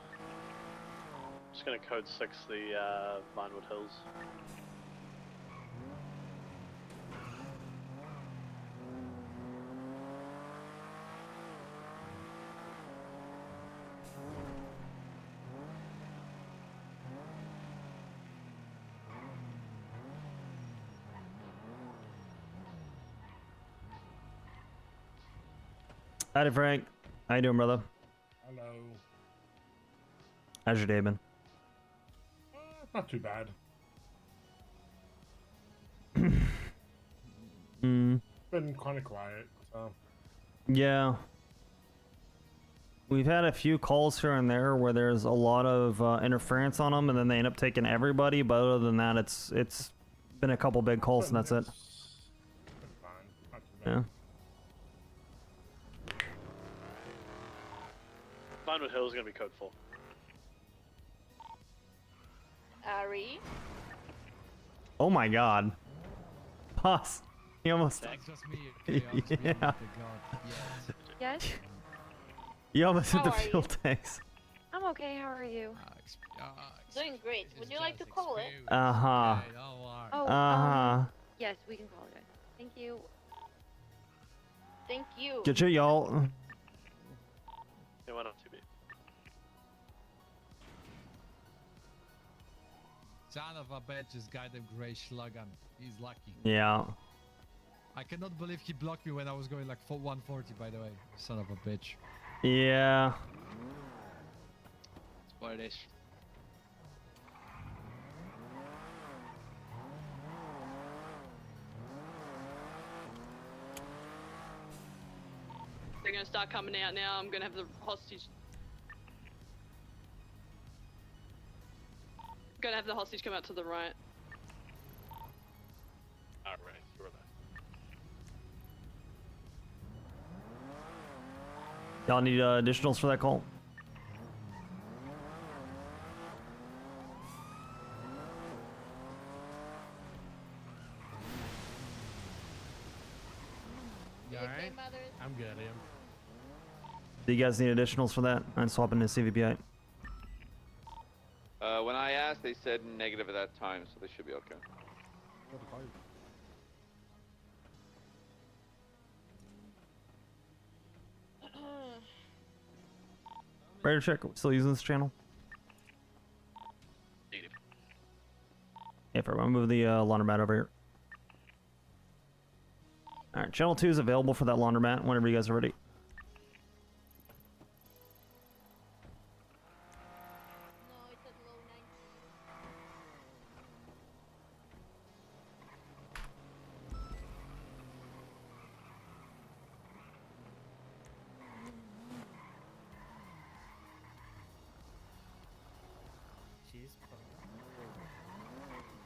Just going to code 6 the Vinewood Hills. Howdy, Frank. How you doing, brother? Hello. How's your day been? Not too bad. Been kind of quiet, so. Yeah. We've had a few calls here and there where there's a lot of interference on them, and then they end up taking everybody. But other than that, it's been a couple big calls, and that's it. Yeah. Vinewood Hills is going to be code 4. Ari? Oh my god. Boss. He almost... That's just me. Okay, Oxby, Yeah. oh my God. Yes. Yes? You almost hit How the are fuel you? tanks. I'm okay, how are you? Doing great. Would you like to call it? Uh-huh. Oh, Uh-huh. yes, we can call it. Thank you. Thank you. Get you, y'all. They went up 2B. Son of a bitch, this guy, the Grey Schlagan. He's lucky. Yeah. I cannot believe he blocked me when I was going like 140, by the way. Son of a bitch. Yeah. That's what it is. gonna start coming out now. I'm gonna have the hostage. Gonna have the hostage come out to the right. Alright, you're left. Y'all need additionals for that call? You alright? I'm good, Liam. Do you guys need additionals for that? I'm swapping to CVPI. When I asked, they said negative at that time, so they should be okay. Radar check. Still using this channel? Negative. Yeah, I'm gonna move the laundromat over here. All right, channel 2 is available for that laundromat whenever you guys are ready.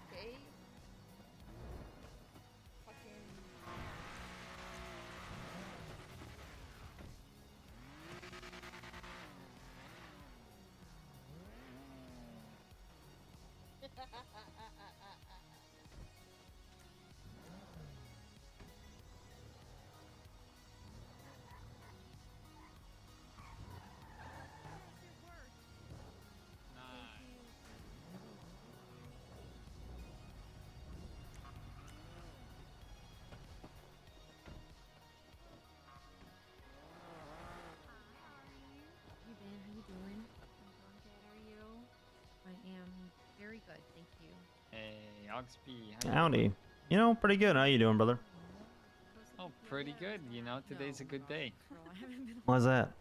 Okay. Hey Ben, how you doing? I'm doing good. How are you? I am very good, thank you. Hey, Oxby. Howdy. You know, pretty good. How you doing, brother? Oh, pretty good. You know, today's a good day. Why's that?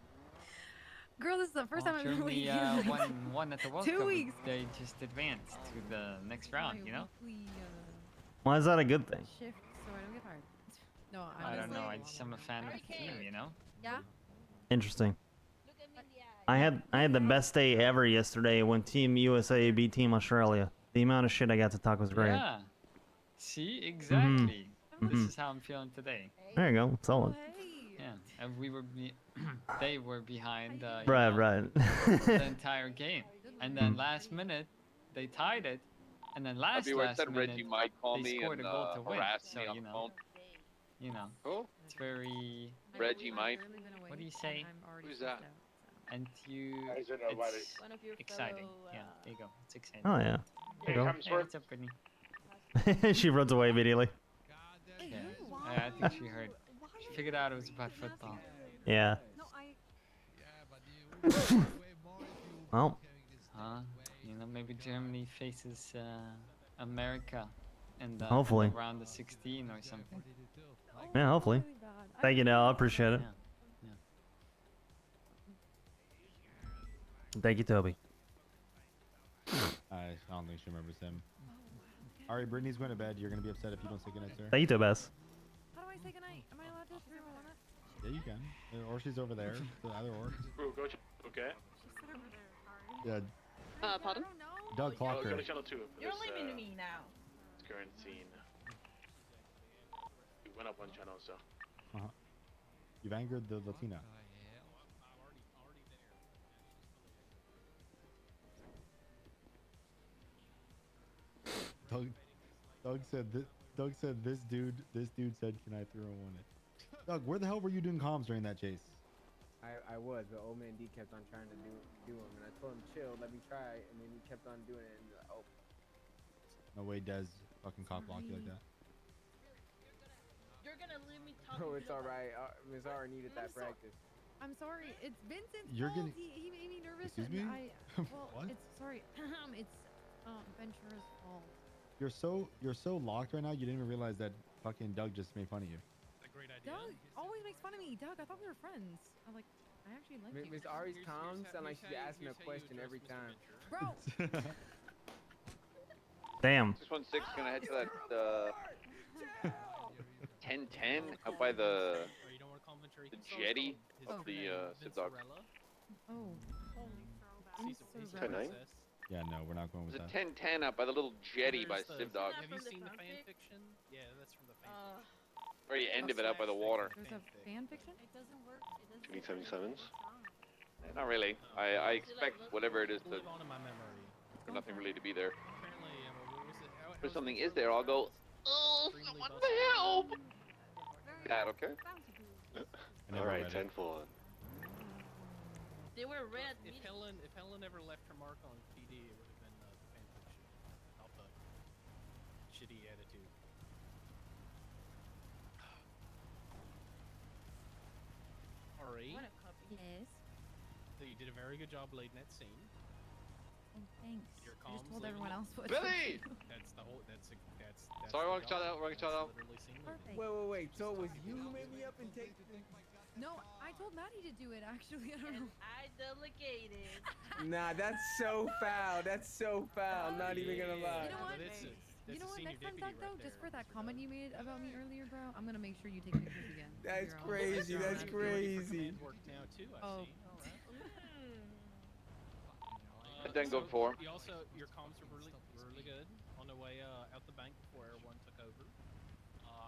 Girl, this is the first time I've been Germany with you. won at the World 2 Cup. weeks. They just advanced to the next round, you know? Why is that a good thing? Shift so I don't get fired. No, I don't know. I'm a fan of the team, you know? Yeah? Interesting. I had the best day ever yesterday when Team USA beat Team Australia. The amount of shit I got to talk was great. Yeah. See, exactly. This Mhm. is how I'm feeling today. There you go. Solid. Yeah, and we were they were behind you Right, know, right. the entire game, and then last minute they tied it, and then I'll be where it last said minute Reggie might call they me scored and a goal to win. harass So me on you the know, phone. you know, Who? it's very. Reggie Mike. What do you say? Who's that? And you, Is it nobody? it's One of your exciting. fellow, Yeah, there you go. It's exciting. Oh yeah. There you Hey, what's up, Brittany? go. She runs away immediately. Yeah, I think she heard. She figured out it was about football. Yeah. No, I Well. Huh? You know, maybe Germany faces America in the Hopefully. in the round of 16 or something. Yeah, hopefully. Thank you, Nell. I appreciate it. Thank you, Toby. I don't think she remembers him. Alright, Brittany's going to bed. You're going to be upset if you don't say goodnight, sir. Thank you, Tobas. How do I say goodnight? Am I allowed to throw my wallet? Yeah, you can. Or she's over there. So either or. Bro, go okay. She said over there, Karen. Yeah, Pardon? Doug clocked Go her. to channel 2 for You're this, leaving to me now. current scene. We went up one channel, so. Uh-huh. You've angered the Latina. Doug said this dude said, "Can I throw one in?" Doug, where the hell were you doing comms during that chase? I was, but old man D kept on trying to do him, and I told him chill, let me try, and then he kept on doing it, and oh. No way, Des fucking cock block you like that. You're gonna leave me talking. Bro, it's alright. Miss R needed that practice. I'm sorry. It's Vincent's You're fault. getting- He made me nervous. Excuse and me? Well, What? it's sorry. It's Ventura's fault. You're so locked right now. You didn't even realize that fucking Doug just made fun of you. Doug always makes fun of me. Doug, I thought we were friends. I'm like, I actually like you. Miss Ari's comms sound like she's asking a question every time. Bro. Damn. 616 gonna head to that 1010 out by the sure he The can solve jetty his of the Civ Dogs. Cinderella. Oh. He's a Ten-nine? princess. Yeah, no, we're not going with There's a that. 1010 up by the little jetty by There's the- Civ Dogs. Have you seen the fan fiction? Yeah, that's from the fan fiction. Very end of it up by the water. There's a fan fiction? It doesn't work. It Do you need 77s? Not really. I expect whatever it is to, Live on in my memory. for nothing really to be there. Apparently, what was it? If something is there, I'll go, oh, someone help! Dad, okay? Alright, 10-4. They were red. If Helen ever left her mark on PD, it would have been the fan fiction. Alpha. Shitty attitude. Alright. What a copy. Yes. So you did a very good job leading that scene. Oh, thanks. Your I just comms told leading everyone it. else what Billy! That's the whole. That's. Sorry, the wrong shout job. out, wrong shout out. That's literally scene leading. Wait, wait. So it was you who made me up and take the... No, I told Maddie to do it, actually. I don't know. I delegated. Nah, that's so foul. That's so foul. Not even gonna lie. You know what? You know what? Next time, Doug, though, just for that comment you made about me earlier, bro, I'm gonna make sure you take pictures again. That's crazy. That's crazy. Work now too. I Oh. see. All right. That didn't go before. You also, your comms are really good on the way out the bank before everyone took over.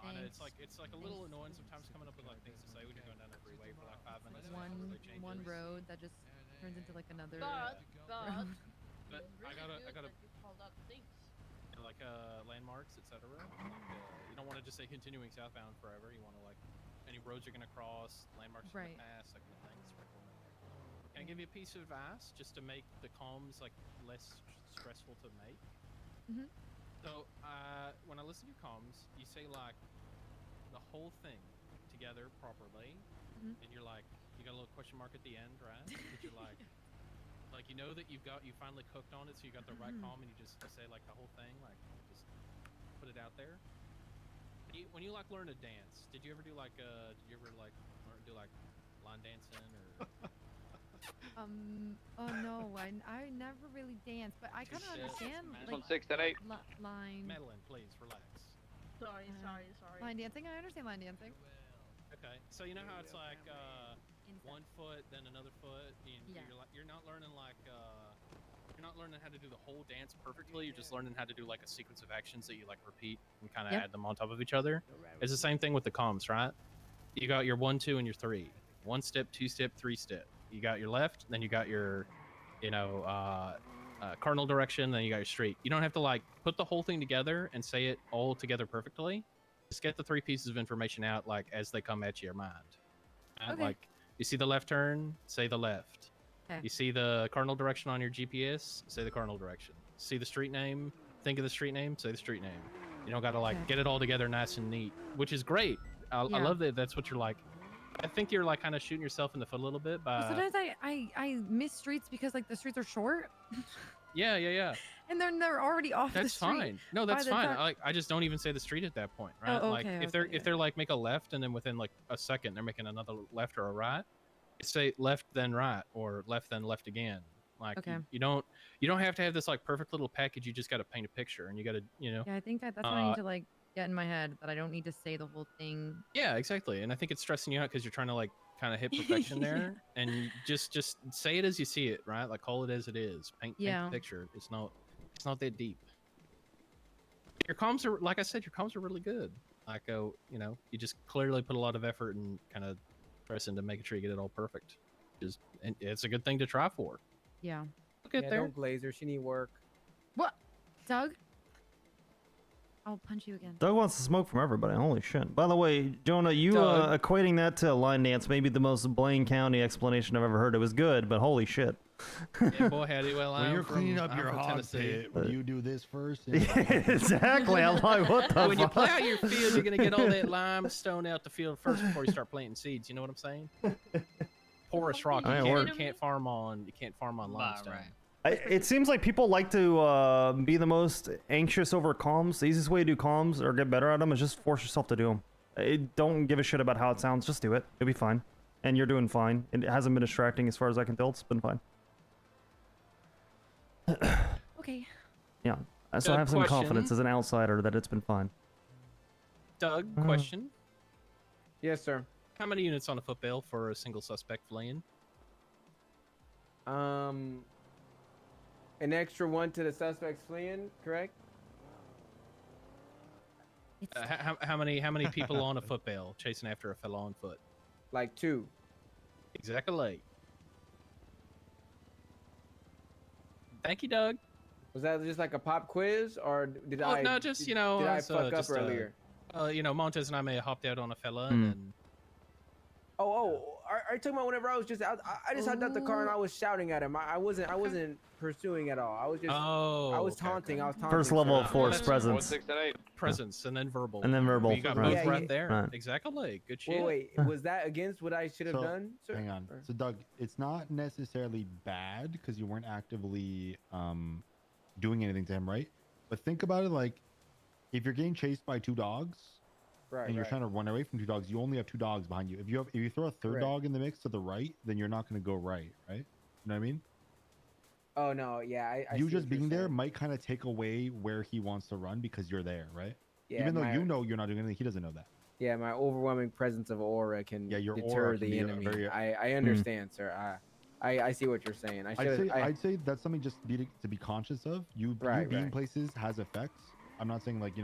I know it's like a little annoying sometimes coming up with like things to say when you're going down the freeway for like 5 minutes. One road that just turns into like another But road. But I gotta you called out things. like landmarks, etc. Like, you don't want to just say continuing southbound forever. You want to like any roads you're gonna cross, landmarks you're gonna pass, that kind of thing. It's pretty cool. Can I give you a piece of advice just to make the comms like less stressful to make? Mhm. So when I listen to your comms, you say like the whole thing together properly, and you're like, you got a little question mark at the end, right? Because you're like you know that you finally cooked on it, so you got the right comm, and you say like the whole thing, like just put it out there. When you like learn to dance, did you ever do like learn to do like line dancing or? Oh no, I never really danced, but I kind of understand. This Like, one's 6 and 8. Line. Madeline, please relax. Sorry. Line dancing. I understand line dancing. Okay, so you know how it's like one foot, then another foot. You're not learning you're not learning how to do the whole dance perfectly. You're just learning how to do like a sequence of actions that you like repeat and kind of add them on top of each other. It's the same thing with the comms, right? You got your 1, 2, and your 3. 1 step, 2 step, 3 step. You got your left, then you got your, cardinal direction, then you got your street. You don't have to like put the whole thing together and say it all together perfectly. Just get the 3 pieces of information out like as they come at your mind. Okay. Like you see the left turn, say the left. Okay. You see the cardinal direction on your GPS, say the cardinal direction. See the street name, think of the street name, say the street name. You don't gotta like get it all together nice and neat, which is great. I love that that's what you're like. I think you're like kind of shooting yourself in the foot a little bit by. Well, sometimes I miss streets because like the streets are short. Yeah. And they're already off the street. That's fine. No, that's fine. I just don't even say the street at that point, right? Oh, like okay, if they're like make a left and then within like a second they're making another left or a right, say left then right or left then left again. Like you don't have to have this like perfect little package. You just got to paint a picture and you got to Yeah, I think that's what I need to like get in my head, that I don't need to say the whole thing. Yeah, exactly. And I think it's stressing you out because you're trying to like kind of hit perfection there, and you just say it as you see it, right? Like call it as it is. Paint the picture. It's not that deep. Your comms are, like I said, your comms are really good. Like you just clearly put a lot of effort and kind of press into making sure you get it all perfect. And it's a good thing to try for. Yeah. Look at there. Don't glaze her. She need work. What? Doug? I'll punch you again. Doug wants to smoke from everybody. Holy shit. By the way, Jonah, you equating that to line dance may be the most Blaine County explanation I've ever heard. It was good, but holy shit. Yeah, boy, Hattie, well, when you're cleaning up your hog pit, you do this first. Exactly. I'm like, what the When you plow out your field, you're going to get all that limestone out the field first before you start planting seeds. You know what I'm saying? Porous rock. You can't farm on limestone. It seems like people like to be the most anxious over comms. The easiest way to do comms or get better at them is just force yourself to do them. Don't give a shit about how it sounds. Just do it. It'll be fine. And you're doing fine. It hasn't been distracting as far as I can tell. It's been fine. Okay. Yeah. So I have some confidence as an outsider that it's been fine. Doug, question. Yes, sir. How many units on a foot bail for a single suspect fleeing? An extra one to the suspects fleeing, correct? How many people on a foot bail chasing after a fellow on foot? Like 2. Exactly. Thank you, Doug. Was that just like a pop quiz, or did I? No, just did I it's, fuck up just, earlier? Montez and I may have hopped out on a fella, and then Are you talking about whenever I was just out? I just hopped out the car and I was shouting at him. I wasn't pursuing at all. I was just. I was taunting. I was taunting. First level of force presence. presence, and then verbal. And then verbal, You got right. both Yeah, right yeah. there. Right. Exactly. Good shit. Wait, was that against what I should have done, sir? Hang on. Or- So Doug, it's not necessarily bad because you weren't actively doing anything to him, right? But think about it like if you're getting chased by 2 dogs, Right, and you're right. trying to run away from 2 dogs, you only have 2 dogs behind you. If you throw a third Correct. dog in the mix to the right, then you're not going to go right? You know what I mean? Oh no, yeah. I You see just what you're being there saying. might kind of take away where he wants to run because you're there, right? Yeah, Even though my- you know you're not doing anything, he doesn't know that. Yeah, my overwhelming presence of aura can your deter aura can the be a enemy. very- I understand, sir. I see what you're saying. I'd say that's something just to be conscious of. You Right, being right. places has effects. I'm not saying like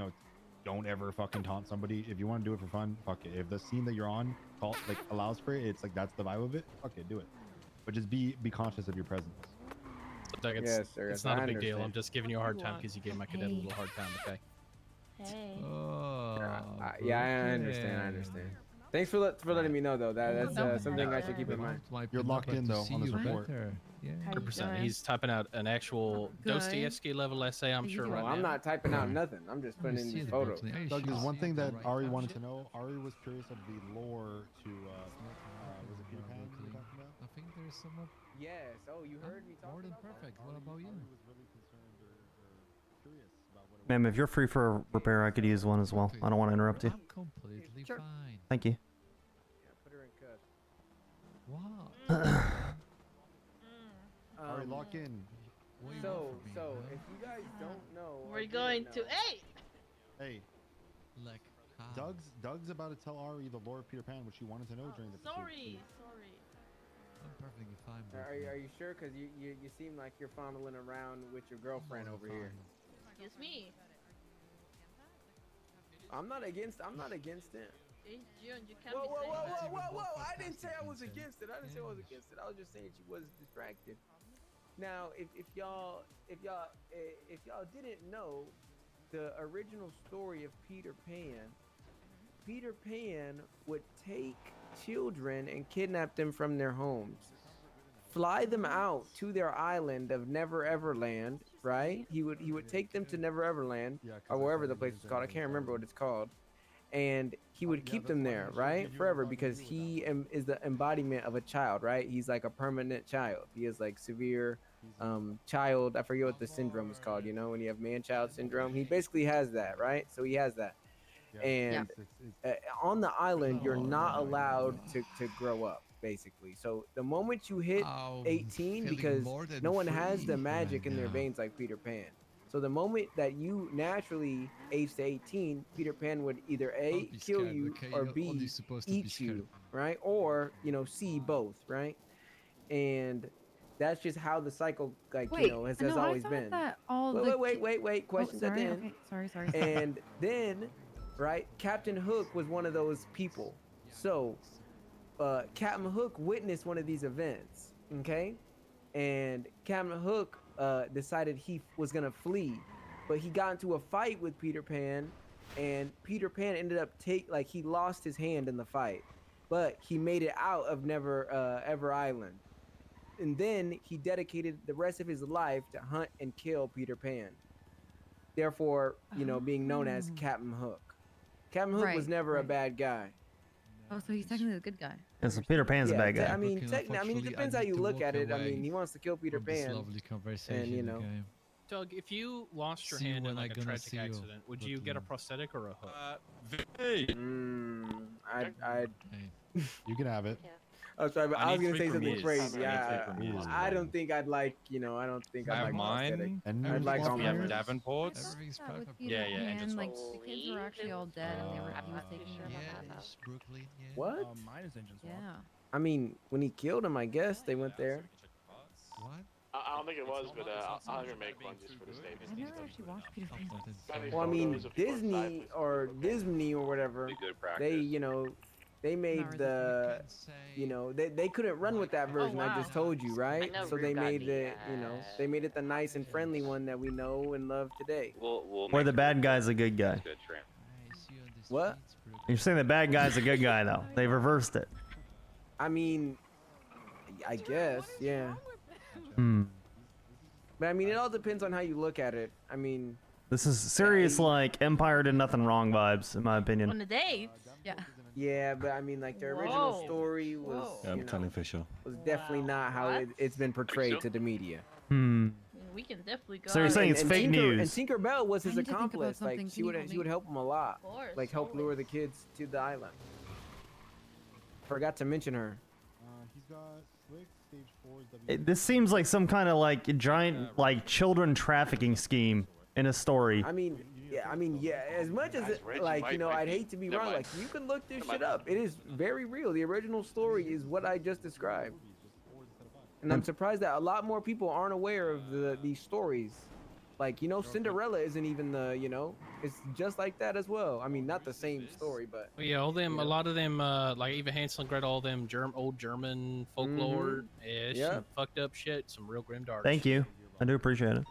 don't ever fucking taunt somebody. If you want to do it for fun, fuck it. If the scene that you're on allows for it, it's like that's the vibe of it. Fuck it, do it. But just be conscious of your presence. Doug, it's, Yes, sir, it's yes, not I a big deal. understand. I'm just giving you a hard time because you gave my cadet a little hard time. Okay. Hey. Yeah, I understand. Thanks for letting me know though. That's something I should keep in mind. You're locked in though on this report. 100%. He's typing out an actual Dostoevsky level essay, I'm sure, right I'm now. not typing out nothing. I'm just putting in these photos. Doug, there's one thing that Ari wanted to know. Ari was curious of the lore to was it Peter Pan you were talking about? I think there's some more. Yes. Oh, you heard me talking More than about that? perfect. What about you? Ari was really concerned or curious about what it was. Ma'am, if you're free for a repair, I could use one as well. I don't want to interrupt you. I'm completely Sure. fine. Thank you. Yeah, put her in cuffs. Wow. Ari, lock in. What do you So, want from me, so huh? if you guys don't know, or We're didn't going to. know- Hey! Hey, Like, how? Doug's about to tell Ari the lore of Peter Pan, which she wanted to know during the pursuit. Sorry. I'm perfectly fine. Are you sure? Because you seem like you're fondling around with your girlfriend over here. Excuse me. I'm not against it. Hey, June, you can't Whoa, be whoa, saying whoa, that. whoa, whoa, whoa! I didn't say I was against it. I didn't say I was against it. I was just saying she was distracted. Now, if y'all didn't know the original story of Peter Pan would take children and kidnap them from their homes, fly them out to their island of Never Ever Land, right? He would take them to Never Ever Land, or wherever the place is called. I can't remember what it's called. And he would keep them there, right? Forever, because he is the embodiment of a child, right? He's like a permanent child. He is like severe child. I forget what the syndrome is called, when you have man-child syndrome. He basically has that, right? So he has that. And on the island, you're not allowed to grow up, basically. So the moment you hit 18, because no one has the magic in their veins like Peter Pan. So the moment that you naturally age to 18, Peter Pan would either A, kill you, or B, eat you, right? Or, C, both, right? And that's just how the cycle, has always been. Wait. Questions at the end. Okay, sorry. And then, right, Captain Hook was one of those people. So, Captain Hook witnessed one of these events, okay? And Captain Hook decided he was gonna flee, but he got into a fight with Peter Pan, and Peter Pan ended up he lost his hand in the fight, but he made it out of Never Ever Island, and then he dedicated the rest of his life to hunt and kill Peter Pan. Therefore, being known as Captain Hook. Captain Hook was never a bad guy. Oh, so he's technically the good guy. Yeah, so Peter Pan's a bad guy. I mean, it depends how you look at it. I mean, he wants to kill Peter Pan. Lovely conversation. And, Okay. Doug, if you lost your See you hand in when like I a gonna tragic see you, accident, would you get a prosthetic or a hook? I'd You can have it. Oh, sorry, but I I was need gonna three say something premieres. crazy. I need three premieres. I don't think I'd like, you know, I don't think I I'd have like mine. I'd like all We my have friends. Davenport's. Everything's That with perfect. Peter Yeah, Pan, Angels like Falls. the kids were actually all dead, and he was taking care of them. Yes, Brooklyn. Yeah. What? Mine is Angels Yeah. I mean, when he killed him, I guess they went there. What? I don't think it was, but I'll even make one just for the statement. I've never actually watched Peter Pan. Well, I mean, Disney or whatever, they, you know, they made the, you know, they couldn't run with that version I just told you, right? So they made it, you know, they made it the nice and friendly one that we know and love today. Where the bad guy's a good guy. What? You're saying the bad guy's a good guy though. They reversed it. I mean, I guess, yeah. Hmm. But I mean, it all depends on how you look at it. I mean, This is serious, like Empire did nothing wrong vibes, in my opinion. On the date? Yeah. yeah, but I mean, like the original Whoa. story was, Whoa. you know, was definitely not how it's been portrayed to the media. Hmm. We can definitely go. So you're saying it's fake news? And Tinkerbell was his I need to think about accomplice. Like something. she Can you would help she would me? help him a lot. Of course, Like help lure the kids to the island. Forgot to mention her. He's got Slick, Stage 4's This seems like some kind of like giant like children trafficking scheme in a story. I mean, yeah. As much as like you know, I'd hate to be wrong. Like you can look this shit up. It is very real. The original story is what I just described. And I'm surprised that a lot more people aren't aware of these stories. Like, you know, Cinderella isn't even the, you know, it's just like that as well. I mean, not the same story, but. Well, yeah, all them, a lot of them, like even Hansel and Gretel, all them old German folklore, yeah, Yep. some fucked up shit, some real grim dark. Thank you. I do appreciate it.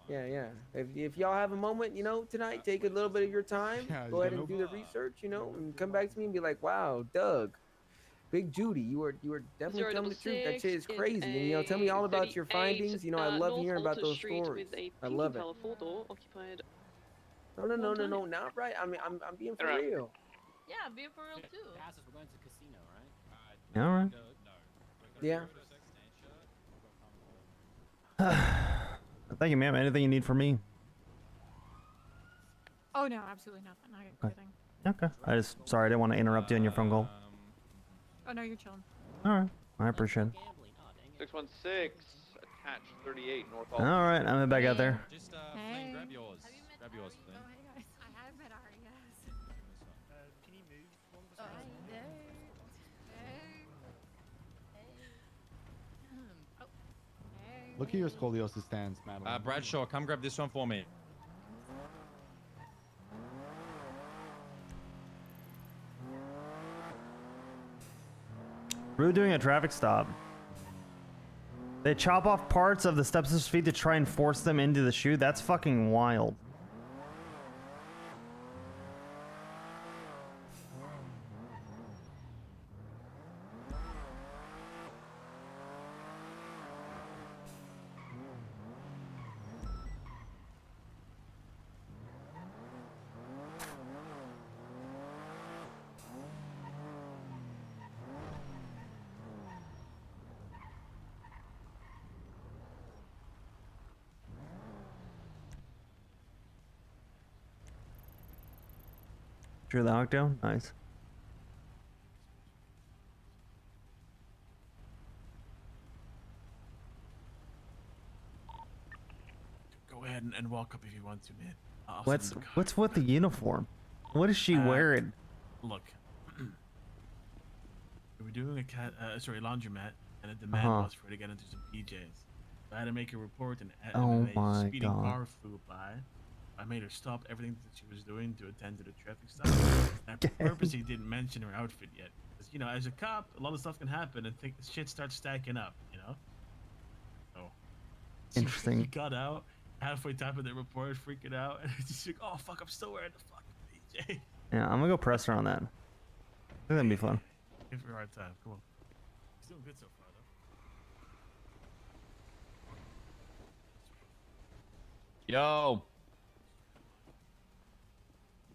Yeah. If y'all have a moment, you know, tonight, take a little bit of your time, go ahead and do the research, you know, and come back to me and be like, wow, Doug, Big Judy, you were definitely telling the truth. That shit is crazy. And you know, tell me all about your findings. You know, I love hearing about those stories. I love it. No, not right. I mean, I'm being for real. Yeah, be for real too. We're going to casino, right? All right. Yeah. Thank you, ma'am. Anything you need from me? Oh no, absolutely nothing. I got everything. Okay. Sorry, I didn't want to interrupt you on your phone call. Oh no, you're chilling. All right. I appreciate it. 616, attached 38, North All right. I'm back out there. Just, Hey. grab yours. Grab yours, Flynn. Oh, hey guys. I have met Ari, yes. Can you move one Oh, hey. Hey. Oh. Hey. Look at your scoliosis stance, Madeline. Bradshaw, come grab this one for me. We're doing a traffic stop. They chop off parts of the stepsister's feet to try and force them into the shoe. That's fucking wild. Drew the octo? Nice. Go ahead and walk up if you want to, man. What's with the uniform? What is she wearing? Look, we were doing a laundromat, and a demand was for her to get into some PJs. So I had to make a report, and a speeding car flew by. I made her stop everything that she was doing to attend to the traffic stop. And I purposely didn't mention her outfit yet, because you know, as a cop, a lot of stuff can happen, and shit starts stacking up, you know. So Interesting. he got out halfway typing the report, freaking out, and he's like, "Oh fuck, I'm still wearing the fucking PJ." Yeah, I'm gonna go press her on that. I think that'd be fun. Give her a hard time. Come on. He's doing good so far, though. Yo.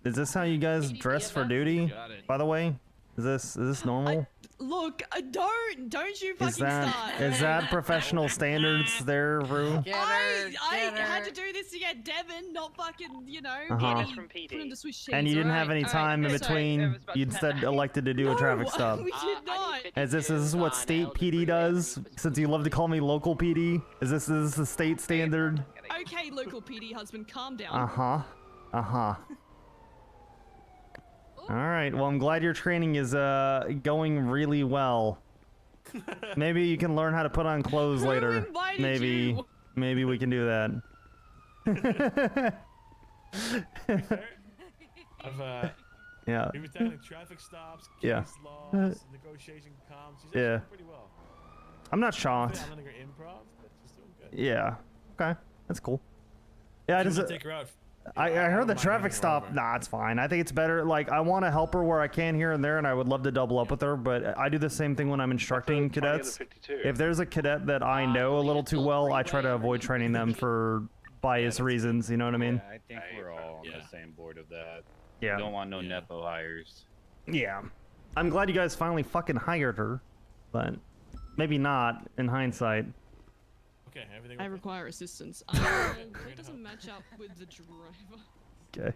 Is this how you guys dress for duty? By the way, Is this normal? Look, don't you fucking Is that start. professional standards there, Rue? I had to do this to get Devin, not fucking, you know, put him to Swiss cheese. And you didn't have alright? any time in between. You instead elected to do a traffic stop. We did not. Is this what state PD does? Since you love to call me local PD, is this the state standard? Okay, local PD husband, calm down. Uh huh. All right. Well, I'm glad your training is going really well. Maybe you can learn how to put on clothes later. Maybe we can do that. Yeah. We've been tackling traffic stops, case Yeah. laws, negotiation comms. She's actually Yeah. doing pretty well. I'm not shocked. I'm letting her improv, but she's doing good. Yeah. Okay. That's cool. Yeah, I If you just wanna take her out. I heard the mind traffic handing her stop. over. Nah, it's fine. I think it's better. Like, I want to help her where I can here and there, and I would love to double up with her, but I do the same thing when I'm instructing cadets. If there's a cadet that I know a little too well, I try to avoid training them for bias reasons, you know what I mean? I think we're all on the same board of that. Yeah. We don't want no Nepo hires. Yeah. I'm glad you guys finally fucking hired her, but maybe not in hindsight. Okay, everything. I require assistance. It doesn't match up with the driver. Okay.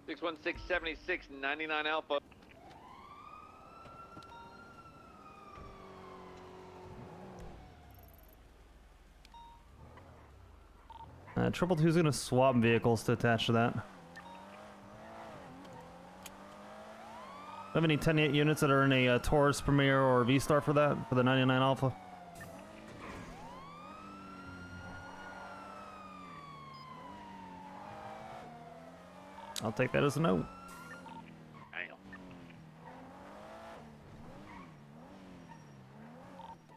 61676 99 Alpha. Triple Two's gonna swap vehicles to attach to that. Have any 10-8 units that are in a Taurus Premier or V-Star for that, for the 99 Alpha? I'll take that as a no.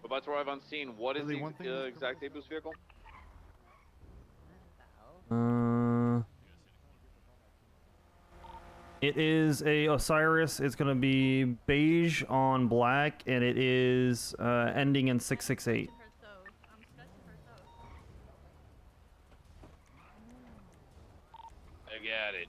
We're about to arrive on scene. What is the exact Abus vehicle? It is a Osiris. It's gonna be beige on black, and it is ending in 668. I got it.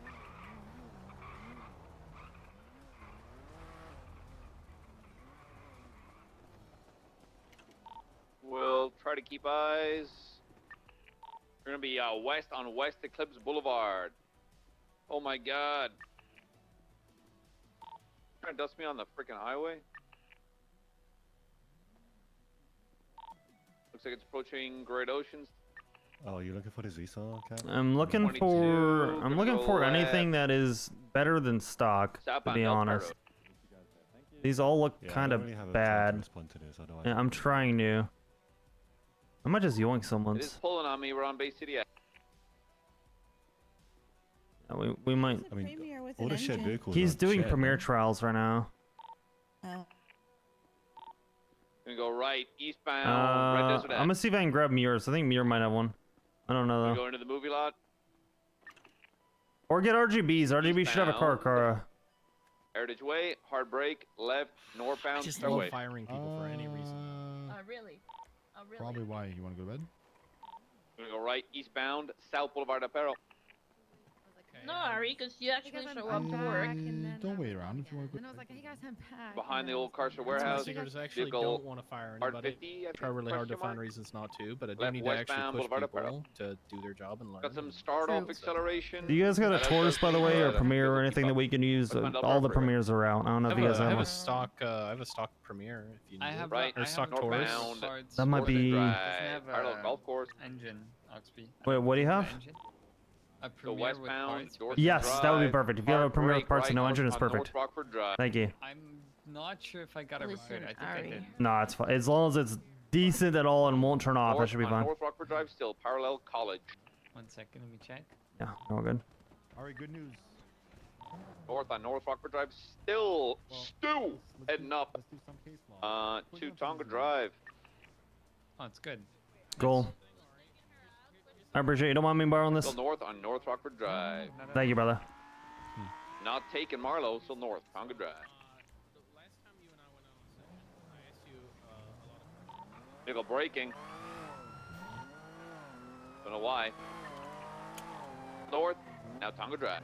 We'll try to keep eyes. We're gonna be west on West Eclipse Boulevard. Oh my god. Trying to dust me on the freaking highway. Looks like it's approaching Great Oceans. Oh, you're looking for the Zisa cap? I'm looking for anything that is better than stock, to Southbound be Del honest. Perro. These all look Yeah, I kind don't of really have a bad. time to respond to this, otherwise- Yeah, I'm trying to. I might just yoink It is someone's. pulling on me. We're on Bay City. We might. I mean, all the shared vehicles. He's are doing shared, premiere right? trials right now. Gonna go right, eastbound, Red Desert I'm Ave. gonna see if I can grab Muir's. I think Muir might have one. I don't know Gonna though. go into the movie lot. Or get RGBs. RGB should have a car, Eastbound. Kara. Heritage Way, hard break, left, northbound, Just Fairway. love firing people for any reason. Really? Oh, really? Probably why. You want to go to bed? Gonna go right, eastbound, South Boulevard Apparel. No, Ari, because you actually show up to work. Don't wait around if you want to And go. I was like, hey guys, I'm back. Behind the old Carcer My warehouse. secret is I actually vehicle don't want to fire Hard anybody. 50, I Try think, really hard to question find mark. reasons not to, but I do Left need to actually westbound, push Boulevard people to do their job and learn. Got some start-off acceleration. Do you guys got a Taurus, by the way, or Premiere, or anything that we can use? Behind Del All the Perro. Premieres are out. I don't know if you guys I have have one. a stock. I have a stock Premiere. If you need I it. have Right, or stock Taurus. northbound, That might Sportsman be- Drive, Doesn't have parallel a golf course. engine, Oxby. Wait, what do you have? Engine? A Go Premiere with westbound, parts. Dorset Yes, that would be Drive, perfect. If you have a hard Premiere with break, parts and no right engine, it's on perfect. North Rockford Drive. Thank you. I'm not sure if I got it Listen, repaired. I think Ari. I did. No, it's fine. As long as it's decent at all and won't turn off, that North should be on fine. North Rockford Drive, still parallel college. 1 second, let me check. Yeah, all good. All right, good news. North on North Rockford Drive, still heading up Let's do some case law. to Tonga Drive. Oh, it's good. Cool. I appreciate you. Don't mind me borrowing this? Still north on North Rockford Drive. Thank you, brother. Not taking Marlow, still north, Tonga Drive. Vehicle braking. Don't know why. North, now Tonga Drive.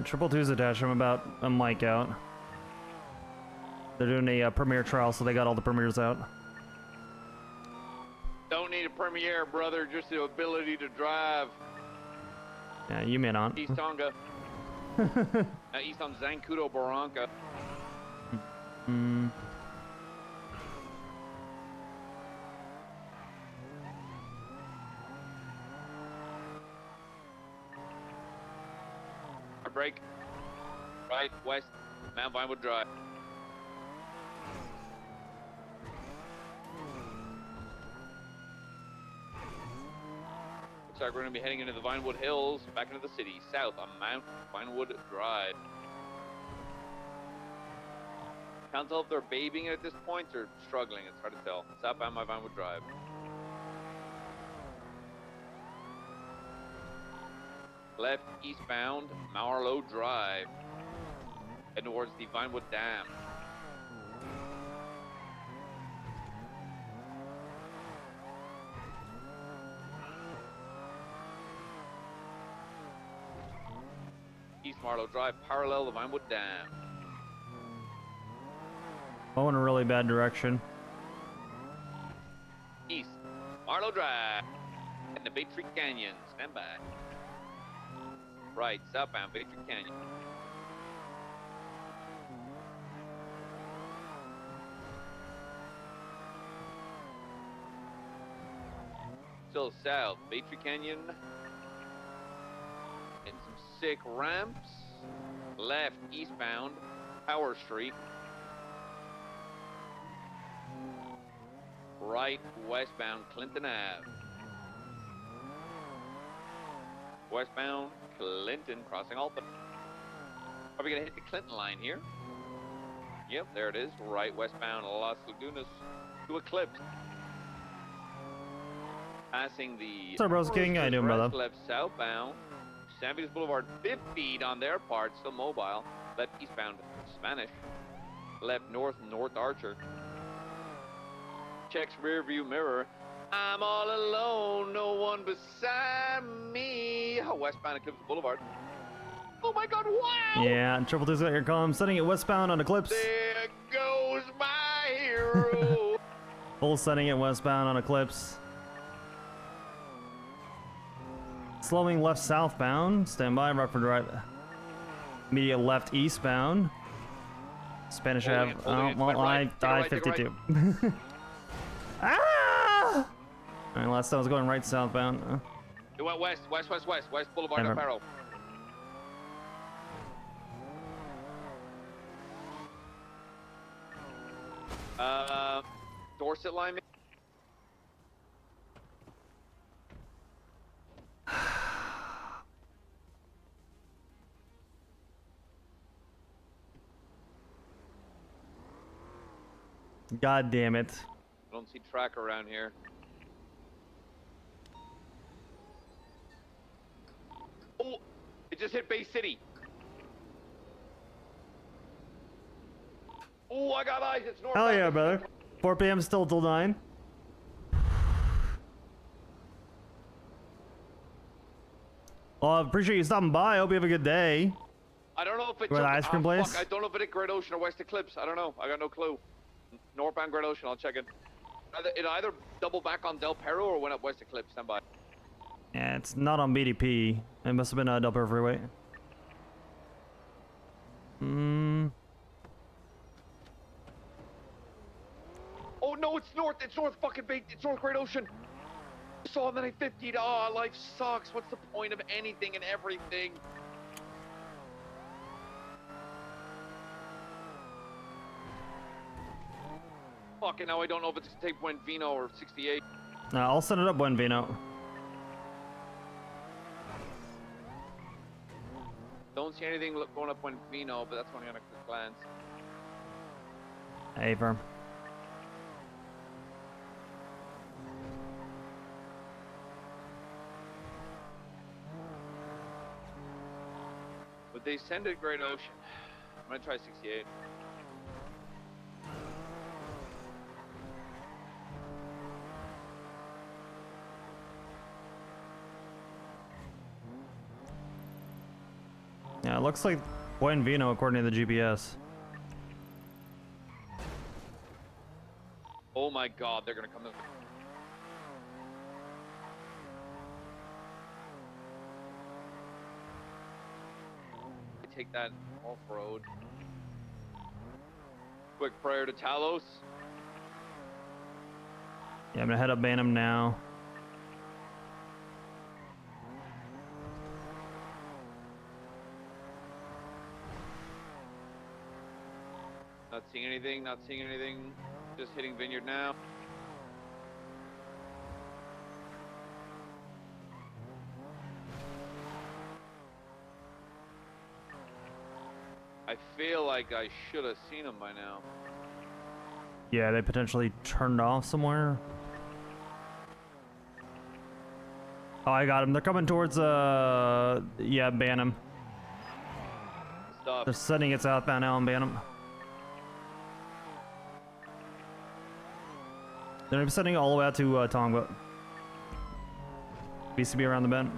Triple Two's attached. I'm about a mic out. They're doing a premiere trial, so they got all the premieres out. Don't need a premiere, brother. Just the ability to drive. Yeah, you may not. East Tonga. East on Zancudo Barranca. Hmm. Break. Right, west, Mount Vinewood Drive. Looks like we're going to be heading into the Vinewood Hills, back into the city, south on Mount Vinewood Drive. Can't tell if they're babying it at this point or struggling. It's hard to tell. Southbound my Vinewood Drive. Left eastbound Marlow Drive. Heading towards the Vinewood Dam. East Marlow Drive, parallel the Vinewood Dam. Oh, in a really bad direction. East Marlow Drive. In the Big Tree Canyon. Stand by. Right, southbound Big Tree Canyon. Still south, Big Tree Canyon. And some sick ramps. Left, eastbound, Power Street. Right, westbound, Clinton Ave. Westbound, Clinton, crossing Alton. Are we gonna hit the Clinton line here? Yep, there it is. Right, westbound, Las Lagunas to Eclipse. Passing the... What's up, Bros King? How you doing, brother? Left southbound, San Pedro Boulevard, 5 feet on their part, still mobile. Left eastbound, Spanish. Left north, North Archer. Checks rear view mirror. I'm all alone, no one beside me. Westbound Eclipse Boulevard. Oh my god, wow! Yeah, Triple Two's got your call. I'm setting it westbound on Eclipse. There goes my hero. Full setting it westbound on Eclipse. Slowing left southbound. Stand by, Rockford Drive. Immediate left eastbound. Spanish Ave. Oh, well, I died 52. Ah! Alright, last time I was going right southbound. It went west Boulevard Apparel. Dorset line. God damn it. I don't see track around here. Oh, it just hit Bay City. Oh, I got eyes. It's north. Hell yeah, brother. 4 p.m. still till 9. Well, I appreciate you stopping by. I hope you have a good day. I don't know if it's the ice cream place. Fuck, I don't know if it hit Great Ocean or West Eclipse. I don't know. I got no clue. Northbound Great Ocean. I'll check it. It either double back on Del Perro or went up West Eclipse. Stand by. Yeah, it's not on BDP. It must have been a Del Perro freeway. Oh no, it's north. It's north fucking Bay. It's north Great Ocean. I saw him and I 50'd. Oh, life sucks. What's the point of anything and everything? Fucking now I don't know if it's gonna take Buen Vino or 68. Nah, I'll set it up Buen Vino. Don't see anything going up Buen Vino, but that's only on a quick glance. Hey, firm. Would they send it Great Ocean? I'm gonna try 68. Yeah, looks like Buen Vino according to the GPS. Oh my god, they're gonna come in. Take that off-road. Quick prayer to Talos. Yeah, I'm gonna head up Bantam now. Not seeing anything, not seeing anything. Just hitting Vineyard now. I feel like I should have seen him by now. Yeah, they potentially turned off somewhere. Oh, I got him. They're coming towards, yeah, Bantam. Stop. They're sending it southbound now in Bantam. They're sending it all the way out to Tongva. BCB around the bend.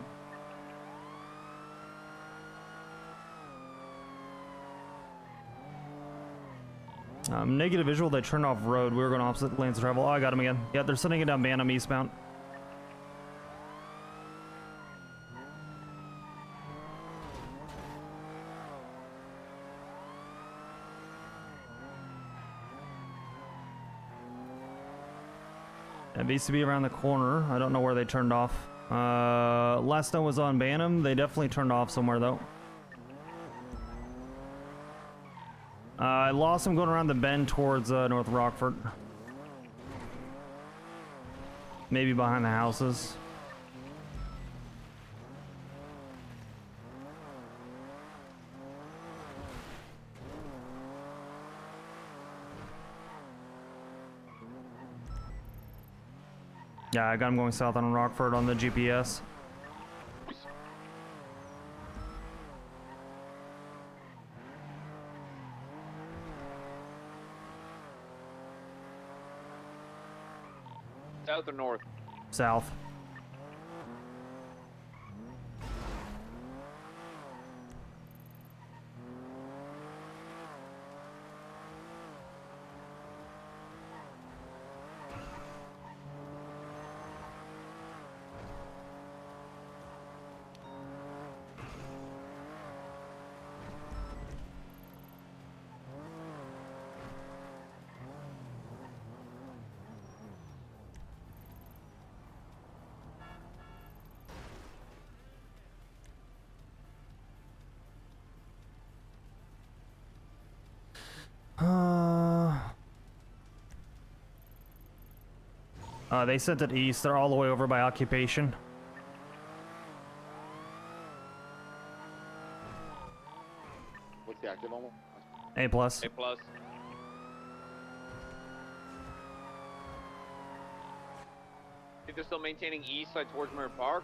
Negative visual, they turned off road. We were going opposite lanes of travel. Oh, I got him again. Yeah, they're sending it down Bantam eastbound. And BCB around the corner. I don't know where they turned off. Last one was on Bantam. They definitely turned off somewhere though. I lost him going around the bend towards North Rockford. Maybe behind the houses. Yeah, I got him going south on Rockford on the GPS. South or north? South. They sent it east. They're all the way over by occupation. What's the active on? A plus. A plus. Think they're still maintaining east side towards Mirror Park?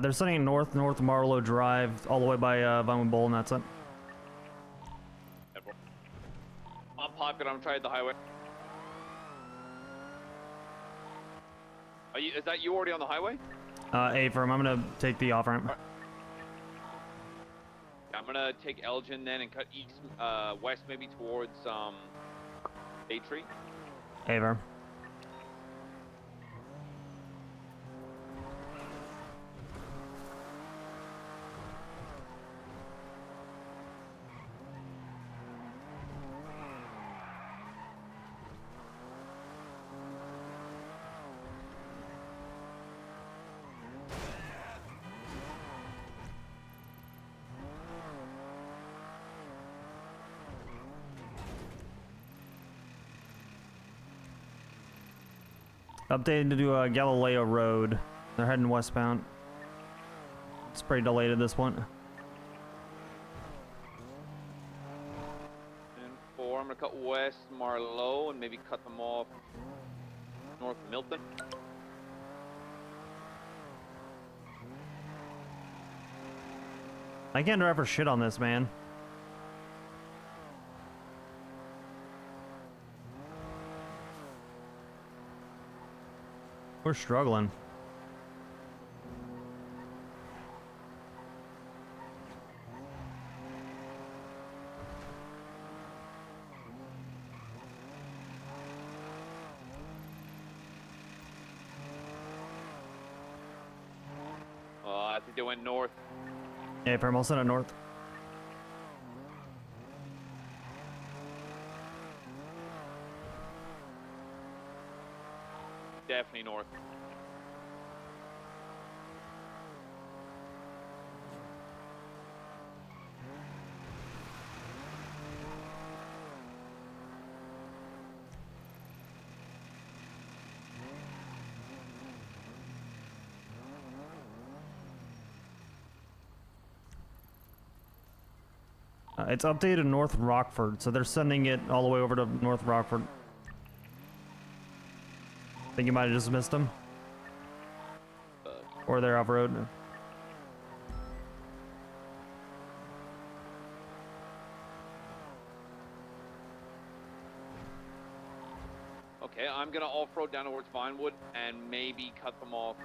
They're sending north Marlow Drive, all the way by Vinewood Bowl, and that's it. I'm popular. I'm trying the highway. Are you? Is that you already on the highway? A firm. I'm gonna take the off ramp. Right. I'm gonna take Elgin then and cut east, west maybe towards Bay Tree. A firm. Updated to Galileo Road. They're heading westbound. It's pretty delayed at this point. And 4, I'm gonna cut west Marlowe and maybe cut them off north Milton. I can't drive for shit on this, man. We're struggling. I think they went north. Yeah, from Wilson north. Definitely north. It's updated North Rockford, so they're sending it all the way over to North Rockford. Think you might have just missed them? Or they're off-road. Okay, I'm gonna off-road down towards Vinewood and maybe cut them off.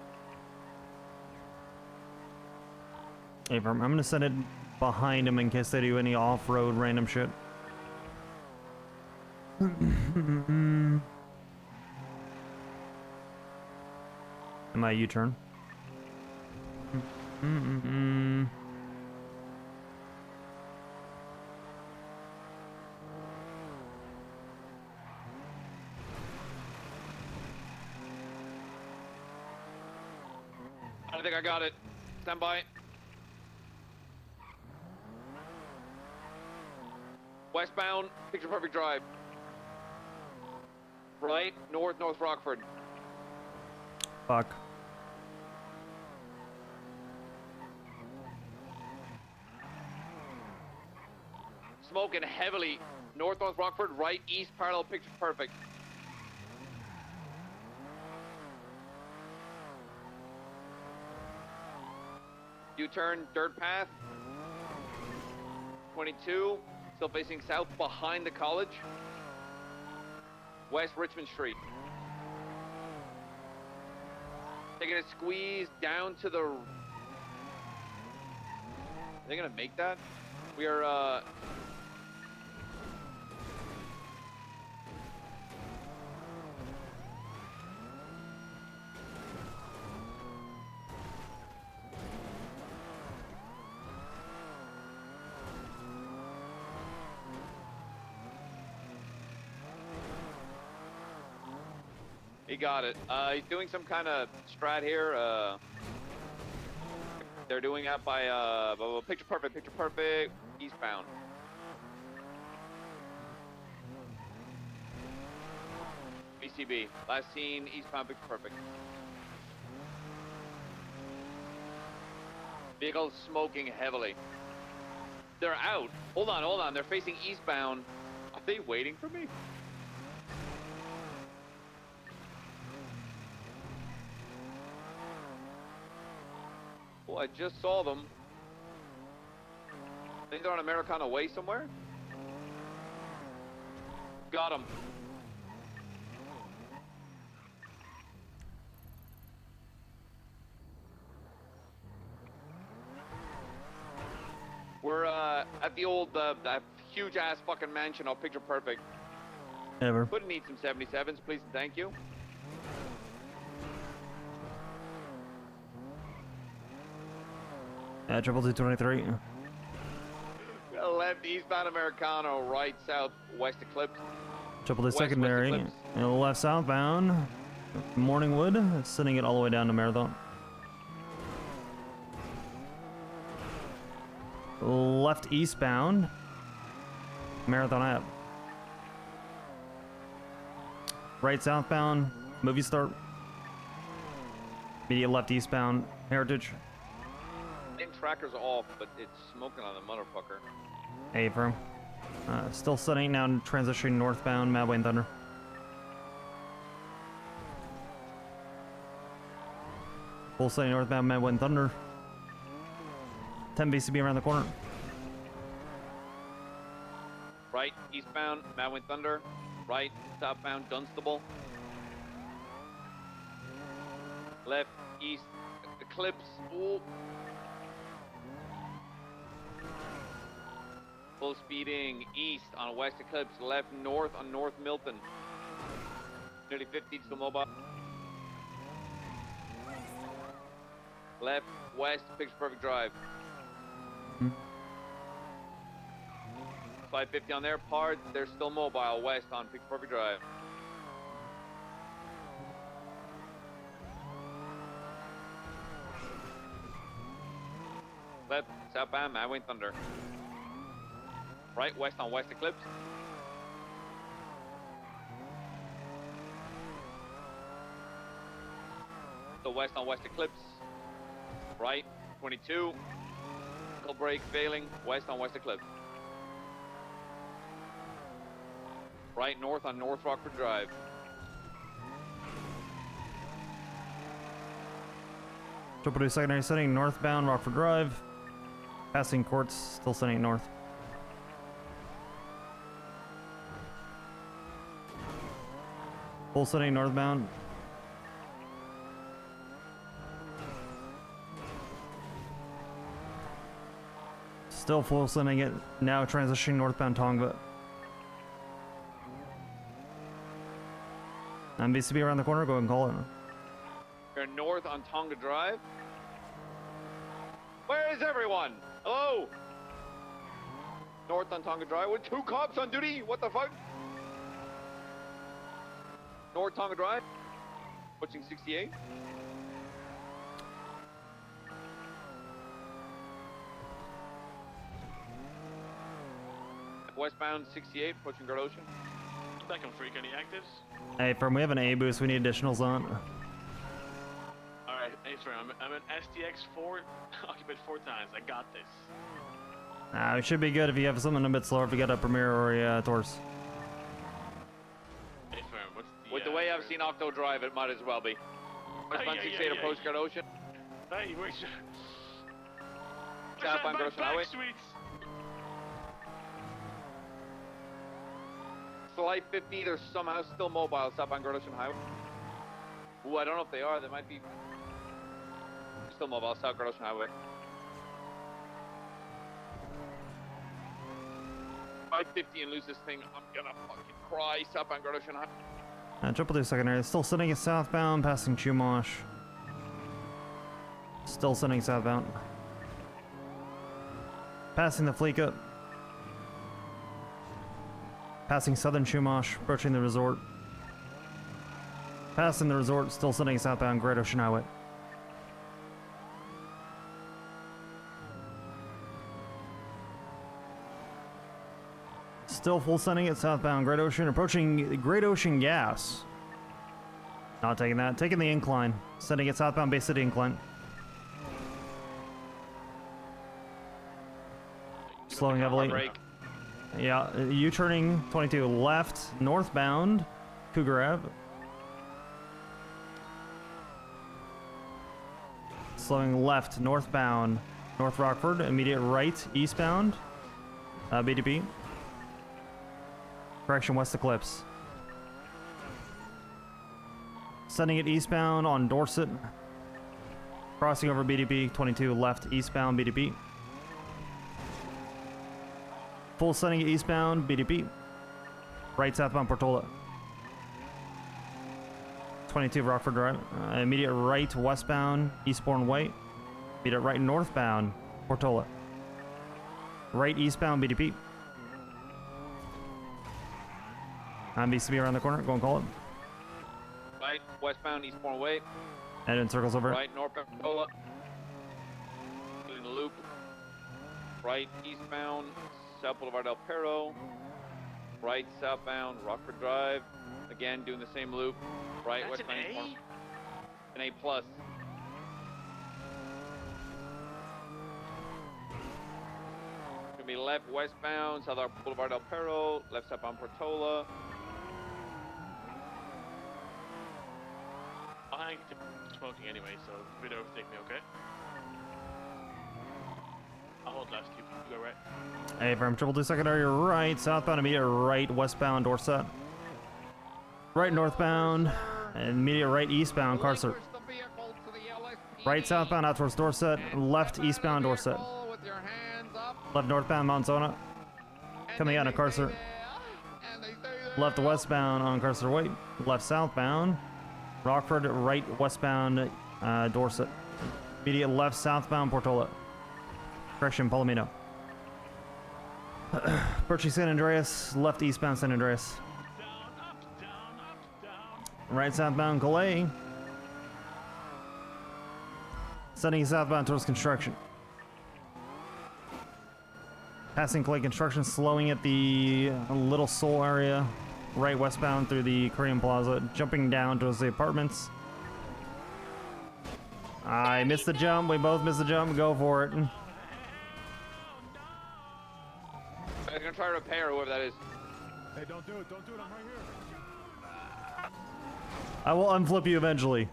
Hey, I'm gonna send it behind them in case they do any off-road random shit. Am I U-turn? I think I got it. Stand by. Westbound, picture perfect drive. Right, north Rockford. Fuck. Smoking heavily. North Rockford, right, east parallel, picture perfect. U-turn, dirt path. 22, still facing south behind the college. West Richmond Street. Taking a squeeze down to the... Are they gonna make that? We are, He got it. He's doing some kind of strat here. They're doing that by picture perfect, eastbound. BCB, last seen eastbound, picture perfect. Vehicles smoking heavily. They're out. Hold on. They're facing eastbound. Are they waiting for me? Well, I just saw them. I think they're on Americana Way somewhere. Got them. We're at the old, that huge ass fucking mansion off Picture Perfect. Ever. Would need some 77s, please and thank you. Triple 223. Left eastbound Americano, right south west Eclipse. Triple 2 secondary. And left southbound. Morningwood. Sending it all the way down to Marathon. Left eastbound. Marathon Ave. Right southbound. Movie Start. Immediate left eastbound, Heritage. Tracker's off, but it's smoking on the motherfucker. A firm. Still setting now, transitioning northbound, Mad Wayne Thunder. Full setting northbound, Mad Wayne Thunder. 10 BCB around the corner. Right, eastbound, Mad Wayne Thunder. Right, southbound, Dunstable. Left, east, Eclipse. Ooh. Full speeding east on West Eclipse. Left, north on North Milton. Nearly 50, still mobile. Left, west, Picture Perfect Drive. 550 on their part. They're still mobile west on Picture Perfect Drive. Left, southbound, Mad Wayne Thunder. Right, west on West Eclipse. So west on West Eclipse. Right, 22. Ankle brake failing, west on West Eclipse. Right, north on North Rockford Drive. Triple two secondary setting, northbound, Rockford Drive. Passing courts, still setting north. Full setting northbound. Still full setting it, now transitioning northbound Tongva. MVCB around the corner, go ahead and call it. We're north on Tonga Drive. Where is everyone? Hello? North on Tonga Drive with 2 cops on duty? What the fuck? North Tonga Drive. Pushing 68. Westbound 68, pushing Guard Ocean. Back on Freak, any actives? Hey, firm, we have an A boost, we need additionals on. Alright, hey, firm, I'm an STX 4, occupied 4 times. I got this. It should be good if you have something a bit slower if you got a Premier or a Taurus. Hey, firm, what's the... With the way I've seen Octo drive, it might as well be. Westbound 68 approach Guard Ocean. Hey, where's your... Southbound Guard Ocean Highway. Sweets? Flight 50, they're somehow still mobile, southbound Guard Ocean Highway. Ooh, I don't know if they are. They might be still mobile, south Guard Ocean Highway. 550 and lose this thing. I'm gonna fucking cry, southbound Guard Ocean Highway. Triple two secondary, still sitting at southbound, passing Chumash. Still sitting southbound. Passing the Fleeka. Passing southern Chumash, approaching the resort. Passing the resort, still sitting southbound Great Ocean Highway. Still full sending at southbound Great Ocean, approaching Great Ocean Gas. Not taking that, taking the incline. Sending it southbound Bay City incline. Slowing heavily. Yeah, U-turning 22 left, northbound, Cougar Ave. Slowing left, northbound, North Rockford. Immediate right, eastbound, BDP. Correction, West Eclipse. Sending it eastbound on Dorset. Crossing over BDP, 22 left, eastbound, BDP. Full sending it eastbound, BDP. Right southbound Portola. 22 Rockford Drive. Immediate right westbound, Eastbourne Way. Immediate right northbound, Portola. Right eastbound, BDP. BCB around the corner, go and call it. Right westbound, Eastbourne Way. And in circles over. Right northbound, Portola. In the loop. Right eastbound, South Boulevard El Perro. Right southbound Rockford Drive. Again doing the same loop. Right That's westbound an A? An A plus. gonna be left westbound, South Boulevard Del Perro, left southbound Portola. I'm smoking anyway, so you don't overtake me, okay? I'll hold left, you go right. Hey, from 222 secondary right, southbound immediate right, westbound Dorset. Right northbound, and immediate right eastbound Carcer. Right southbound out towards Dorset, left eastbound Dorset. Left northbound Monzona. Coming out of Carcer. Left westbound on Carcer Way. Left southbound Rockford, right westbound Dorset. Immediate left southbound Portola. Correction, Palomino. Approaching San Andreas, left eastbound San Andreas. Right southbound Calais. Sending southbound towards construction. Passing Clay Construction, slowing at the Little Seoul area. Right westbound through the Korean Plaza, jumping down towards the apartments. I missed the jump. We both missed the jump. Go for it. I'm gonna try to repair whoever that is. Hey, don't do it. Don't do it. I'm right here. I will unflip you eventually.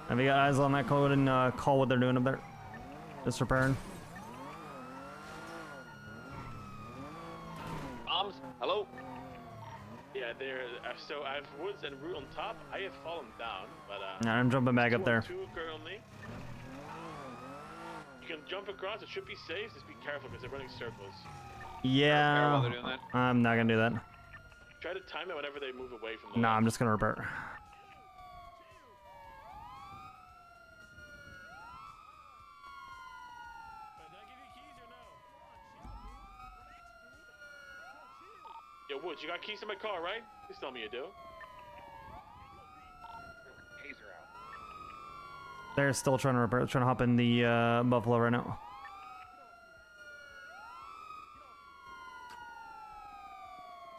Have you got eyes on that code and call what they're doing up there? Just repairing. Bombs, hello? Yeah, there. So I have Woods and Root on top. I have fallen down, but Nah, I'm jumping back up there. 2 currently. You can jump across. It should be safe. Just be careful because they're running circles. Yeah, I'm not gonna do that. Try to time it whenever they move away from the. Nah, I'm just gonna repair. Yo, Woods, you got keys to my car, right? Please tell me you do. Keys are out. They're still trying to repair, trying to hop in the Buffalo right now.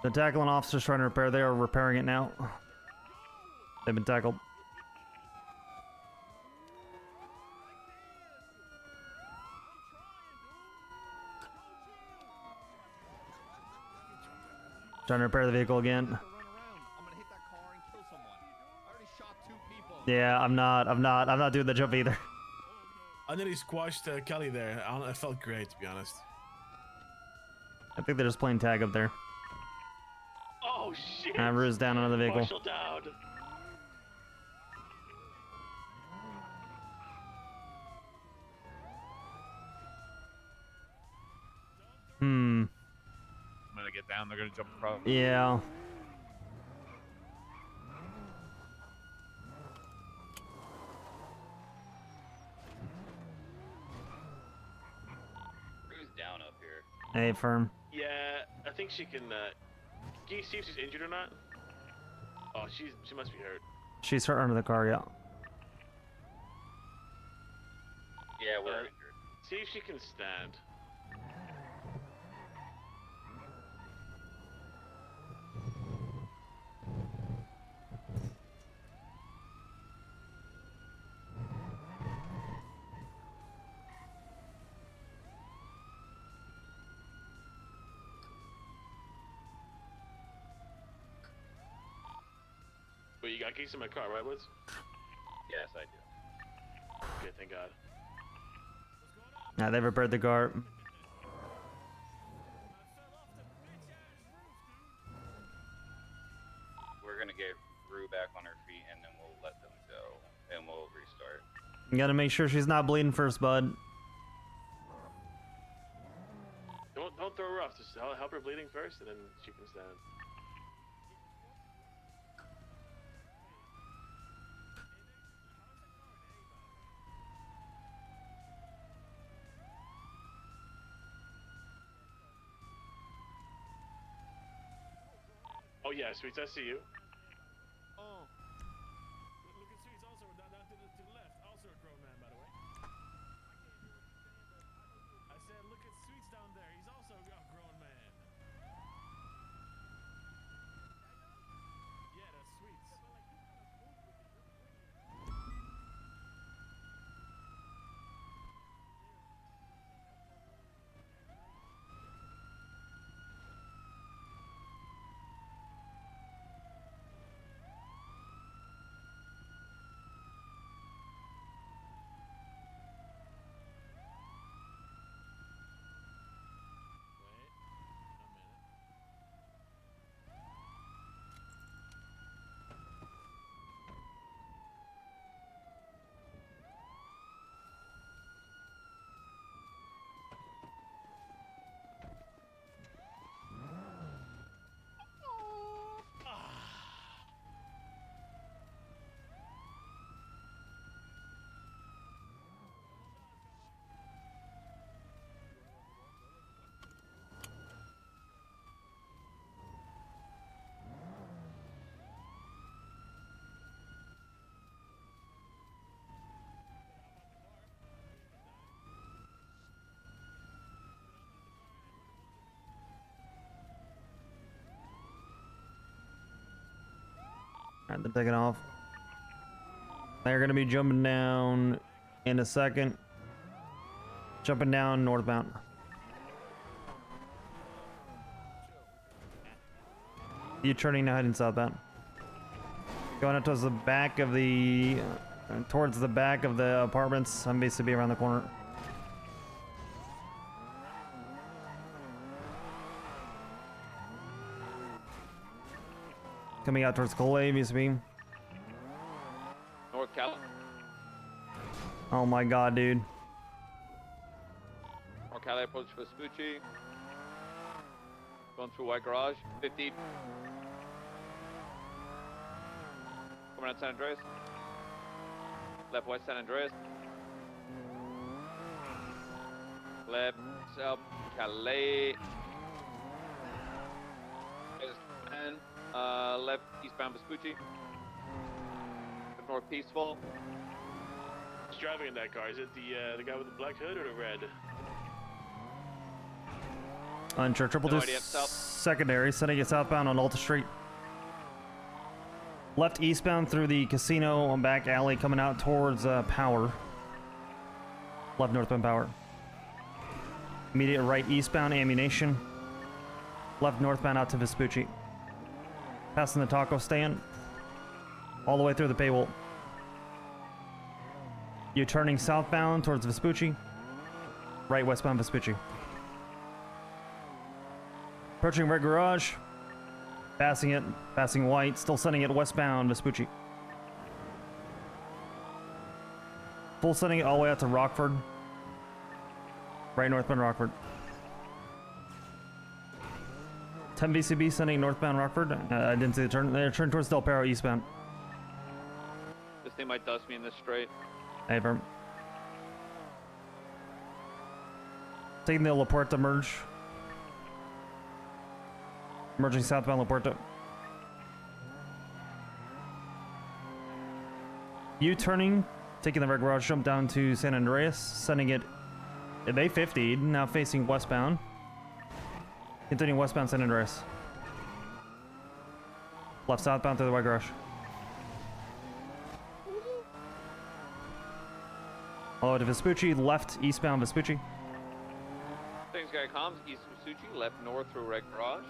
The tackling officer's trying to repair. They are repairing it now. They've been tackled. Trying to repair the vehicle again. Yeah, I'm not doing the jump either. I nearly squashed Kelly there. It felt great, to be honest. I think they're just playing tag up there. Oh shit! Rue's down on the vehicle. Marshall down. I'm gonna get down. They're gonna jump across. Yeah. Who's down up here? Hey, firm. Yeah, I think she can. Can you see if she's injured or not? Oh, she must be hurt. She's hurt under the car, yeah. Yeah, we're injured. See if she can stand. But you got keys in my car, right, Woods? Yes, I do. Okay, thank God. Nah, they repaired the car. We're gonna get Rue back on her feet and then we'll let them go and we'll restart. You gotta make sure she's not bleeding first, bud. Don't throw her off. Just help her bleeding first, and then she can stand. Oh yeah, Sweets, I see you. Oh. Look at Sweets also down to the left. Also a grown man, by the way. I said, look at Sweets down there. He's also a grown man. Yeah, that's Sweets. Alright, they're taking off. They're gonna be jumping down in a second. Jumping down northbound. You turning now, heading southbound. Going up towards the back of the apartments. I'm basically around the corner. Coming out towards Calais, BSB. North Cal. Oh my god, dude. North Cali approach Vespucci. Going through White Garage. 50. Coming out San Andreas. Left west San Andreas. Left south Calais. And left eastbound Vespucci. North Peaceful. Who's driving in that car? Is it the guy with the black hood or the red? Unsure. Triple No two idea. South. secondary, sending it southbound on Alta Street. Left eastbound through the casino on back alley, coming out towards Power. Left northbound Power. Immediate right eastbound Ammunition. Left northbound out to Vespucci. Passing the taco stand. All the way through the paywall. You're turning southbound towards Vespucci. Right westbound Vespucci. Approaching Red Garage. Passing it. Passing white. Still sending it westbound Vespucci. Full sending it all the way out to Rockford. Right northbound Rockford. 10 VCB sending northbound Rockford. I didn't see the turn. They're turning towards Del Perro eastbound. This thing might dust me in this straight. Hey, firm. Taking the La Puerta merge. Merging southbound La Puerta. U-turning, taking the Red Garage jump down to San Andreas, sending it at A50, now facing westbound. Continuing westbound San Andreas. Left southbound through the White Garage. Oh, to Vespucci, left eastbound Vespucci. Things guy comms, east Vespucci, left north through Red Garage.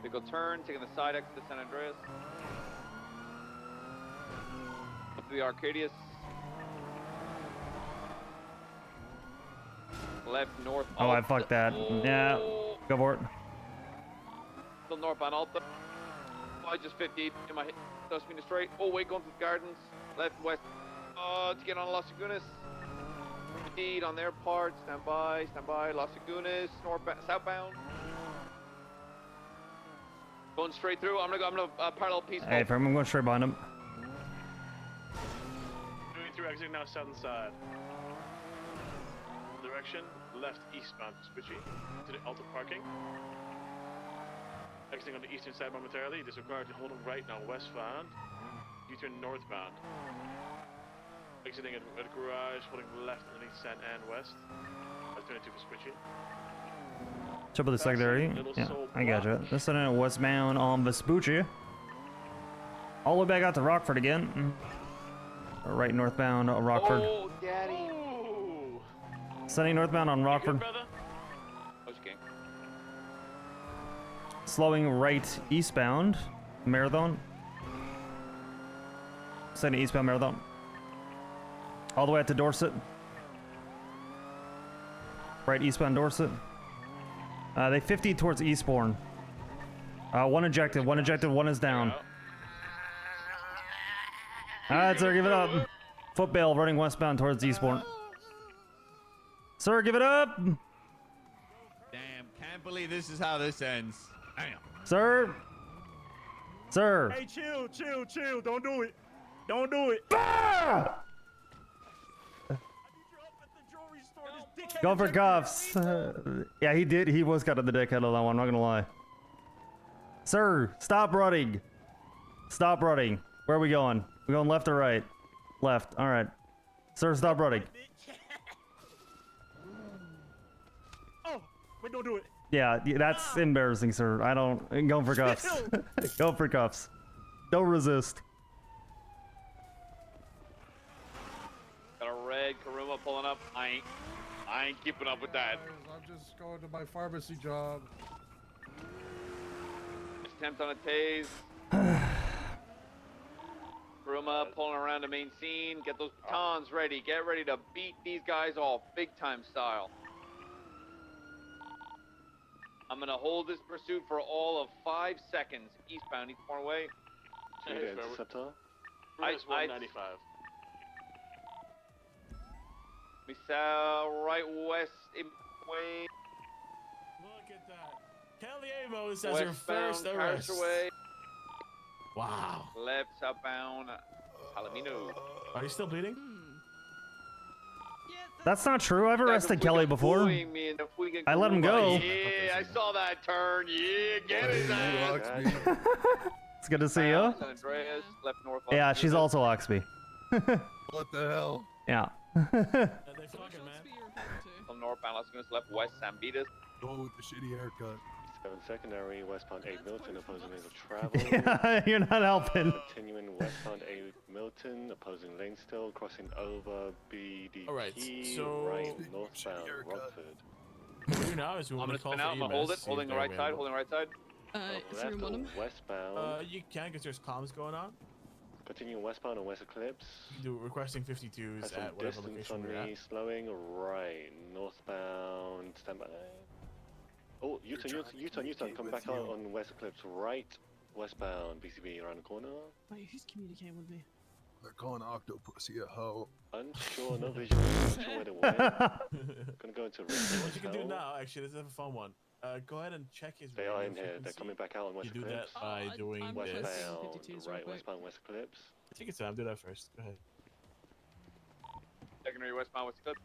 Vehicle turn, taking the side exit to San Andreas. Up to the Arcadius. Left north. Oh, I fucked that. Yeah, go for it. Still northbound Alta. I just 50 in my dust me in the straight. Oh, wait, going to the gardens. Left west. To get on Las Lagunas. Indeed, on their part. Stand by, Las Lagunas, northbound, southbound. Going straight through. I'm gonna parallel Peaceful. Hey, firm, I'm going straight behind him. Moving through, exiting now southern side. Direction, left eastbound Vespucci to the Alta parking. Exiting on the eastern side momentarily. Disregard to holding right now westbound. U-turn northbound. Exiting at the garage, holding left underneath San and west. Alternative Vespucci. Triple the secondary. Yeah, I gotcha. This is westbound on Vespucci. All the way back out to Rockford again. Right northbound Rockford. Oh, daddy. Sending northbound on Rockford. Okay. Slowing right eastbound Marathon. Sending eastbound Marathon. All the way out to Dorset. Right eastbound Dorset. They 50 towards Eastbourne. One ejected, one is down. Alright, sir, give it up. Footbail running westbound towards Eastbourne. Sir, give it up! Damn, can't believe this is how this ends. Damn. Sir! Sir! Hey, chill. Don't do it. Don't do it. Ah! Go for cuffs. Yeah, he did. He was kind of the dickhead of that one, I'm not gonna lie. Sir, stop running. Stop running. Where are we going? We going left or right? Left. All right. Sir, stop running. Oh, wait, don't do it. Yeah, that's embarrassing, sir. I don't. Go for cuffs. Go for cuffs. Don't resist. Got a red Karuma pulling up. I ain't keeping up with that. I'm just going to my pharmacy job. Attempt on a tase. Karuma pulling around the main scene. Get those batons ready. Get ready to beat these guys off big time style. I'm gonna hold this pursuit for all of 5 seconds. Eastbound, eastbound way. Interceptor. It's 195. We saw right west way. Look at that. Kelly Amos as her first Westbound, arrest. Carriageway. Wow. Left southbound, Palomino. Are you still bleeding? That's not true. I've arrested Kelly before. I let him go. Yeah, I saw that turn. Yeah, get his ass. It's good to see you. San Andreas, left north. Yeah, she's also Oxby. What the hell? Yeah. From northbound, Las Vegas, left west, San Vitas. Go with the shitty haircut. 7 secondary, westbound 8 Milton, opposing lanes of travel. Yeah, you're not helping. Continuing westbound 8 Milton, opposing lane still, crossing over BDP, Alright, so right northbound Rockford. You know, as we I'm want gonna to call spin for out, I'm gonna EMS, hold it, see holding if the right they're side, available. holding the right side. Is Left there one? or westbound. You can, because there's comms going on. Continuing westbound on West Eclipse. Do requesting 52s Has some at whatever distance location on we're me, at. slowing right, northbound, stand by. Oh, U-turn, come back out on West Eclipse, right, westbound, BCB around the corner. Wait, who's communicating with me? They're calling Octopussy a hoe. Unsure, no visual, not sure where they went. Gonna go into What you can do now, actually, this is a fun one. Go ahead and check his They radio are in here, frequency. they're coming back out on West You do Eclipse. that by doing I'm this. Westbound, right, westbound, West Eclipse. Take your time, do that first. Go ahead. Secondary westbound, West Clip.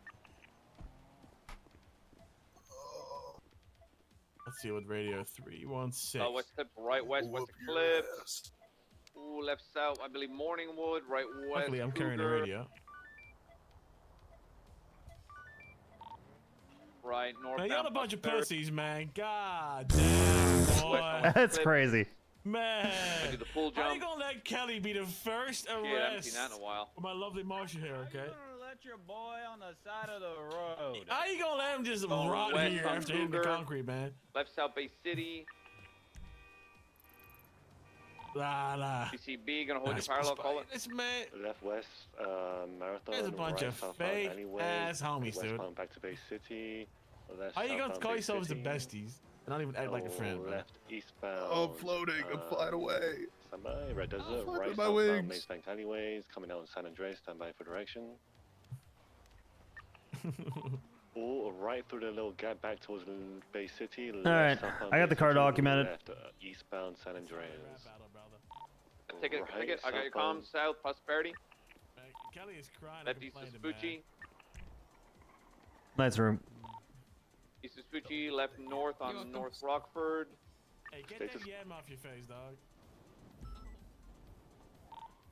Let's see what radio 316. West Clip, right west, West Eclipse. Ooh, left south, I believe Morningwood, right west. Luckily, I'm carrying a Cougar. radio. Right, Man, northbound. y'all a bunch of Prosperity. pussies, man. God damn, boy. That's crazy. Man. I do the full How you jump. gonna let Kelly be the first Yeah, I haven't arrest? seen that in a while. For my lovely Marshall here, okay? Let your boy on the side of the road. How you gonna let him just Going rot west here on after hitting the Cougar. concrete, man? Left South Bay City. Nah. BCB, gonna hold Nice your parallel, call it. This man. Left west, Marathon, There's a bunch right, of southbound fake alleyway, ass homies, dude. westbound back to Bay City. Left, How you gonna southbound call Bay yourselves the City. besties and not even act like a friend, bro? Left eastbound. Oh, I'm floating. I'm flying away. Stand by, Red Desert, flapping right my southbound wings. Maze Bank alleyways, coming out on San Andreas, stand by for direction. All right through the little gap back towards Bay City. Alright, I got the car documented. Left, eastbound San Andreas. Take it, Right, take it. I got your southbound. comms, South Prosperity. Kelly is crying. Left East Vespucci. Nice room. East Vespucci, left north on North Rockford. Hey, get that yam off your face, dog.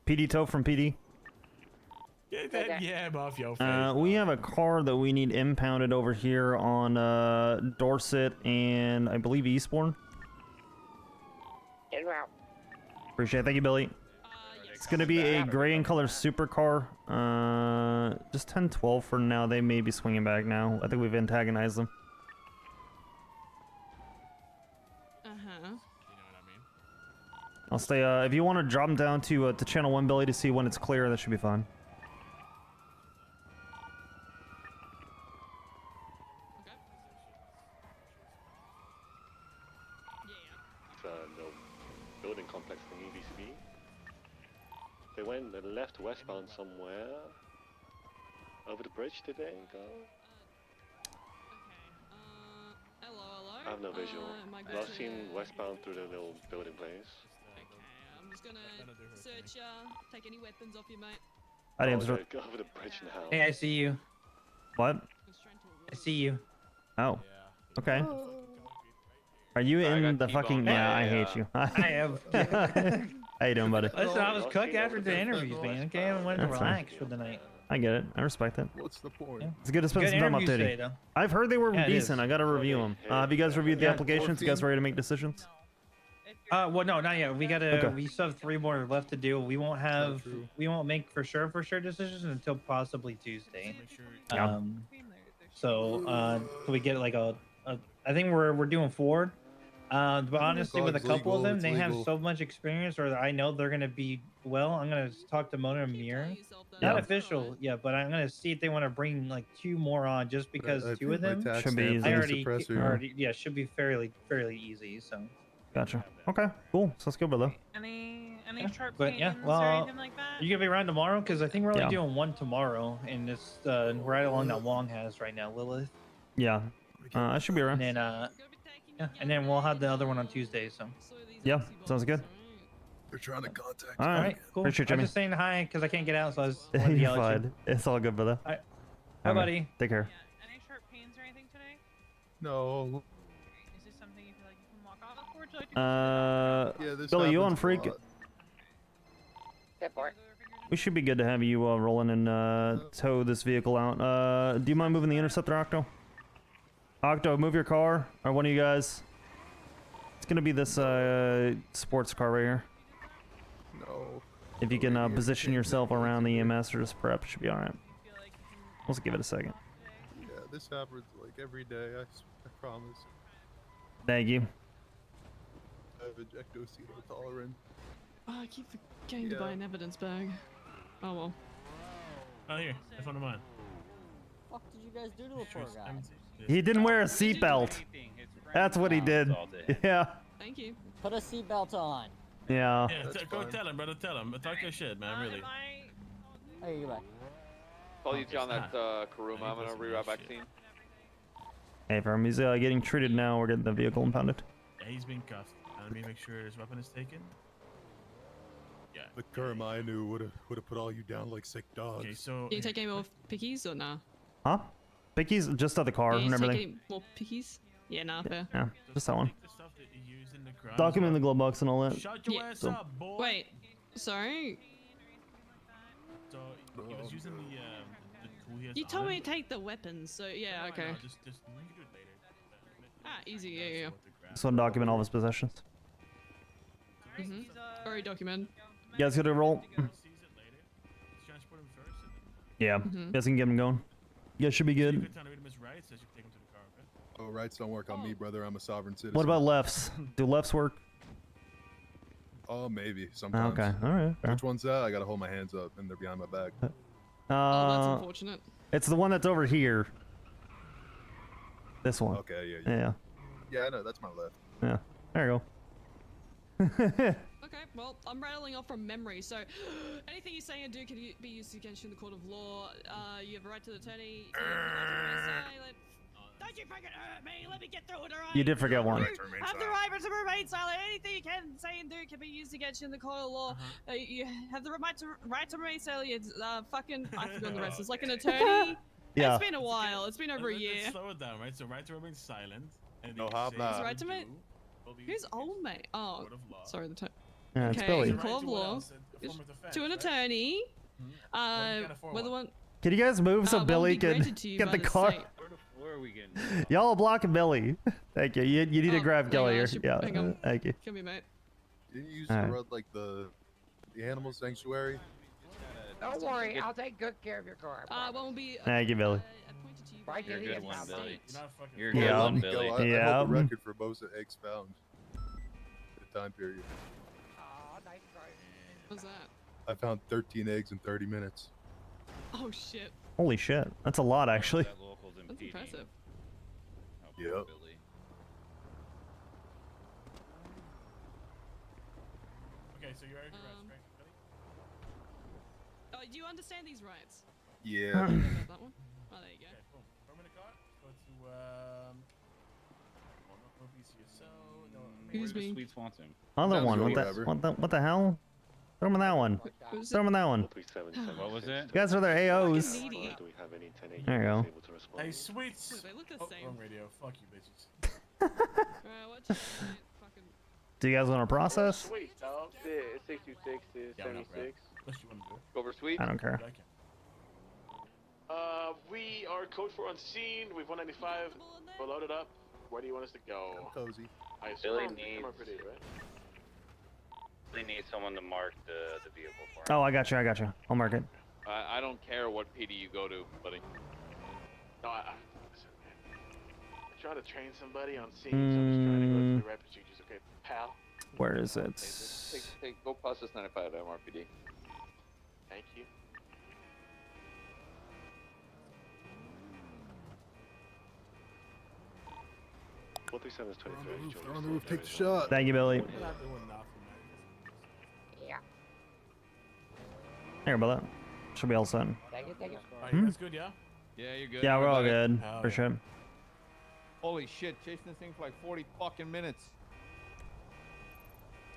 PD tow from PD. Get that yam off your face. We have a car that we need impounded over here on Dorset and I believe Eastbourne. En route. Appreciate it. Thank you, Billy. It's gonna be a gray in color supercar. Just 10-12 for now. They may be swinging back now. I think we've antagonized them. I'll stay. If you want to drop them down to channel 1, Billy, to see when it's clear, that should be fine. It's the building complex in EVCB. They went they left westbound somewhere. Over the bridge, did they go? Hello. I have no visual. Am I Last good seen to- westbound through the little building place. I'm just gonna search take any weapons off you, mate. I didn't Oh, answer. go over the bridge now. Hey, I see you. What? I see you. Oh. Okay. Are you in the fucking? Yeah, I hate you. I am. How you doing, buddy? Listen, I was cooked after the interviews, man. Okay, I wanted to That's fine. relax for the night. I get it. I respect it. What's the point? It's good to spend Good some time interviews updating. today, though. I've heard they were Yeah, it decent. is. I gotta review them. Have you guys reviewed the Yeah, applications? You guys ready to make decisions? Well, no, not yet. We gotta. Okay. We still have 3 more left to do. We won't have. We won't make for sure decisions until possibly Tuesday. Yeah. So we get like I think we're doing 4. But honestly, with a couple of them, they have so much experience, or I know they're gonna be well. I'm gonna talk to Mona and Mir. Not official, yeah, but I'm gonna see if they want to bring like 2 more on, just because 2 of them should be easy. I already yeah, should be fairly easy. So Gotcha. Okay, cool. Sounds good, brother. Any sharp but yeah, pains or well, anything like that? you gonna be around tomorrow? Because I think we're only Yeah. doing 1 tomorrow, and it's right along that Wong has right now, Lilith. Yeah. I should be around. And then yeah, and then we'll have the other one on Tuesday. So Yeah, sounds good. They're trying to contact. All right, cool. appreciate you, I'm Jimmy. just saying hi because I can't get out, so I was wanted to You're yell at you. fine. It's all good, brother. Hi, All right, buddy. Take care. Any sharp pains or anything today? No. Is this something you feel like you can walk off, or would you like to Yeah, this Billy, you on happens a Freak? lot. We should be good to have you rolling and tow this vehicle out. Do you mind moving the Interceptor, Octo? Octo, move your car, or one of you guys. It's gonna be this sports car right here. No. If you can position yourself around the EMS or just prep, should be all right. Let's give it a second. Yeah, this happens like every day. I promise. Thank you. I have ejectocito tolerant. I keep forgetting to buy an evidence bag. Oh well. Oh here, that's one of mine. What did you guys do to the poor guy? He didn't wear a seatbelt. That's what he did. Yeah. Thank you. Put a seatbelt on. Yeah. Yeah, go tell him, brother. Tell him. Talk your shit, man. Really. Hey, you back. Call you on that Karuma. I'm gonna reroute back team. Hey, from he's getting treated now. We're getting the vehicle impounded. Yeah, he's being cuffed. Let me make sure his weapon is taken. Yeah. The Kerm I knew would have put all you down like sick dogs. Okay, so. Can you take any more pickies or nah? Huh? Picky's just at the car Can you and take everything. any more pickies? Yeah, nah, fair. Yeah, just that one. The stuff that you use in the crime Document in the glove box and all that. Shut your ass up, boy. Wait, sorry. So he was using the tool he has You on told him. me to take the weapons, so yeah, No, I okay. know, just you can do it later. Ah, easy, yeah. So document all of his possessions. Mm-hmm. Already documented. You guys gonna roll? Transport him first. Yeah. You guys can get him going. You guys should be good. Good time to read him his rights as you take him to the car, okay? Oh, rights don't work on me, brother. I'm a sovereign citizen. What about lefts? Do lefts work? Oh, maybe sometimes. Okay, all right. Fair. Which one's that? I gotta hold my hands up and they're behind my back. Oh, that's unfortunate. It's the one that's over here. This one. Okay, Yeah. Yeah, I know. That's my left. Yeah. There you go. Okay, well, I'm rattling off from memory, so anything you say and do can be used against you in the court of law. You have a right to the attorney. Don't you fucking hurt me! Let me get through it, alright? You did forget one. You have the right to remain silent. Anything you can say and do can be used against you in the court of law. You have the right to remain silent. It's, fucking, I forgot the rest. It's like an attorney. Yeah. It's been a while. It's been over a year. Slow it down, right? So right to remain silent. And No then hop say now. His right to remain. Who's old mate? Oh, sorry. The Yeah, it's okay, Billy. court of law. To an attorney. Whether one. Can you guys move so won't Billy be can granted to you get by the the car? state. Where are we getting? Y'all are blocking Billy. Thank you. You need to grab hang Kelly on, I here. should- Yeah. hang on. Thank you. Come here, mate. Didn't you used All to right. run like the animal sanctuary? Don't worry, I'll take good care of your car. One will be. Thank you, Billy. Right You're a here, good one, yes, Billy. I'll You're a Yeah. good one, Yeah. Billy. I Yeah. hold the record for most eggs found. The time period. What's that? I found 13 eggs in 30 minutes. Oh shit. Holy shit. That's a lot, actually. That's impressive. Yep. Okay, so you're ready for rest, right, Billy? Oh, do you understand these rights? Yeah. About that one? Oh, there you go. Okay, boom. From in the car. Go to well, no BCSO. No. Who's Where's the being? Sweet Swanson? Other Sounds one. good, What the? whatever. What the hell? Throw him in that one. Throw him in that one. What was it? You guys are their AOs. Fucking needy. Do we have any 10 There you go. able to respond? Hey, sweets. They look the Oh, same. wrong radio. Fuck you, bitches. Alright, watch fucking. Do you guys want to process? Sweet, dog. 626 is Yeah, I'm not 76. Unless you want to do it. Go over sweet. I don't care. I can. We are code 4 on scene. We've 195. We're loaded up. Where do you want us to go? Cozy. I Billy assume needs- pretty, right? They need someone to mark the vehicle for him. Oh, I got you. I'll mark it. I don't care what PD you go to, buddy. No, listen, man. I try to train somebody on scenes. I'm just trying to go through the right procedures, okay, pal? Where is it? Go past this 95 MRPD. Thank you. What they said is 23. They're on the roof. Take the shot. Thank you, Billy. Yeah. Here, brother. Should be all set. Thank you, thank you. Alright, you guys good, yeah? Yeah, you're good. Yeah, we're all Everybody? good. Hell Appreciate it. Holy shit, chasing this thing for like 40 fucking minutes.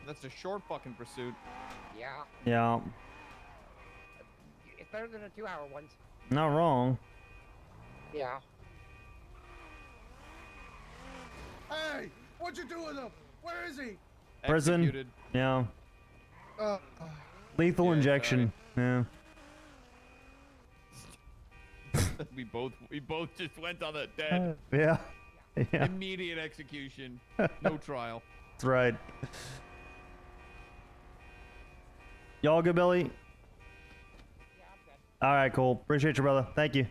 That's a short fucking pursuit. Yeah. Yeah. It's better than the 2-hour ones. Not wrong. Yeah. Hey, what'd you do with him? Where is he? Prison. Executed. Yeah. Uh, Lethal injection. Yeah. we both just went on the dead. Yeah. Yeah. Immediate execution. No trial. That's right. Y'all good, Billy? All right, cool. Appreciate you, brother. Thank you.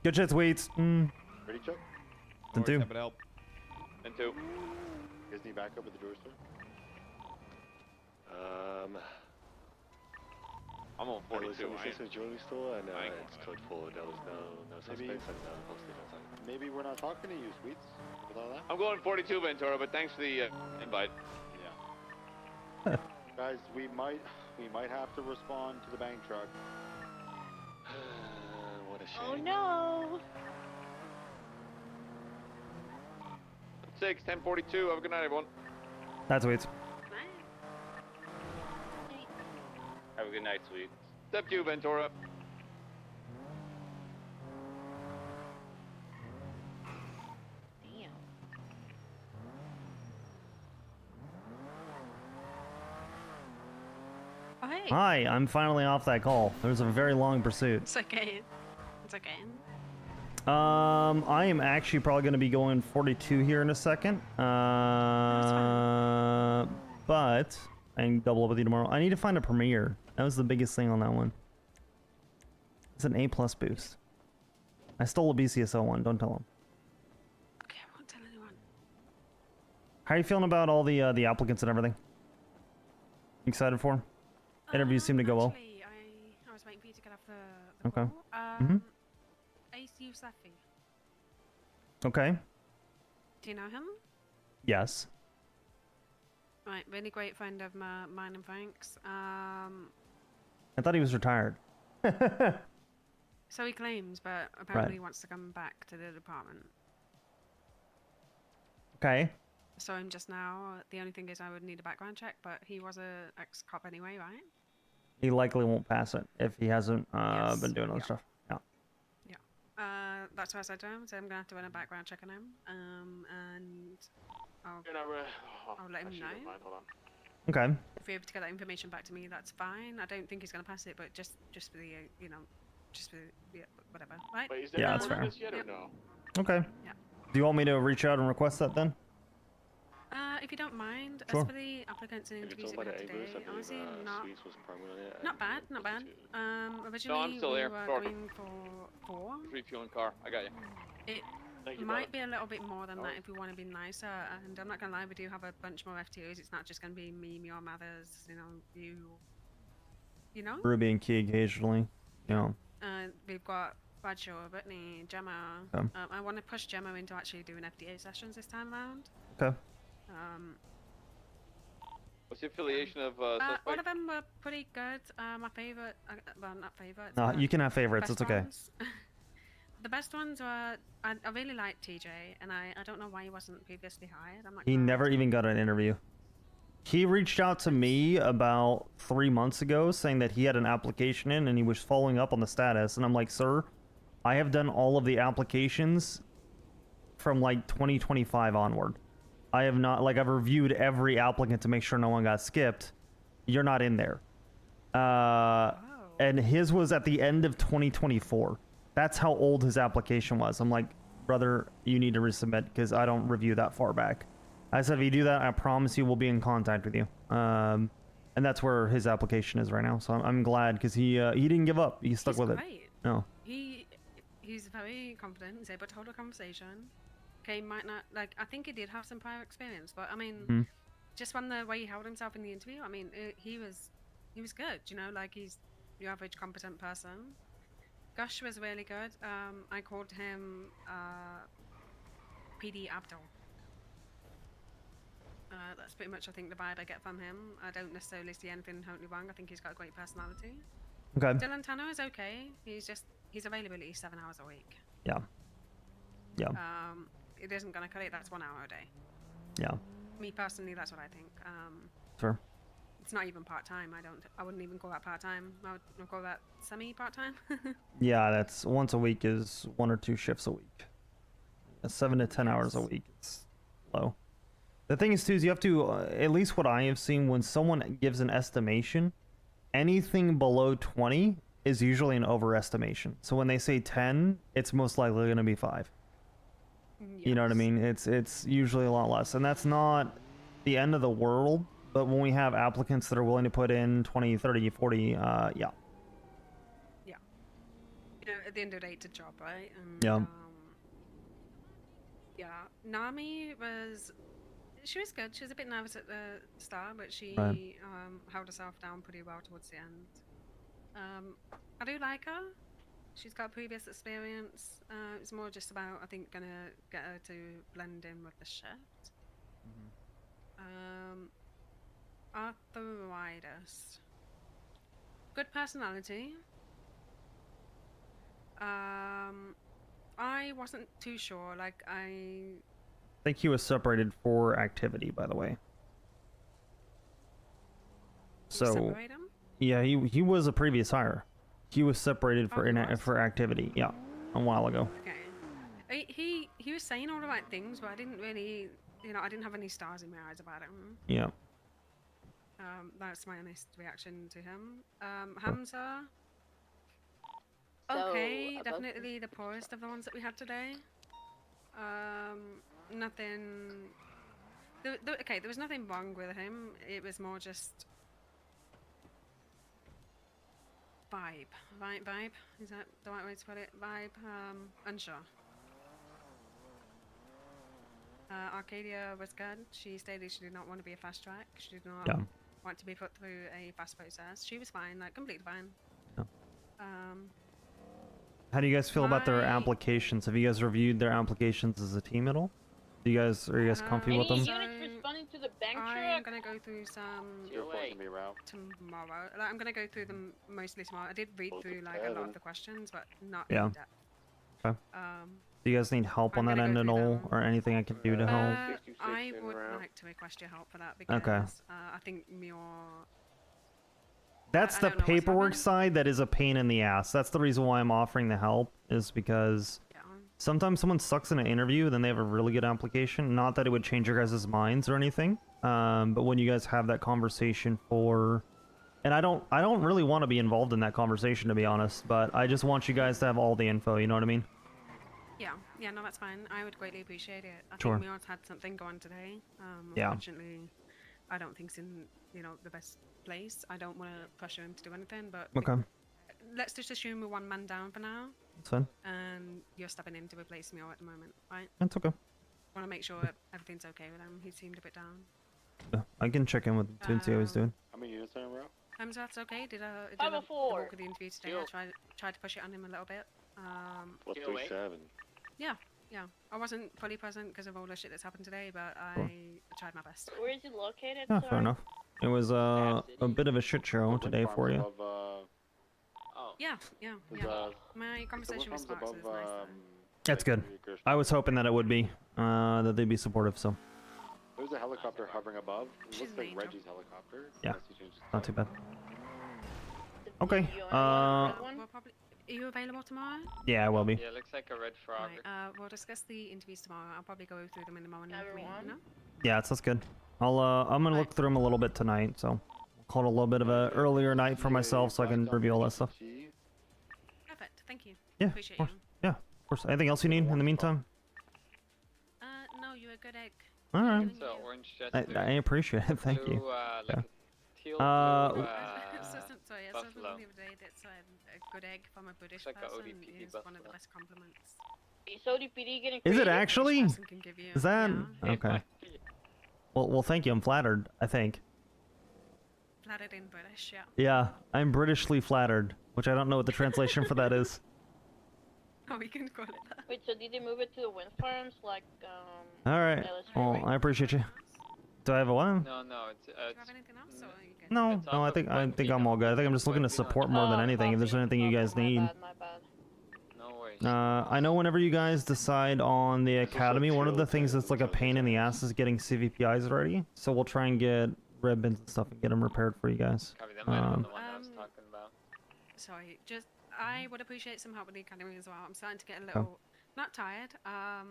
Good shit, sweets. Ready, Chuck? And two. Happy to help. And 2. You guys need backup at the drugstore? I'm on 42. This is jewelry store, and it's code 4. There was no suspects and posted outside. Maybe we're not talking to you, Sweets. With all that. I'm going 42, Ventura, but thanks for the invite. Yeah. Guys, we might have to respond to the bank truck. What a shame. Oh no! 6, 1042. Have a good night, everyone. That's sweets. Have a good night, sweet. Step 2, Ventura. Damn. Oh, hey. Hi, I'm finally off that call. There was a very long pursuit. It's okay. It's okay. I am actually probably going to be going 42 here in a second. But I can double up with you tomorrow. I need to find a premiere. That was the biggest thing on that one. It's an A+ boost. I stole a BCSO one. Don't tell him. Okay, I won't tell anyone. How are you feeling about all the applicants and everything? Excited for 'em? Interviews seem to go well. Actually, I was waiting for you to get off the Okay. call. Ace Yousafi. Okay. Do you know him? Yes. Right, really great friend of mine and Frank's. I thought he was retired. So he claims, but apparently he wants to come back to the department. Okay. Saw him just now. The only thing is I would need a background check, but he was a ex-cop anyway, right? He likely won't pass it if he hasn't Yes. been doing other stuff. Yeah. That's what I said to him. So I'm gonna have to run a background check on him. And I'll let him know. Hold on. Okay. If you're able to get that information back to me, that's fine. I don't think he's gonna pass it, but just for the just for the whatever, right? Wait, is there Yeah, that's anyone fair. on this yet or no? Okay. Yeah. Do you want me to reach out and request that then? If you don't mind, Sure. as for the applicants and If it's interviews owned that by we the had Abus, I today, believe honestly, Sweets was primary on it. not bad, not bad. Originally I'm still we here. were Parker. going for 4. Refueling car. I got you. It Thank you, might brother. be a little bit more than that if we want to be nicer. And I'm not gonna lie, we do have a bunch more FTOs. It's not just gonna be me, or Mathers, you know. Ruby and Key occasionally. Yeah. We've got Bradshaw, Brittany, Gemma. Okay. I want to push Gemma into actually doing FDA sessions this time around. Okay. What's the affiliation of All suspect? of them were pretty good. My favorite, well, not favorite. No, you can have favorites. It's okay. The best ones were, I really liked TJ, and I don't know why he wasn't previously hired. I'm not He gonna lie. never even got an interview. He reached out to me about 3 months ago saying that he had an application in and he was following up on the status. And I'm like, sir, I have done all of the applications from like 2025 onward. I have not, like, I've reviewed every applicant to make sure no one got skipped. You're not in there. And his was at the end of 2024. That's how old his application was. I'm like, brother, you need to resubmit because I don't review that far back. I said if you do that, I promise you we'll be in contact with you. And that's where his application is right now. So I'm glad because he didn't give up. He stuck with it. No. He's very confident. He's able to hold a conversation. Okay, might not like. I think he did have some prior experience, but I mean, just from the way he held himself in the interview, I mean, he was good. You know, like he's your average competent person. Gush was really good. I called him PD Abdul. That's pretty much, I think, the vibe I get from him. I don't necessarily see anything totally wrong. I think he's got a great personality. Okay. Dylan Tanner is okay. He's availability 7 hours a week. Yeah. Yeah. It isn't gonna cut it. That's 1 hour a day. Yeah. Me personally, that's what I think. Sure. It's not even part time. I wouldn't even call that part time. I would call that semi part time. Yeah, that's once a week is 1 or 2 shifts a week. 7 to 10 hours a week. It's low. The thing is too is you have to at least what I have seen when someone gives an estimation, anything below 20 is usually an overestimation. So when they say 10, it's most likely going to be 5. You know what I mean? It's usually a lot less, and that's not the end of the world. But when we have applicants that are willing to put in 20, 30, 40, yeah. Yeah. You know, at the end of the day, it's a job, right? And, Yeah. Yeah. Nami she was good. She was a bit nervous at the start, but she held herself down pretty well towards the end. I do like her. She's got previous experience. It's more just about, I think, gonna get her to blend in with the shift. Arthritis. Good personality. I wasn't too sure. Like, I think he was separated for activity, by the way. So separate him? yeah, he was a previous hire. He was separated for activity. Yeah, a while ago. Okay. He was saying all the right things, but I didn't really, I didn't have any stars in my eyes about it. Yeah. That's my honest reaction to him. Hamza. Okay, definitely the poorest of the ones that we had today. Nothing. Okay, there was nothing wrong with him. It was more just vibe. Vibe. Is that the right way to put it? Vibe. Unsure. Arcadia was good. She stated she did not want to be a fast track. She did not want to be put through a fast process. She was fine, like completely fine. Yeah. How do you guys feel about their applications? Have you guys reviewed their applications as a team at all? Are you guys comfy with them? Responding to the bank I'm gonna go through some tomorrow. Like, I'm gonna go through them mostly tomorrow. I did read through like a lot of the questions, but not in depth. Okay. Do you guys need help on that end at all, or anything I can do to help? I would like to request your help for that because I think your That's the paperwork side that is a pain in the ass. That's the reason why I'm offering the help, is because sometimes someone sucks in an interview, then they have a really good application. Not that it would change your guys' minds or anything, but when you guys have that conversation and I don't really want to be involved in that conversation, to be honest, but I just want you guys to have all the info, you know what I mean? Yeah, no, that's fine. I would greatly appreciate it. I Sure. think Mion's had something going today. Unfortunately, I don't think it's in, the best place. I don't want to pressure him to do anything, but let's just assume we're one man down for now. That's fine. And you're stepping in to replace Mio at the moment, right? That's okay. Want to make sure everything's okay with him. He seemed a bit down. Yeah, I can check in with him too and see how he's doing. How many units are in row? So that's okay. Did I I'm a 4. walk of the interview today? I tried to push it on him a little bit. What's 37? Yeah. I wasn't fully present because of all the shit that's happened today, but I tried my best. Where is it located? Yeah, fair enough. It was a bit of a shit show today for you. Yeah. My conversation with Sparks was nice. That's good. I was hoping that it would be, that they'd be supportive, so. There's a helicopter hovering above. It looks like Reggie's helicopter. Yeah, not too bad. Okay, Are you available tomorrow? yeah, I will be. Yeah, looks like a red frog. Right, we'll discuss the interviews tomorrow. I'll probably go through them in the morning. Yeah, that's good. I'm gonna look through them a little bit tonight, so call it a little bit of a earlier night for myself so I can review all that stuff. Perfect, thank you. Yeah, Appreciate of course. Yeah, of course. Anything else you need in the meantime? No, you're a good egg. All right. It's orange I Jester. appreciate it. Thank you. Blue, like Yeah. a teal blue Sorry, I saw something the other day that said a good egg from a British like a person ODPD is one of the buffalo. best compliments. Is ODPD getting Is it creative? actually? Person can give you. Is that Yeah. okay? Well, thank you. I'm flattered. I think. Flattered in British, yeah. Yeah, I'm Britishly flattered, which I don't know what the translation for that is. Oh, we can call it that. Wait, so did they move it to the wind farms like All right. Well, I appreciate you. Do I have a one? No, it's. Do you have anything else, or are you good? No, It's no. off I of think I'm all good. I think I'm just looking to support more than anything. If there's anything you guys need. My bad. No worries. I know whenever you guys decide on the academy, one of the things that's like a pain in the ass is getting CVPIs ready. So we'll try and get red bins and stuff and get them repaired for you guys. Copy, that might have been the one I was talking about. Sorry, just I would appreciate some help with the academy as well. I'm starting to get a little not tired. I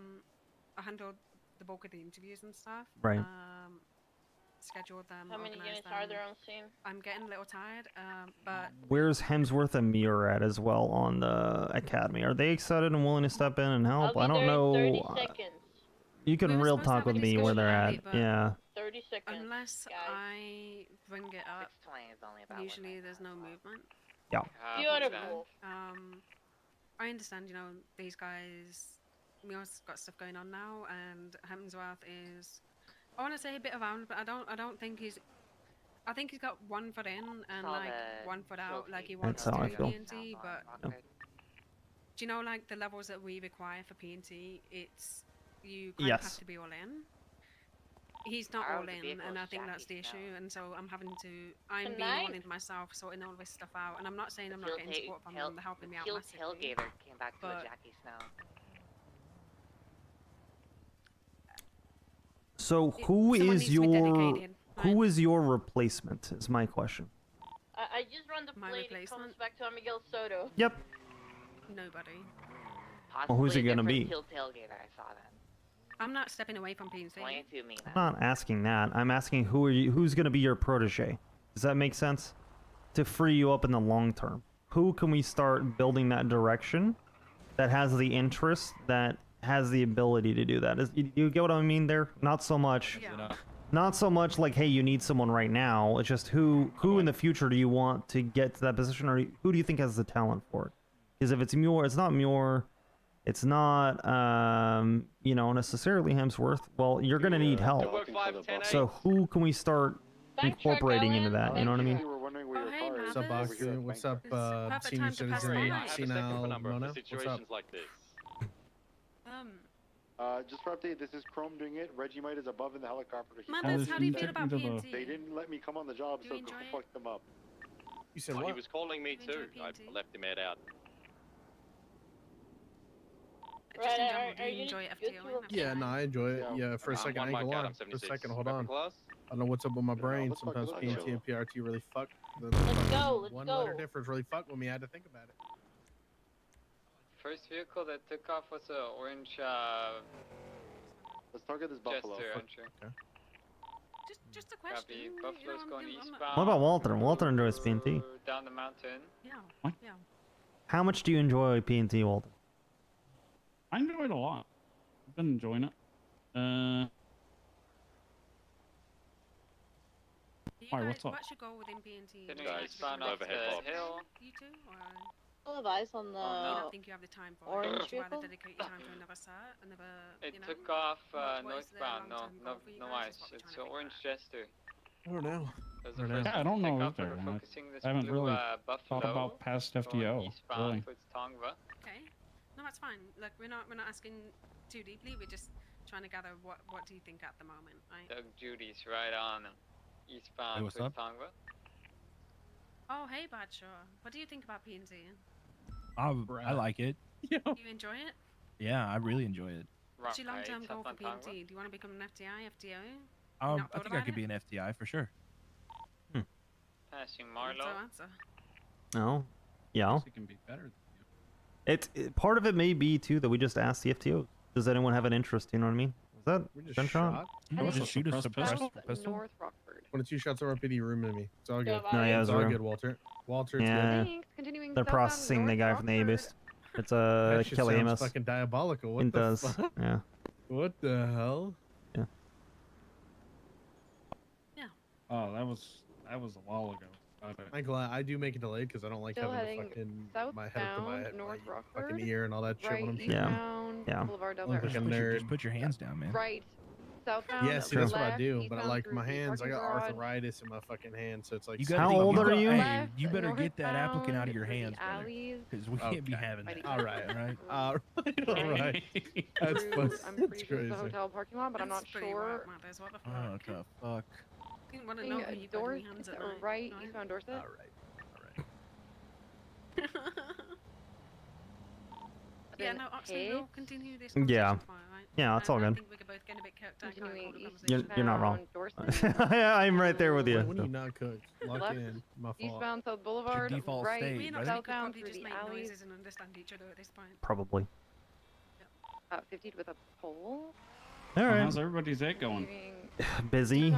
handled the bulk of the interviews and stuff. Right. Scheduled them. How many organised units them. are there on scene? I'm getting a little tired, but Where's Hemsworth and Muir at as well on the academy? Are they excited and willing to step in and help? I don't know. 30 seconds. You can real talk with me where they're at. Yeah. 30 seconds. unless I bring it up, usually there's no movement. Yeah. Beautiful. I understand, you know, these guys, Muir's got stuff going on now, and Hemsworth is, I want to say a bit around, but I don't think he's. I think he's got one foot in and like one foot out, like he wants That's how to I do feel. PNT, but Yeah. do you know like the levels that we require for PNT? It's you kind of Yes. have to be all in. He's not all in, and I think that's the issue. And so I'm having to, I'm being all in myself, sorting all this stuff out. And I'm not saying I'm not getting support from them, they're helping me out massively. Tailgater came back to a but Jackie Snow. So who someone is needs to be your dedicated, who is your replacement? Is my question. I just run the My plate. It replacement? comes back to Miguel Soto. Yep. Nobody. Well, who's it gonna Possibly a be? different tailgater, I saw that. I'm not stepping away from PNC. 22 me. I'm not asking that. I'm asking who are you? Who's gonna be your protege? Does that make sense? To free you up in the long term. Who can we start building that direction? That has the interest. That has the ability to do that. You get what I mean there? Not so much. Yeah. Not so much like, hey, you need someone right now. It's just who in the future do you want to get to that position, or who do you think has the talent for it? Because if it's Muir, it's not Muir. It's not, you know, necessarily Hemsworth. Well, you're gonna need help. So who can we start incorporating into that? You know what I mean? What's up, Oxby? What's up, senior citizen, senile Mona? What's up? Like this. Just for update, this is Chrome doing it. Regimite is above in the helicopter. Mothers, how do you feel about PNT? They didn't let me come on the job, so go fuck them up. You said He what? was calling me too. I left him out. Just in general, do you enjoy FTO? Yeah, no, I enjoy it. Yeah, for a second, I ain't gonna lie. For a second, hold on. I don't know what's up with my brain. Sometimes PNT and PRT really fuck. Let's go. One letter difference really fucked with me. I had to think about it. First vehicle that took off was a orange. Let's target this buffalo. Jester entry. Just a question. Copy. Buffalo's going eastbound. What about Walter? Walter enjoys PNT. Down the mountain. Yeah. Yeah. How much do you enjoy PNT, Walter? I enjoy it a lot. I've been enjoying it. Alright, what's up? What's your goal within PNT? Then we eastbound off the hill. You too? Or Full of eyes on the you don't think you have the time for orange it? Would you rather vehicle? dedicate your time to another set, another, It you know? took off what is the northbound. No, long-term no, goal for you no guys ice. is what we're It's trying an to orange Jester. I don't know. That's I don't the know. first Yeah, I don't know takeoff, either. and I we're focusing this haven't blue, really Buffalo thought about past going FTO. eastbound Really. towards Tongva. Okay. No, that's fine. Look, we're not asking too deeply. We're just trying to gather what do you think at the moment, right? Doug Judy's right on eastbound Hey, what's towards up? Tongva. Oh, hey, Badshaw. What do you think about PNT? I like it. You enjoy it? Yeah, I really enjoy it. What's your long-term Right, goal for up on Tongva. PNT? Do you want to become an FTI, FTO? I Not thought think I about could it? be an FTI for sure. Passing What's Marlow. our answer? No. Yeah. It can be better. Part of it may be too that we just ask the FTO. Does anyone have an interest? You know what I mean? Is that gunshot? shot? No, just shoot a suppressor pistol. North Rockford. 22 shots of RPD room in me. It's all good. No, yeah, it's it's all real. good, Walter. Walter, it's Yeah. good. Continuing They're southbound processing the North guy from the Rockford. A-Bist. It's That shit Kelly sounds Amos. fucking diabolical. What It the does. fuck? Yeah. What the hell? Yeah. Oh, that was a while ago. I'm glad I do make it delayed because I don't like Still having heading the fucking my head up to southbound, my North fucking Rockford, ear and all that shit when right I'm eastbound, Yeah. Boulevard Del Look like Verde. a nerd. Just put your hands down, man. Right, southbound, Yeah, see, that's what I left, do. But I eastbound like through my the hands. I parking got garage. arthritis in my fucking hands, so it's like. You gotta How think old you are got- you? Hey, you better get that northbound applicant out of your through the hands, brother. alleys. Because we can't be having that. All right. Right. All right. That's through, fun. I'm That's pretty sure it's the crazy. hotel parking lot, but I'm That's not pretty sure. wild, Mathers. What the fuck? Oh, what the fuck? Didn't want to know who you put in your hands at night. Right, eastbound Dorset. All right. Yeah, Then no, Oxby, we'll continue this Yeah. conversation tomorrow, right? Yeah, that's all I good. think we're both getting a bit cooked out. Continuing You're not wrong. Dorset. I'm right there with you. When you not cooked, lock Left, in. My fault. eastbound South Boulevard, default right, state, Me and right? Oxby could southbound probably through just the make alleys. noises and understand each other at this point. Probably. 50 with a pole. All right. How's everybody's day going? Busy.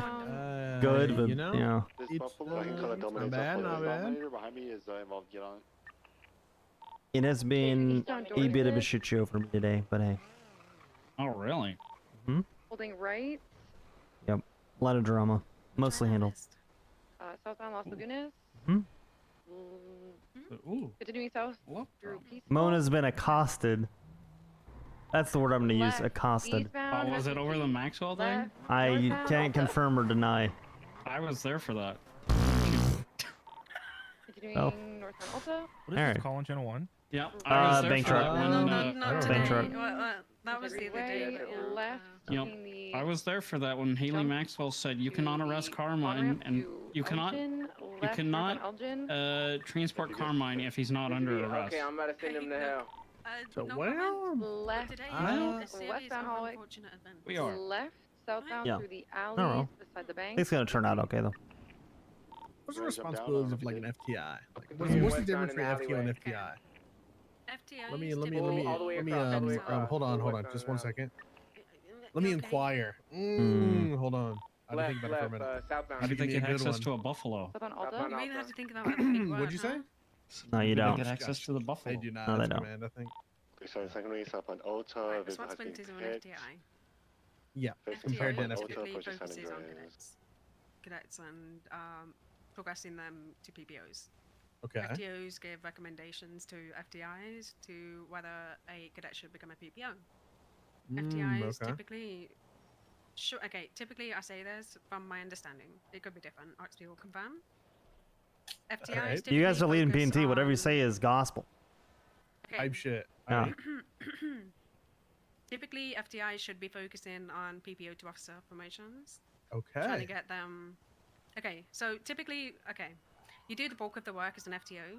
Good, but you know, yeah. This Buffalo kind of dominates bad, not bad. Dominator behind me is involved. Get on. It has been a bit of a shit show for me today, but hey. Oh, really? Hmm? Holding right, Yep. A lot of drama. Mostly handled. southbound Las Lagunas. Hmm? Ooh. Continuing south through Peace. Mona's been accosted. That's the word I'm going to use. Left, Accosted. eastbound, Oh, was it over the Maxwell thing? left, I northbound, can't confirm or deny. I was there for that. Continuing Oh. northbound Alta. What is Alright. this, calling channel 1? Yeah, I was there bank for truck. that No, one. no, not Bank today. truck. That was the other day. But yeah. Left, Yep. taking the I was there for that when Haley jump Maxwell said you to cannot arrest the Carmine on-ramp and to you cannot Elgin, you left cannot northbound Elgin. transport Carmine if he's not under arrest. Okay, I'm about to send him to hell. So no well, comment. Left, Today Ah. is a series westbound of hallway. unfortunate events. We are. Left, southbound Yeah. through the No. alleys beside the I bank. think it's going to turn out okay, though. what's the Wanna jump down responsibilities or of like an something? FTI? Like, Yeah, what's the westbound difference in the between FTO and alleyway. FTI? FTO Let me is let me typically- let me all the way let me across, all the way across. hold on Westbound just one alley. second. Let me Okay. inquire. Hold on. I didn't think about it for a minute. southbound. How do Give they me a get good access one. to a buffalo? Southbound Southbound Alta. You really have Alta. to think about that big word, What'd you say? No, you They don't. get access to the buffalo. They do not. No, they That's don't. command, I think. So secondly, southbound Alta. Right, Visit has been responsibilities of an hit. FTI. Yeah, Facing compared to an southbound FTI. Alta, Typically approaching San focuses on Andreas. cadets and progressing them to PPOs. Okay. FTOs give recommendations to FTIs to whether a cadet should become a PPO. FTIs Okay. typically, sure, okay, typically I say this from my understanding. It could be different. Oxby will confirm. FTIs Alright. You guys are leading focus P&T. Whatever you on- say is gospel. Okay. Type shit. Yeah. Alright. Typically, FTIs should be focusing on PPO to officer promotions. Okay. Trying to get them. Okay, so typically, okay, you do the bulk of the work as an FTO,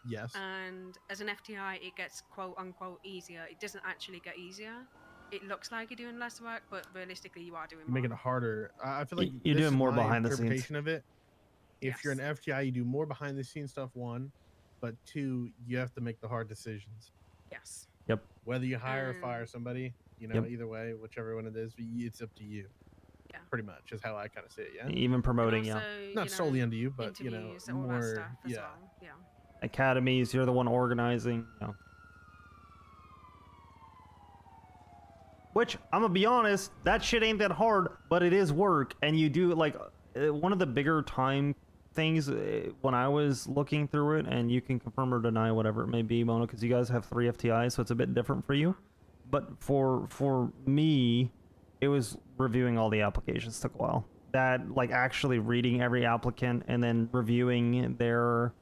Yes. and as an FTI, it gets quote unquote easier. It doesn't actually get easier. It looks like you're doing less work, but realistically, you are doing You're more. making it harder. I feel like You're this doing is more my behind the scenes. interpretation of it. If you're an FTI, you do more behind the scenes stuff. One, but two, you have to make the hard decisions. Yes. Yep. Whether you hire or fire somebody, you know, Yep. either way, whichever one it is, it's up to you. Yeah. Pretty much is how I kind of see it. Yeah. Even promoting, Also, yeah. you Not know, solely under you, but you know, interviews, all that more. stuff as Yeah. well. Yeah. Academies, you're the one organizing. You know. Which, I'm gonna be honest, that shit ain't that hard, but it is work, and you do, like, one of the bigger time things when I was looking through it, and you can confirm or deny whatever it may be, Mona, because you guys have 3 FTIs, so it's a bit different for you. But for me, it was reviewing all the applications took a while. That, like, actually reading every applicant and then reviewing their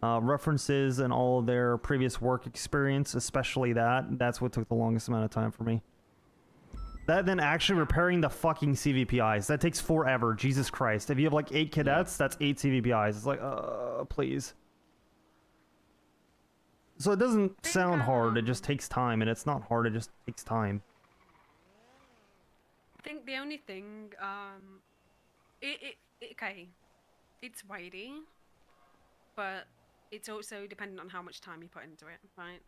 references and all of their previous work experience, especially that's what took the longest amount of time for me. That then actually repairing the fucking CVPIs. That takes forever. Jesus Christ. If you have like 8 cadets, that's 8 CVPIs. It's like, please. So it doesn't sound hard. It just takes time. And it's not hard. It just takes time. I think the only thing, okay, it's weighty, but it's also dependent on how much time you put into it, right?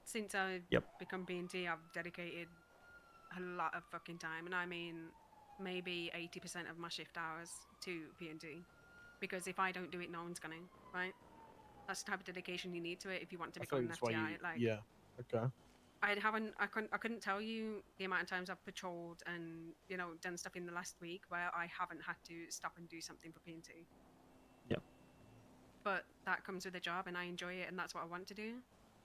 Since I've become B&T, I've dedicated a lot of fucking time, and I mean maybe 80% of my shift hours to P&D, because if I don't do it, no one's gonna, right? That's the type of dedication you need to it if you want to become an FTI. Like, yeah. Okay. I couldn't tell you the amount of times I've patrolled and, you know, done stuff in the last week where I haven't had to stop and do something for P&T. Yep. But that comes with the job, and I enjoy it, and that's what I want to do.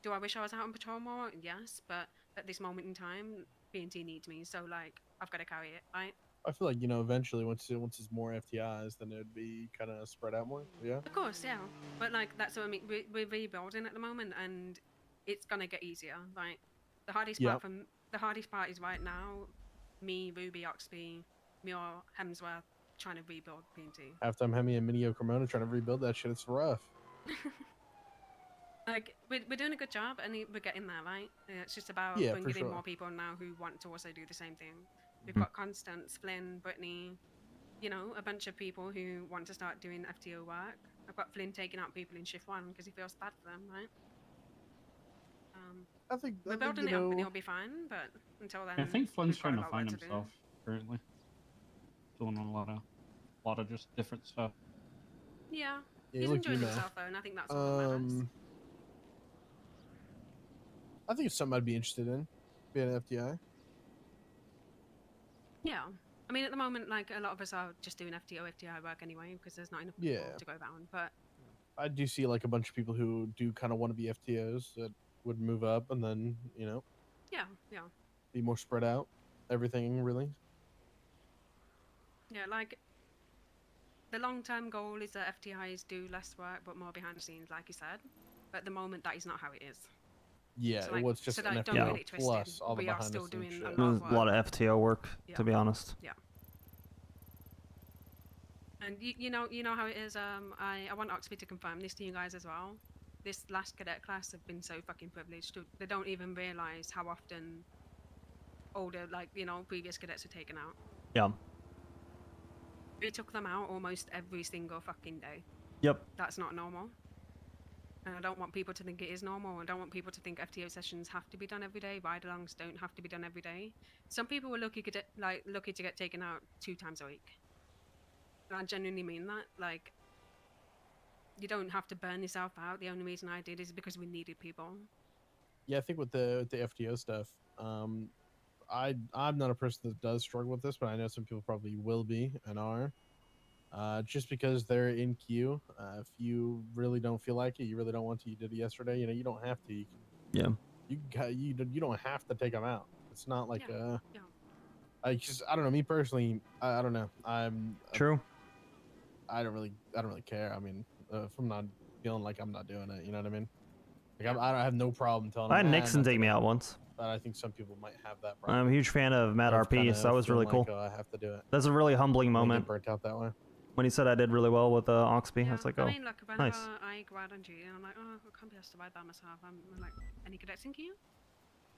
Do I wish I was out on patrol more? Yes, but at this moment in time, P&T needs me, so like I've got to carry it, right? I feel like, you know, eventually once it's more FTIs, then it'd be kind of spread out more. Yeah. Of course, yeah. But like that's what I mean. We're rebuilding at the moment, and it's gonna get easier. Like the hardest part is right now, me, Ruby, Oxby, Muir, Hemsworth, trying to rebuild P&T. Halftime Hemi and Minio Cremona trying to rebuild that shit. It's rough. Like we're doing a good job, and we're getting there, right? It's just about bringing in more people now who want to also do the same thing. We've got Constance, Flynn, Brittany, you know, a bunch of people who want to start doing FTO work. I've got Flynn taking out people in shift 1 because he feels bad for them, right? I think we're building it up and it'll be fine, but until then, I think Flynn's trying to got a lot find of work to do. himself currently. Doing a lot of just different stuff. Yeah, Yeah, he's look, enjoying you know. himself though, and I think that's all that matters. I think it's something I'd be interested in, being an FTI. Yeah, I mean, at the moment, like a lot of us are just doing FTI work anyway because there's not enough people to go around. But I do see like a bunch of people who do kind of want to be FTOs that would move up and then, you know, yeah, be more spread out. Everything really. Yeah, like the long-term goal is that FTIs do less work but more behind the scenes, like you said. But at the moment, that is not how it is. Yeah, so, like, well, it's just an don't FTO get it twisted. plus all the we are behind still the scenes doing shit. a lot There's of work. a lot of FTO work, to be honest. Yeah. And you know how it is. I want Oxby to confirm this to you guys as well. This last cadet class have been so fucking privileged. They don't even realize how often older, like, you know, previous cadets are taken out. Yeah. We took them out almost every single fucking day. Yep. That's not normal. And I don't want people to think it is normal. I don't want people to think FTO sessions have to be done every day. Ride-alongs don't have to be done every day. Some people were lucky to get taken out 2 times a week. And I genuinely mean that. Like, you don't have to burn yourself out. The only reason I did is because we needed people. Yeah, I think with the FTO stuff, I'm not a person that does struggle with this, but I know some people probably will be and are. Just because they're in queue, if you really don't feel like it, you really don't want to, you did it yesterday, you know, you don't have to. You don't have to take them out. It's not like I don't know, me personally, I don't know. True. I don't really care. I mean, if I'm not feeling like I'm not doing it, you know what I mean? Like I have no problem telling them. I had Nixon take me out once. But I think some people might have that problem. I'm a huge fan of Matt RP, so that was really cool. I have to do it. That's a really humbling moment. Get burnt out that way. When he said I did really well with Oxby, I was like, oh, I mean, look, whenever nice. I go out on duty, and I'm like, oh, I can't be asked to ride by myself. I'm like, any cadets in queue?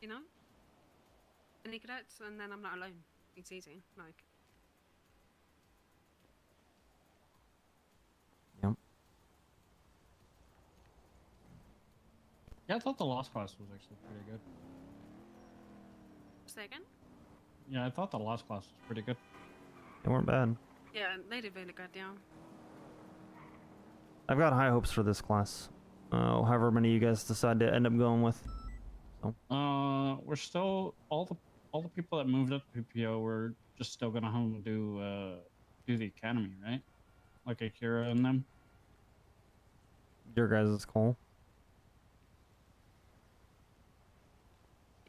You know? Any cadets? And then I'm not alone. It's easy. Like. Yep. Yeah, I thought the last class was actually pretty good. Say again? Yeah, I thought the last class was pretty good. They weren't bad. Yeah, they did really good, yeah. I've got high hopes for this class. However many you guys decide to end up going with. So. We're still all the people that moved up to PPO. We're just still gonna have them do the academy, right? Like Akira and them. Your guys' call.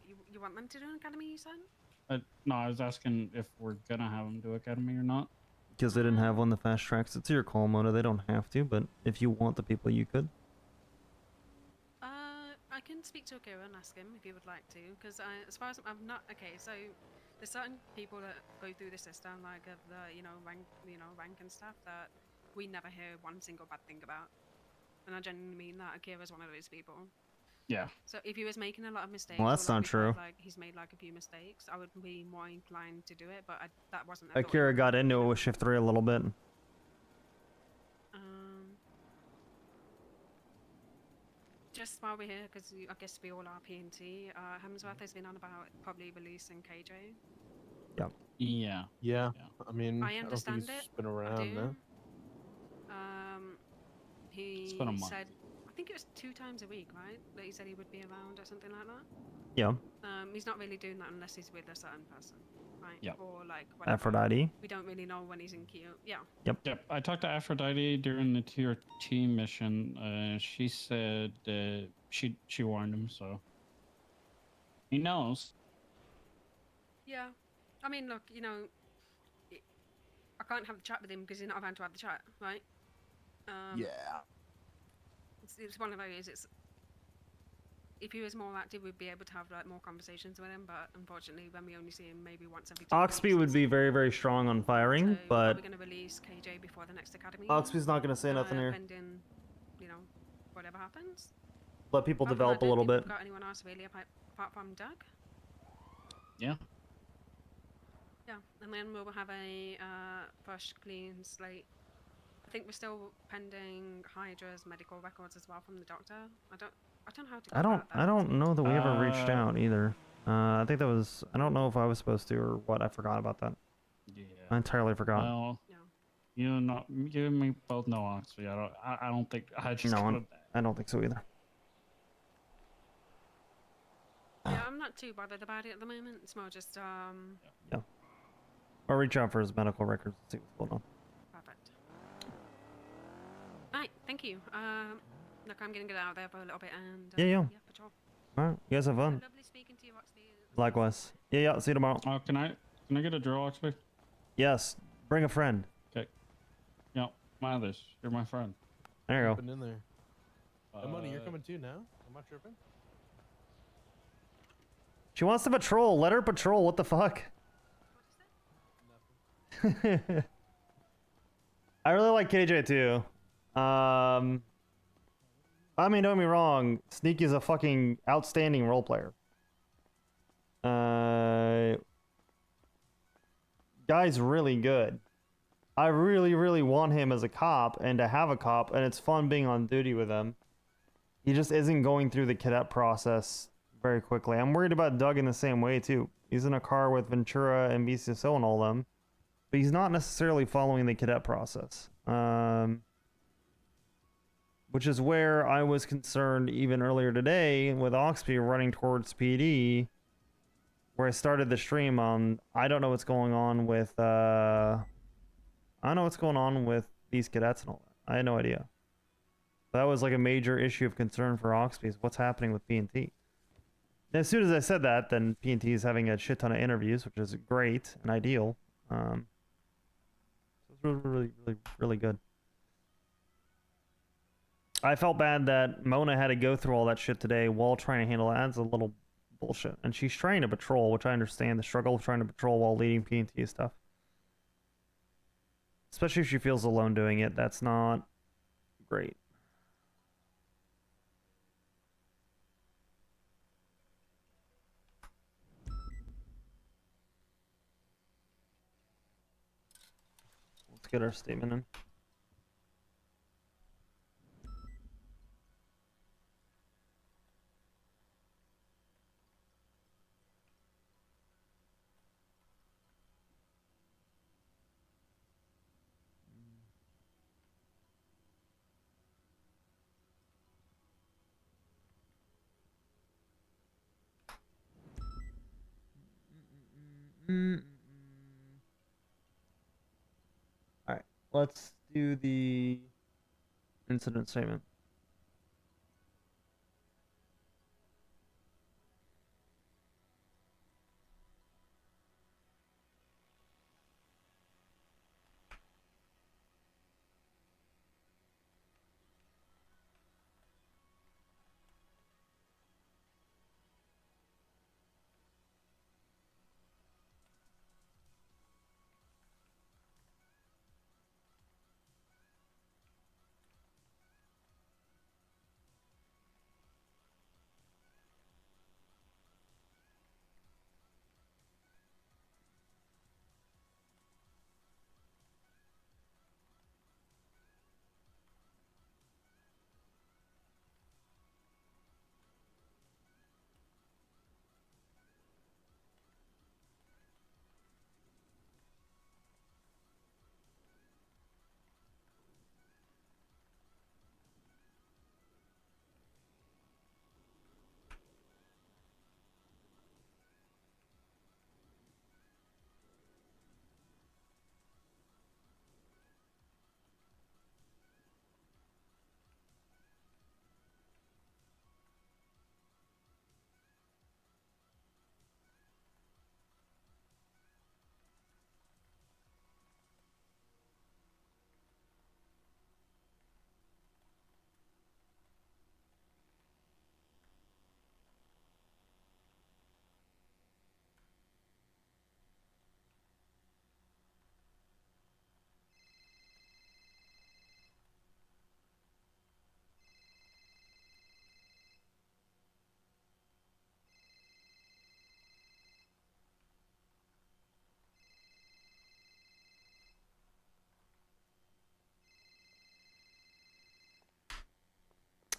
You want them to do an academy, you said? No, I was asking if we're gonna have them do academy or not. Because they didn't have one the fast tracks. It's your call, Mona. They don't have to, but if you want the people, you could. I can speak to Akira and ask him if he would like to, because as far as I'm not okay. So there's certain people that go through the system, like of the rank and stuff, that we never hear one single bad thing about, and I genuinely mean that. Akira's one of those people. Yeah. So if he was making a lot of mistakes, well, that's not true. Like he's made like a few mistakes, I would be more inclined to do it, but that wasn't. Akira got into it with Shift 3 a little bit. Just while we're here, because I guess we all are P&T, Hemsworth has been on about probably releasing KJ. Yep. Yeah. Yeah. I mean, I understand don't think it. it's been around, no? He been a month. said, I think it was 2 times a week, right? That he said he would be around or something like that. Yeah. He's not really doing that unless he's with a certain person, right? Yep. Or like whatever. Aphrodite. We don't really know when he's in queue. Yeah. Yep. I talked to Aphrodite during the tier T mission. She said she warned him, so he knows. Yeah. I mean, look, you know, I can't have the chat with him because he's not around to have the chat, right? Yeah. It's one of those. It's if he was more active, we'd be able to have like more conversations with him. But unfortunately, when we only see him maybe once every 2 Oxby weeks, would be very, very strong on firing, so but we're going to release KJ before the next academy. Oxby's not going to say nothing here. Pending, you know, whatever happens. Let people Apart from develop that, a I little don't think bit. we've got anyone else really apart from Doug. Yeah. Yeah, and then we'll have a fresh, clean slate. I think we're still pending Hydra's medical records as well from the doctor. I don't know how to. I don't know that we ever reached out either. I think that was, I don't know if I was supposed to or what. I forgot about that. Yeah. I entirely forgot. Well, you and me both know Oxby. I don't think I just No, I don't think so either. Yeah, I'm not too bothered about it at the moment. It's more just Yeah. I'll reach out for his medical records and see what's going on. Perfect. Alright, thank you. Look, I'm gonna get out there for a little bit and Yeah. patrol. Alright, you guys have fun. Lovely speaking to you, Oxby. Likewise. Yeah, see you tomorrow. Can I get a drill, Oxby? Yes, bring a friend. Okay. Yeah, Mylis, you're my friend. There you go. Been in there. Money, you're coming too now? Am I tripping? She wants to patrol. Let her patrol. What the fuck? I really like KJ too. I mean, don't get me wrong. Sneaky's a fucking outstanding role player. Guy's really good. I really, really want him as a cop and to have a cop, and it's fun being on duty with him. He just isn't going through the cadet process very quickly. I'm worried about Doug in the same way too. He's in a car with Ventura and BCSO and all them, but he's not necessarily following the cadet process. Which is where I was concerned even earlier today with Oxby running towards PD, where I started the stream on, I don't know what's going on with, I don't know what's going on with these cadets and all that. I had no idea. That was like a major issue of concern for Oxby, is what's happening with P&T. And as soon as I said that, then P&T is having a shit ton of interviews, which is great and ideal. So it's really, really, really, really good. I felt bad that Mona had to go through all that shit today while trying to handle it. That's a little bullshit. And she's trying to patrol, which I understand the struggle of trying to patrol while leading P&T stuff. Especially if she feels alone doing it. That's not great. Let's get our statement in. Alright, let's do the incident statement.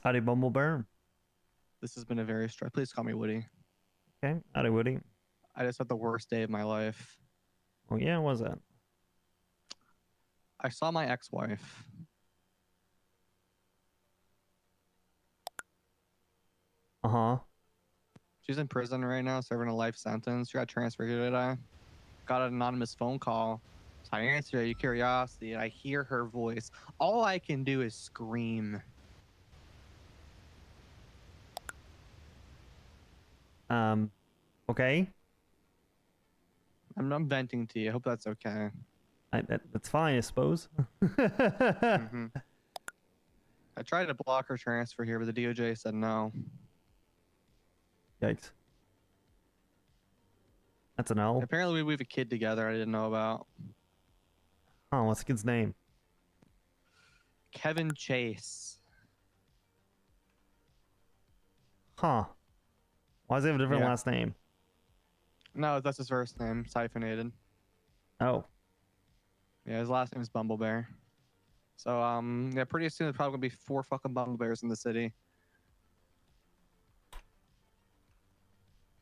Howdy, Bumble Bear. This has been a very stress. Please call me Woody. Okay, howdy, Woody. I just had the worst day of my life. Oh yeah, what was that? I saw my ex-wife. Uh-huh. She's in prison right now, serving a life sentence. She got transferred here today. Got an anonymous phone call. So I answered out of curiosity, and I hear her voice. All I can do is scream. Okay. I'm venting to you. I hope that's okay. That's fine, I suppose. Mm-hmm. I tried to block her transfer here, but the DOJ said no. Yikes. That's an L. Apparently, we have a kid together I didn't know about. Oh, what's the kid's name? Kevin Chase. Huh. Why does he have a different Yeah. last name? No, that's his first name. It's hyphenated. Oh. Yeah, his last name is Bumblebear. So, yeah, pretty soon there's probably gonna be 4 fucking Bumblebears in the city.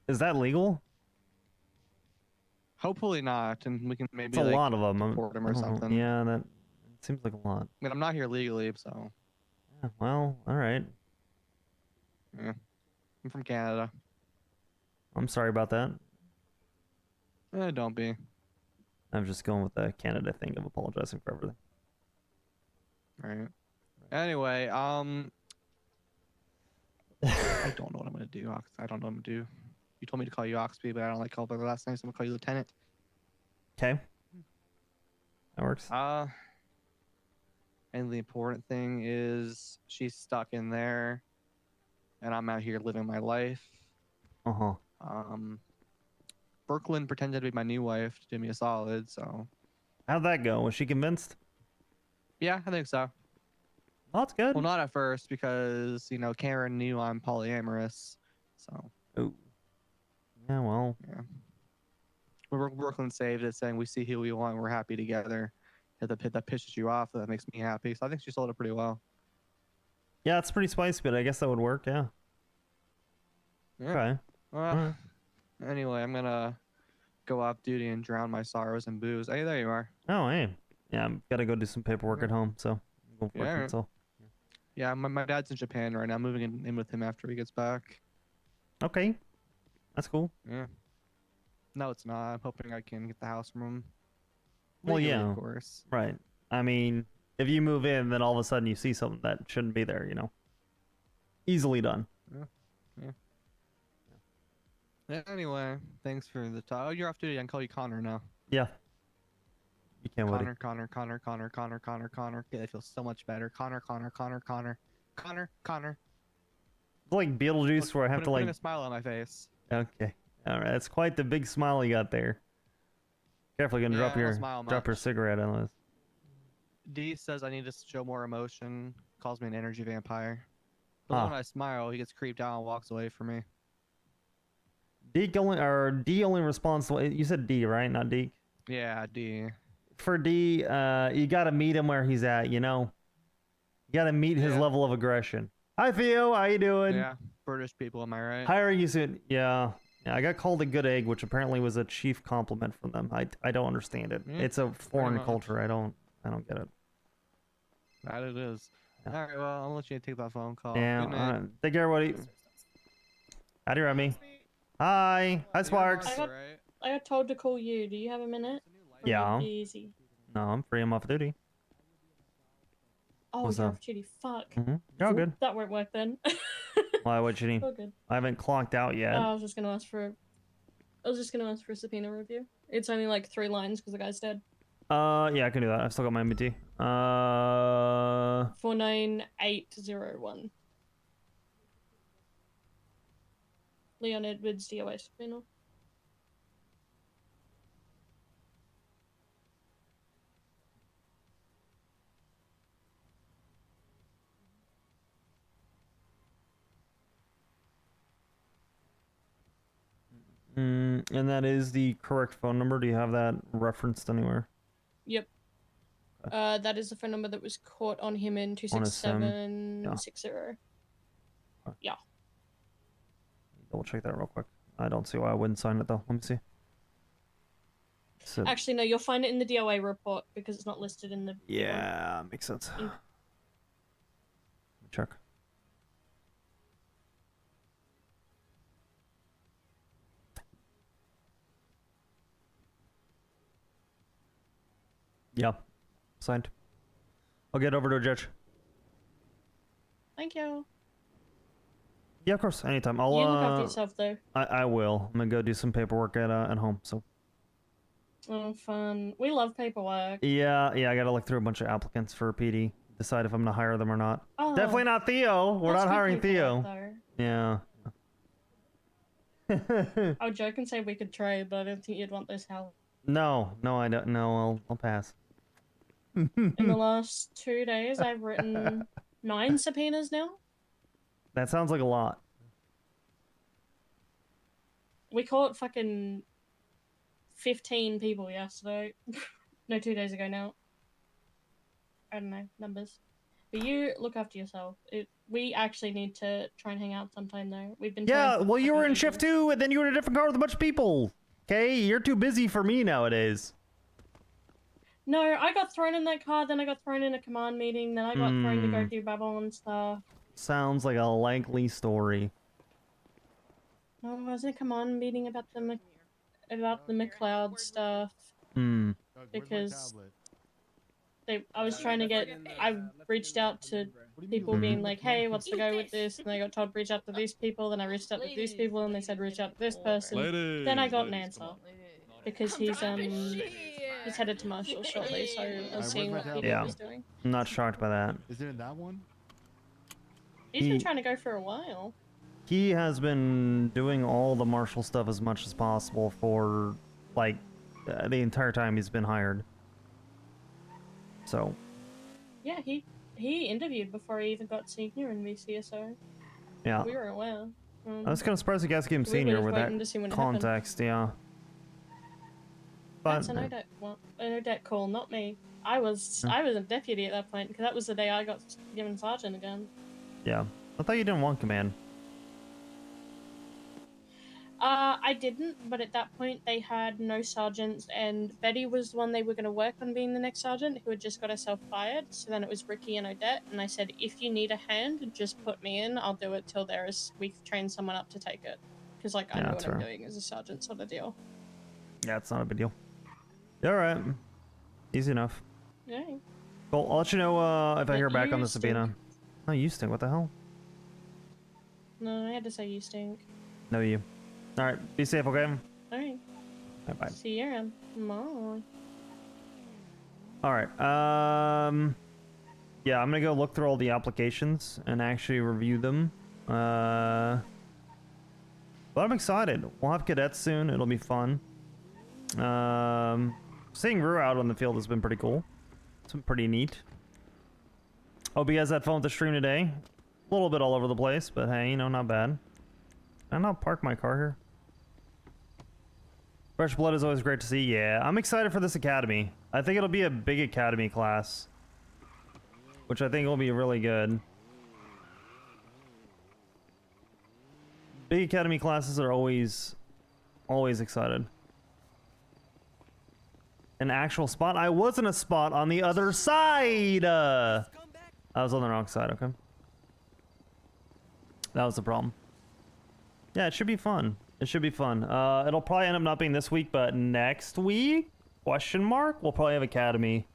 Is that legal? Hopefully not, and we can maybe It's a like lot of them. deport him I or don't know. something. Yeah, that seems like a lot. I mean, I'm not here legally, so Yeah, well, all right. yeah. I'm from Canada. I'm sorry about that. Don't be. I'm just going with the Canada thing of apologizing for everything. Right. Anyway, I don't know what I'm gonna do. I don't know what I'm gonna do. You told me to call you Oxby, but I don't like calling by the last name, so I'm gonna call you Lieutenant. Okay. That works. And the important thing is she's stuck in there, and I'm out here living my life. Uh-huh. Brooklyn pretended to be my new wife to do me a solid, so How'd that go? Was she convinced? yeah, I think so. Oh, that's good. Well, not at first because Karen knew I'm polyamorous, so. Oh. Yeah, well. Yeah. Brooklyn saved it, saying we see who we want, we're happy together. If that pisses you off, that makes me happy. So I think she sold it pretty well. Yeah, it's pretty spicy, but I guess that would work, yeah. Yeah. Okay. Well, anyway, I'm gonna go off duty and drown my sorrows in booze. Hey, there you are. Oh, hey. Yeah, I'm gotta go do some paperwork at home, so I'm going for Yeah. it, so. Yeah, my dad's in Japan right now. I'm moving in with him after he gets back. Okay. That's cool. Yeah. No, it's not. I'm hoping I can get the house from him. Well, Legally, yeah. of course. Right. I mean, if you move in, then all of a sudden you see something that shouldn't be there, Easily done. Yeah. Anyway, thanks for the talk. Oh, you're off duty. I can call you Connor now. Yeah. You can, Woody. Connor. Okay, that feels so much better. Connor. It's like Beetlejuice where I have to putting a smile on my face. Okay. All right. That's quite the big smile you got there. Careful, you're gonna Yeah, I don't smile drop your much. cigarette on this. D says I need to show more emotion. Calls me an energy vampire. But then Huh. when I smile, he gets creeped out and walks away from me. D only responds to you said D, right? Not D. Yeah, D. For D, you gotta meet him where he's at. You gotta meet his level of aggression. Hi Theo, how you doing? Yeah, British people, am I right? Hiring you soon. Yeah. I got called a good egg, which apparently was a chief compliment from them. I don't understand it. Yeah, It's a foreign much. culture. I don't get it. That it is. All right, well, I'll let you take that phone call. Yeah. Good night. Take care, buddy. Howdy, Remy. Hi. Hi, Sparks. I got told to call you. Do you have a minute? Yeah. Easy. No, I'm free. I'm off duty. Oh, What's you're up? off duty. Fuck. You're all good. That won't work then. Why? What you need? All good. I haven't clocked out yet. I was just gonna ask for a subpoena review. It's only like 3 lines because the guy's dead. Yeah, I can do that. I've still got my MBT. 49801. Leon Edwards, DOA subpoena. And that is the correct phone number. Do you have that referenced anywhere? Yep. That is the phone number that was caught on him in On his SIM. 26760. Yeah. Double check that real quick. I don't see why I wouldn't sign it though. Let me see. So, Actually, no, you'll find it in the DOA report because it's not listed in the. yeah, makes sense. Check. Yeah, signed. I'll get over to a judge. Thank you. Yeah, of course, anytime. I'll You look after yourself, though. I will. I'm gonna go do some paperwork at home. So. Oh, fun. We love paperwork. Yeah, I gotta look through a bunch of applicants for PD. Decide if I'm gonna hire them or not. Oh, Definitely not Theo. We're that's not good hiring paperwork, Theo. though. Yeah. I would joke and say we could trade, but I don't think you'd want this help. No, I don't. No, I'll pass. In the last 2 days, I've written 9 subpoenas now. That sounds like a lot. We caught fucking 15 people yesterday. No, 2 days ago now. I don't know, numbers. But you look after yourself. We actually need to try and hang out sometime, though. We've been Yeah, trying well, you were in ages. shift 2, and then you were in a different car with a bunch of people. Okay, you're too busy for me nowadays. No, I got thrown in that car, then I got thrown in a command meeting, then I got thrown to go do Babylon stuff. Sounds like a likely story. No, it wasn't a command meeting about the McLeod stuff. Because I was trying to get. I reached out to people being like, "Hey, what's the go with this?" And I got told reach out to these people. Then I reached out to these people, and they said reach out to this person. Then I got an answer because he's headed to Marshall shortly. So I was seeing what he was doing. I'm not shocked by that. Is it in that one? He's been trying to go for a while. He has been doing all the martial stuff as much as possible for, like, the entire time he's been hired. So. Yeah, he interviewed before he even got senior in VCSO. Yeah. We were aware. I was kind of surprised you guys gave him we were senior just with waiting to see when that it happened. context, yeah. But, That's an ODET call, not me. I was a deputy at that point because that was the day I got given sergeant again. yeah. I thought you didn't want command. I didn't, but at that point they had no sergeants, and Betty was the one they were going to work on being the next sergeant, who had just got herself fired. So then it was Ricky and Odette, and I said, if you need a hand, just put me in. I'll do it till we train someone up to take it, because I know what I'm doing as a sergeant, sort of deal. Yeah, it's not a big deal. All right, easy enough. Yeah. Cool. I'll let you know if I hear back on the stink. subpoena. No, you stink. What the hell? No, I had to say you stink. No, you. All right, be safe, okay? All right. Bye. See you around. Bye. All right. Yeah, I'm gonna go look through all the applications and actually review them. But I'm excited. We'll have cadets soon. It'll be fun. Seeing Rue out on the field has been pretty cool. It's been pretty neat. Hope you guys had fun with the stream today. A little bit all over the place, but hey, you know, not bad. Can I not park my car here? Fresh blood is always great to see. Yeah, I'm excited for this academy. I think it'll be a big academy class, which I think will be really good. Big academy classes are always excited. An actual spot? I was in a spot on the other side. I was on the wrong side. Okay, that was the problem. Yeah, it should be fun. It should be fun. It'll probably end up not being this week, but next week? Question mark? We'll probably have academy.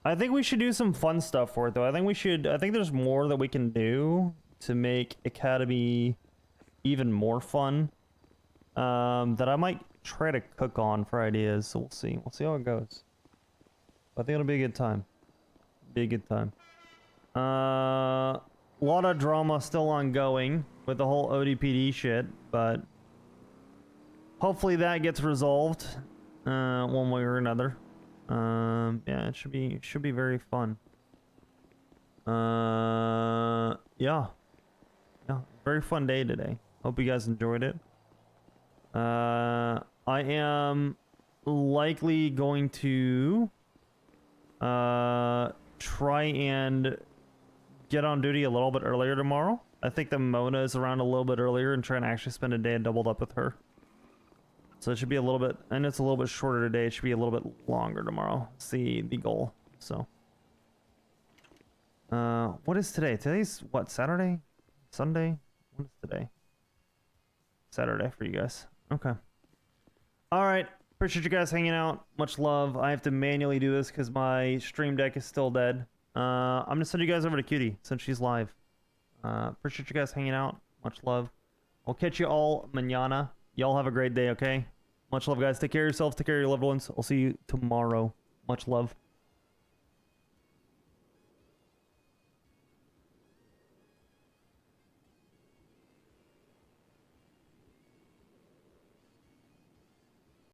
I think we should do some fun stuff for it, though. I think there's more that we can do to make academy even more fun. That I might try to cook on for ideas. So we'll see. We'll see how it goes. I think it'll be a good time. Be a good time. A lot of drama still ongoing with the whole ODPD shit, but hopefully that gets resolved one way or another. Yeah, it should be very fun. Yeah, very fun day today. Hope you guys enjoyed it. I am likely going to try and get on duty a little bit earlier tomorrow. I think the Mona is around a little bit earlier and trying to actually spend a day and doubled up with her. So it should be a little bit, and it's a little bit shorter today. It should be a little bit longer tomorrow. See the goal. So, what is today? Today's what? Saturday? Sunday? What is today? Saturday for you guys. Okay. All right. Appreciate you guys hanging out. Much love. I have to manually do this because my stream deck is still dead. I'm gonna send you guys over to Cutie since she's live. Appreciate you guys hanging out. Much love. I'll catch you all mañana. Y'all have a great day, okay? Much love, guys. Take care of yourselves. Take care of your loved ones. I'll see you tomorrow. Much love.